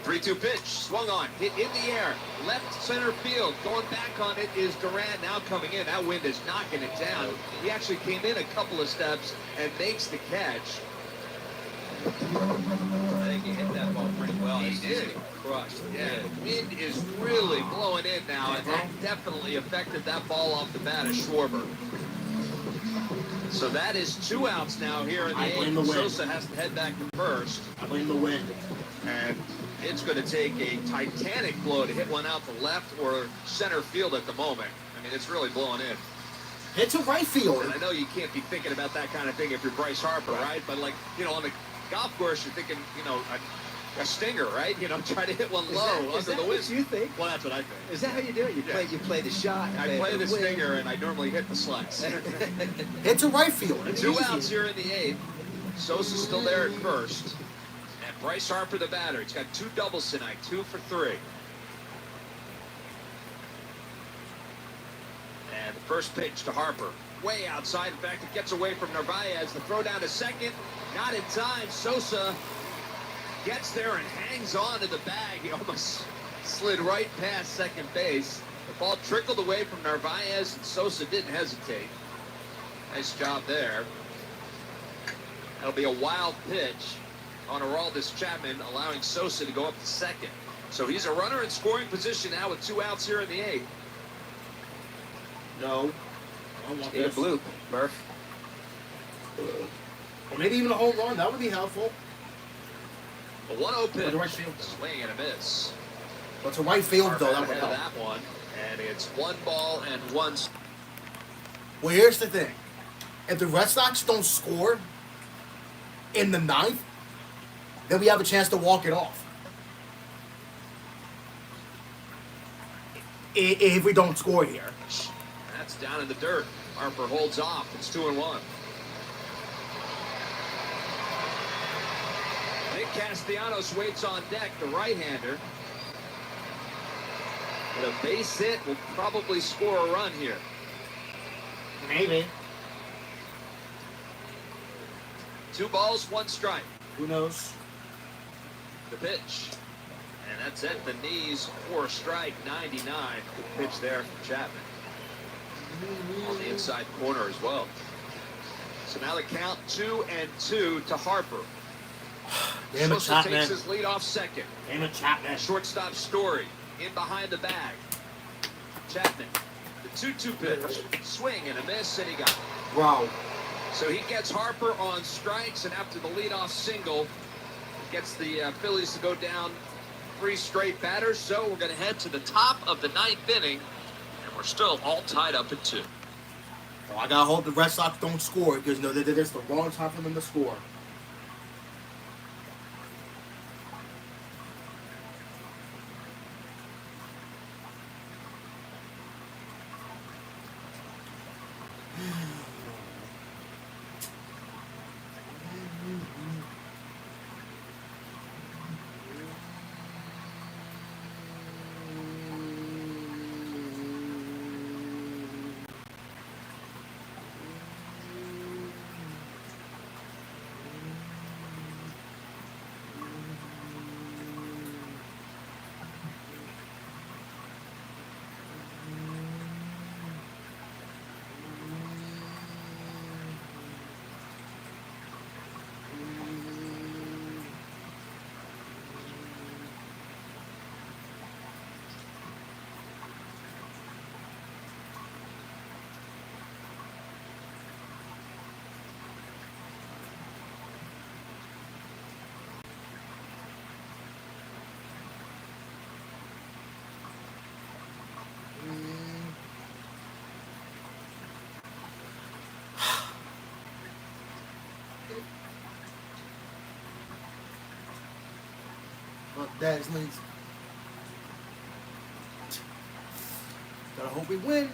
3-2 pitch, swung on, hit in the air, left center field. Going back on it is Durant, now coming in. That wind is knocking it down. He actually came in a couple of steps and makes the catch. I think he hit that ball pretty well. He did. Crushed. Yeah, the wind is really blowing in now, and that definitely affected that ball off the bat of Schwarber. So that is 2 outs now here in the 8th. Sosa has to head back to first. I blame the wind. And it's going to take a titanic blow to hit one out to left or center field at the moment. I mean, it's really blowing in. Hit to right field. And I know you can't be thinking about that kind of thing if you're Bryce Harper, right? But, like, you know, on the golf course, you're thinking, you know, a stinger, right? You know, try to hit one low under the wind. What you think? Well, that's what I think. Is that how you do it? You play the shot. I play the stinger, and I normally hit the slice. Hit to right field. 2 outs here in the 8th. Sosa's still there at first. And Bryce Harper, the batter. He's got 2 doubles tonight, 2 for 3. And the first pitch to Harper. Way outside. In fact, it gets away from Narvaez. The throw down to second. Not in time. Sosa gets there and hangs on to the bag. He almost slid right past second base. The ball trickled away from Narvaez, and Sosa didn't hesitate. Nice job there. That'll be a wild pitch on Aroldis Chapman, allowing Sosa to go up to second. So he's a runner in scoring position now with 2 outs here in the 8th. No. I don't want Need a this. bloop, Murph. Or maybe even a home run. That would be helpful. A 1-0 pitch. To right field. Swing and a miss. But to right field, though, that would Ahead of help. that one. And it's 1 ball and 1. Well, here's the thing. If the Red Sox don't score in the 9th, then we have a chance to walk it off. If we don't score here. That's down in the dirt. Harper holds off. It's 2-1. Nick Castellanos waits on deck, the right-hander. With a base hit, will probably score a run here. Maybe. 2 balls, 1 strike. Who knows? The pitch. And that's at the knees for a strike, 99. Good pitch there from Chapman. On the inside corner as well. So now the count 2-2 to Harper. Damn it, Sosa Chapman. takes his lead off second. Damn it, Chapman. Shortstop Story in behind the bag. Chapman, the 2-2 pitch. Swing and a miss, and he got it. Wow. So he gets Harper on strikes, and after the leadoff single, gets the Phillies to go down 3 straight batters. So we're going to head to the top of the 9th inning, and we're still all tied up at 2. Well, I got to hope the Red Sox don't score because, you know, it's the wrong time for them to score. Well, that means gotta hope we win.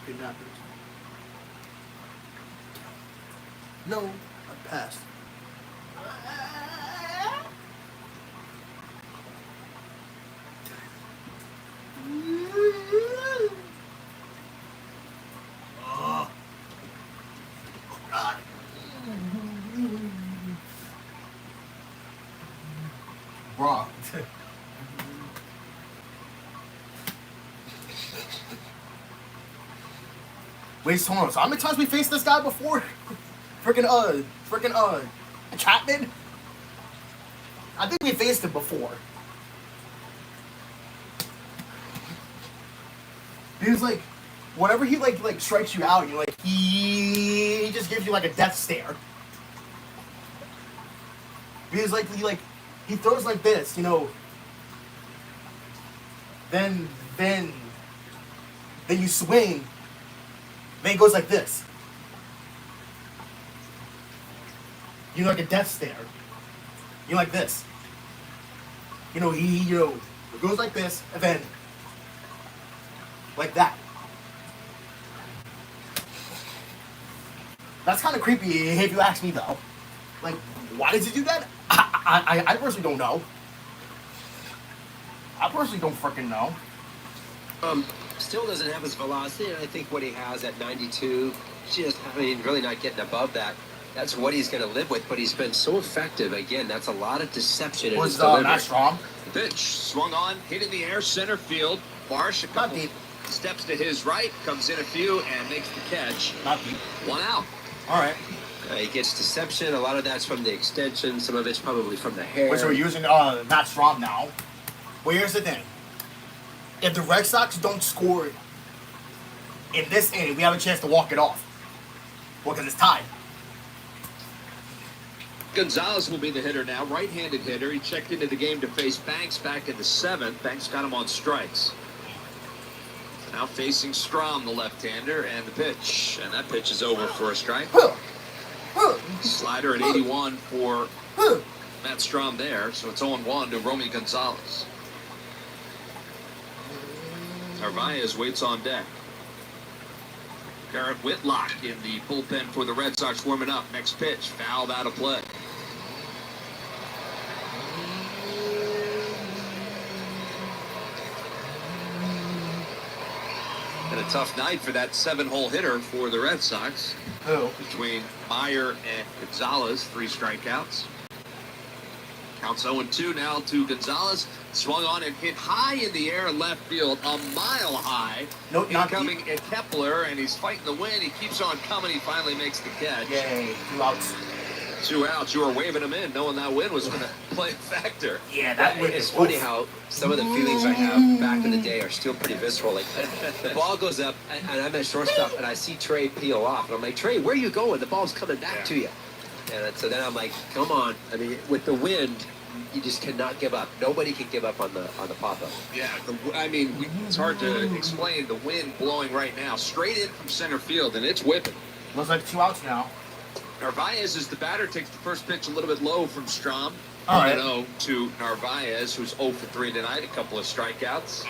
Kidnappers. No, I passed. Oh, God. Wrong. Wait, hold on. So how many times we faced this guy before? Freaking Chapman? I think we faced him before. He was like, whenever he like strikes you out, you like he just gives you like a death stare. Because he throws like this, you know. Then you swing. Then it goes like this. You know, like a death stare. You know, like this. You know, it goes like this, and then like that. That's kind of creepy if you ask me, though. Like, why does he do that? I personally don't know. I personally don't freaking know. Still doesn't have his velocity, and I think what he has at 92, really not getting above that. That's what he's going to live with, but he's been so effective. Again, that's a lot of deception in his delivery. Matt Strom? Pitch swung on, hit in the air, center field. Marsh, a couple steps to his right, comes in a few, and makes the catch. Not deep. 1 out. All right. He gets deception. A lot of that's from the extension. Some of it's probably from the hair. So we're using Matt Strom now. Well, here's the thing. If the Red Sox don't score in this inning, we have a chance to walk it off. Well, because it's tied. Gonzalez will be the hitter now, right-handed hitter. He checked into the game to face Banks back in the 7th. Banks got him on strikes. Now facing Strom, the left-hander, and the pitch. And that pitch is over for a strike. Slider at 81 for Matt Strom there, so it's 0-1 to Romy Gonzalez. Narvaez waits on deck. Garrett Whitlock in the bullpen for the Red Sox warming up. Next pitch, fouled out of play. And a tough night for that 7-hole hitter for the Red Sox. Between Meyer and Gonzalez, 3 strikeouts. Counts 0-2 now to Gonzalez. Swung on and hit high in the air in left field, a mile high. Incoming at Kepler, and he's fighting the wind. He keeps on coming. He finally makes the catch. Yay, 2 outs. 2 outs. You were waving him in, knowing that wind was going to play a factor. Yeah, that wind It's funny how some of the feelings I have back in the day are still pretty visceral. Like, the ball goes up, and I'm at shortstop, and I see Trey peel off. And I'm like, Trey, where are you going? The ball's coming back to you. And so then I'm like, come on. I mean, with the wind, you just cannot give up. Nobody can give up on the pop-up. Yeah, it's hard to explain. The wind blowing right now, straight in from center field, and it's whipping. Looks like 2 outs now. Narvaez is the batter, takes the first pitch a little bit low from Strom. 0 to Narvaez, who's 0 for 3 tonight, a couple of strikeouts.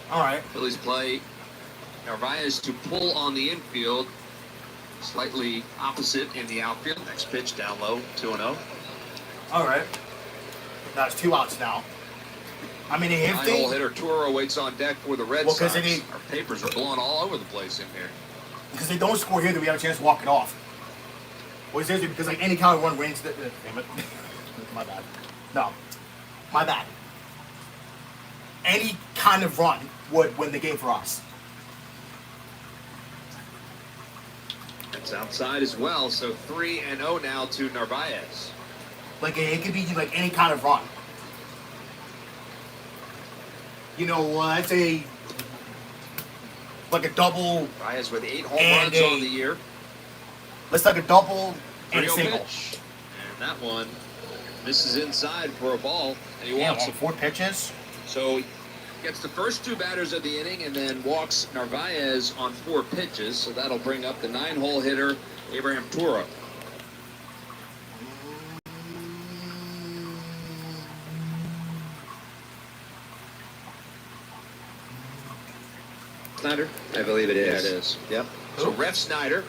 All right. Phillies play Narvaez to pull on the infield, slightly opposite in the outfield. Next pitch down low, 2-0. All right. That's 2 outs now. I mean, if 9-hole hitter Toro waits on deck for the Red Sox. Our papers are blowing all over the place in here. Because they don't score here, then we have a chance to walk it off. Well, seriously, because like any kind of run range, damn it, my bad. No, my bad. Any kind of run would win the game for us. It's outside as well, so 3-0 now to Narvaez. Like it could be like any kind of run. You know, let's say like a double. Narvaez with 8 home runs on the year. Let's like a double and a 3-0 single. pitch. And that one misses inside for a ball. And he Yeah, walks it. 4 pitches. So gets the first 2 batters of the inning and then walks Narvaez on 4 pitches. So that'll bring up the 9-hole hitter, Abraham Toro. Snyder? I believe it is. Yeah, it is. Yep. So Ref Snyder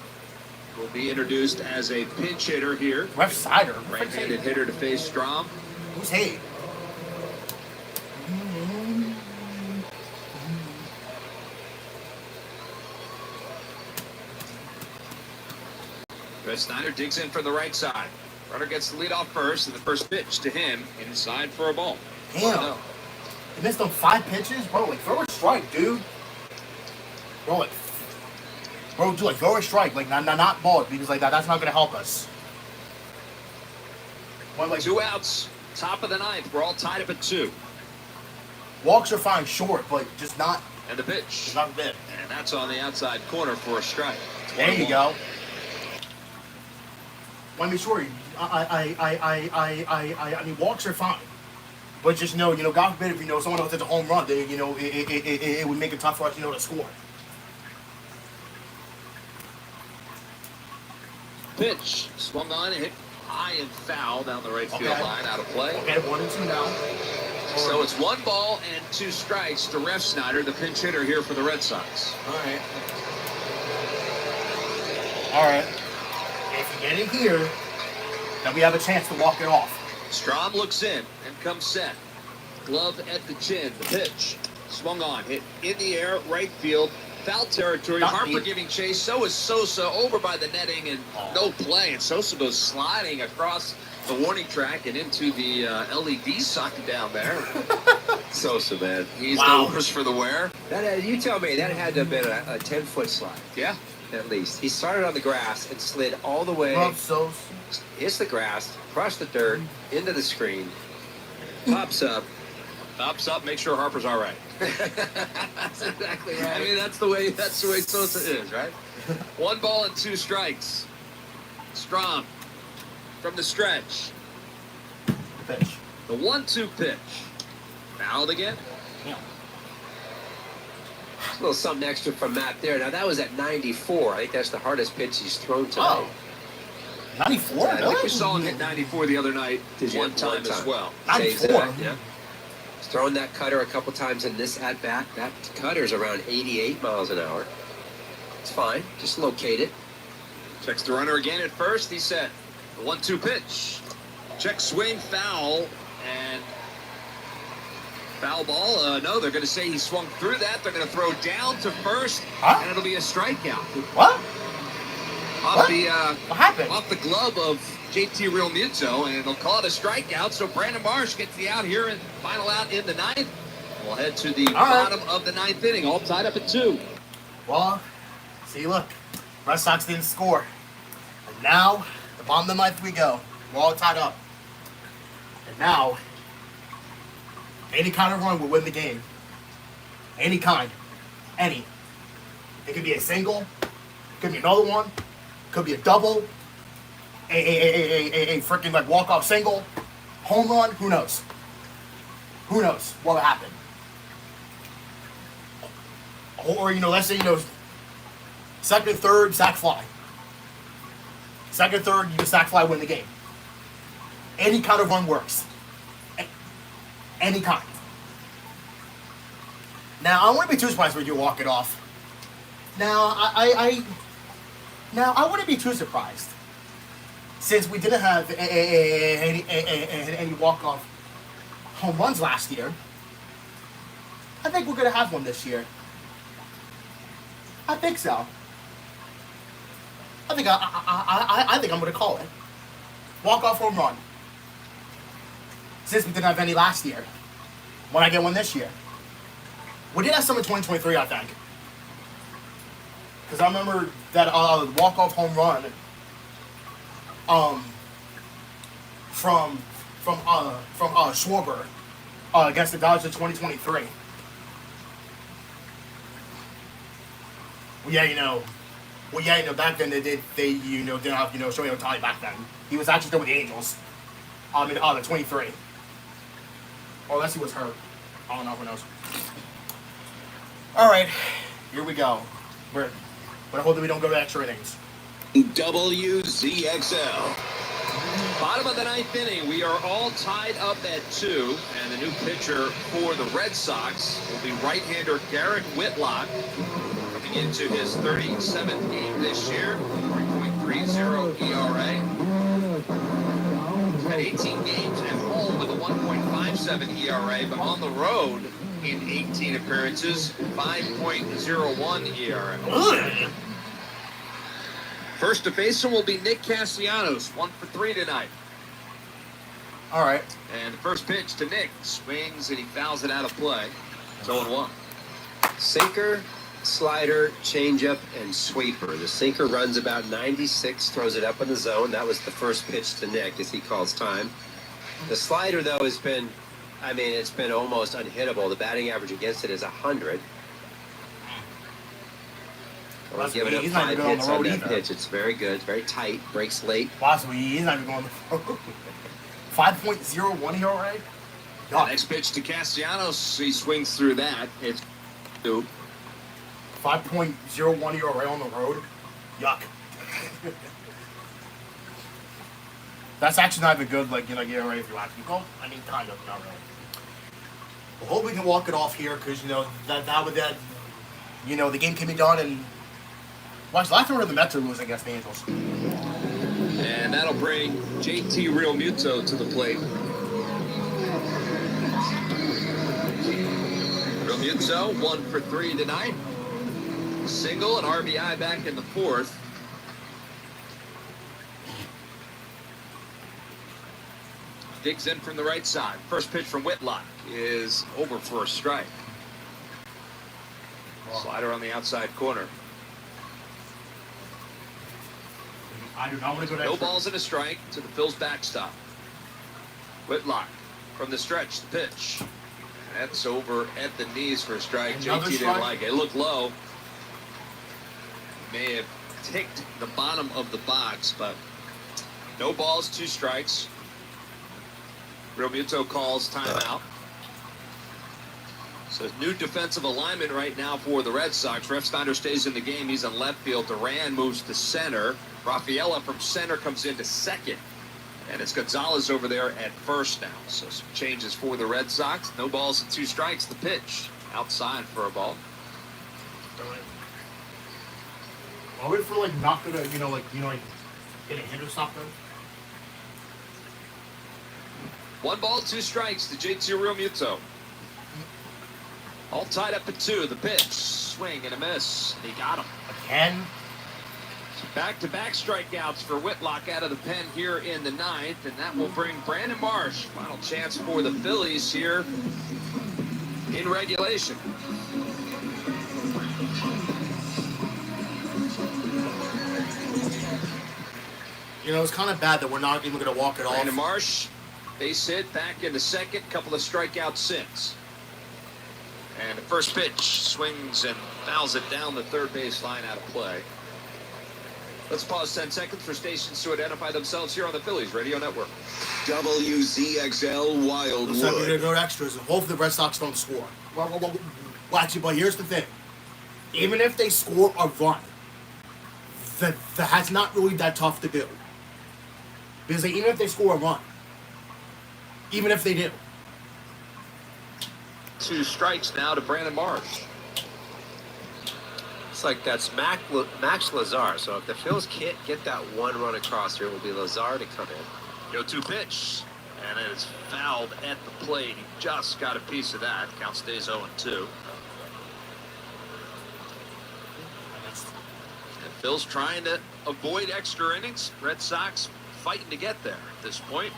will be introduced as a pinch hitter here. Ref Snyder? Right-handed hitter to face Strom. Who's he? Ref Snyder digs in from the right side. Runner gets the lead off first, and the first pitch to him inside for a ball. Damn. He missed on 5 pitches? Bro, like, throw a strike, dude. Bro, like, throw a strike. Like, not ball, because, like, that's not going to help us. 2 outs, top of the 9th. We're all tied up at 2. Walks are fine short, but just not. And the pitch. Not a bit. And that's on the outside corner for a strike. There you go. Want to be sure. I mean, walks are fine, but just know, God forbid if someone else hits a home run, then it would make it tough for us, to score. Pitch swung on, hit high and foul down the right field line, out of play. Okay, 1-2 now. So it's 1 ball and 2 strikes to Ref Snyder, the pinch hitter here for the Red Sox. All right. If you get in here, then we have a chance to walk it off. Strom looks in and comes set. Glove at the chin. The pitch swung on, hit in the air, right field, foul territory. Harper giving chase. So is Sosa over by the netting and no play. And Sosa goes sliding across the warning track and into the LED socket down there. Sosa, man, he's the worst for the wear. That you tell me that had to have been a 10-foot slide. Yeah. At least. He started on the grass and slid all the way. Hits the grass, crushed the dirt, into the screen, pops up. Pops up, make sure Harper's all right. That's exactly right. I mean, that's the way Sosa is, right? 1 ball and 2 strikes. Strom from the stretch. Pitch. The 1-2 pitch. Fouled again. Yeah. A little something extra from Matt there. Now, that was at 94. I think that's the hardest pitch he's thrown tonight. 94? I think we saw him hit 94 the other night one time as well. 94? Yeah. He's thrown that cutter a couple times in this at-bat. That cutter's around 88 miles an hour. It's fine. Just locate it. Checks the runner again at first. He's set. The 1-2 pitch. Check swing, foul, and foul ball. No, they're going to say he swung through that. They're going to throw down to first, and it'll be a strikeout. What? What happened? Off the glove of JT Realmuto, and they'll call it a strikeout. So Brandon Marsh gets the out here and final out in the 9th. We'll head to the bottom of the 9th inning, all tied up at 2. Well, see, look, Red Sox didn't score, and now the bottom of the 9th we go. We're all tied up, and now any kind of run will win the game. Any kind, any. It could be a single, could be another one. Could be a double, a freaking like walk-off single, home run, who knows? Who knows what will happen? Or, let's say, second, third, sack fly. Second, third, you sack fly, win the game. Any kind of run works. Any kind. Now, I wouldn't be too surprised when you walk it off. Now, I wouldn't be too surprised, since we didn't have any walk-off home runs last year. I think we're going to have one this year. I think so. I think I'm going to call it. Walk-off home run. Since we didn't have any last year. When I get one this year. We did have some in 2023, I think. Because I remember that walk-off home run from Schwarber against the Dodgers in 2023. Well, yeah, back then they didn't have Shohei Ohtani back then. He was actually still with the Angels. In the 23. Or unless he was hurt. I don't know, who knows. All right, here we go. But I hope that we don't go to extra innings. WZXL. Bottom of the ninth inning, we are all tied up at 2, and the new pitcher for the Red Sox will be right-hander Garrett Whitlock, coming into his 37th game this year, 3.30 ERA. At 18 games at home with a 1.57 ERA, but on the road in 18 appearances, 5.01 ERA. First to face him will be Nick Castellanos, 1 for 3 tonight. All right. And the first pitch to Nick, swings and he fouls it out of play. 0-1. Sinker, slider, changeup, and sweeper. The sinker runs about 96, throws it up in the zone. That was the first pitch to Nick as he calls time. The slider, though, has been, it's been almost unhittable. The batting average against it is 100. Well, giving up 5 hits on that pitch. It's very good. It's very tight. Breaks late. Possibly. He's not even going on the road. 5.01 ERA? Next pitch to Castellanos. He swings through that. It's 2. 5.01 ERA on the road? Yuck. That's actually not even good, ERA if you ask me. Well, kind of, not really. I hope we can walk it off here, because, the game can be done, and watch, last time we were the Mets are losing against the Angels. And that'll bring JT Realmuto to the plate. Realmuto, 1 for 3 tonight. Single and RBI back in the 4th. Digs in from the right side. First pitch from Whitlock is over for a strike. Slider on the outside corner. I do not want to go No balls and a strike to the Phil's backstop. Whitlock from the stretch, the pitch. That's over at the knees for a strike. JT didn't like it. It looked low. May have ticked the bottom of the box, but no balls, 2 strikes. Realmuto calls timeout. So new defensive alignment right now for the Red Sox. Refsnyder stays in the game. He's in left field. Duran moves to center. Rafaela from center comes into second. And it's Gonzalez over there at first now. So some changes for the Red Sox. No balls and 2 strikes. The pitch outside for a ball. I'll wait for not gonna, get a hit or something. 1 ball, 2 strikes to JT Realmuto. All tied up at 2. The pitch, swing and a miss. He got him. Again? Back-to-back strikeouts for Whitlock out of the pen here in the 9th, and that will bring Brandon Marsh. Final chance for the Phillies here in regulation. It's kind of bad that we're not even going to walk it off. Brandon Marsh, base hit, back into second, couple of strikeouts since. And the first pitch swings and fouls it down the third base line out of play. Let's pause 10 seconds for stations to identify themselves here on the Phillies Radio Network. WZXL Wildwood. Looks like we're going to go to extras and hope the Red Sox don't score. Well, actually, but here's the thing. Even if they score a run, that's not really that tough to do. Because even if they score a run, even if they do. 2 strikes now to Brandon Marsh. It's like that's Max Lazar. So if the Phils can't get that 1 run across here, it will be Lazar to come in. 0-2 pitch. And it is fouled at the plate. He just got a piece of that. Count stays 0-2. And Phil's trying to avoid extra innings. Red Sox fighting to get there at this point.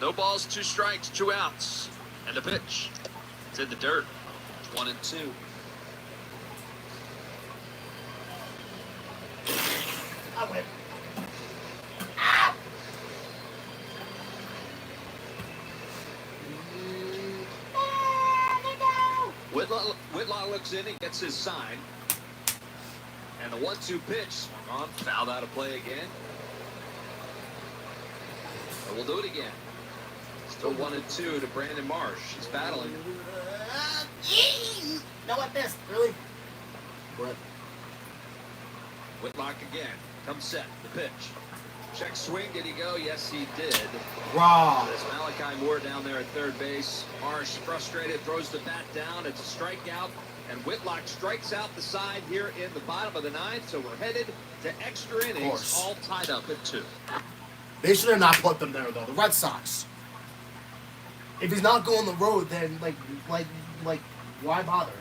No balls, 2 strikes, 2 outs. And a pitch. It's in the dirt. 1-2. I win. Whitlock looks in and gets his sign. And the 1-2 pitch swung on, fouled out of play again. And we'll do it again. The 1-2 to Brandon Marsh. He's battling. No, I missed. Really? What? Whitlock again. Comes set. The pitch. Check swing. Did he go? Yes, he did. Wow. There's Malachi Moore down there at third base. Marsh frustrated, throws the bat down. It's a strikeout. And Whitlock strikes out the side here in the bottom of the ninth. So we're headed to extra innings, all tied up at 2. They should have not put them there, though. The Red Sox. If he's not going the road, then, like, why bother?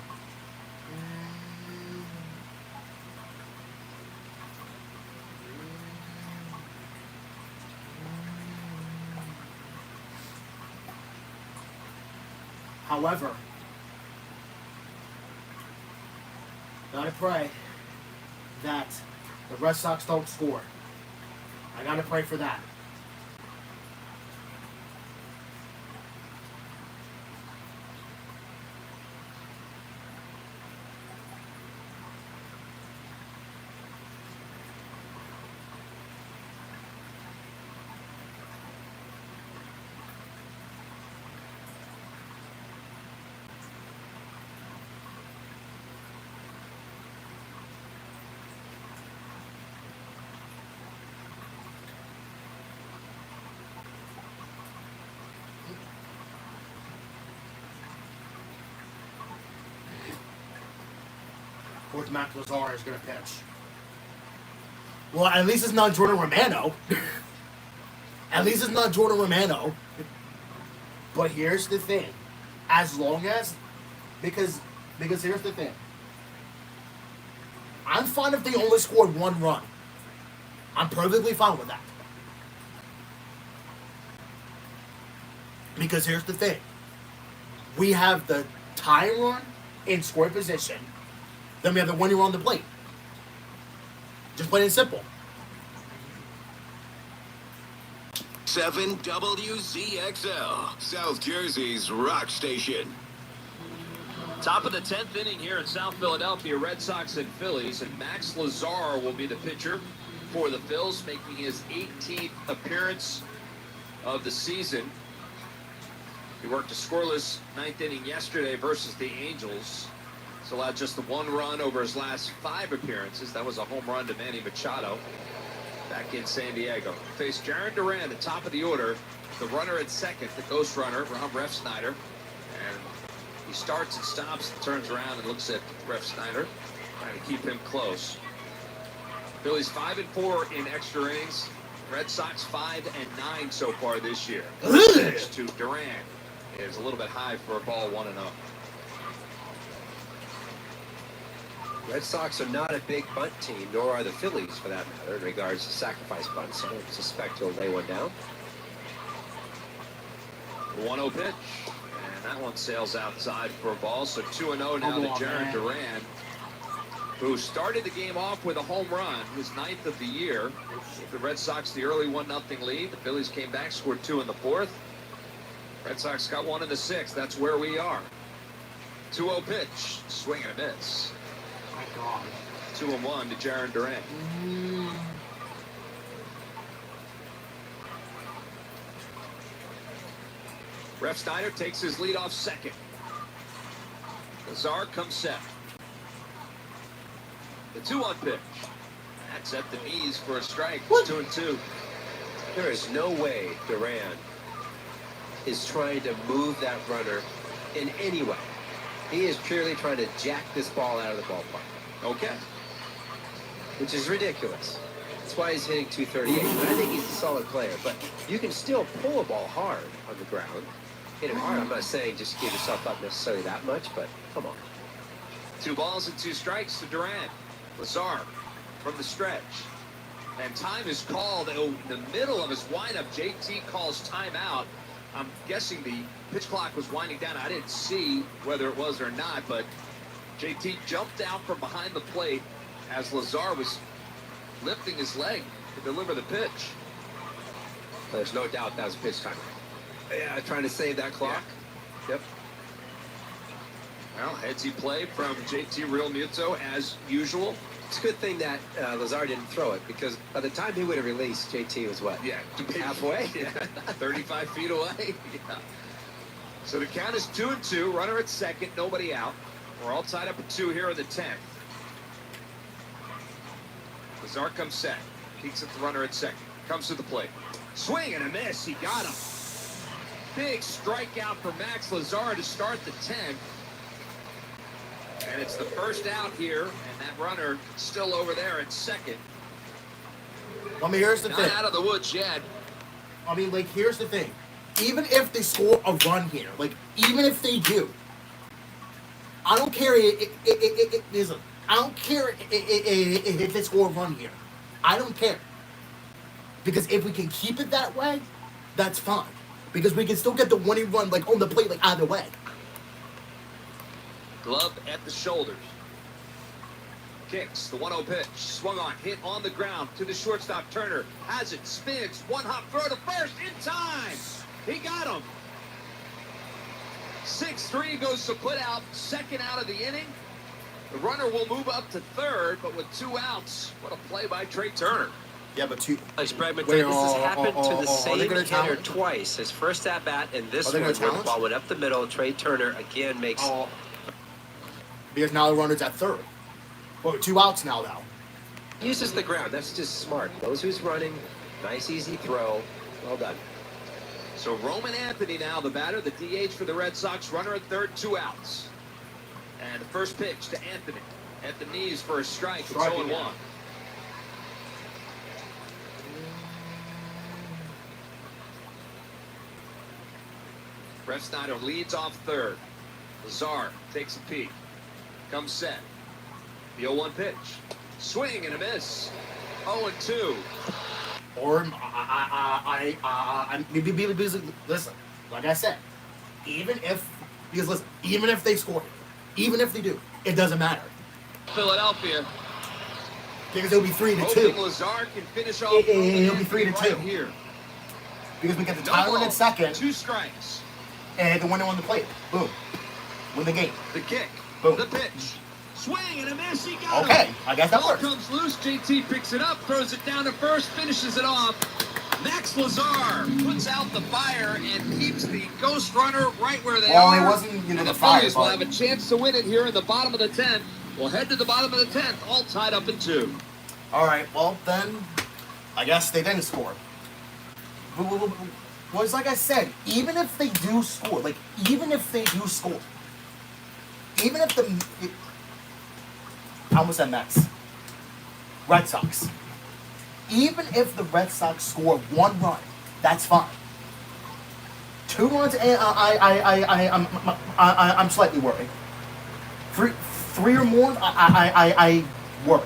However, gotta pray that the Red Sox don't score. I gotta pray for that. Fourth Mac Lazar is going to pitch. Well, at least it's not Jordan Romano. At least it's not Jordan Romano. But here's the thing. As long as... Because here's the thing. I'm fine if they only scored 1 run. I'm perfectly fine with that. Because here's the thing. We have the tying run in scoring position. Then we have the 1 on the plate. Just plain and simple. 7 WZXL, South Jersey's rock station. Top of the 10th inning here in South Philadelphia, Red Sox and Phillies, and Max Lazar will be the pitcher for the Phils, making his 18th appearance of the season. He worked a scoreless 9th inning yesterday versus the Angels. He's allowed just the 1 run over his last 5 appearances. That was a home run to Manny Machado back in San Diego. Faced Jaron Duran at the top of the order. The runner at second, the ghost runner, Rob Refsnyder. And he starts and stops and turns around and looks at Refsnyder, trying to keep him close. Phillies 5-4 in extra innings. Red Sox 5-9 so far this year. Pitch to Duran is a little bit high for a ball 1-0. Red Sox are not a big bunt team, nor are the Phillies, for that matter, in regards to sacrifice bunts. I don't suspect he'll lay one down. 1-0 pitch, and that one sails outside for a ball. So 2-0 now to Jaron Duran, who started the game off with a home run, his 9th of the year. The Red Sox the early 1-0 lead. The Phillies came back, scored 2 in the 4th. Red Sox got 1 in the 6th. That's where we are. 2-0 pitch, swing and a miss. 2-1 to Jaron Duran. Refsnyder takes his lead off second. Lazar comes set. The 2-1 pitch. That's at the knees for a strike. 2-2. There is no way Duran is trying to move that runner in any way. He is purely trying to jack this ball out of the ballpark. Okay. Which is ridiculous. That's why he's hitting 238. And I think he's a solid player, but you can still pull a ball hard on the ground. Hit him hard. I'm not saying just give yourself up necessarily that much, but come on. 2 balls and 2 strikes to Duran. Lazar from the stretch. And time is called in the middle of his windup. JT calls timeout. I'm guessing the pitch clock was winding down. I didn't see whether it was or not, but JT jumped out from behind the plate as Lazar was lifting his leg to deliver the pitch. There's no doubt that was a pitch timer. Yeah, trying to save that clock. Yeah. Yep. Well, headsy play from JT Real Muto as usual. It's a good thing that Lazar didn't throw it, because by the time he would have released, JT was what? Yeah. Halfway? Yeah, 35 feet away. Yeah. So the count is 2-2. Runner at second, nobody out. We're all tied up at 2 here in the 10th. Lazar comes set. Peeks at the runner at second. Comes to the plate. Swing and a miss. He got him. Big strikeout for Max Lazar to start the 10th. And it's the first out here, and that runner still over there at second. I mean, here's the Not thing. out of the woods yet. I mean, like, here's the thing. Even if they score a run here, like, even if they do, I don't care. Listen, I don't care if they score a run here. I don't care. Because if we can keep it that way, that's fine. Because we can still get the winning run, like, on the plate, like, either way. Glove at the shoulders. Kicks the 1-0 pitch. Swung on, hit on the ground to the shortstop. Turner has it, spins, one hop throw to first in time. He got him. 6-3 goes to put out, second out of the inning. The runner will move up to third, but with 2 outs, what a play by Trey Turner. Yeah, but two. This has happened to the same hitter twice. His first at bat and this one, where the ball went up the middle. Trey Turner again makes. Because now the runner's at third. Well, 2 outs now, though. Uses the ground. That's just smart. Knows who's running. Nice, easy throw. Well done. So Roman Anthony now, the batter, the DH for the Red Sox. Runner at third, 2 outs. And the first pitch to Anthony. At the knees for a strike. It's 0-1. Brett Snyder leads off third. Lazar takes a peek. Comes set. The 0-1 pitch. Swing and a miss. 0-2. Or listen, like I said, even if they score, even if they do, it doesn't matter. Philadelphia. Because it'll be 3-2. Hoping Lazar can finish off. It'll be 3-2 right here. Because we get the tie run at second. 2 strikes. And the winner on the plate. Boom. Win the game. The kick. Boom. The pitch. Swing and a miss. He got Okay, him. I guess that Ball works. comes loose. JT picks it up, throws it down to first, finishes it off. Max Lazar puts out the fire and keeps the ghost runner right where they are. Well, it wasn't, and the the fire, Phillies will but... have a chance to win it here in the bottom of the 10th. We'll head to the bottom of the 10th, all tied up in 2. All right, well, then, I guess they didn't score. Well, it's like I said, even if they do score, even if I almost said Mets. Red Sox. Even if the Red Sox score 1 run, that's fine. 2 runs, and I'm slightly worried. 3 or more, I worry.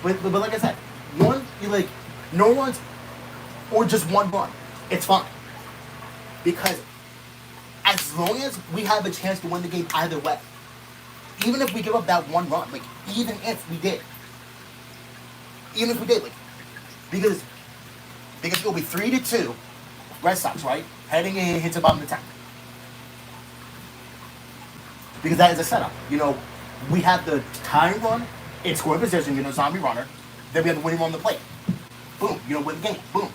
But like I said, no runs or just 1 run, it's fine. Because as long as we have a chance to win the game either way, even if we give up that 1 run, even if we did, because it'll be 3-2, Red Sox, right? Heading in, hits the bottom of the 10th. Because that is a setup. We have the tying run in scoring position, zombie runner. Then we have the winning run on the plate. Boom, win the game. Boom.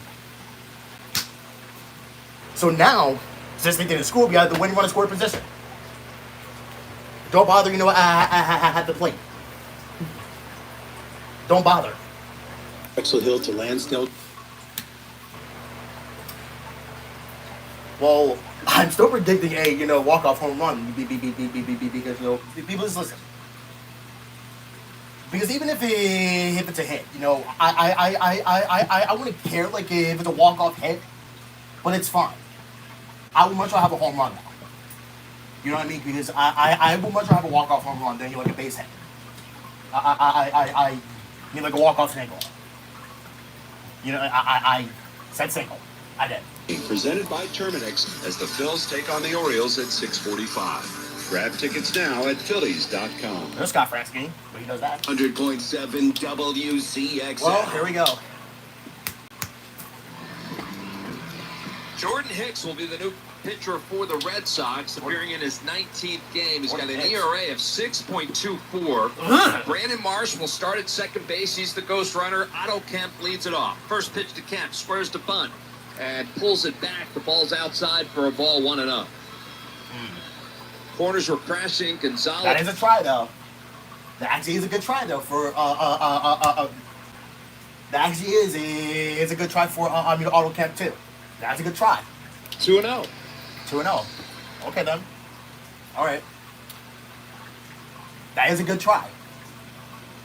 So now, since they didn't score, we have the winning run in scoring position. Don't bother, I had the plate. Don't bother. Drexel Hill to Lansdale. Well, I'm still predicting a walk-off home run because people just listen. Because even if it's a hit, I wouldn't care if it's a walk-off hit, but it's fine. I would much rather have a home run now. You know what I mean? Because I would much rather have a walk-off home run than a base hit. I mean a walk-off single. I said single. I did. Presented by Terminix as the Phils take on the Orioles at 6:45. Grab tickets now at Phillies.com. There's Scott Fransky, but he does that. 100.7 WCXL. Well, here we go. Jordan Hicks will be the new pitcher for the Red Sox, appearing in his 19th game. He's got an ERA of 6.24. Brandon Marsh will start at second base. He's the ghost runner. Otto Kemp leads it off. First pitch to Kemp, squares to bunt, and pulls it back. The ball's outside for a ball, 1-0. Corners were crashing. Gonzalez. That is a try, though. That actually is a good try, though, for that actually is a good try for Otto Kemp too. That's a good try. 2-0. 2-0. Okay then. All right. That is a good try.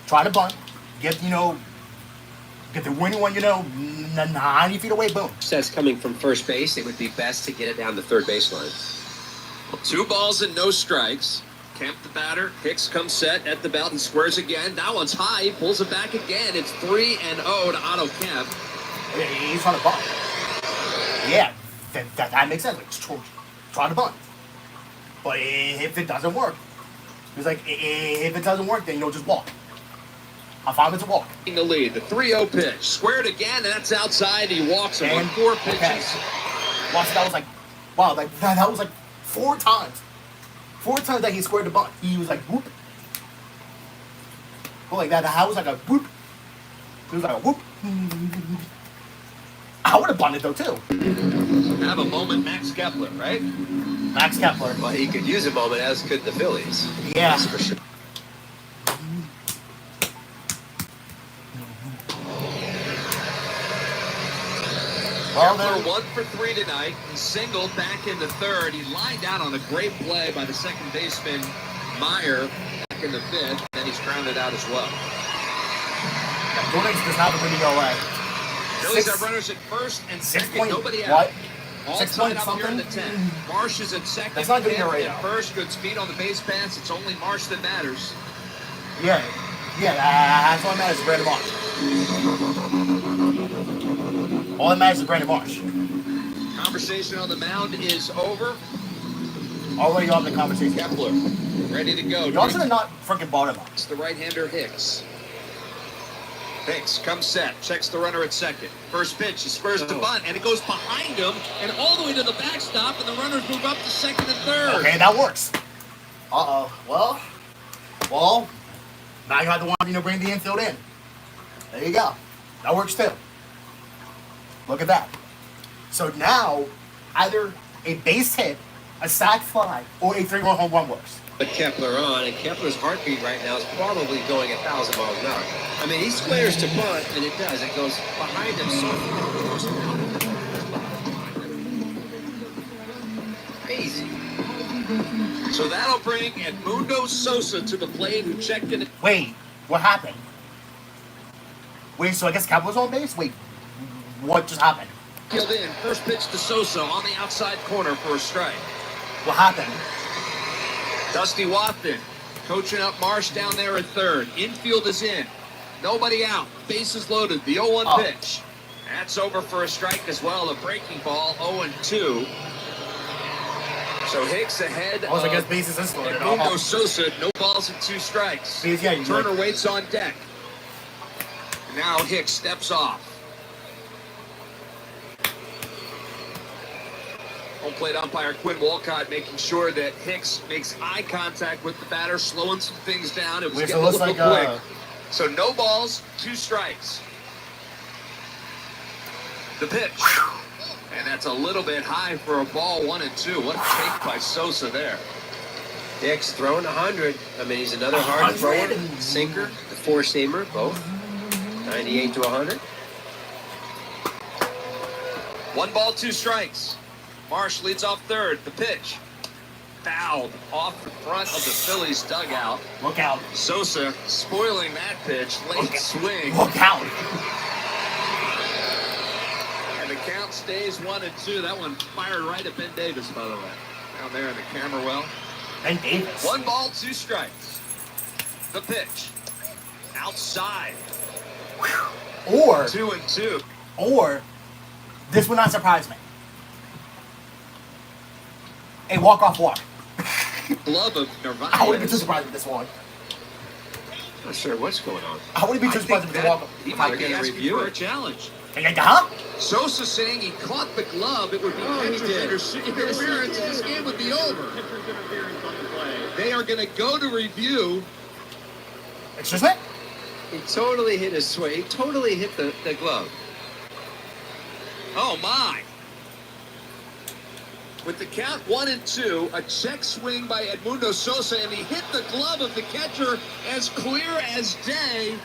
Try to bunt. Get the winning one. 90 feet away. Boom. Says coming from first base, it would be best to get it down the third baseline. 2 balls and no strikes. Kemp the batter. Hicks comes set at the belt and squares again. That one's high. He pulls it back again. It's 3-0 to Otto Kemp. He's trying to bunt. Yeah, that makes sense. Like, try to bunt. But if it doesn't work, it's like, if it doesn't work, then just walk. I found it's a walk. In the lead, the 3-0 pitch. Squared again, and that's outside. He walks him on 4 pitches. Okay. Watch, that was like, wow, like that was like 4 times. 4 times that he squared the bunt. He was like, whoop. Well, like that was like a whoop. It was like a whoop. I would have bunted though too. Have a moment, Max Kepler, right? Max Kepler. Well, he could use a moment, as could the Phillies. Yeah. That's for sure. Kepler 1 for 3 tonight. He singled back in the third. He lined out on a great play by the second baseman, Meyer, back in the 5th. Then he's grounded out as well. Jordan's does not really go away. Phillies have runners at first and second. Nobody out. What? All 6 tied point up here in something? the 10. Marsh is at second. That's not good Kemp right at now. first. Good speed on the base pass. It's only Marsh that matters. Yeah, that's all that matters is Brandon Marsh. All that matters is Brandon Marsh. Conversation on the mound is over. Already on the conversation. Kepler, ready to go. Y'all should have not freaking bought him up. It's the right-hander Hicks. Hicks comes set, checks the runner at second. First pitch, he spurs to bunt, and it goes behind him and all the way to the backstop, and the runners move up to second and third. Okay, that works. Well, now you have to bring the infield in. There you go. That works too. Look at that. So now, either a base hit, a sac fly, or a 3-run home run works. Put Kepler on, and Kepler's heartbeat right now is probably going 1,000 miles an hour. I mean, he squares to bunt, and it does. It goes behind him so crazy. So that'll bring Edmundo Sosa to the plate, who checked in. Wait, what happened? Wait, so I guess Kepler's on base? Wait, what just happened? Killed in. First pitch to Sosa on the outside corner for a strike. What happened? Dusty Watson coaching up Marsh down there at third. Infield is in. Nobody out. Bases loaded. The 0-1 pitch. That's over for a strike as well. A breaking ball, 0-2. So Hicks ahead I guess bases is loaded. Edmundo Sosa. No balls and 2 strikes. Turner waits on deck. Now Hicks steps off. Home plate umpire Quinn Walcott making sure that Hicks makes eye contact with the batter, slowing some things down. It was getting a little quick. So no balls, 2 strikes. The pitch. And that's a little bit high for a ball, 1-2. What a take by Sosa there. Hicks throwing 100. I mean, he's another hard thrower. Sinker, the 4-seamer, both. 98 to 100. 1 ball, 2 strikes. Marsh leads off third. The pitch. Fouled off the front of the Phillies dugout. Look out. Sosa spoiling that pitch. Late swing. Look out. And the count stays 1-2. That one fired right at Ben Davis, by the way. Down there in the camera well. Ben Davis. 1 ball, 2 strikes. The pitch. Outside. Or 2-2. Or this would not surprise me. A walk-off walk. Glove of Narvaez. I wouldn't be too surprised with this one. Not sure what's going on. I wouldn't be too surprised with the walk-off. He might be asking for a challenge. Huh? Sosa saying he caught the glove. It would be catcher's interference, and this game would be over. They are going to go to review. Excuse me? He totally hit his swing. He totally hit the glove. Oh, my. With the count 1-2, a check swing by Edmundo Sosa, and he hit the glove of the catcher as clear as day.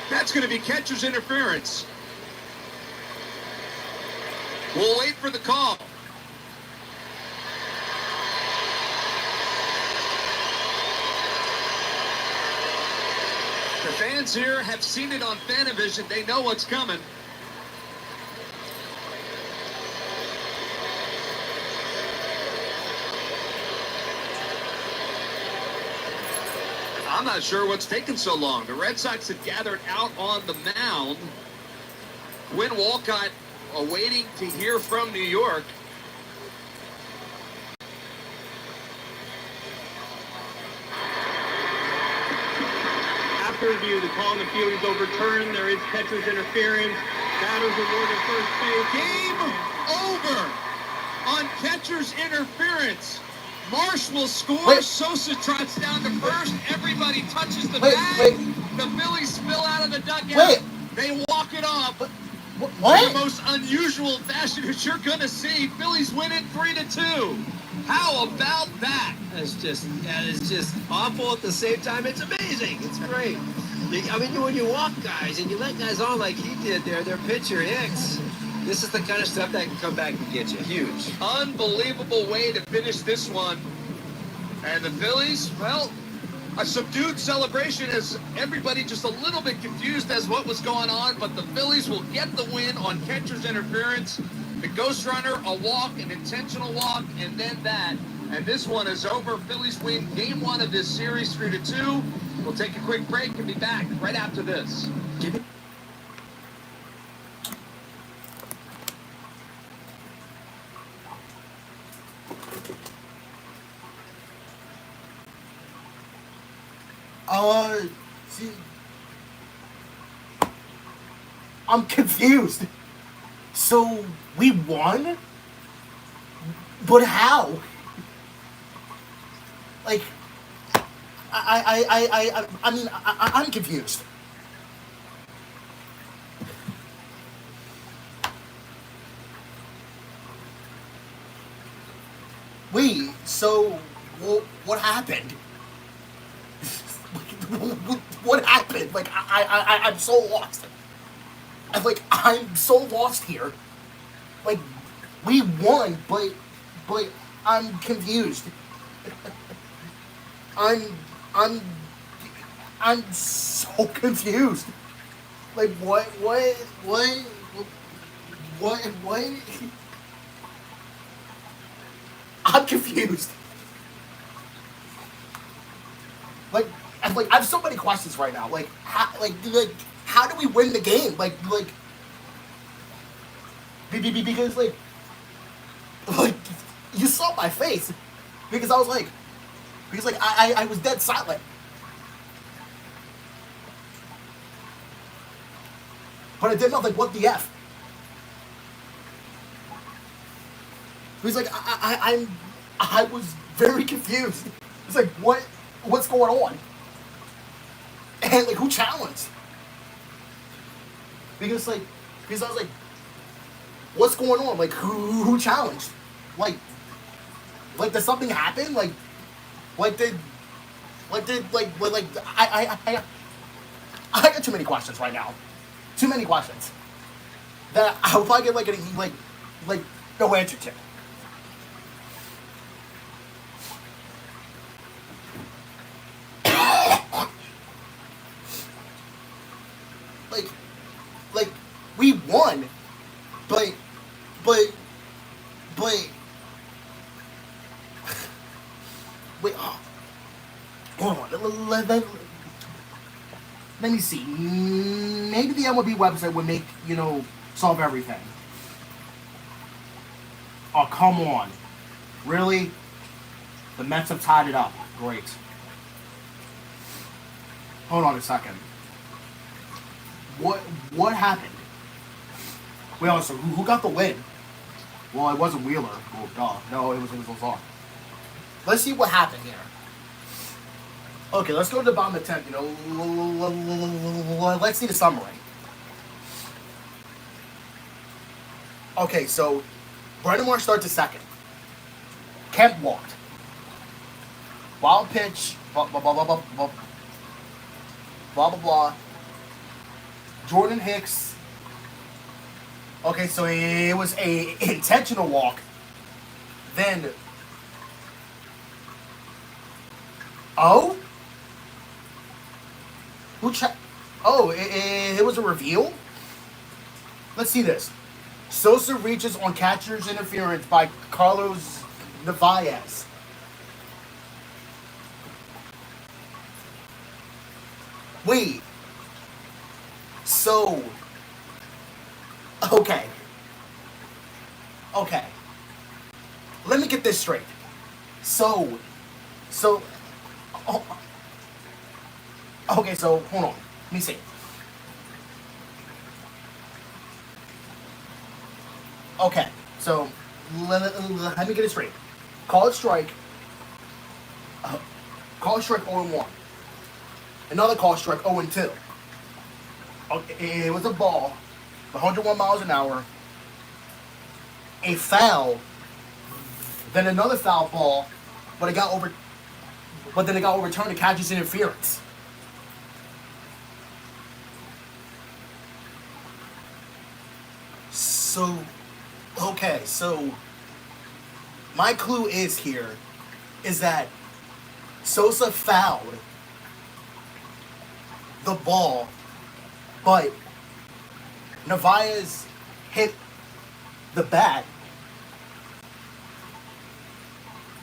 That's going to be catcher's interference. We'll wait for the call. The fans here have seen it on Fanavision. They know what's coming. I'm not sure what's taking so long. The Red Sox have gathered out on the mound. Quinn Walcott awaiting to hear from New York. After review, the call in the field is overturned. There is catcher's interference. Batters awarded first base. Game over on catcher's interference. Marsh will score. Sosa trots down to first. Everybody touches the bag. The Phillies spill out of the dugout. They walk it off. What? The most unusual fashion that you're going to see. Phillies win it 3-2. How about that? It's just awful at the same time. It's amazing. It's great. I mean, when you walk guys and you let guys on like he did there, their pitcher Hicks, this is the kind of stuff that can come back and get you. Huge. Unbelievable way to finish this one. And the Phillies, well, a subdued celebration as everybody just a little bit confused as what was going on, but the Phillies will get the win on catcher's interference. The ghost runner, a walk, an intentional walk, and then that. And this one is over. Phillies win game one of this series 3-2. We'll take a quick break and be back right after this. See, I'm confused. So we won? But how? Like, I mean, I'm confused. Wait, so what happened? What happened? Like, I'm so lost. I'm so lost here. Like, we won, but I'm confused. I'm so confused. Like, what? I'm confused. Like, I have so many questions right now. Like, how do we win the game? Because you saw my face. Because I was I was dead silent. But I didn't know, what the F? He's I was very confused. It's what's going on? And who challenged? Because I was what's going on? Who challenged? Did something happen? I got too many questions right now. Too many questions that I will probably get no answer to. We won, but wait, hold on, let me see, maybe the MLB website would make, solve everything. Oh, come on, really? The Mets have tied it up, great. Hold on a second. What happened? Wait, so who got the win? Well, it wasn't Wheeler. Oh, God. No, it was Lazar. Let's see what happened here. Okay, let's go to the bottom of the 10th. Let's see the summary. Okay, so Brandon Moore starts a second. Kemp walked. Wild pitch. Blah, blah, blah, blah, blah, blah. Blah, blah, blah. Jordan Hicks. Okay, so it was a intentional walk. Then, oh, who checked? Oh, it was a reveal. Let's see this. Sosa reaches on catcher's interference by Carlos Narvaez. Wait. So, okay. Okay. Let me get this straight. So, oh, okay, so, hold on. Let me see. Okay, so, let me get it straight. Call it strike. Call it strike 0-1. Another call strike 0-2. Okay, it was a ball, 101 miles an hour. A foul, then another foul ball, but then it got overturned to catcher's interference. So, okay, so my clue is that Sosa fouled the ball, but Narvaez hit the bat.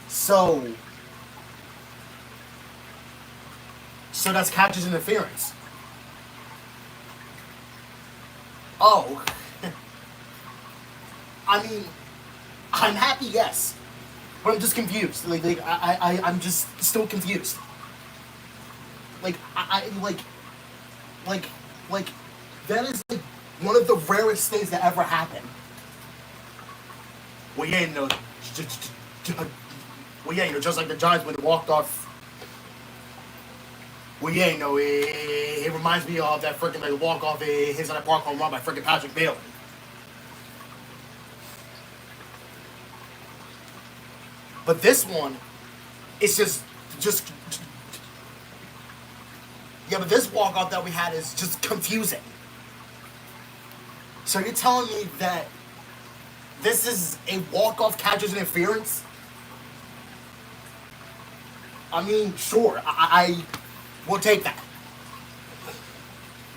So that's catcher's interference. Oh. I mean, I'm happy, yes. But I'm just confused. I'm just still confused. Like, that is like one of the rarest things that ever happened. Well, yeah, just like the Giants when they walked off. Well, yeah, it reminds me of that freaking like walk off his on that park home run by freaking Patrick Bailey. But this one, it's just yeah. But this walk off that we had is just confusing. So you're telling me that this is a walk off catcher's interference? I mean, sure, I will take that.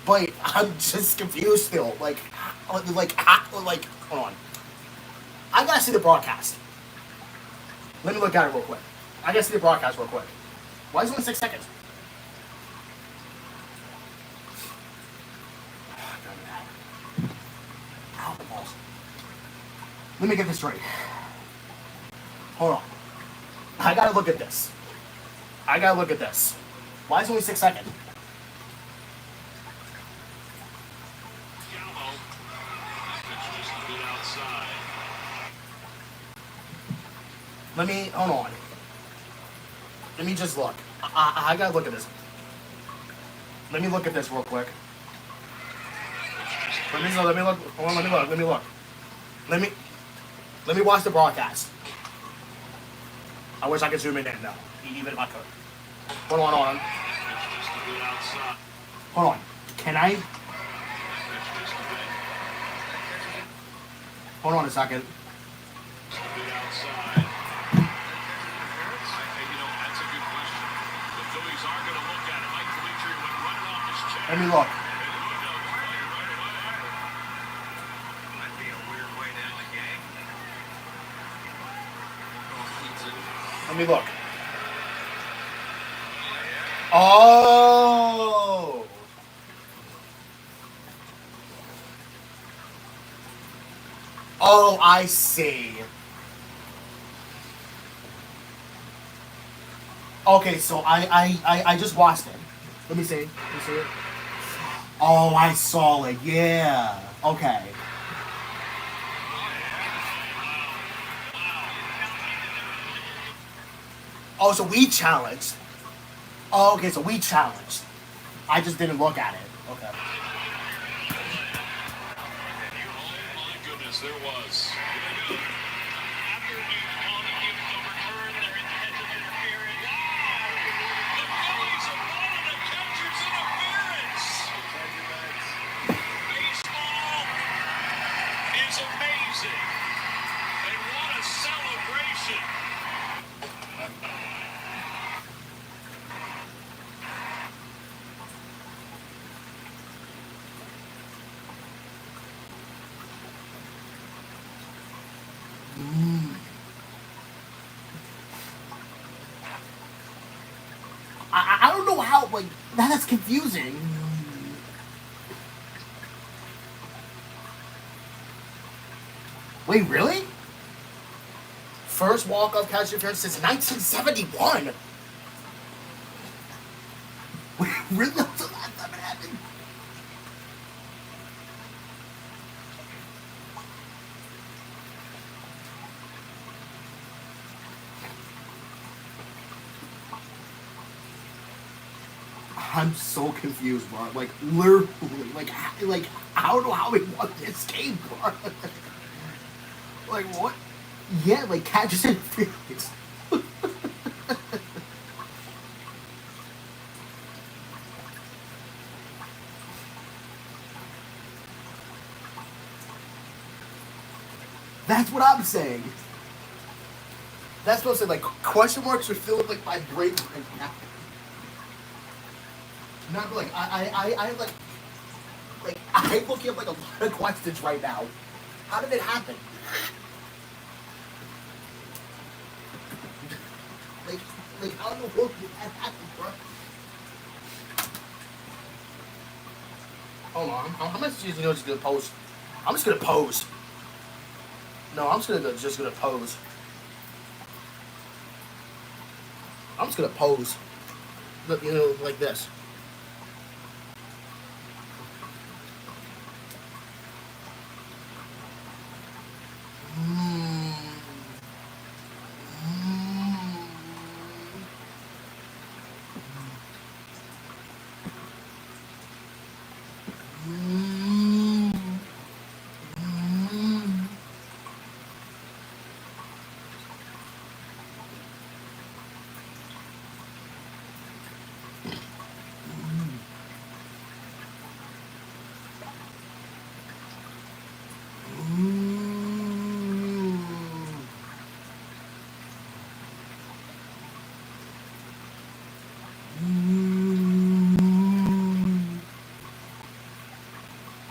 But I'm just confused still. Like, hold on. I gotta see the broadcast. Let me look at it real quick. I gotta see the broadcast real quick. Why is it only 6 seconds? Ow, the balls. Let me get this straight. Hold on. I gotta look at this. Why is it only 6 seconds? Hold on. Let me just look. I gotta look at this. Let me look at this real quick. Let me look. Hold on, let me look. Let me watch the broadcast. I wish I could zoom in there, no. Even if I could. Hold on. Hold on. Can I? Hold on a second. Let me look. Let me look. Oh. Oh, I see. Okay, so I just watched it. Let me see. Let me see it. Oh, I saw it. Yeah. Okay. Oh, so we challenged. Oh, okay, so we challenged. I just didn't look at it. Okay. My goodness, there was. After the on the field is overturned, there is catcher's interference. Wow! The Phillies have wanted a catcher's interference. Baseball is amazing. And what a celebration. I don't know how, like, that's confusing. Wait, really? First walk-off catch interference since 1971. Wait, really? That's the last time it happened? I'm so confused, bro. Like, literally, like, I don't know how we won this game, bro. Like, what? Yeah, like, catches interference. That's what I'm saying. That's what I'm saying. Like, question marks are filling, like, my brain right now. Not like I like I'm looking up like a lot of questions right now. How did it happen? like how in the world did that happen, bro? Hold on, how much do you know just gonna pose? I'm just gonna pose. No, I'm just gonna pose. I'm just gonna pose. Look, you know, like this.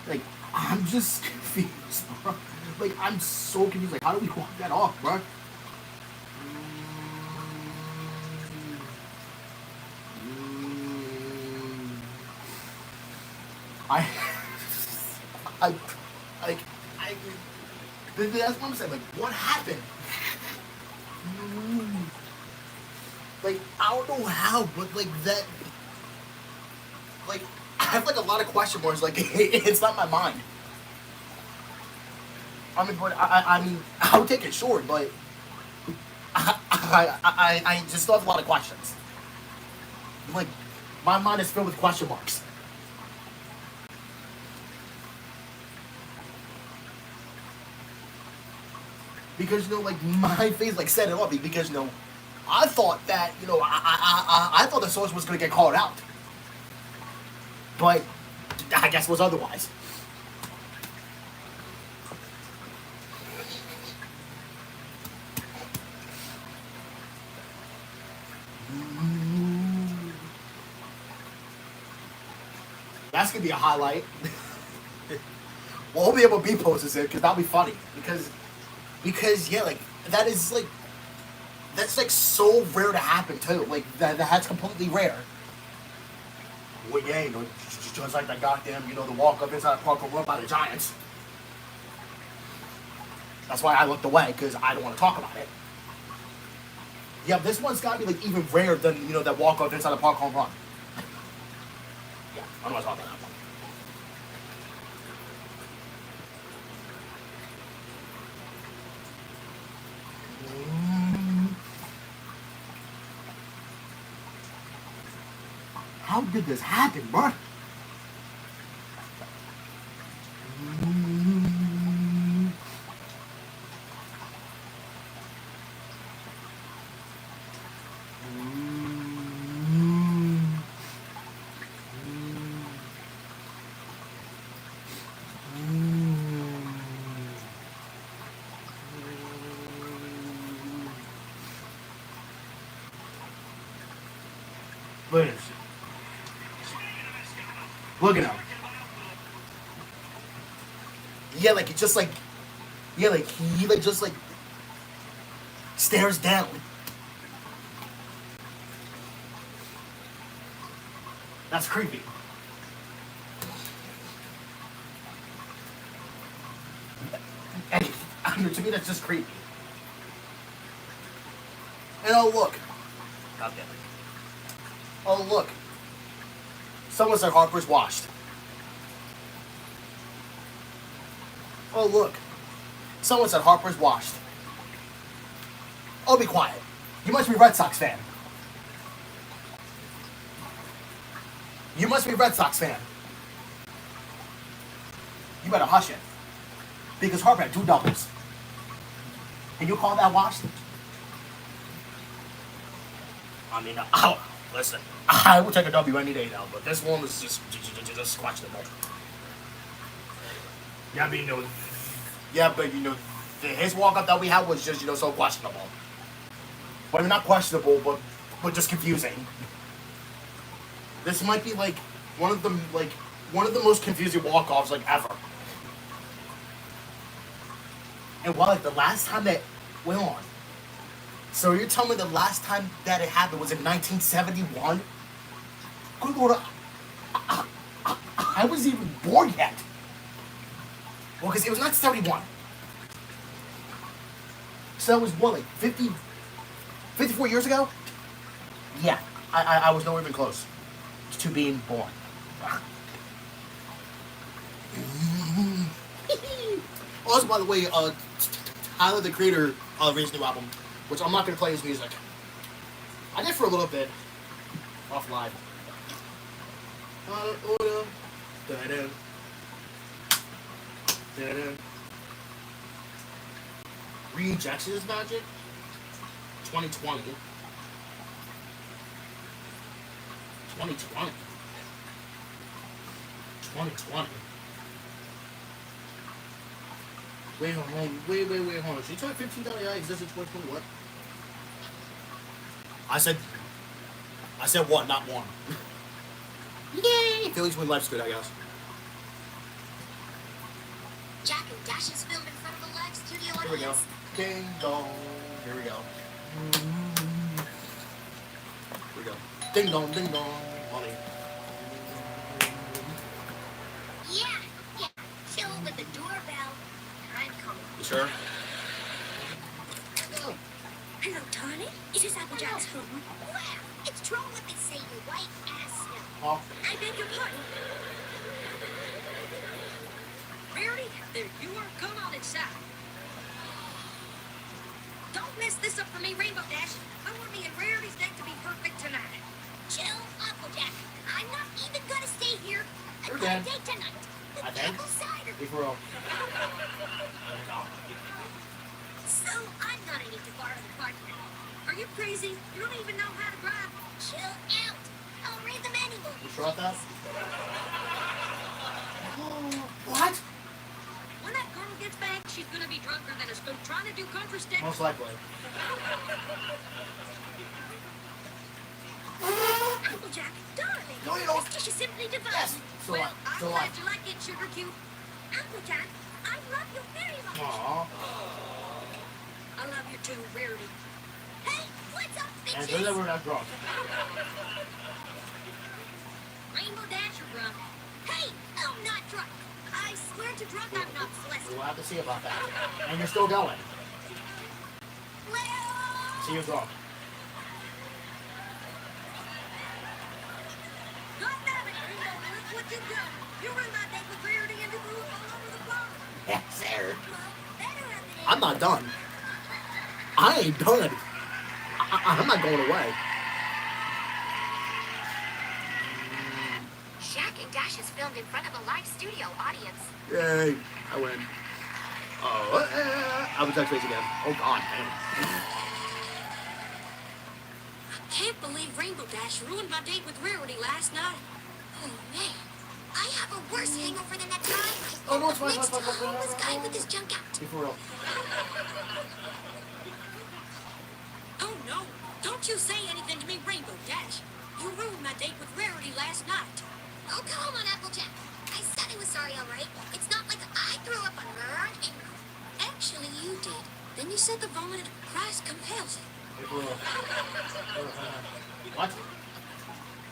Like, I'm just confused, bro. Like, I'm so confused. Like, how do we walk that off, bro? I, I, like, I, that's what I'm saying. Like, what happened? Like, I don't know how, but like that, like, I have like a lot of question marks. Like, it's not my mind. I mean, but I mean, I'll take it short, but I just still have a lot of questions. Like, my mind is filled with question marks. Because, you know, like, my face, like, set it up. Because, you know, I thought that, you know, I thought the source was going to get called out. But I guess it was otherwise. That's going to be a highlight. Well, we'll be able to B-post it, because that'll be funny. Because, yeah, like, that is, like, that's, like, so rare to happen, too. Like, that's completely rare. Well, yeah, you know, just like that goddamn, you know, the walk-up inside the park and run by the Giants. That's why I looked away, because I don't want to talk about it. Yeah, this one's got to be, like, even rarer than, you know, that walk-up inside the park home run. Yeah, I don't want to talk about that one. How did this happen, bro? Look at this. Look at him. Yeah, like it's just like, yeah, like he like just like stares down. That's creepy. And I mean, to me, that's just creepy. And oh look, God damn it. Oh look, someone said Harper's washed. Oh look, someone said Harper's washed. Oh, be quiet. You must be a Red Sox fan. You must be a Red Sox fan. You better hush it. Because Harper had 2 doubles. Can you call that washed? I mean, listen, I would take a W any day now, but this one was just questionable. Yeah, I mean, but his walk-up that we had was just, so questionable. Well, not questionable, but just confusing. This might be like one of the most confusing walk-offs ever. And the last time that went on. So you're telling me the last time that it happened was in 1971? Good Lord, I wasn't even born yet. Well, because it was 1971. So that was what, 54 years ago? Yeah, I was nowhere even close to being born. Also, by the way, Tyler, the Creator, released a new album, which I'm not going to play his music. I did for a little bit, offline. Rejection is Magic, 2020. 2020. 2020. Wait, hold on. She took $15 existed 2020, what? I said what, not one. Yay! Phillies win, life's good, I guess. Jack and Dash's film in front of a live studio Here we go. audience. Ding dong. Here we go. Here we go. Ding dong, honey. Yeah. Chill with the doorbell. I'm coming. You sure? Hello, darling. Is this Applejack's home? Wow, it's true what they say, you white ass smell. Oh. I beg your pardon. Rarity, there you are. Come on inside. Don't mess this up for me, Rainbow Dash. I want me and Rarity's date to be perfect tonight. Chill, Applejack. I'm not even gonna stay here. You're I've got a dead. date tonight. I With think. apple cider. Be for real. So I'm gonna need to borrow the car tonight. Are you crazy? You don't even know how to drive. Chill out. I'll read the manual. You sure about that? What? When that girl gets back, she's gonna be drunker than a spook trying to do country steps. Most likely. Applejack, darling. No, you don't. This dish is simply divine. Yes. So Well, what? I'm So glad what? you like it, Sugar Cube. Applejack, I love you very much. Aww. I love you too, Rarity. Hey, what's up, And bitches? then we're not drunk. Rainbow Dash, you're drunk. Hey, I'm not drunk. I swear to drunk I'm not celestial. We'll have to see about that. And you're still going. See you drunk. God damn it, Rainbow, look what you done. You ruined my date with Rarity and you blew all over the floor. Yes, sir. Better at the I'm not done. I ain't done. I'm not going away. Jack and Dash is filmed in front of a live studio audience. Yay, I win. Oh, I was touch base again. Oh God, damn. I can't believe Rainbow Dash ruined my date with Rarity last night. Oh man, I have a worse hangover than that time. Oh no, it's fine, Next to a homeless guy with his junk out. Be for real. Oh no, don't you say anything to me, Rainbow Dash. You ruined my date with Rarity last night. Oh, come on, Applejack. I said I was sorry, all right? It's not like I threw up on her. Actually, you did. Then you said the vomit of Christ compels it. Be for real. What?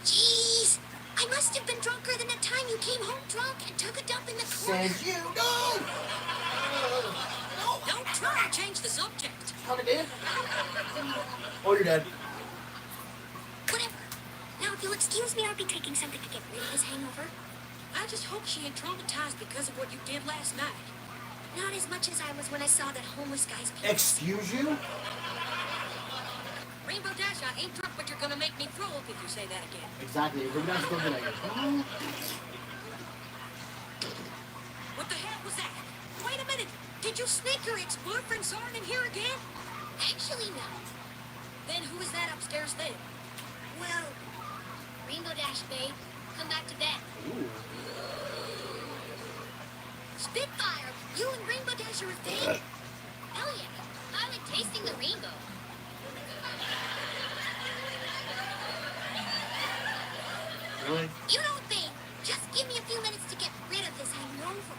Jeez, I must have been drunker than the time you came home drunk and took a dump in the corner. Says you. No! Don't try to change the subject. Kinda did. Oh, you're dead. Whatever. Now, if you'll excuse me, I'll be taking something to get rid of this hangover. I just hope she ain't traumatized because of what you did last night. Not as much as I was when I saw that homeless guy's picture. Excuse you? Rainbow Dash, I ain't drunk, but you're gonna make me throw up if you say that again. Exactly. We're not still good at it. What the hell was that? Wait a minute. Did you sneak your ex-boyfriend Soren in here again? Actually, no. Then who is that upstairs then? Well, Rainbow Dash, babe. Come back to bed. Ooh. Spitfire, you and Rainbow Dash are a thing? Hell yeah. I like tasting the rainbow. Really? You know what, babe? Just give me a few minutes to get rid of this hangover.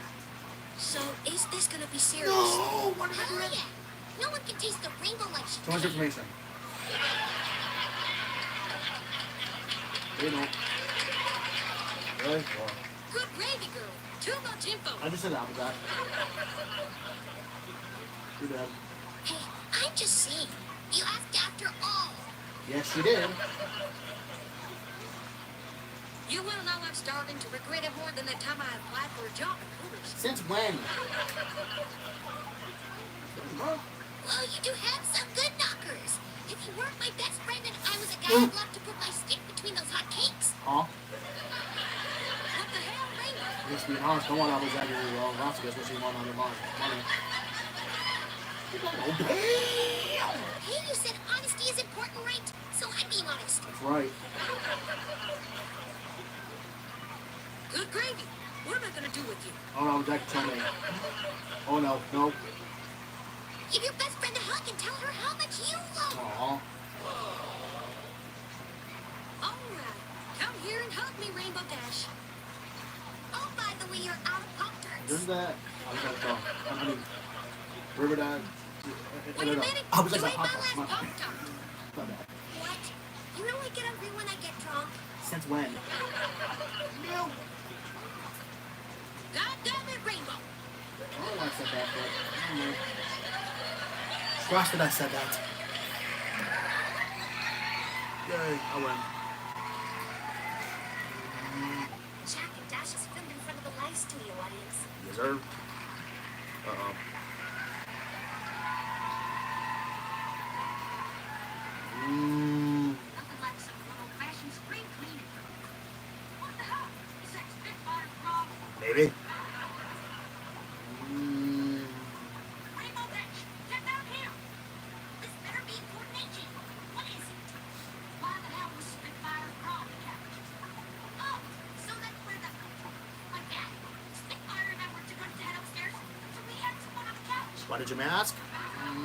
So, is this gonna be serious? No! What Hell yeah. No one can taste the rainbow like she Too much can. information. You know. Really? Well, Good gravy, girl. Too much info. I just said Applejack. Too bad. Hey, I'm just saying. You asked after all. Yes, you did. You will know I'm starting to regret it more than the time I applied for a job at Hooters. Since when? Well, you do have some good knockers. If you weren't my best friend and I was a guy who loved to put my stick between those hot cakes. Huh? What the hell, Rainbow? Let's be honest, no one Applejack really well. Lots of guys wish he won on their money. Oh, damn! Hey, you said honesty is important, right? So I'm being honest. That's right. Good gravy. What am I gonna do with you? Oh no, Jack, tell me. Oh no, no. Give your best friend a hug and tell her how much you love her. Aw. All right. Come here and hug me, Rainbow Dash. Oh, by the way, you're out of Pop-Tarts. Doesn't that? I mean, River Dad. Wait a minute. I was You like, ate my Pop-Tarts. last Pop-Tart. My bad. What? You know I get hungry when I get drunk. Since when? No. God damn it, Rainbow. I don't know why I said that, but I don't know. Trust that I said that. Yay, I win. Jack and Dash is filmed in front of a live studio audience. Yes, sir. Uh-oh. Nothing like some good old-fashioned spring cleaning. What the hell? Is that Spitfire from? Maybe. Rainbow Dash, get down here. This better be important agent. What is it? Why the hell was Spitfire from the couch? Oh, so that's where the... Like that. Spitfire and I were too good to head upstairs, so we had someone on the couch. Why did you ask? What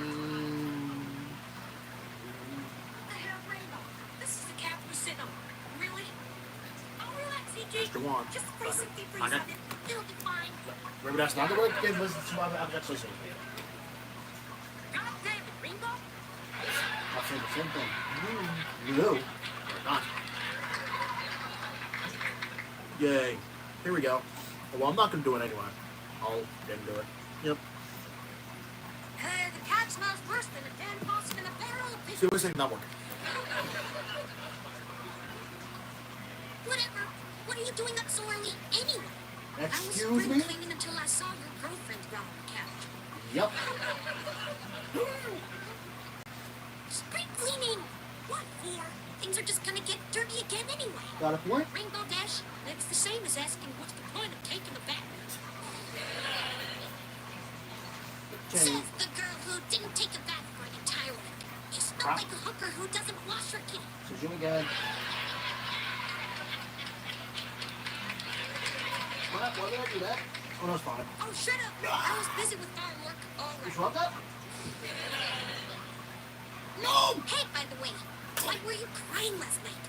the hell, Rainbow? This is the couch we're sitting on. Really? Oh, relax, EJ. Mr. Juan. Just spray some deep freeze Okay. on it. It'll be fine. Remember, that's not the word. Again, listen to my Applejack solution. God damn it, Rainbow. I'll say the same thing. No. Not. Yay. Here we go. Well, I'm not going to do it anyway. I'll get into it. Yep. The couch smells worse than a Dan Paulson in a barrel of piss. Seriously, not working. Whatever. What are you doing up so early anyway? Excuse I was spring me? cleaning until I saw your girlfriend down on the couch. Yep. Spring cleaning? What for? things are just gonna get dirty again anyway. Got a point? Rainbow Dash, that's the same as asking what's the point of taking a bath. Says the girl who didn't take a bath for an entire week. You smell like a hooker who doesn't wash her kitty. So Jimmy Gad. What? Why did I do that? Oh, no, it's fine. Oh, shut up. I was busy with farm work. All You right. shrunk up? No! Hey, by the way, why were you crying last night?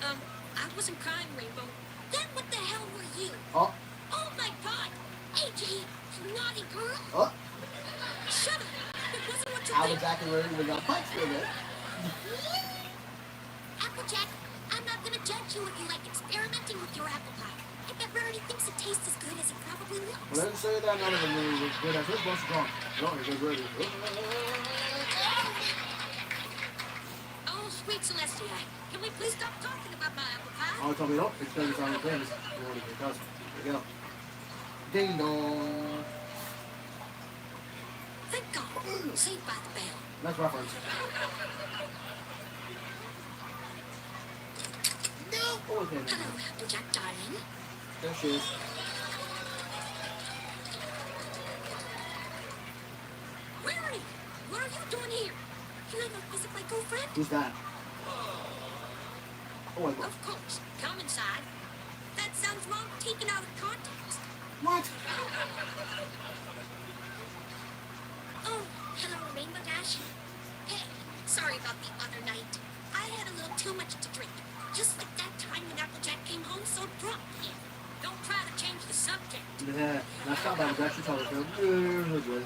I wasn't crying, Rainbow. Then what the hell were you? Oh. Oh my God! AJ, you naughty girl! Oh. Shut up! It wasn't what you I was think. exactly where we got punched with it. Applejack, I'm not gonna judge you if you like experimenting with your apple pie. I bet Rarity thinks it tastes as good as it probably looks. Well, let's say that none of them really was good as this bunch of drunk. No, it was ready. Oh, sweet Celestia, can we please stop talking about my apple pie? Oh, tell me no. It's because it's on the famous. You want to be your cousin. There you go. Ding dong. Thank God. Saved by the bell. Nice reference. No! Oh, okay. Hello, Applejack, darling. There she is. Rarity, what are you doing here? Can I not visit my girlfriend? Who's that? Oh, wait, what? Of course. Come inside. That sounds wrong taken out of context. What? Oh, hello, Rainbow Dash. Hey, sorry about the other night. I had a little too much to drink. Just like that time when Applejack came home so drunk. Yeah. Don't try to change the subject. Yeah, that's not bad. It's actually telling you.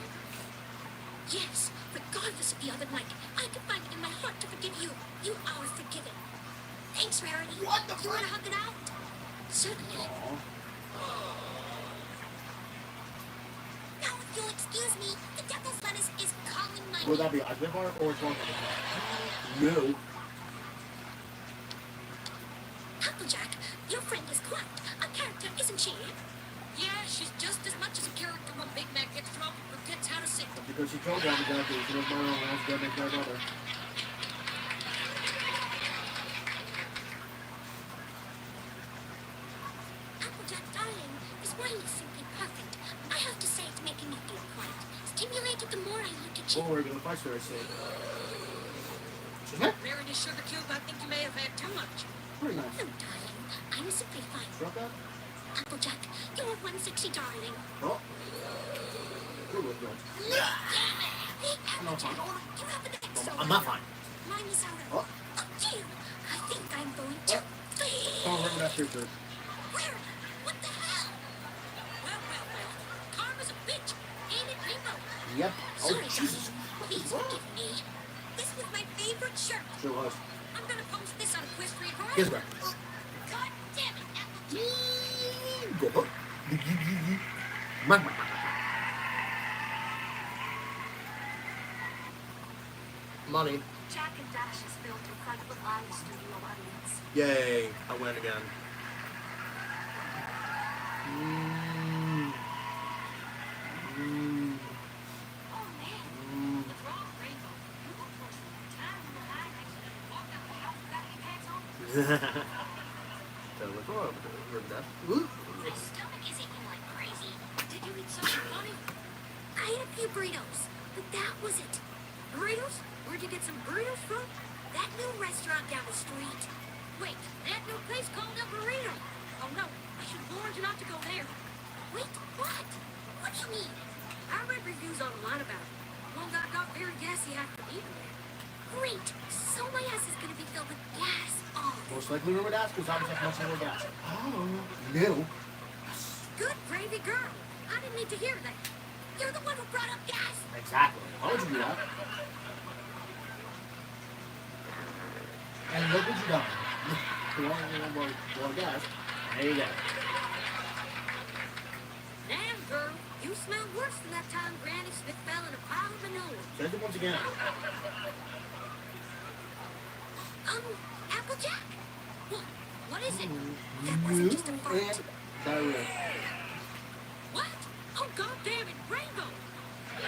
Yes, regardless of the other night, I can find it in my heart to forgive you. You are forgiven. Thanks, Rarity. What the You want to hug it out? Certainly. Aww. Now, if you'll excuse me, the devil's lettuce is calling my Would name. that be ice cream bar or drunk? No. Applejack, your friend is quite a character, isn't she? Yeah, she's just as much as a character when Big Mac gets drunk and forgets how to sing. Because she told Applejack that she was my own. That's gonna make my brother. Applejack, darling, this wine is simply perfect. I have to say it's making me feel quite stimulated the more I look at you. Oh, we're gonna fight very soon. Rarity Sugar Cube, I think you may have had too much. Pretty nice. No, darling, I'm simply fine. Drunk up? Applejack, you're one sexy darling. Oh. Good with good. Hey, Applejack, you have an ex I'm not fine. Mine is out of... Oh. Oh, dear. I think I'm going to... Oh, remember that picture. Where? What the hell? Well. Karma's a bitch. Ain't it, Rainbow? Yep. Oh, Sorry, Jesus. darling. Please forgive me. This was my favorite shirt. Sure was. I'm gonna post this on Equestrian Horror. Here's where. God damn it, Applejack. Go. Money. Jack and Dash is built in front of a live studio audience. Yay. I win again. Oh man, what's wrong, Rainbow? You look worse than the time when the night actually walked out the house without any pants on. Tell me what. My stomach is aching like crazy. Did you eat something funny? I had a few burritos, but that was it. Burritos? Where'd you get some burritos from? That new restaurant down the street. Wait, that new place called El Burrito. Oh no, I should have warned you not to go there. Wait, what? What do you mean? I read reviews online about it. One guy got very gassy after eating there. Great, so my ass is gonna be filled with gas. Oh, Most likely we would ask because I was like much more gas. Oh, no. good gravy girl. I didn't need to hear that. You're the one who brought up gas. Exactly. Why would you do that? And look what you done. You want more gas. There you go. Damn, girl, you smell worse than that time Granny Smith fell in a pile of manure. Send it once again. Applejack? What is it? That wasn't just a fart. And diarrhea. What? Oh, God damn it, Rainbow!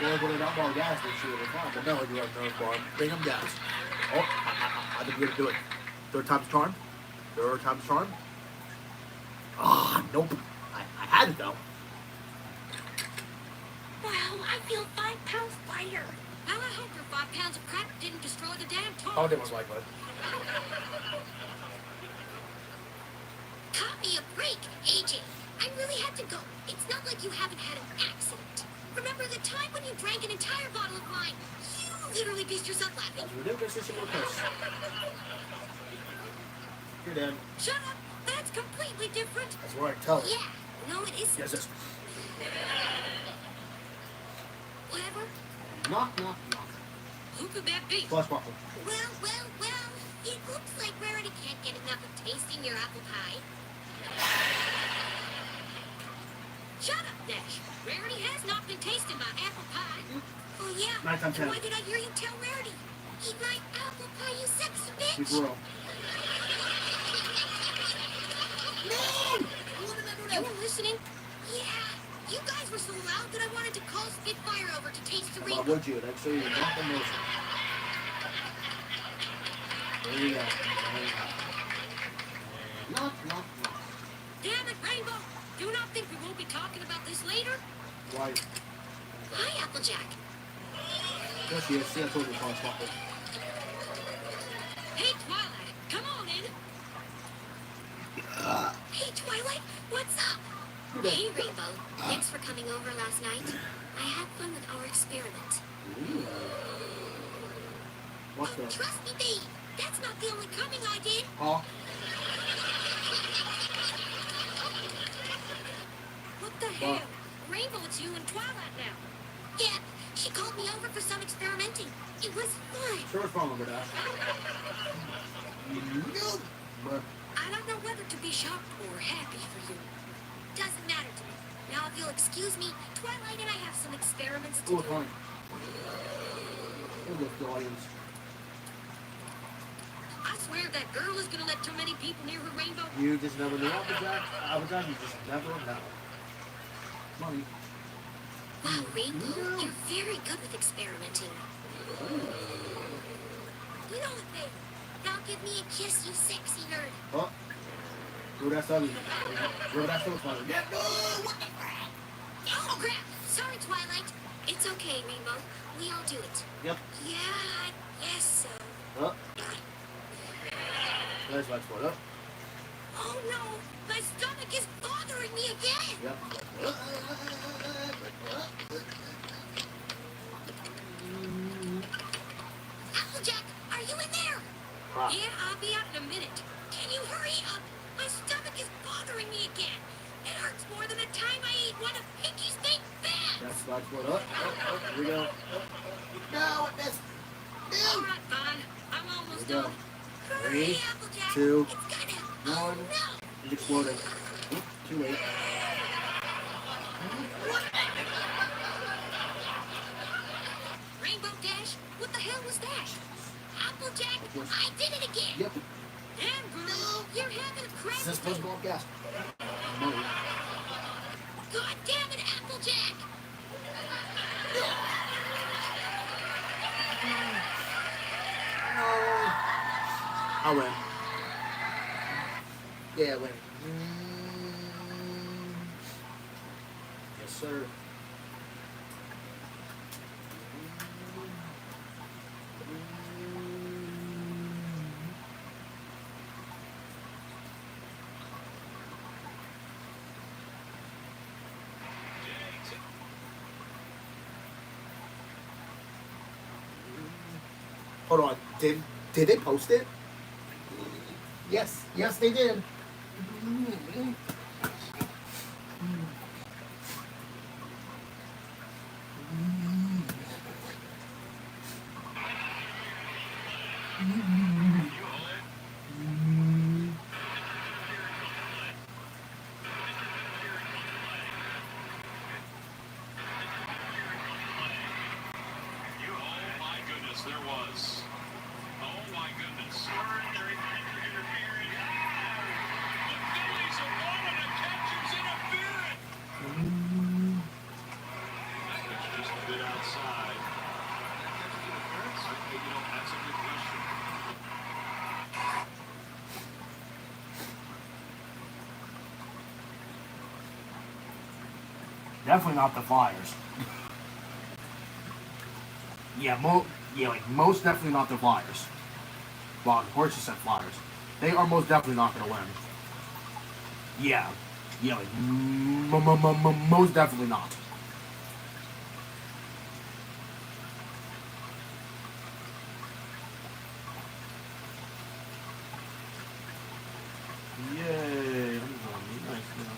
Well, if we're not more gas, then she would have fine. But no, you have no bar. Bring them gas. Oh, I think we're going to do it. Third time's charm. Third time's charm. Ah, nope. I had it though. Wow, I feel 5 pounds lighter. Well, I hope your 5 pounds of crap didn't destroy the damn toy. Oh, that was like, bud. Cut me a break, AJ. I really had to go. It's not like you haven't had an accident. Remember the time when you drank an entire bottle of wine? You literally pissed yourself laughing. You're dead. Shut up. That's completely different. That's right. Tell her. Yeah. No, it isn't. Yes, yes. Whatever. Knock, knock, knock. Who could that be? Flash bottle. Well. It looks like Rarity can't get enough of tasting your apple pie. Shut up, Dash. Rarity has not been tasting my apple pie. Oh, yeah. Nighttime And ten. why did I hear you tell Rarity? Eat my apple pie, you sexy bitch. Keep roll. Man! You were listening? Yeah. You guys were so loud that I wanted to call Spitfire over to taste the Why rainbow. would you? That's so you're not the motion. There you go. Knock, knock, knock. Damn it, Rainbow! Do not think we won't be talking about this later. Right. Hi, Applejack. There she is. See, I told you flash bottle. Hey, Twilight. Come on in. Hey, Twilight. What's up? Hey, Rainbow. Thanks for coming over last night. I had fun with our experiment. What's that? Trust me, babe. That's not the only coming I did. Huh? What the hell? Rainbow, it's you and Twilight now. Yeah, she called me over for some experimenting. It was fun. Sure, it's wrong over that. But I don't know whether to be shocked or happy for you. Doesn't matter to me. Now, if you'll excuse me, Twilight and I have some experiments to oh, do. fine. We'll go to the audience. I swear that girl is gonna let too many people near her Rainbow. You just never know, Applejack. You just never know. Money. Wow, Rainbow, you're very good with experimenting. You know what, babe? Now give me a kiss, you sexy nerd. Oh. Where that's ugly. Where that's so funny. Yeah, no! What the crap? Oh, crap! Sorry, Twilight. It's okay, Rainbow. We all do it. Yep. Yeah, I guess so. Oh. There's my sport. Oh. Oh, no! My stomach is bothering me again! Yep. Applejack, are you in there? Ah. Yeah, I'll be out in a minute. Can you hurry up? My stomach is bothering me again. It hurts more than the time I ate one of Pinky's baked bats. That's my sport. Oh, here we go. No, this. All right, fine. I'm almost Here we go. done. 3, 2, 1. It's exploding. Too late. Rainbow Dash, what the hell was that? Applejack, I did it again. Yep. Damn, girl, you're having a crash. Is this supposed to go up gas? Money. God damn it, Applejack! I win. Yeah, I win. Yes, sir. Hold on. Did they post it? Yes. Yes, they did. There was. Oh my goodness. The Phillies are wanting a catcher's interference. It's just a bit outside. That's a good question. Definitely not the Flyers. Yeah, like most definitely not the Flyers. Well, of course you said Flyers. They are most definitely not going to win. Yeah, like most definitely not. Yay! I'm going nice now.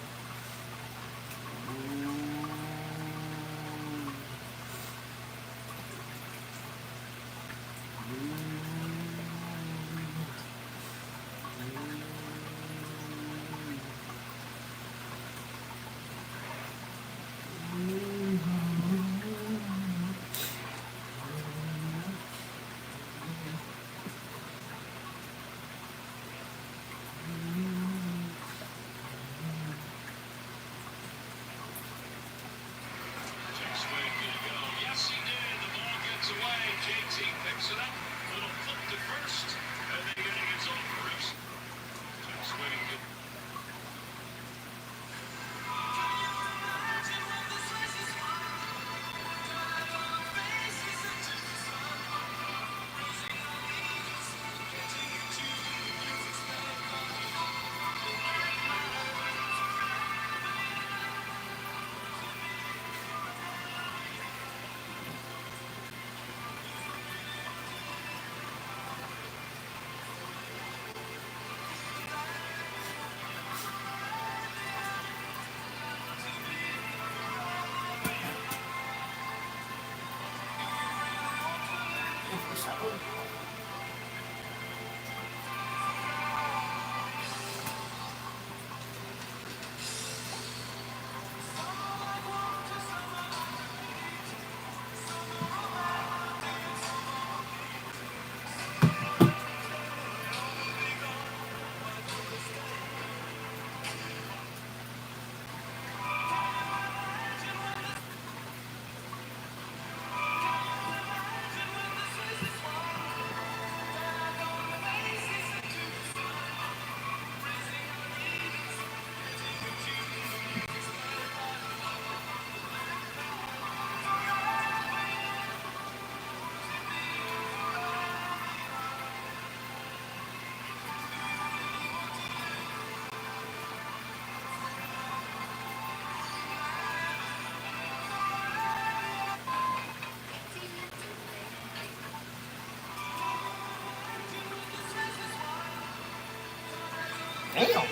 Damn.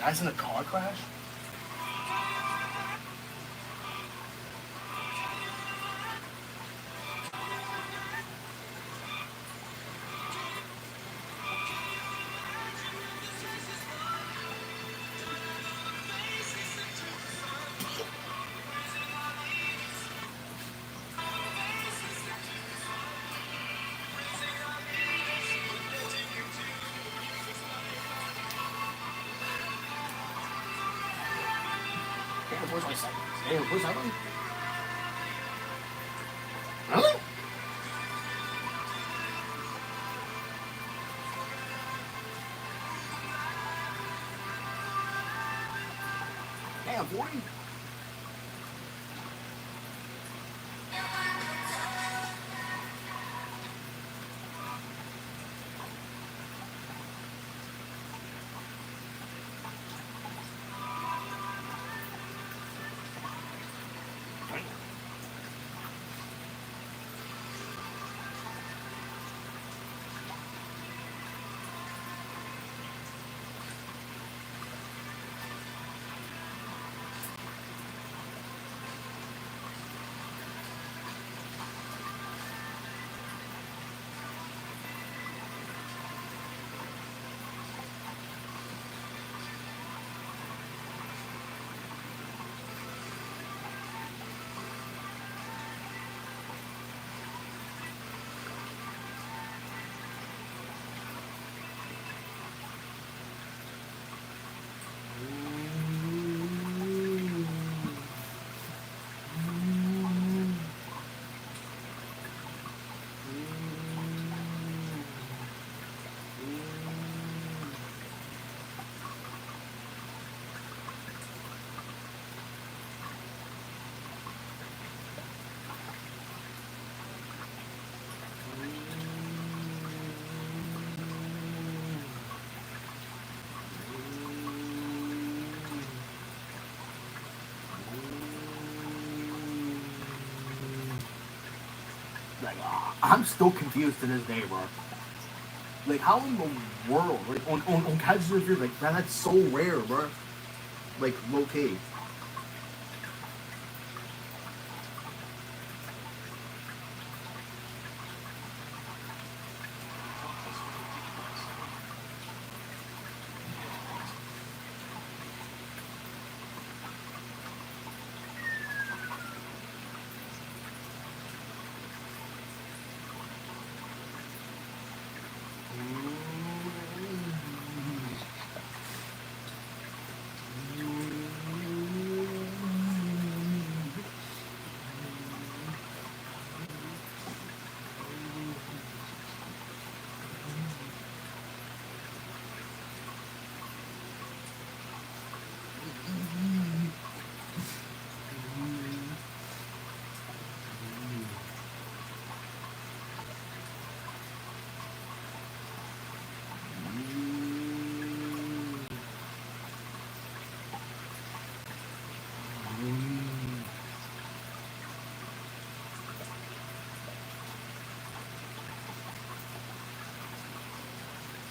Guys in a car crash? Damn, where's my second? Damn, where's that one? Really? Damn, 40? Like, I'm still confused to this day, bro. Like, how in the world, like, on catches interference, like, that's so rare, bro. Like, low key.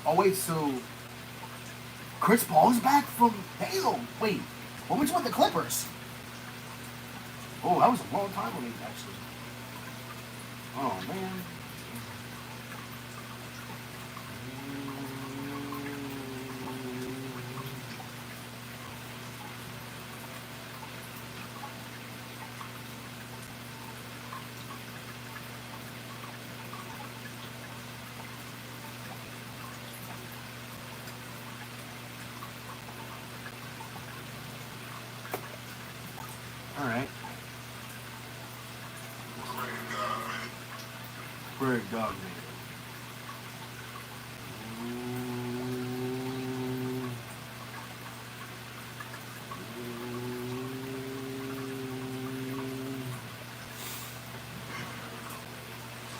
Oh wait, so Chris Paul's back from Halo. Wait, when was with the Clippers? Oh, that was a long time ago, actually. Oh man. All right. Greg Dogman.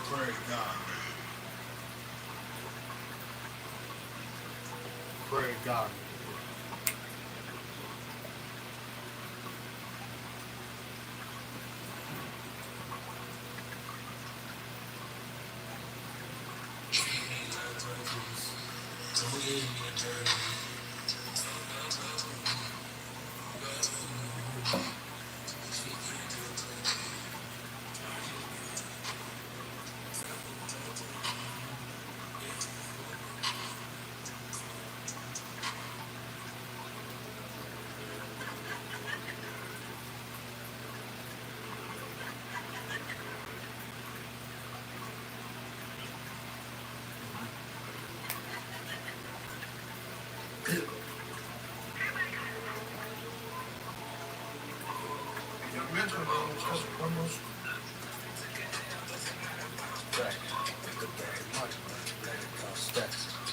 Greg Dogman. Greg Dogman.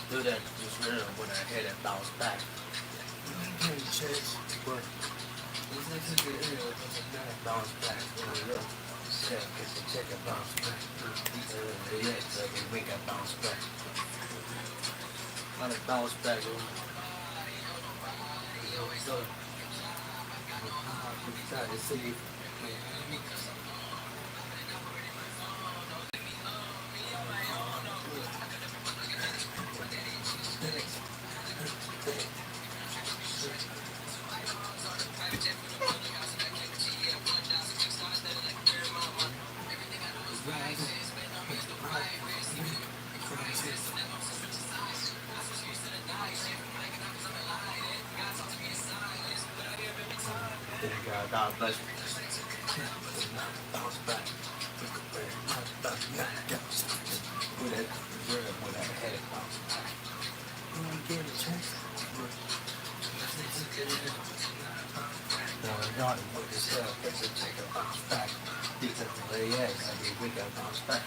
Do that just real when I hit it bounce back. But this nigga get ill when it bounce back. Check, get the check and bounce back. Yeah, so we got bounce back. Let it bounce back. So, try to see. God bless you. Bounce back. With it, when I had it bounce back. You want to get a chance? God, with this it's a check a bounce back. Because of the eggs, I mean, we got bounce back.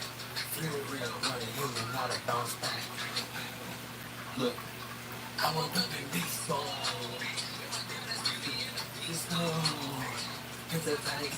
Feel real, what a human, not a bounce back. Look, I'm a living beast ball. Just know, cause it's like,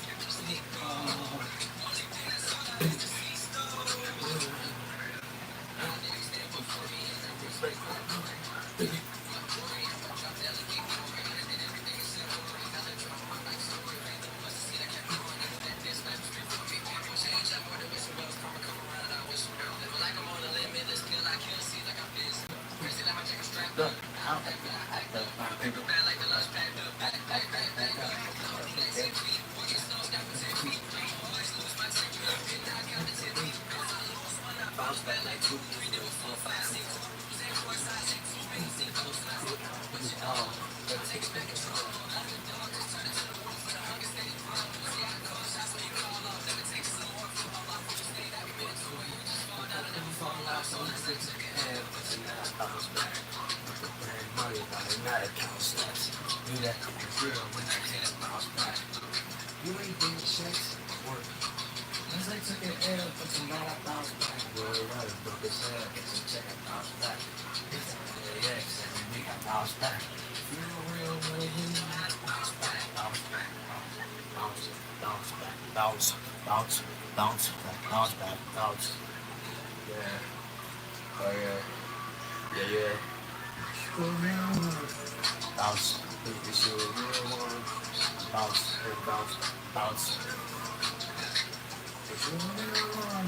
not a count stats. Do that for real when I can't bounce back. You ain't been checks, work. As I took an L, but tonight I bounce back. Roll right, broke his head, get some check and bounce back. It's LAX, every week I bounce back. Feel real when it hit me, I bounce back, bounce back, bounce, bounce back, bounce, bounce, bounce back, bounce back, bounce. Yeah. Oh yeah. Yeah, yeah. Bounce. It's your real one. Bounce. Bounce. Bounce. It's your real one.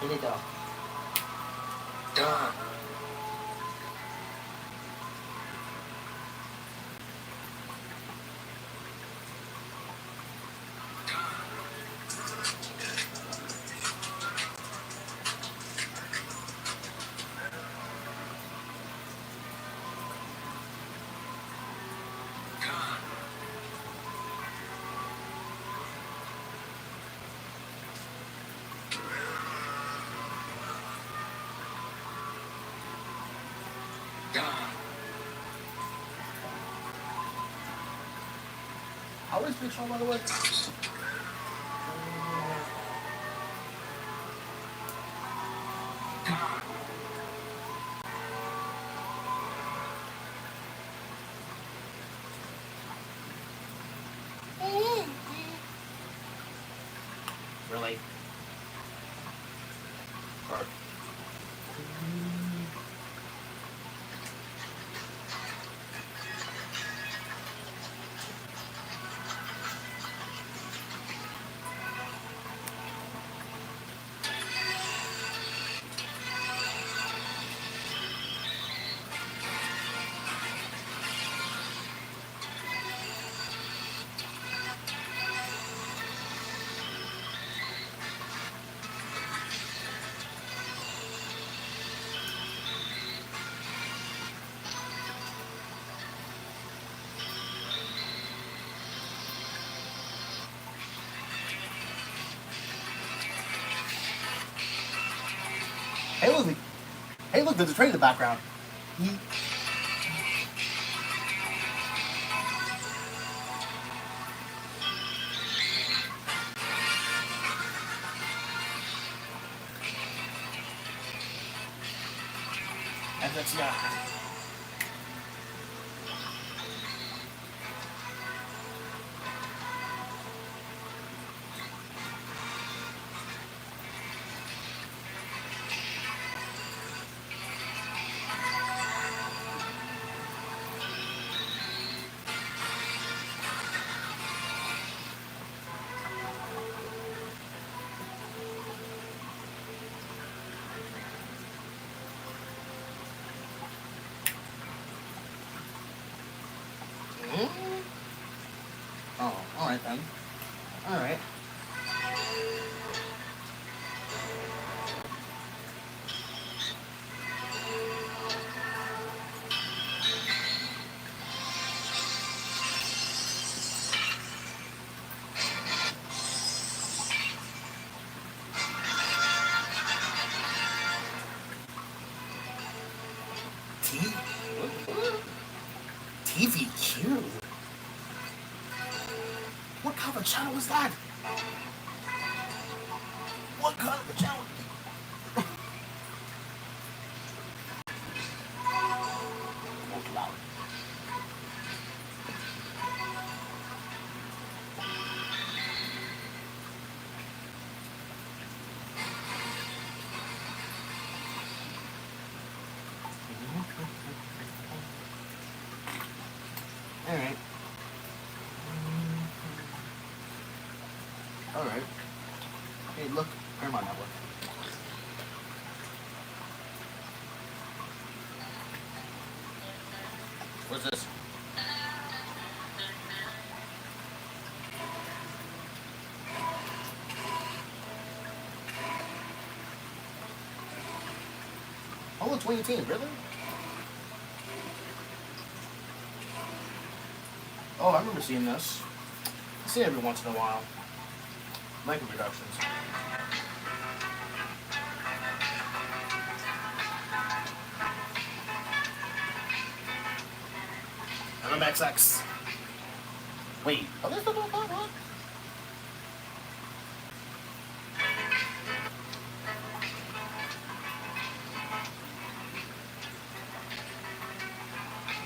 Hit it though. Done. How is this on, by the way? Really? Or hey, look, there's a train in the background. And that's Oh, alright then. Alright. TVQ? What kind of a channel is that? What kind of a channel? Look loud. Alright. Alright. Hey, look. Paramount Network. What's this? Oh, 2018, really? Oh, I remember seeing this. I see it every once in a while. Length reductions. from XX. Wait. Are they still doing that?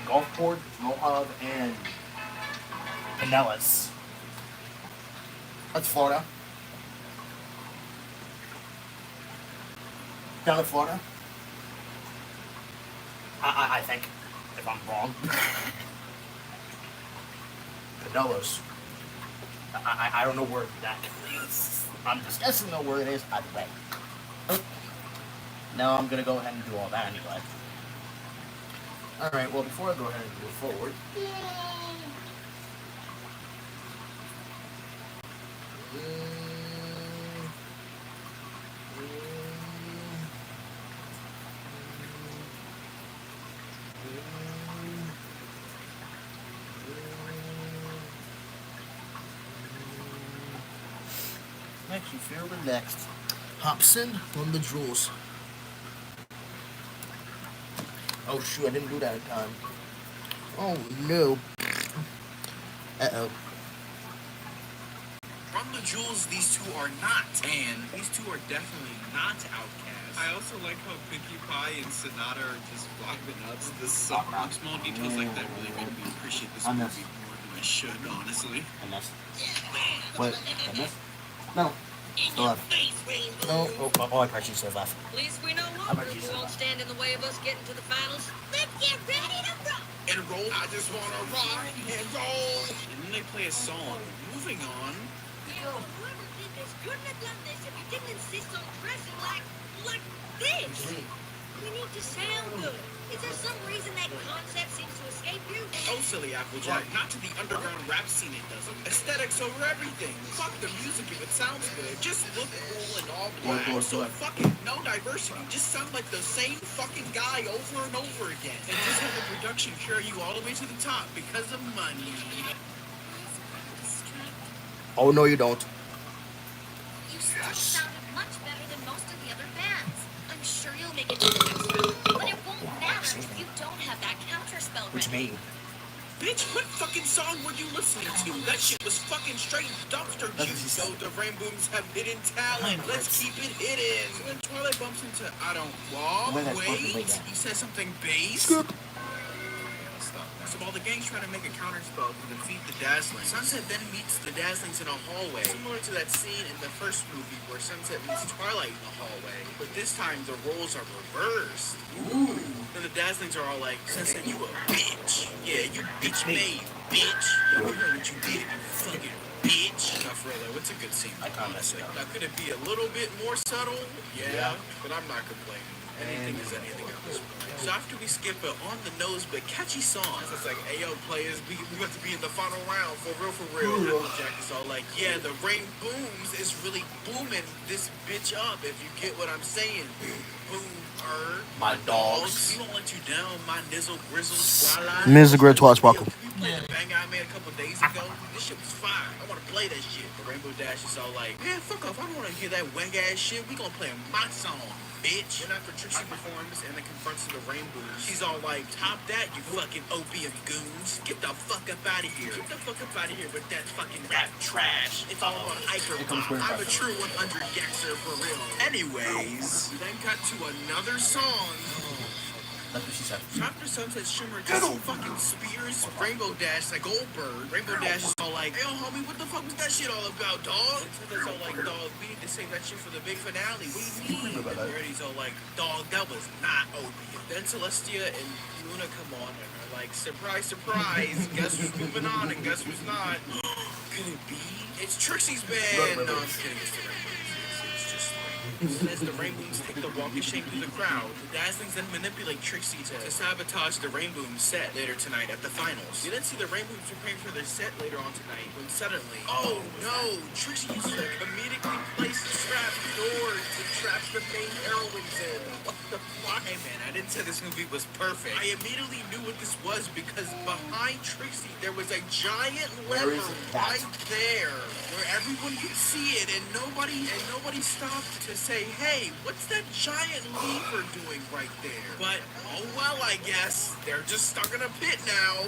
Gulfport, Mohave, and Pinellas. That's Florida. Down in Florida. I think, if I'm wrong. Pinellas. I don't know where that is. I'm just guessing know where it is either way. Now I'm gonna go ahead and do all that anyway. Alright, well before I go ahead and move forward. Makes you feel relaxed. Hobson on the jewels. Oh shoot, I didn't do that in time. Oh no. Uh-oh. From the jewels, these two are not. And these two are definitely not outcasts. I also like how Pinkie Pie and Sonata are just vlogging nuts. The small details like that really made me appreciate this movie more than I should, honestly. And that's... What? And this? No. Still left. No. Oh, I pressed you so left. At least we know one group who won't stand in the way of us getting to the finals. Let's get ready to rock! And roll, I just wanna rock and roll. And then they play a song. Moving on. Yo, whoever did this couldn't have done this if you didn't insist on dressing like this. We need to sound good. Is there some reason that concept seems to escape you? Oh, silly Applejack. Not to the underground rap scene it doesn't. Aesthetics over everything. Fuck the music if it sounds good. Just look cool and all black. So fuck it. No diversity. Just sound like the same fucking guy over and over again. And just have the production carry you all the way to the top because of money. Oh no, you don't. You still sounded much better than most of the other bands. I'm sure you'll make it to the next round, but it won't matter if you don't have that counterspell ready. What you mean? Bitch, what fucking song were you listening to? That shit was fucking straight dumpster juice. So the Rainbooms have hidden talent. Let's keep it hidden. So when Twilight bumps into I don't wait. You said something bass? So while the gang's trying to make a counterspell to defeat the Dazzlings, Sunset then meets the Dazzlings in a hallway, similar to that scene in the first movie where Sunset meets Twilight in the hallway. But this time the roles are reversed. Ooh. Then the Dazzlings are all like, Sunset, you a bitch. Yeah, you bitch made, bitch. Yeah, we know what you did, you fucking bitch. Now for real though, it's a good scene. I honestly. Now could it be a little bit more subtle? Yeah. But I'm not complaining. Anything is anything at this point. So after we skip an on-the-nose but catchy song, it's like, hey yo players, we got to be in the final round, for real. Applejack is all like, yeah, the Rain Booms is really booming this bitch up, if you get what I'm saying. Boomer. My dogs. We won't let you down, my nizzle grizzle twilight. Mr. Great Twice Sparkle. We played the bang I made a couple days ago. This shit was fire. I want to play that shit. The Rainbow Dash is all like, man, fuck off. I don't want to hear that wang ass shit. We gonna play my song, bitch. And after Trixie performs and then confronts the Rainbows, she's all like, top that, you fucking opium goons. Get the fuck up out of here. Get the fuck up out of here with that fucking rap trash. It's all about hyper pop. I'm a true 100 Gexer for real. Anyways, we then cut to another song. That's what she said. After Sunset Shimmer just fucking spears Rainbow Dash like Goldberg. Rainbow Dash is all like, hey, yo, homie, what the fuck was that shit all about, dog? Sunset's all like, dog, we need to save that shit for the big finale. What do you mean? And Verdi's all like, dog, that was not opium. Then Celestia and Luna come on and are like, surprise, surprise. Guess who's moving on and guess who's not? Could it be? It's Trixie's band. No, I'm just kidding. It's the Rainbows. It's just as the Rainbows take the walk of shame through the crowd, the Dazzlings then manipulate Trixie to sabotage the Rainboom set later tonight at the finals. You then see the Rainbooms preparing for their set later on tonight when suddenly, oh no, Trixie uses a comedically placed trap door to trap the main heroines in. What the fuck? Hey man, I didn't say this movie was perfect. I immediately knew what this was because behind Trixie there was a giant lever right there where everyone could see it and nobody stopped to say, hey, what's that giant lever doing right there? But, oh well, I guess. They're just stuck in a pit now.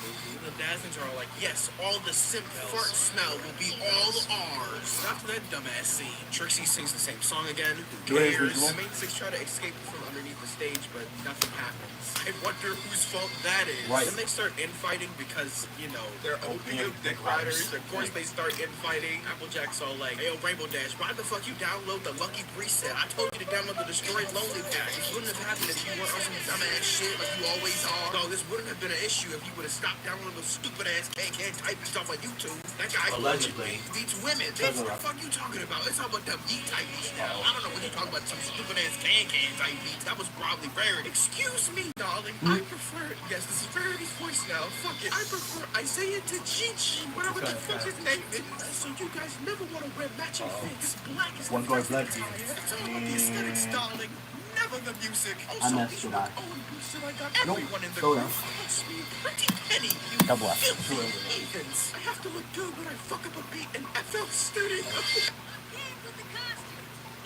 movie. The Dazzlings are all like, yes, all the simp fart smell will be all ours. After that dumbass scene, Trixie sings the same song again. Who cares? The main six try to escape from underneath the stage, but nothing happens. I wonder whose fault that is. Right. Then they start infighting because, you know, they're opium dick riders. Of course they start infighting. Applejack's all like, hey, yo, Rainbow Dash, why the fuck you download the Lucky Preset? I told you to download the Destroy Lonely Pack. This wouldn't have happened if you weren't on some dumbass shit like you always are. Dog, this wouldn't have been an issue if you would have stopped downloading those stupid ass can type stuff on YouTube. That guy Allegedly. beats women. Bitch, what the fuck you talking about? It's all about them yeet type stuff. I don't know what you're talking about, some stupid ass can type beats. That was probably rare. Excuse me, darling. I prefer, yes, this is Rarity's voice now. Fuck it. I prefer Isaiah to Gigi, whatever the fuck his name is. So you guys never want to wear matching fits. Black is the One perfect attire. It's all about the aesthetics, darling. Never the music. Also, these look own booster. I got everyone in the group. Touch me, Pretty Penny. You Double F. filthy heathens. I have to look good when I fuck up a beat in FL Studio.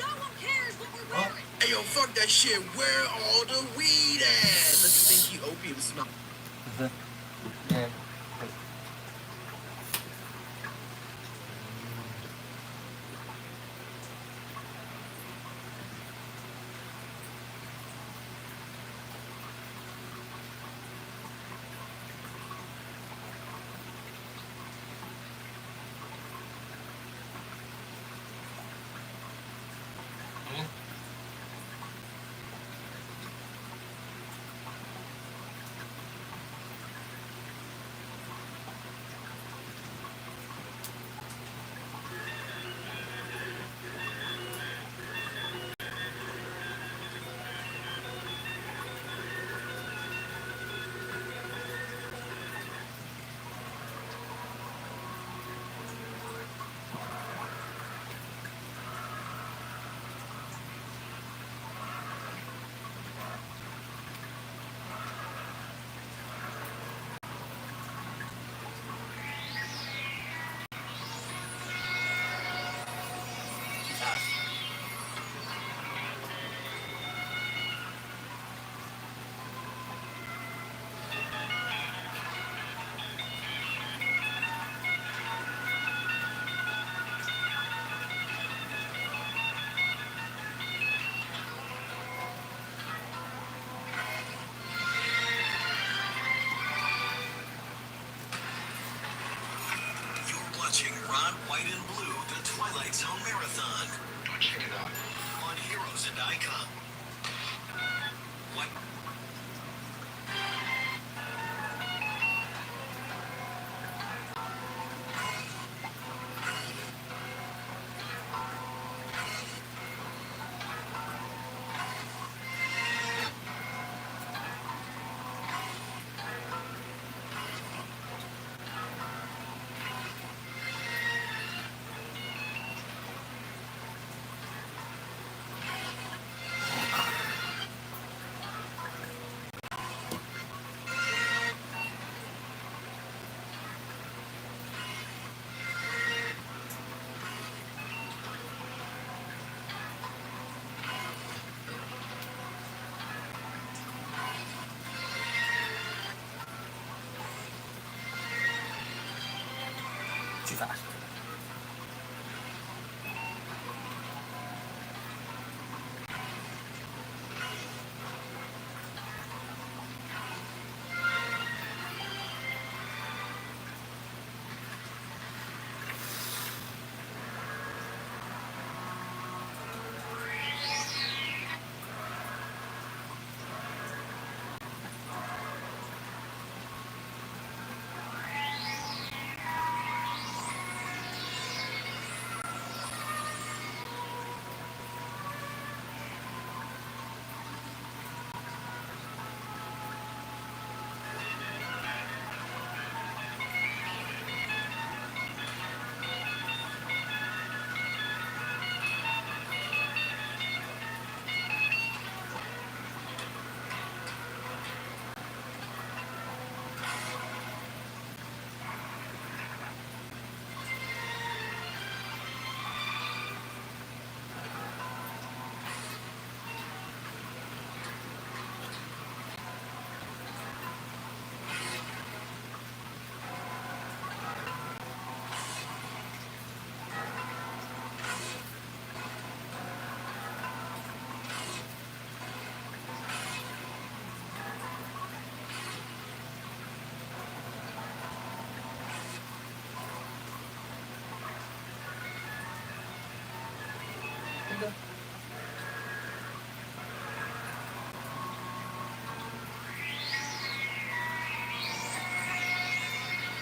No one cares what we're wearing. Hey, yo, fuck that shit. Where all the weed at? The stinky opium smell. Yeah. Watching Ron, White, and Blue, the Twilight Zone Marathon. Check it out. On Heroes and Icon. What? Too fast.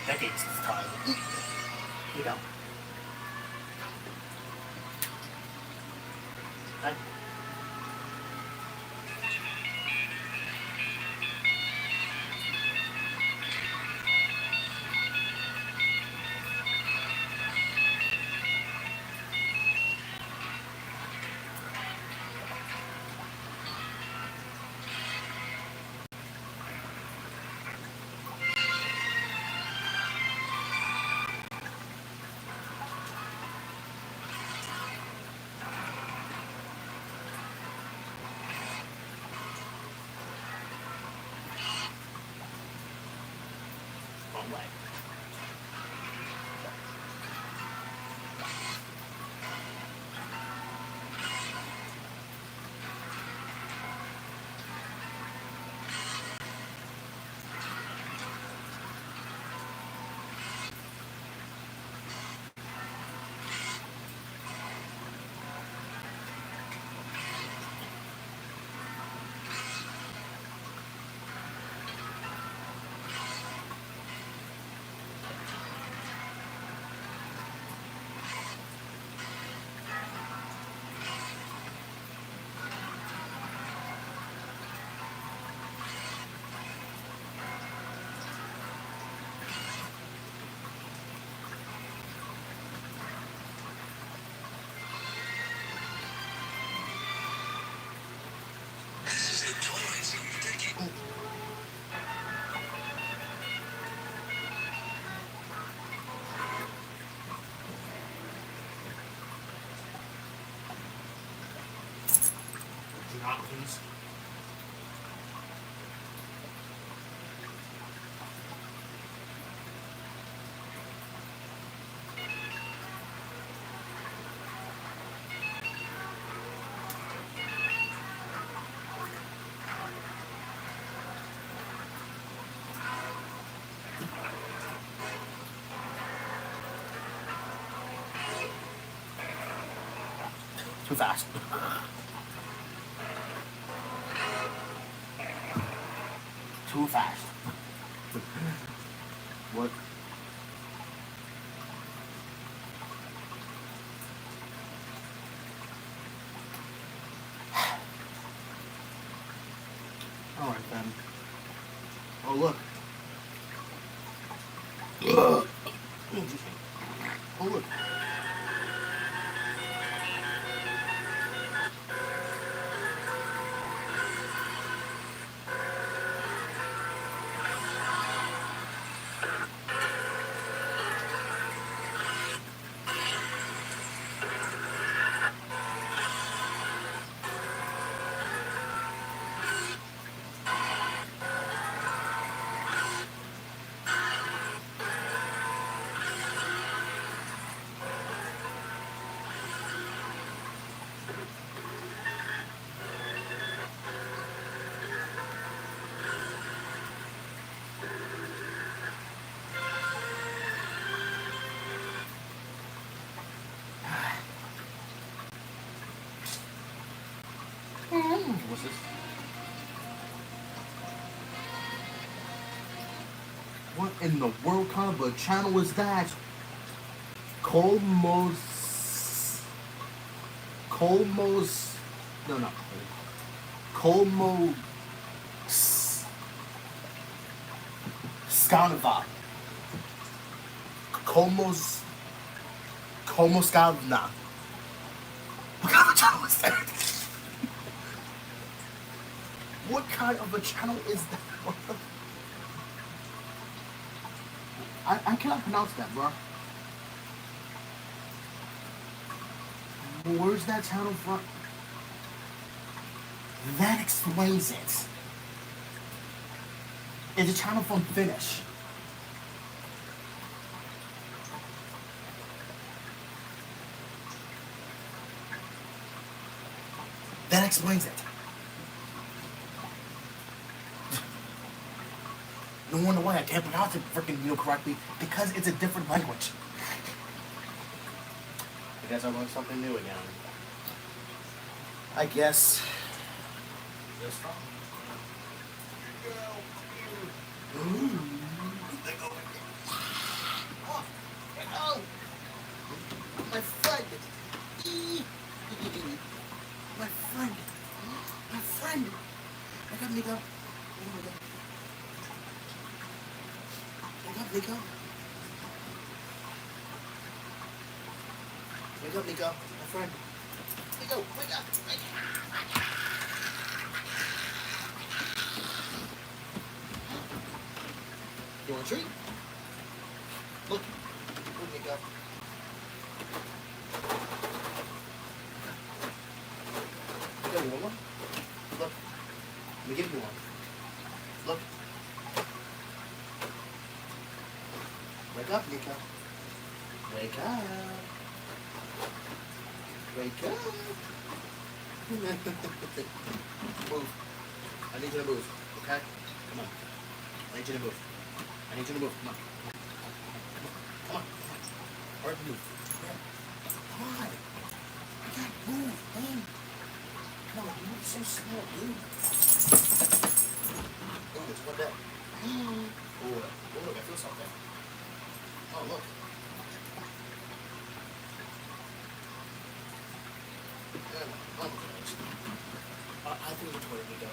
decades this time. You know. I, wrong way. Not please. Too fast. Too fast. What? Alright then. Oh look. Oh look. What's this? What in the world kind of a channel is that? Colmos. No. Colmo. Skanava. Komoskavna. What kind of a channel is that? What kind of a channel is that? I cannot pronounce that, bro. Where's that channel from? That explains it. It's a channel from Finnish. That explains it. No wonder why I can't pronounce it freaking correctly, because it's a different language. I guess I learned something new again. I guess. Ooh. Nico. Wake up, Nico. My friend. Nico, wake up. Wake up. You want a treat? Look. Look, Nico. Nico, you want one? Look. Let me give you one. Look. Wake up, Nico. Wake up. Wake up. Move. I need you to move, okay? Come on. I need you to move. I need you to move. Come on. Come on. Come on. Hurry up and move. Come on. I can't move, man. Come on, you move so slow, dude. Oh, it's one day. Oh, look, I feel something. Oh, look. Oh, my goodness. I think it's where we go.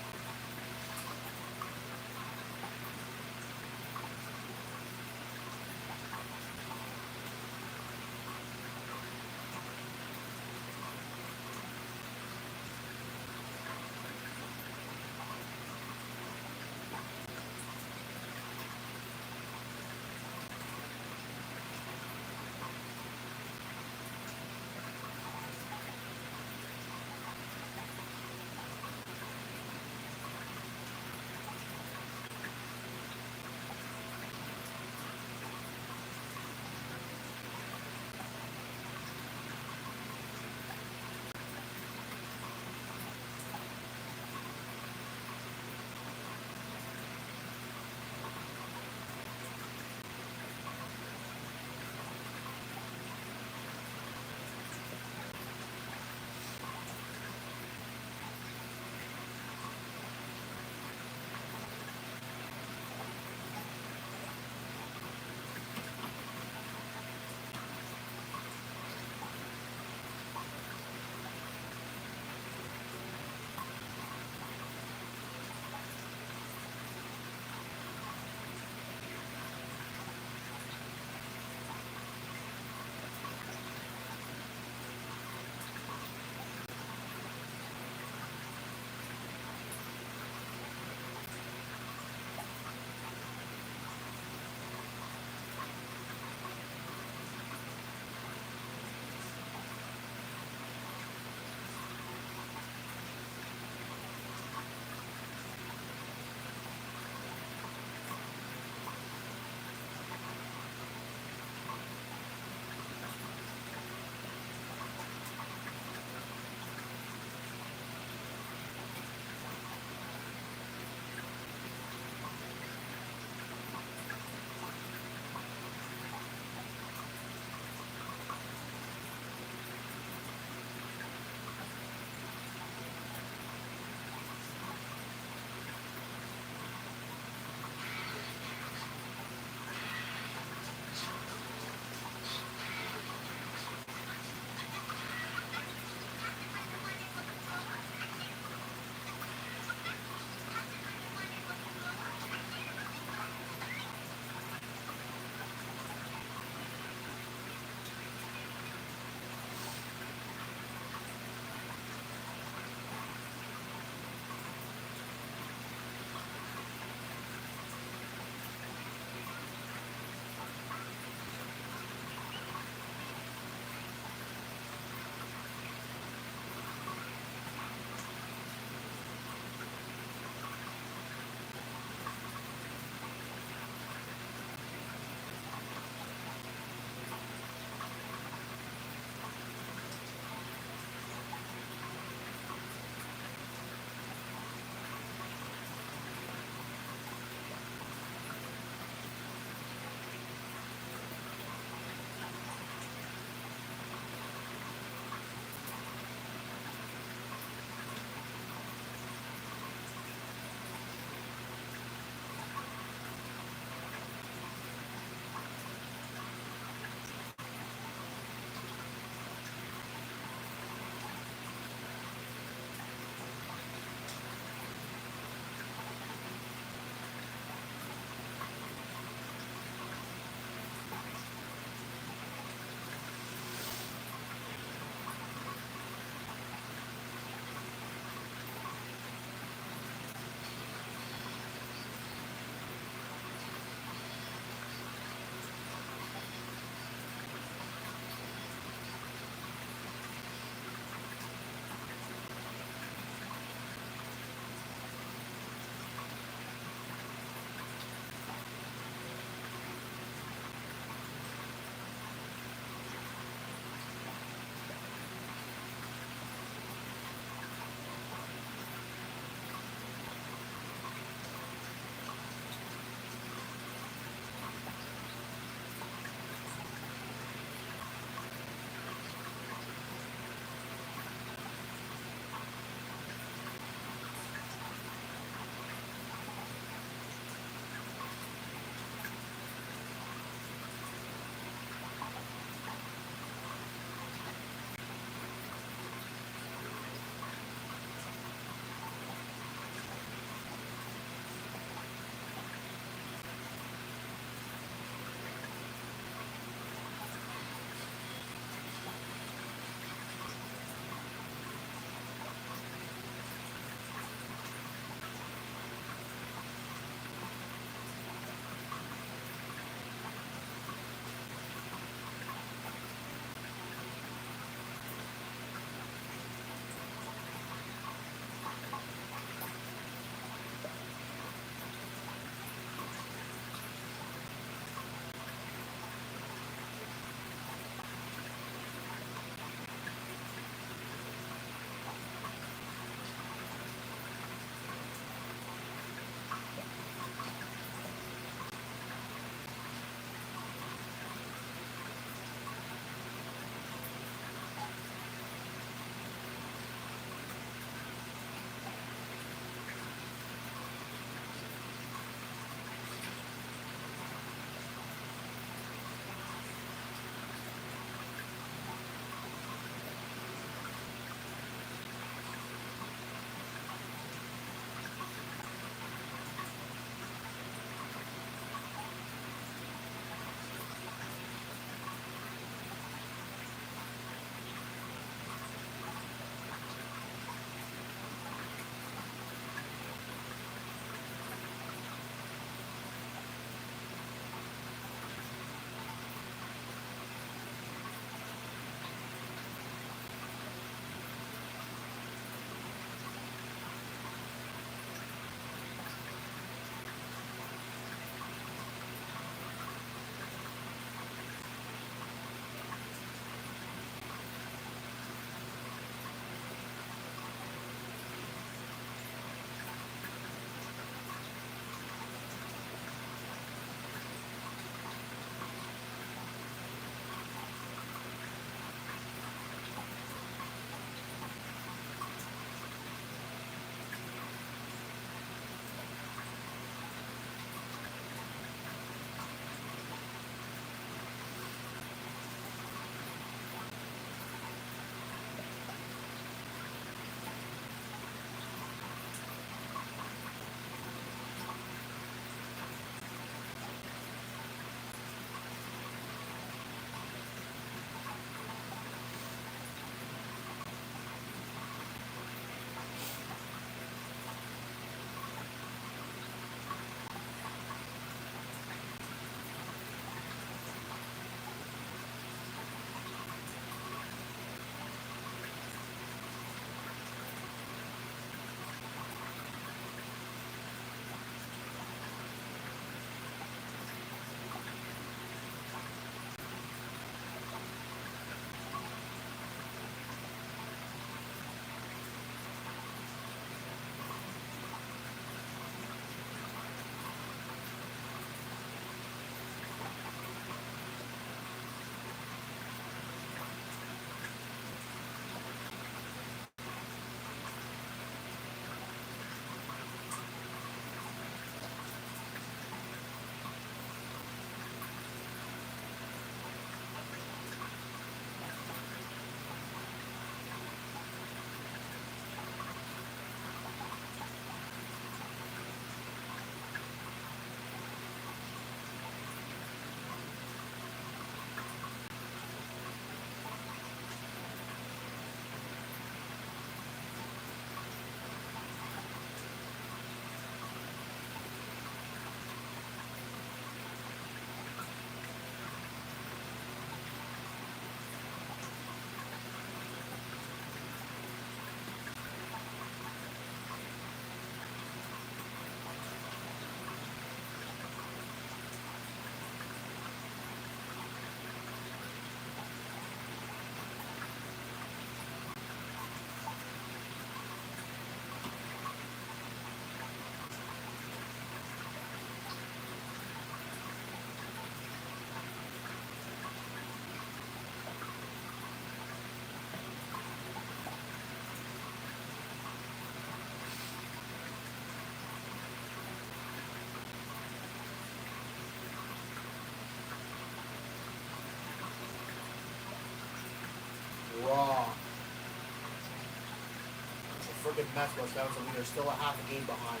freaking Mets was. That was they're still a half a game behind.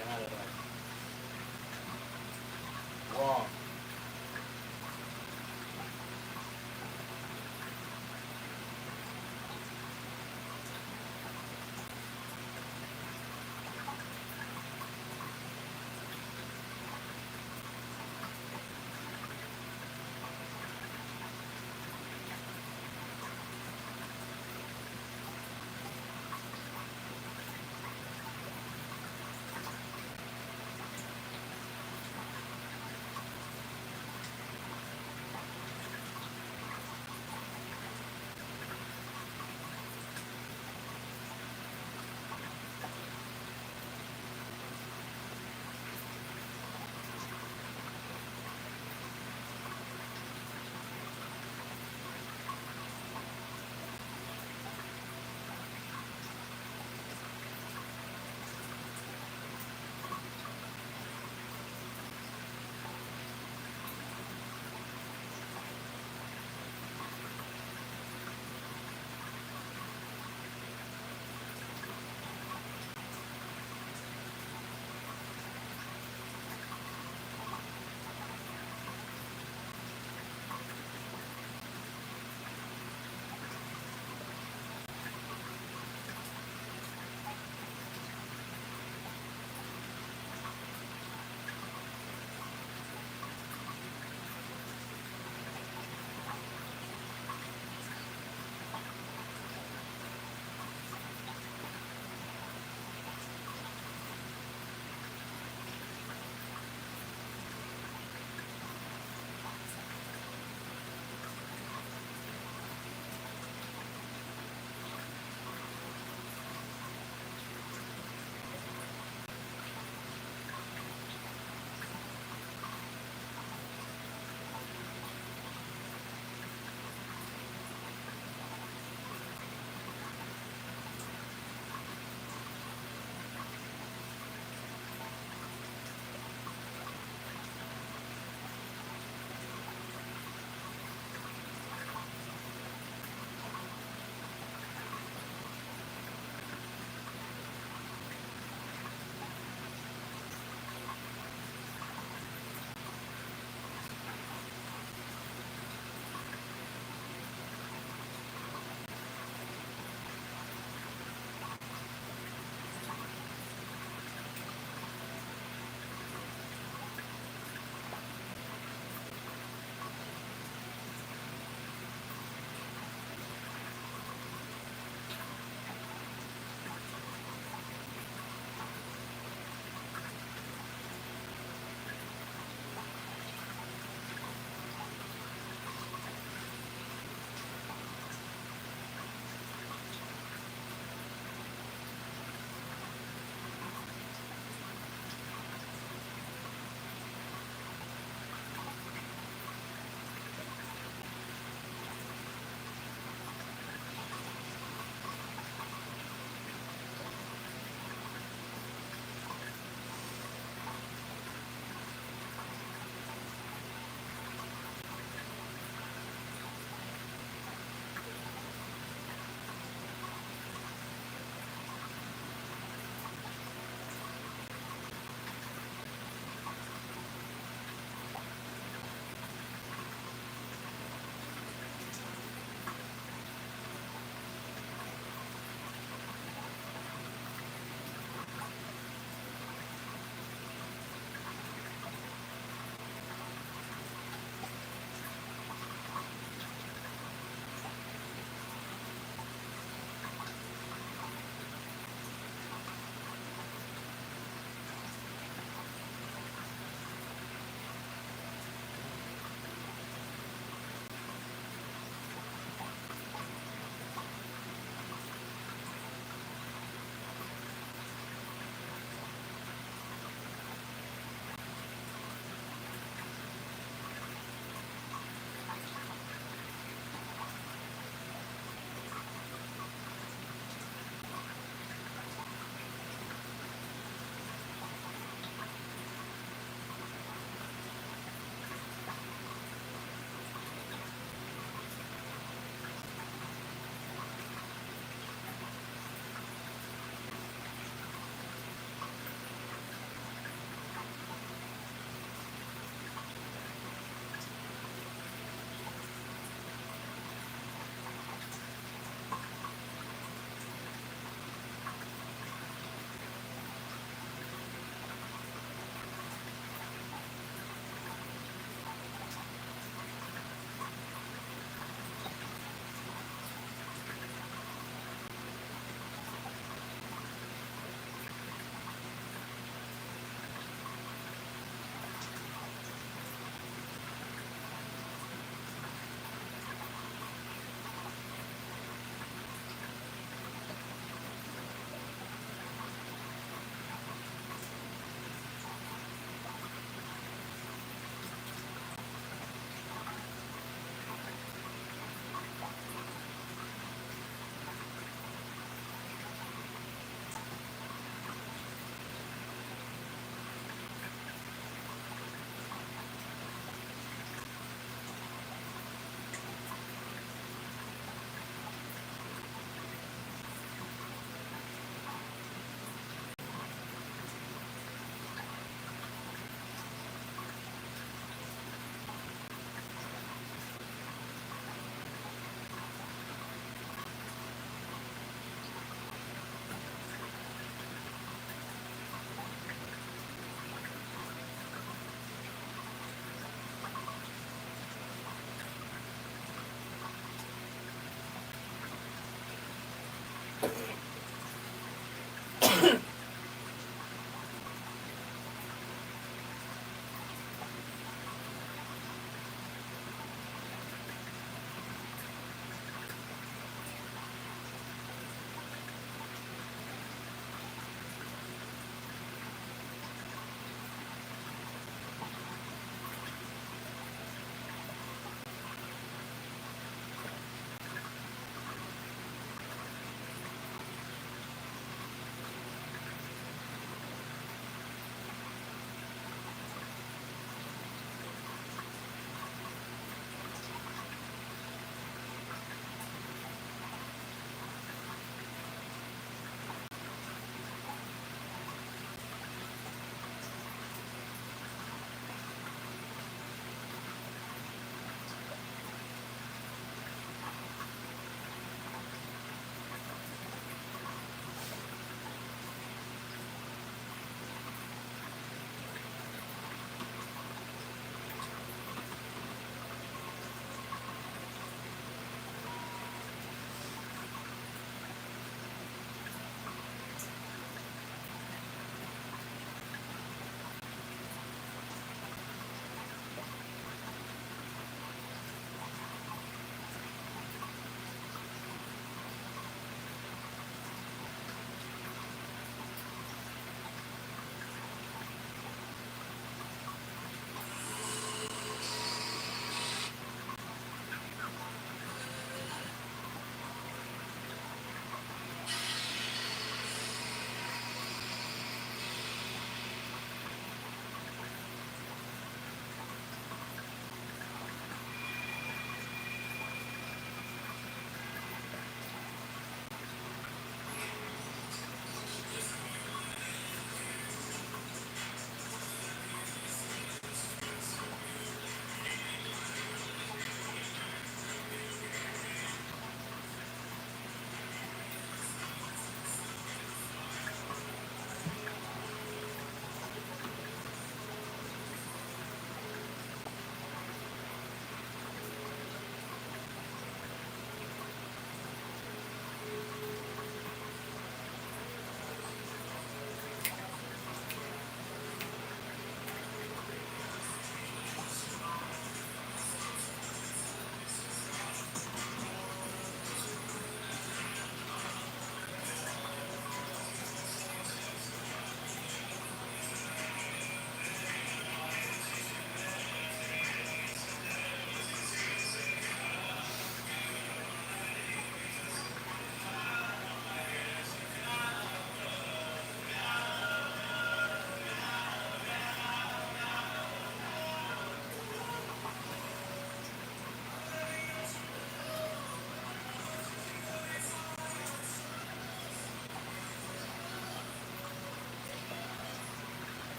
Ahead of that. Wrong.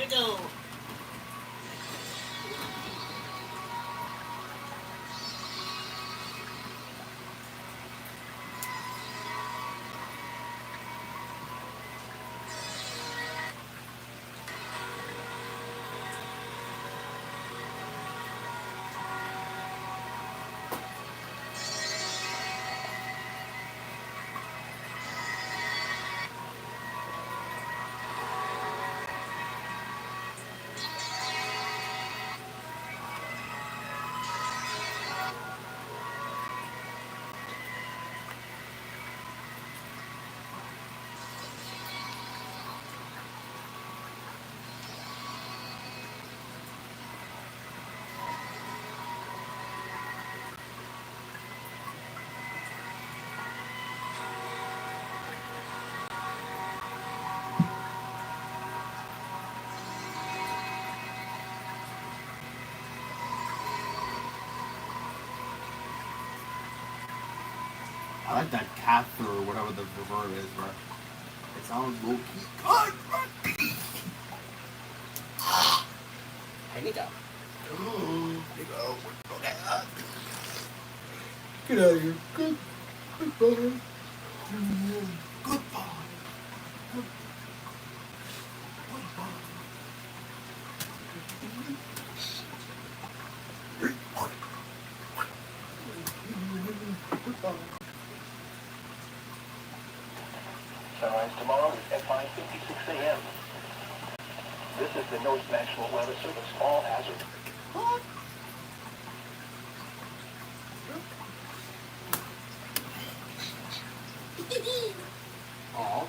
Here we go. I like that catheter or whatever the verb is, bro. It sounds low key good, bro. Hang it down. Get out of here. Good. Goodbye. Goodbye. Sunrise tomorrow is at 5:56 a.m. This is the North National Weather Service all hazard. Oh. Oh.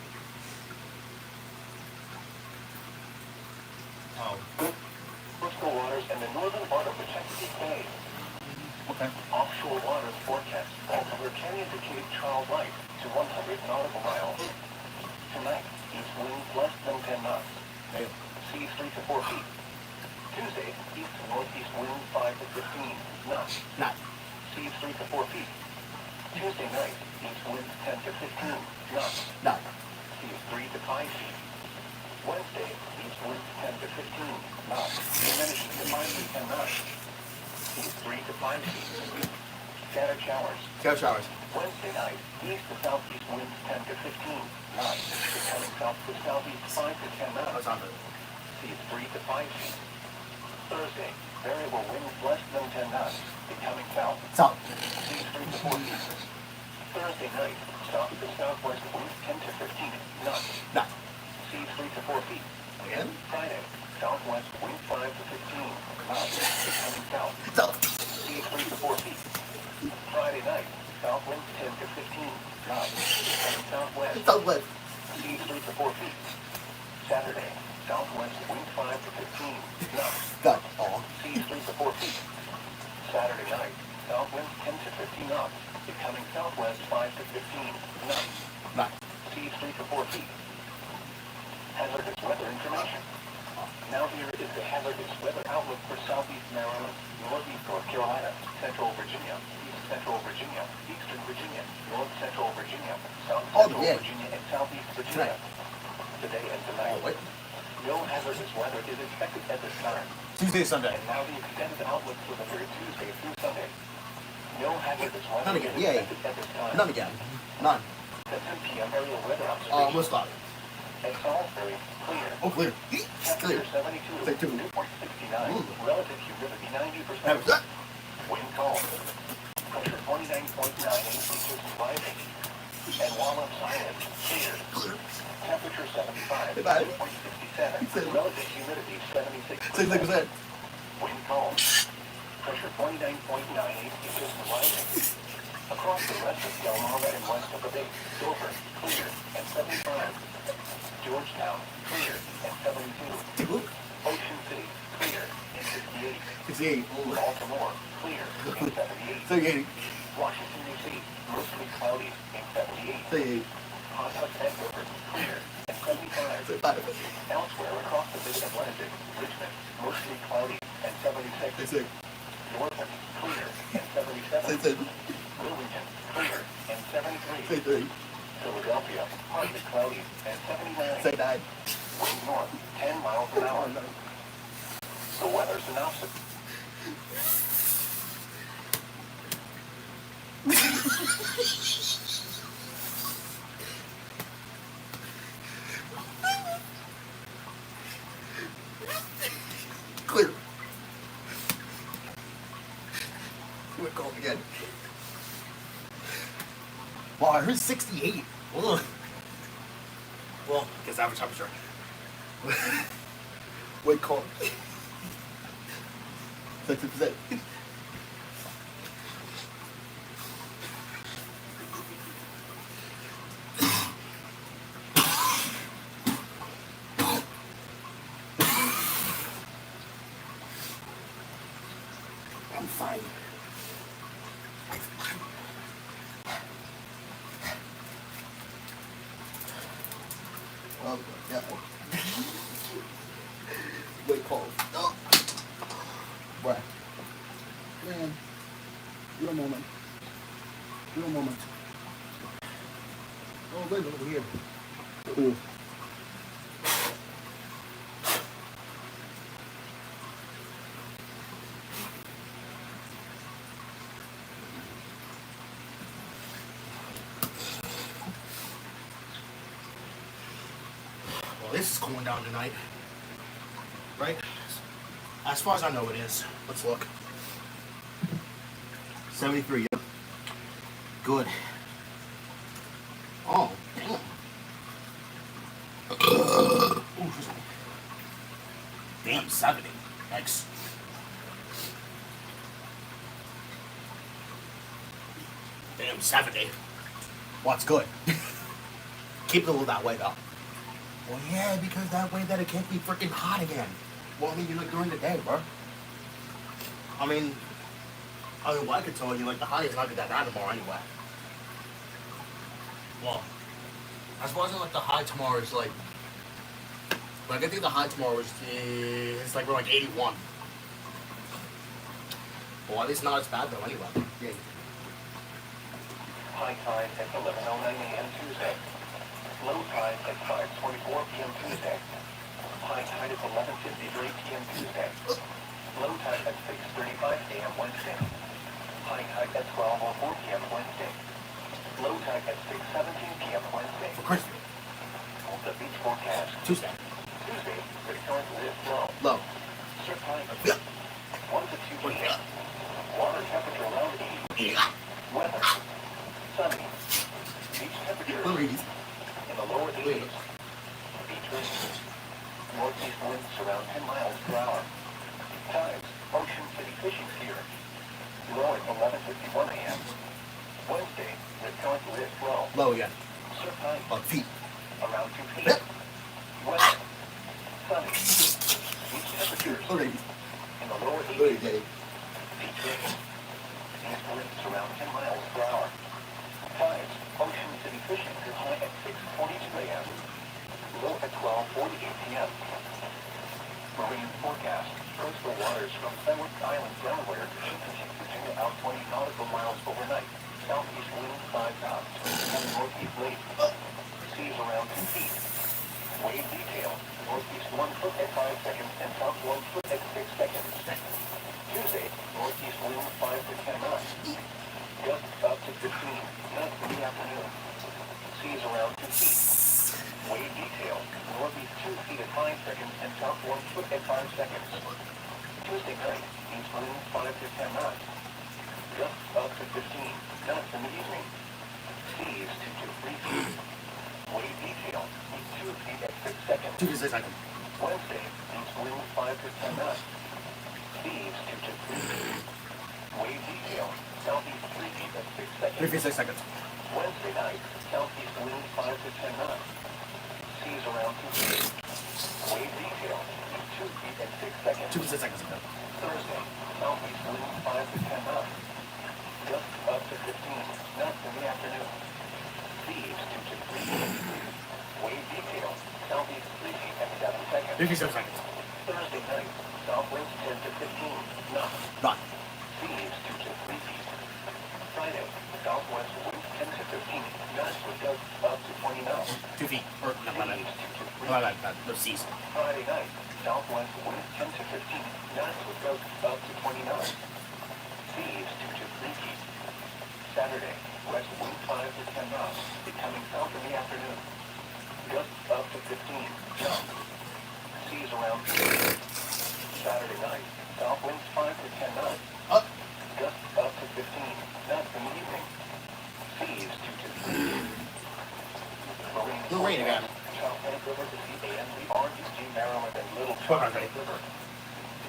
Coastal waters and the northern part of the Chesapeake Bay. Okay. Offshore waters forecast fall over Canyon to Cape Charles Light to 100 nautical miles. Tonight, east winds less than 10 knots. Seas 3 to 4 feet. Tuesday, east to northeast winds 5 to 15 knots. Seas 3 to 4 feet. Tuesday night, east winds 10 to 15 knots. Seas 3 to 5 feet. Wednesday, east winds 10 to 15 knots. Diminishing to 5 to 10 knots. Seas 3 to 5 feet. Scattered showers. Wednesday night, east to southeast winds 10 to 15 knots. Becoming south to southeast 5 to 10 knots. Seas 3 to 5 feet. Thursday, variable winds less than 10 knots. Becoming south. Seas 3 to 4 feet. Thursday night, south to southwest winds 10 to 15 knots. Seas 3 to 4 feet. Again? Friday, southwest wind 5 to 15 knots. Becoming south. Seas 3 to 4 feet. Friday night, south winds 10 to 15 knots. Becoming southwest. Seas 3 to 4 feet. Saturday, southwest wind 5 to 15 knots. Seas 3 to 4 feet. Saturday night, south winds 10 to 15 knots. Becoming southwest 5 to 15 knots. Seas 3 to 4 feet. Hazardous weather information. Now here is the hazardous weather outlook for southeast Maryland, northeast North Carolina, central Virginia, east central Virginia, eastern Virginia, north central Virginia, south central Virginia, and southeast Virginia. Today and tonight. No hazardous weather is expected at this time. Tuesday, Sunday. And now the extended outlook for the period Tuesday through Sunday. No hazardous weather None again. is Yay. expected at this time. None again. None. The 10 p.m. aerial weather observation. What's that? At Salisbury, clear. Oh, clear. Temperature 72. Dew point 69. Relative humidity 90%. Wind calm. Pressure 29.98 inches rising. And while up silent, clear. Temperature 75. Dew point 67. Relative humidity 76%. Wind calm. Pressure 29.98 inches rising. Across the rest of Delmarva and west of the Bay, Dover, clear, and 75. Georgetown, clear, and 72. Ocean City, clear, and 68. Baltimore, clear, and 78. Washington, D.C., mostly cloudy, and 78. Pontotoc, Vancouver, clear, and 75. Elsewhere across the Mid-Atlantic, Richmond, mostly cloudy, and 76. Norfolk, clear, and 77. Wilmington, clear, and 73. Philadelphia, partly cloudy, and 79. Wind north, 10 miles an hour. The weather synopsis. Clear. We're going again. Wow, I heard 68. Ugh. Well, guess average temperature. Wait, cold. 60%. I'm fine. Oh, yeah. Wait, cold. Oh. Where? Man. Real moment. Real moment. Oh, wait, over here. Ooh. Well, this is cooling down tonight. Right? As far as I know it is. Let's look. 73, yep. Good. Oh, damn. Ooh, damn, 70. Yikes. Damn, 70. Well, it's good. Keep it a little that way, though. Well, yeah, because that way that it can't be freaking hot again. Well, I mean, you look during the day, bro. I mean, what I could tell you, like, the high is not gonna be that bad tomorrow anyway. Well, as far as like the high tomorrow is like I think the high tomorrow is it's like we're like 81. Well, at least not as bad though anyway. Yeah. High tide at 11:09 a.m. Tuesday. Low tide at 5:44 p.m. Tuesday. High tide at 11:53 p.m. Tuesday. Low tide at 6:35 a.m. Wednesday. High tide at 12:04 p.m. Wednesday. Low tide at 6:17 p.m. Wednesday. For Christmas. The beach forecast. Tuesday. Tuesday, the current is low. Low. Surf height. Yeah. 1 to 2 feet. Water temperature around 80. Yeah. Weather. Sunny. Beach temperature in the lower 80s. Beach winds. Northeast winds around 10 miles per hour. Tides. Ocean City fishing pier. Low at 11:51 a.m. Wednesday, the current is low. Low again. Surf height. On feet. Around 2 feet. Yeah. Weather. Sunny. Beach temperatures in the lower 80s. Beach winds. East winds around 10 miles per hour. Tides. Ocean City fishing pier high at 6:42 a.m. Low at 12:48 p.m. Marine forecast. Coastal waters from Fenwick Island, Delaware to Chesapeake, Virginia out 20 nautical miles overnight. Southeast wind 5 knots and northeast lake. Seas around 2 feet. Wave detail. Northeast 1 foot at 5 seconds and south 1 foot at 6 seconds. Tuesday, northeast wind 5 to 10 knots. Gusts up to 15 knots in the afternoon. Seas around 2 feet. Wave detail. Northeast 2 feet at 5 seconds and south 1 foot at 5 seconds. Tuesday night, east wind 5 to 10 knots. Gusts up to 15 knots in the evening. Seas 2 to 3 feet. Wave detail. 2 feet at 6 seconds. 2 to 6 seconds. Wednesday, east wind 5 to 10 knots. Seas 2 to 3 feet. Wave detail. Southeast 3 feet at 6 seconds. 3 feet 6 seconds. Wednesday night, southeast wind 5 to 10 knots. Seas around 2 feet. Wave detail. 2 feet at 6 seconds. 2 to 6 seconds. Thursday, southeast wind 5 to 10 knots. Gusts up to 15 knots in the afternoon. Seas 2 to 3 feet. Wave detail. Southeast 3 feet at 7 seconds. 3 feet 7 seconds. Thursday night, south winds 10 to 15 knots. Done. Seas 2 to 3 feet. Friday, Southwest winds 10 to 15. Gusts with gusts up to 20 knots. 2 feet. Or, no, my bad. No, C's. Friday night, southwest winds 10 to 15. Gusts with gusts up to 20 knots. Seas 2 to 3 feet. Saturday, west wind 5 to 10 knots. Becoming south in the afternoon. Gusts up to 15. South. Seas around 3. Saturday night, south winds 5 to 10 knots. Up. Gusts up to 15 knots in the evening. Seas 2 to 3. Marine Blue rain again. South Snake River to the AMZ, RBG, Maryland, and Little Hold on, Snake River.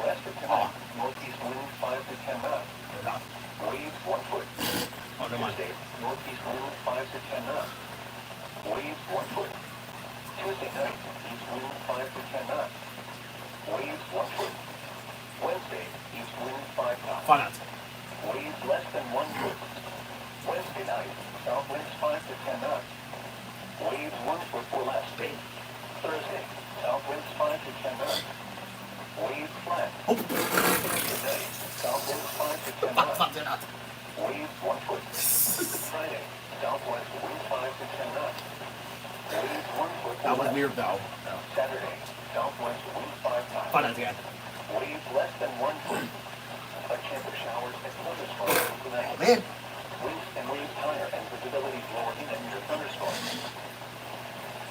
West of tonight, northeast winds 5 to 10 knots. Waves 1 foot. Oh, never mind. Tuesday, northeast winds 5 to 10 knots. Waves 1 foot. Tuesday night, east winds 5 to 10 knots. Waves 1 foot. Wednesday, east winds 5 knots. 5 knots. Waves less than 1 foot. Wednesday night, south winds 5 to 10 knots. Waves 1 foot or less. Thursday, south winds 5 to 10 knots. Waves flat. Thursday night, south winds 5 to 10 knots. Waves 1 foot. Friday, southwest winds 5 to 10 knots. Waves 1 foot or That was less. weird though. No. Saturday, southwest winds 5 knots. 5 knots again. Waves less than 1 foot. A chance of showers and thunderstorms tonight. Oh, man. Winds and waves higher and visibility lower in and near thunderstorms.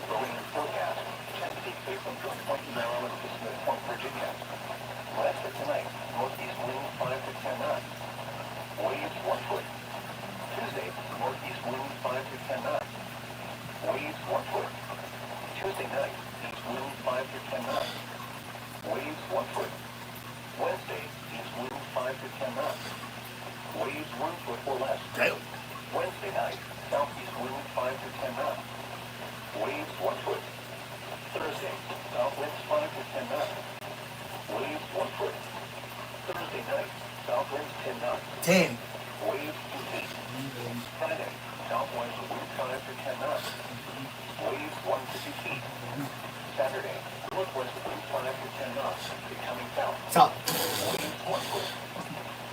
Marine forecast. Chesapeake Bay from Drum Point, Maryland to Smith Point, Virginia. West of tonight, northeast winds 5 to 10 knots. Waves 1 foot. Tuesday, northeast winds 5 to 10 knots. Waves 1 foot. Tuesday night, east winds 5 to 10 knots. Waves 1 foot. Wednesday, east winds 5 to 10 knots. Waves 1 foot or less. Wednesday night, southeast winds 5 to 10 knots. Waves 1 foot. Thursday, south winds 5 to 10 knots. Waves 1 foot. Thursday night, south winds 10 knots. 10. Waves 2 feet. Friday, southwest winds 5 to 10 knots. Waves 1 to 2 feet. Saturday, northwest winds 5 to 10 knots. Becoming south. South. Waves 1 foot.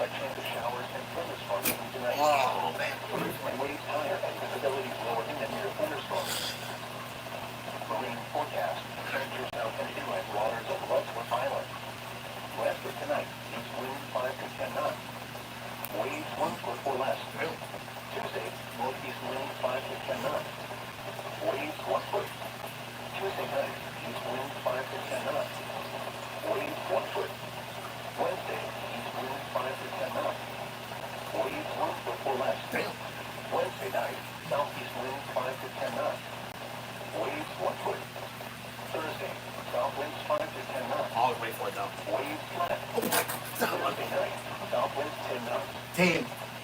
A chance of showers and thunderstorms tonight. Oh, man. And waves higher and visibility lower in and near thunderstorms. Marine forecast. Temperatures south and inland waters of Westwood Island. West of tonight, east winds 5 to 10 knots. Waves 1 foot or less. Tuesday, northeast winds 5 to 10 knots. Waves 1 foot. Tuesday night, east winds 5 to 10 knots. Waves 1 foot. Wednesday, east winds 5 to 10 knots. Waves 1 foot or less. Wednesday night, southeast winds 5 to 10 knots. Waves 1 foot. Thursday, south winds 5 to 10 knots. I'll wait for it though. Waves flat. Thursday night, south winds 10 knots. 10.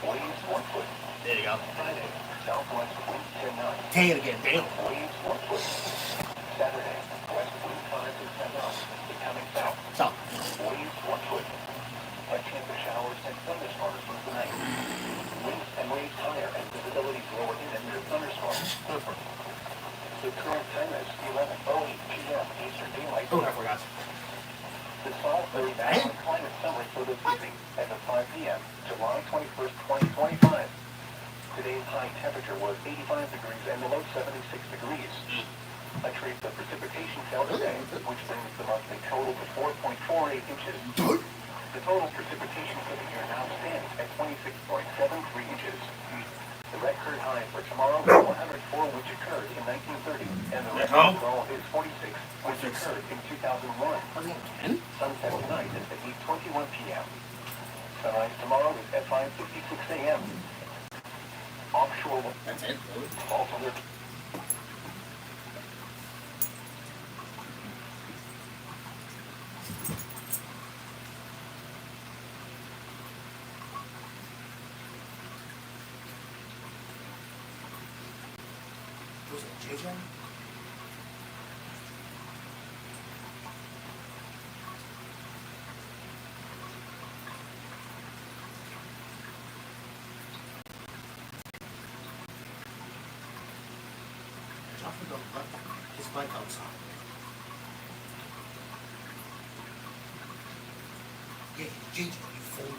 Waves 1 foot. There you go. Friday, southwest winds 10 knots. 10 again. Damn. Waves 1 foot. Saturday, west wind 5 to 10 knots. Becoming south. South. Waves 1 foot. A chance of showers and thunderstorms for tonight. Winds and waves higher and visibility lower in and near thunderstorms. The current time is 11:08 p.m. Eastern Daylight Oh, I Time. forgot. The Salisbury National Climate Summary for this evening as of 5 p.m. July 21st, 2025. Today's high temperature was 85 degrees and the low 76 degrees. A trace of precipitation fell today, which brings the monthly total to 4.48 inches. The total precipitation for the year now stands at 26.73 inches. The record high for tomorrow is 104, which occurred in 1930, and the record low is 46, which occurred in 2001. Sunset tonight is at 8:21 p.m. Sunrise tomorrow is at 5:56 a.m. Offshore. That's it. Also, there's Was it JJ? His bike outside. Yeah, JJ, you fool.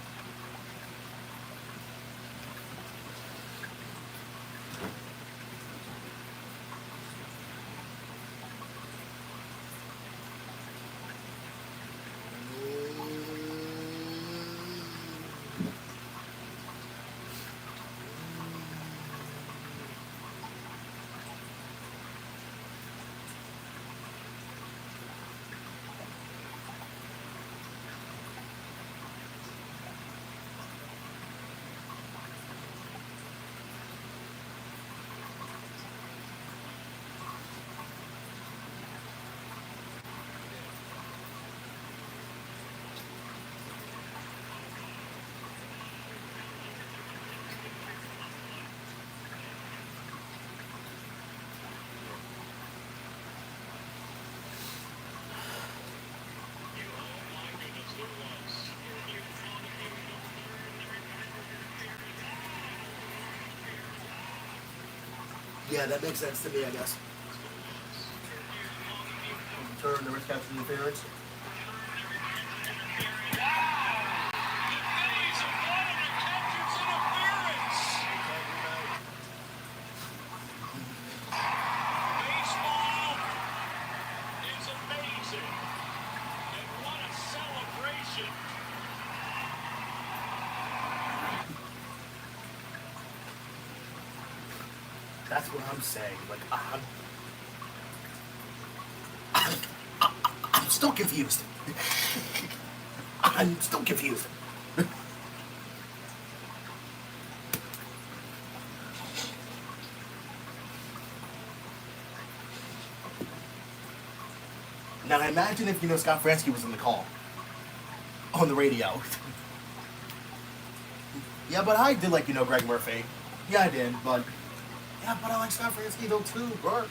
Yeah, that makes sense to me, I guess. Turn the risk after interference. Baseball is amazing. And what a celebration. That's what I'm saying. Like, I'm still confused. I'm still confused. Now imagine if, Scott Fransky was in the call. On the radio. Yeah, but I did like, Greg Murphy. Yeah, I did, but... Yeah, but I like Scott Fransky though too, bro.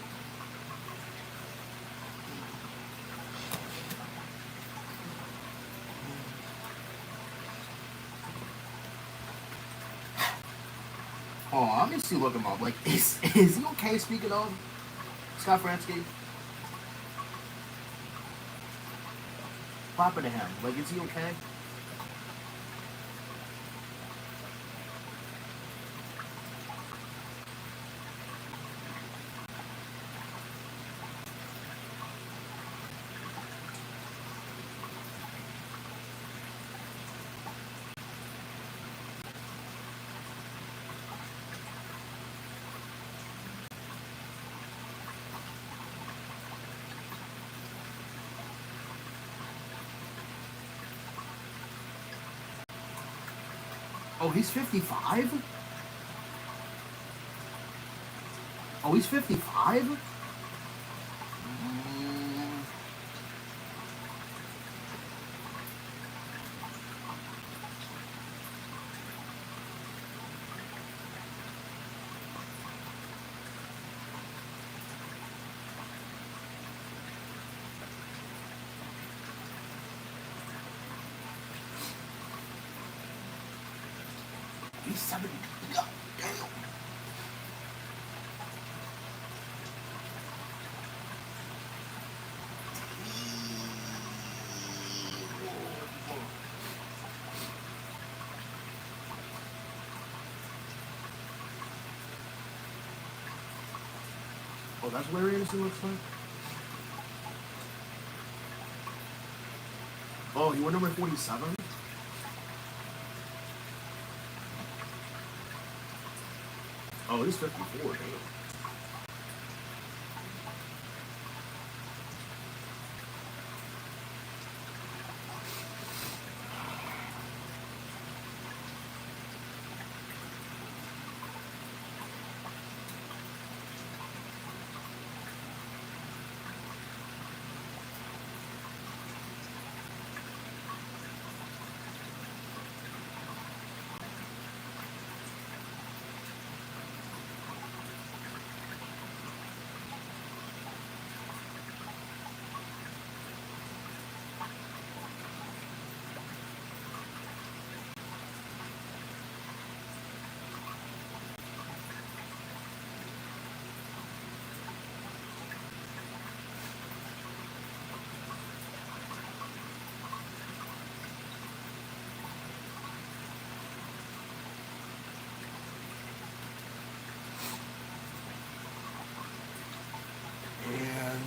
Oh, let me see, look him up. Like, is he okay, speaking of Scott Fransky? What happened to him? Like, is he okay? Oh, he's 55? Oh, he's 55? He's 70. God damn. Oh, that's what Larry Anderson looks like? Oh, he went number 47? Oh, he's 54, damn. And...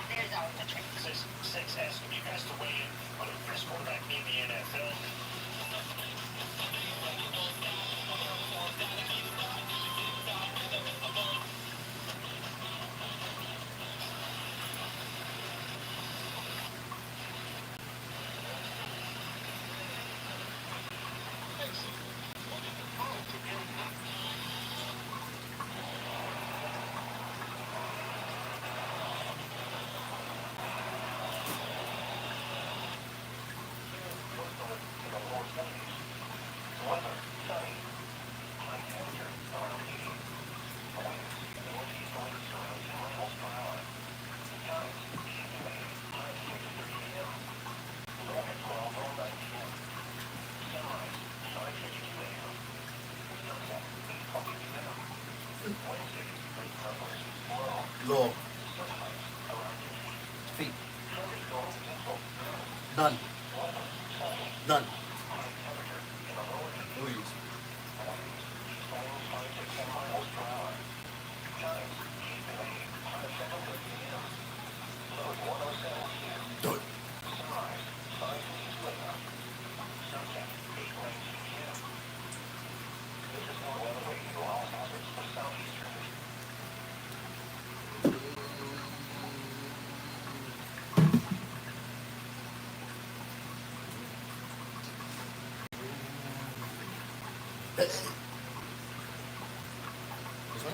There's always a trick. Six asking you guys to weigh in on the best quarterback in the NFL. Low. Feet. Done. Done. Please. Done. This one?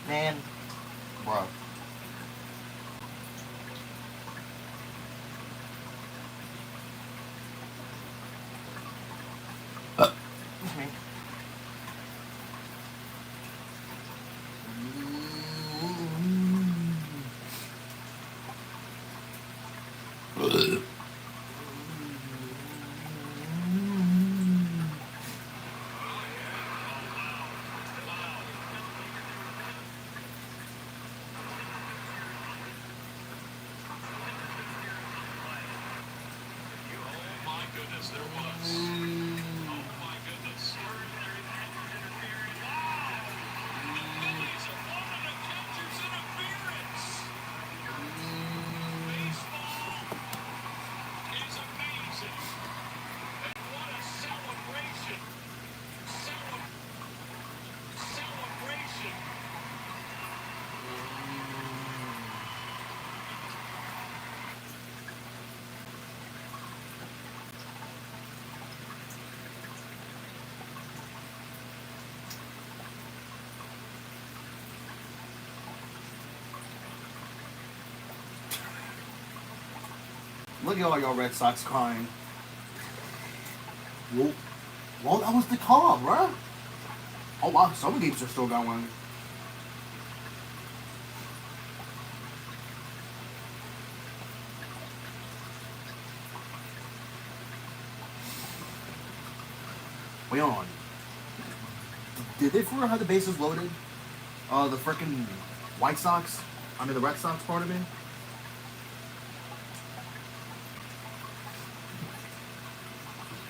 Man, bro. Me. Look at all y'all Red Sox crying. Well, that was the call, bruh. Oh wow, some games are still going. Wait on. Did they ever have the bases loaded? The freaking White Sox? I mean the Red Sox part of it?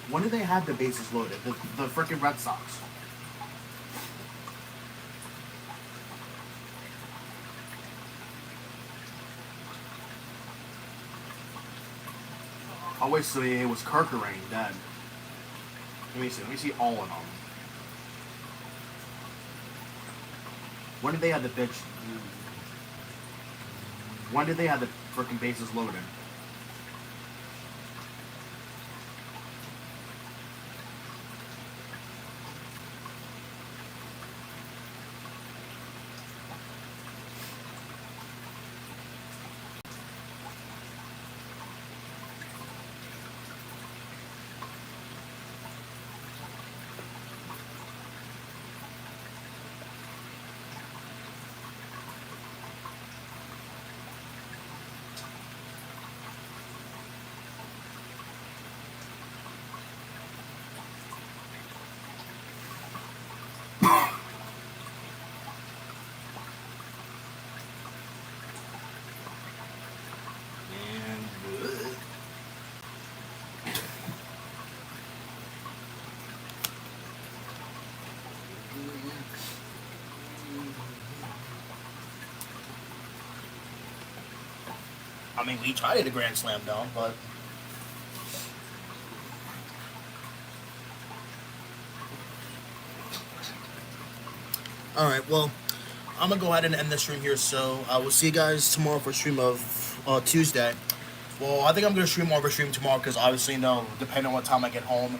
When did they have the bases loaded? The freaking Red Sox. Oh wait, so it was Kerkering then. Let me see all of them. When did they have the pitch? When did they have the freaking bases loaded? I mean, we tried it a Grand Slam though, but all right. Well, I'm gonna go ahead and end the stream here. So I will see you guys tomorrow for a stream of Tuesday. Well, I think I'm gonna stream more of a stream tomorrow because obviously, depending on what time I get home.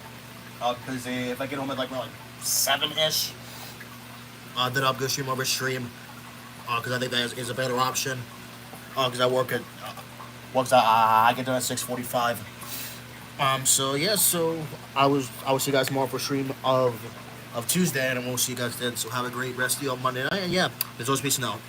Because if I get home at like 7-ish, then I'll go stream more of a stream. Because I think that is a better option. Because I work at, I get done at 6:45. So yeah, so I will see you guys tomorrow for a stream of Tuesday, and we'll see you guys then. So have a great rest of you on Monday night, and yeah, there's always peace and out.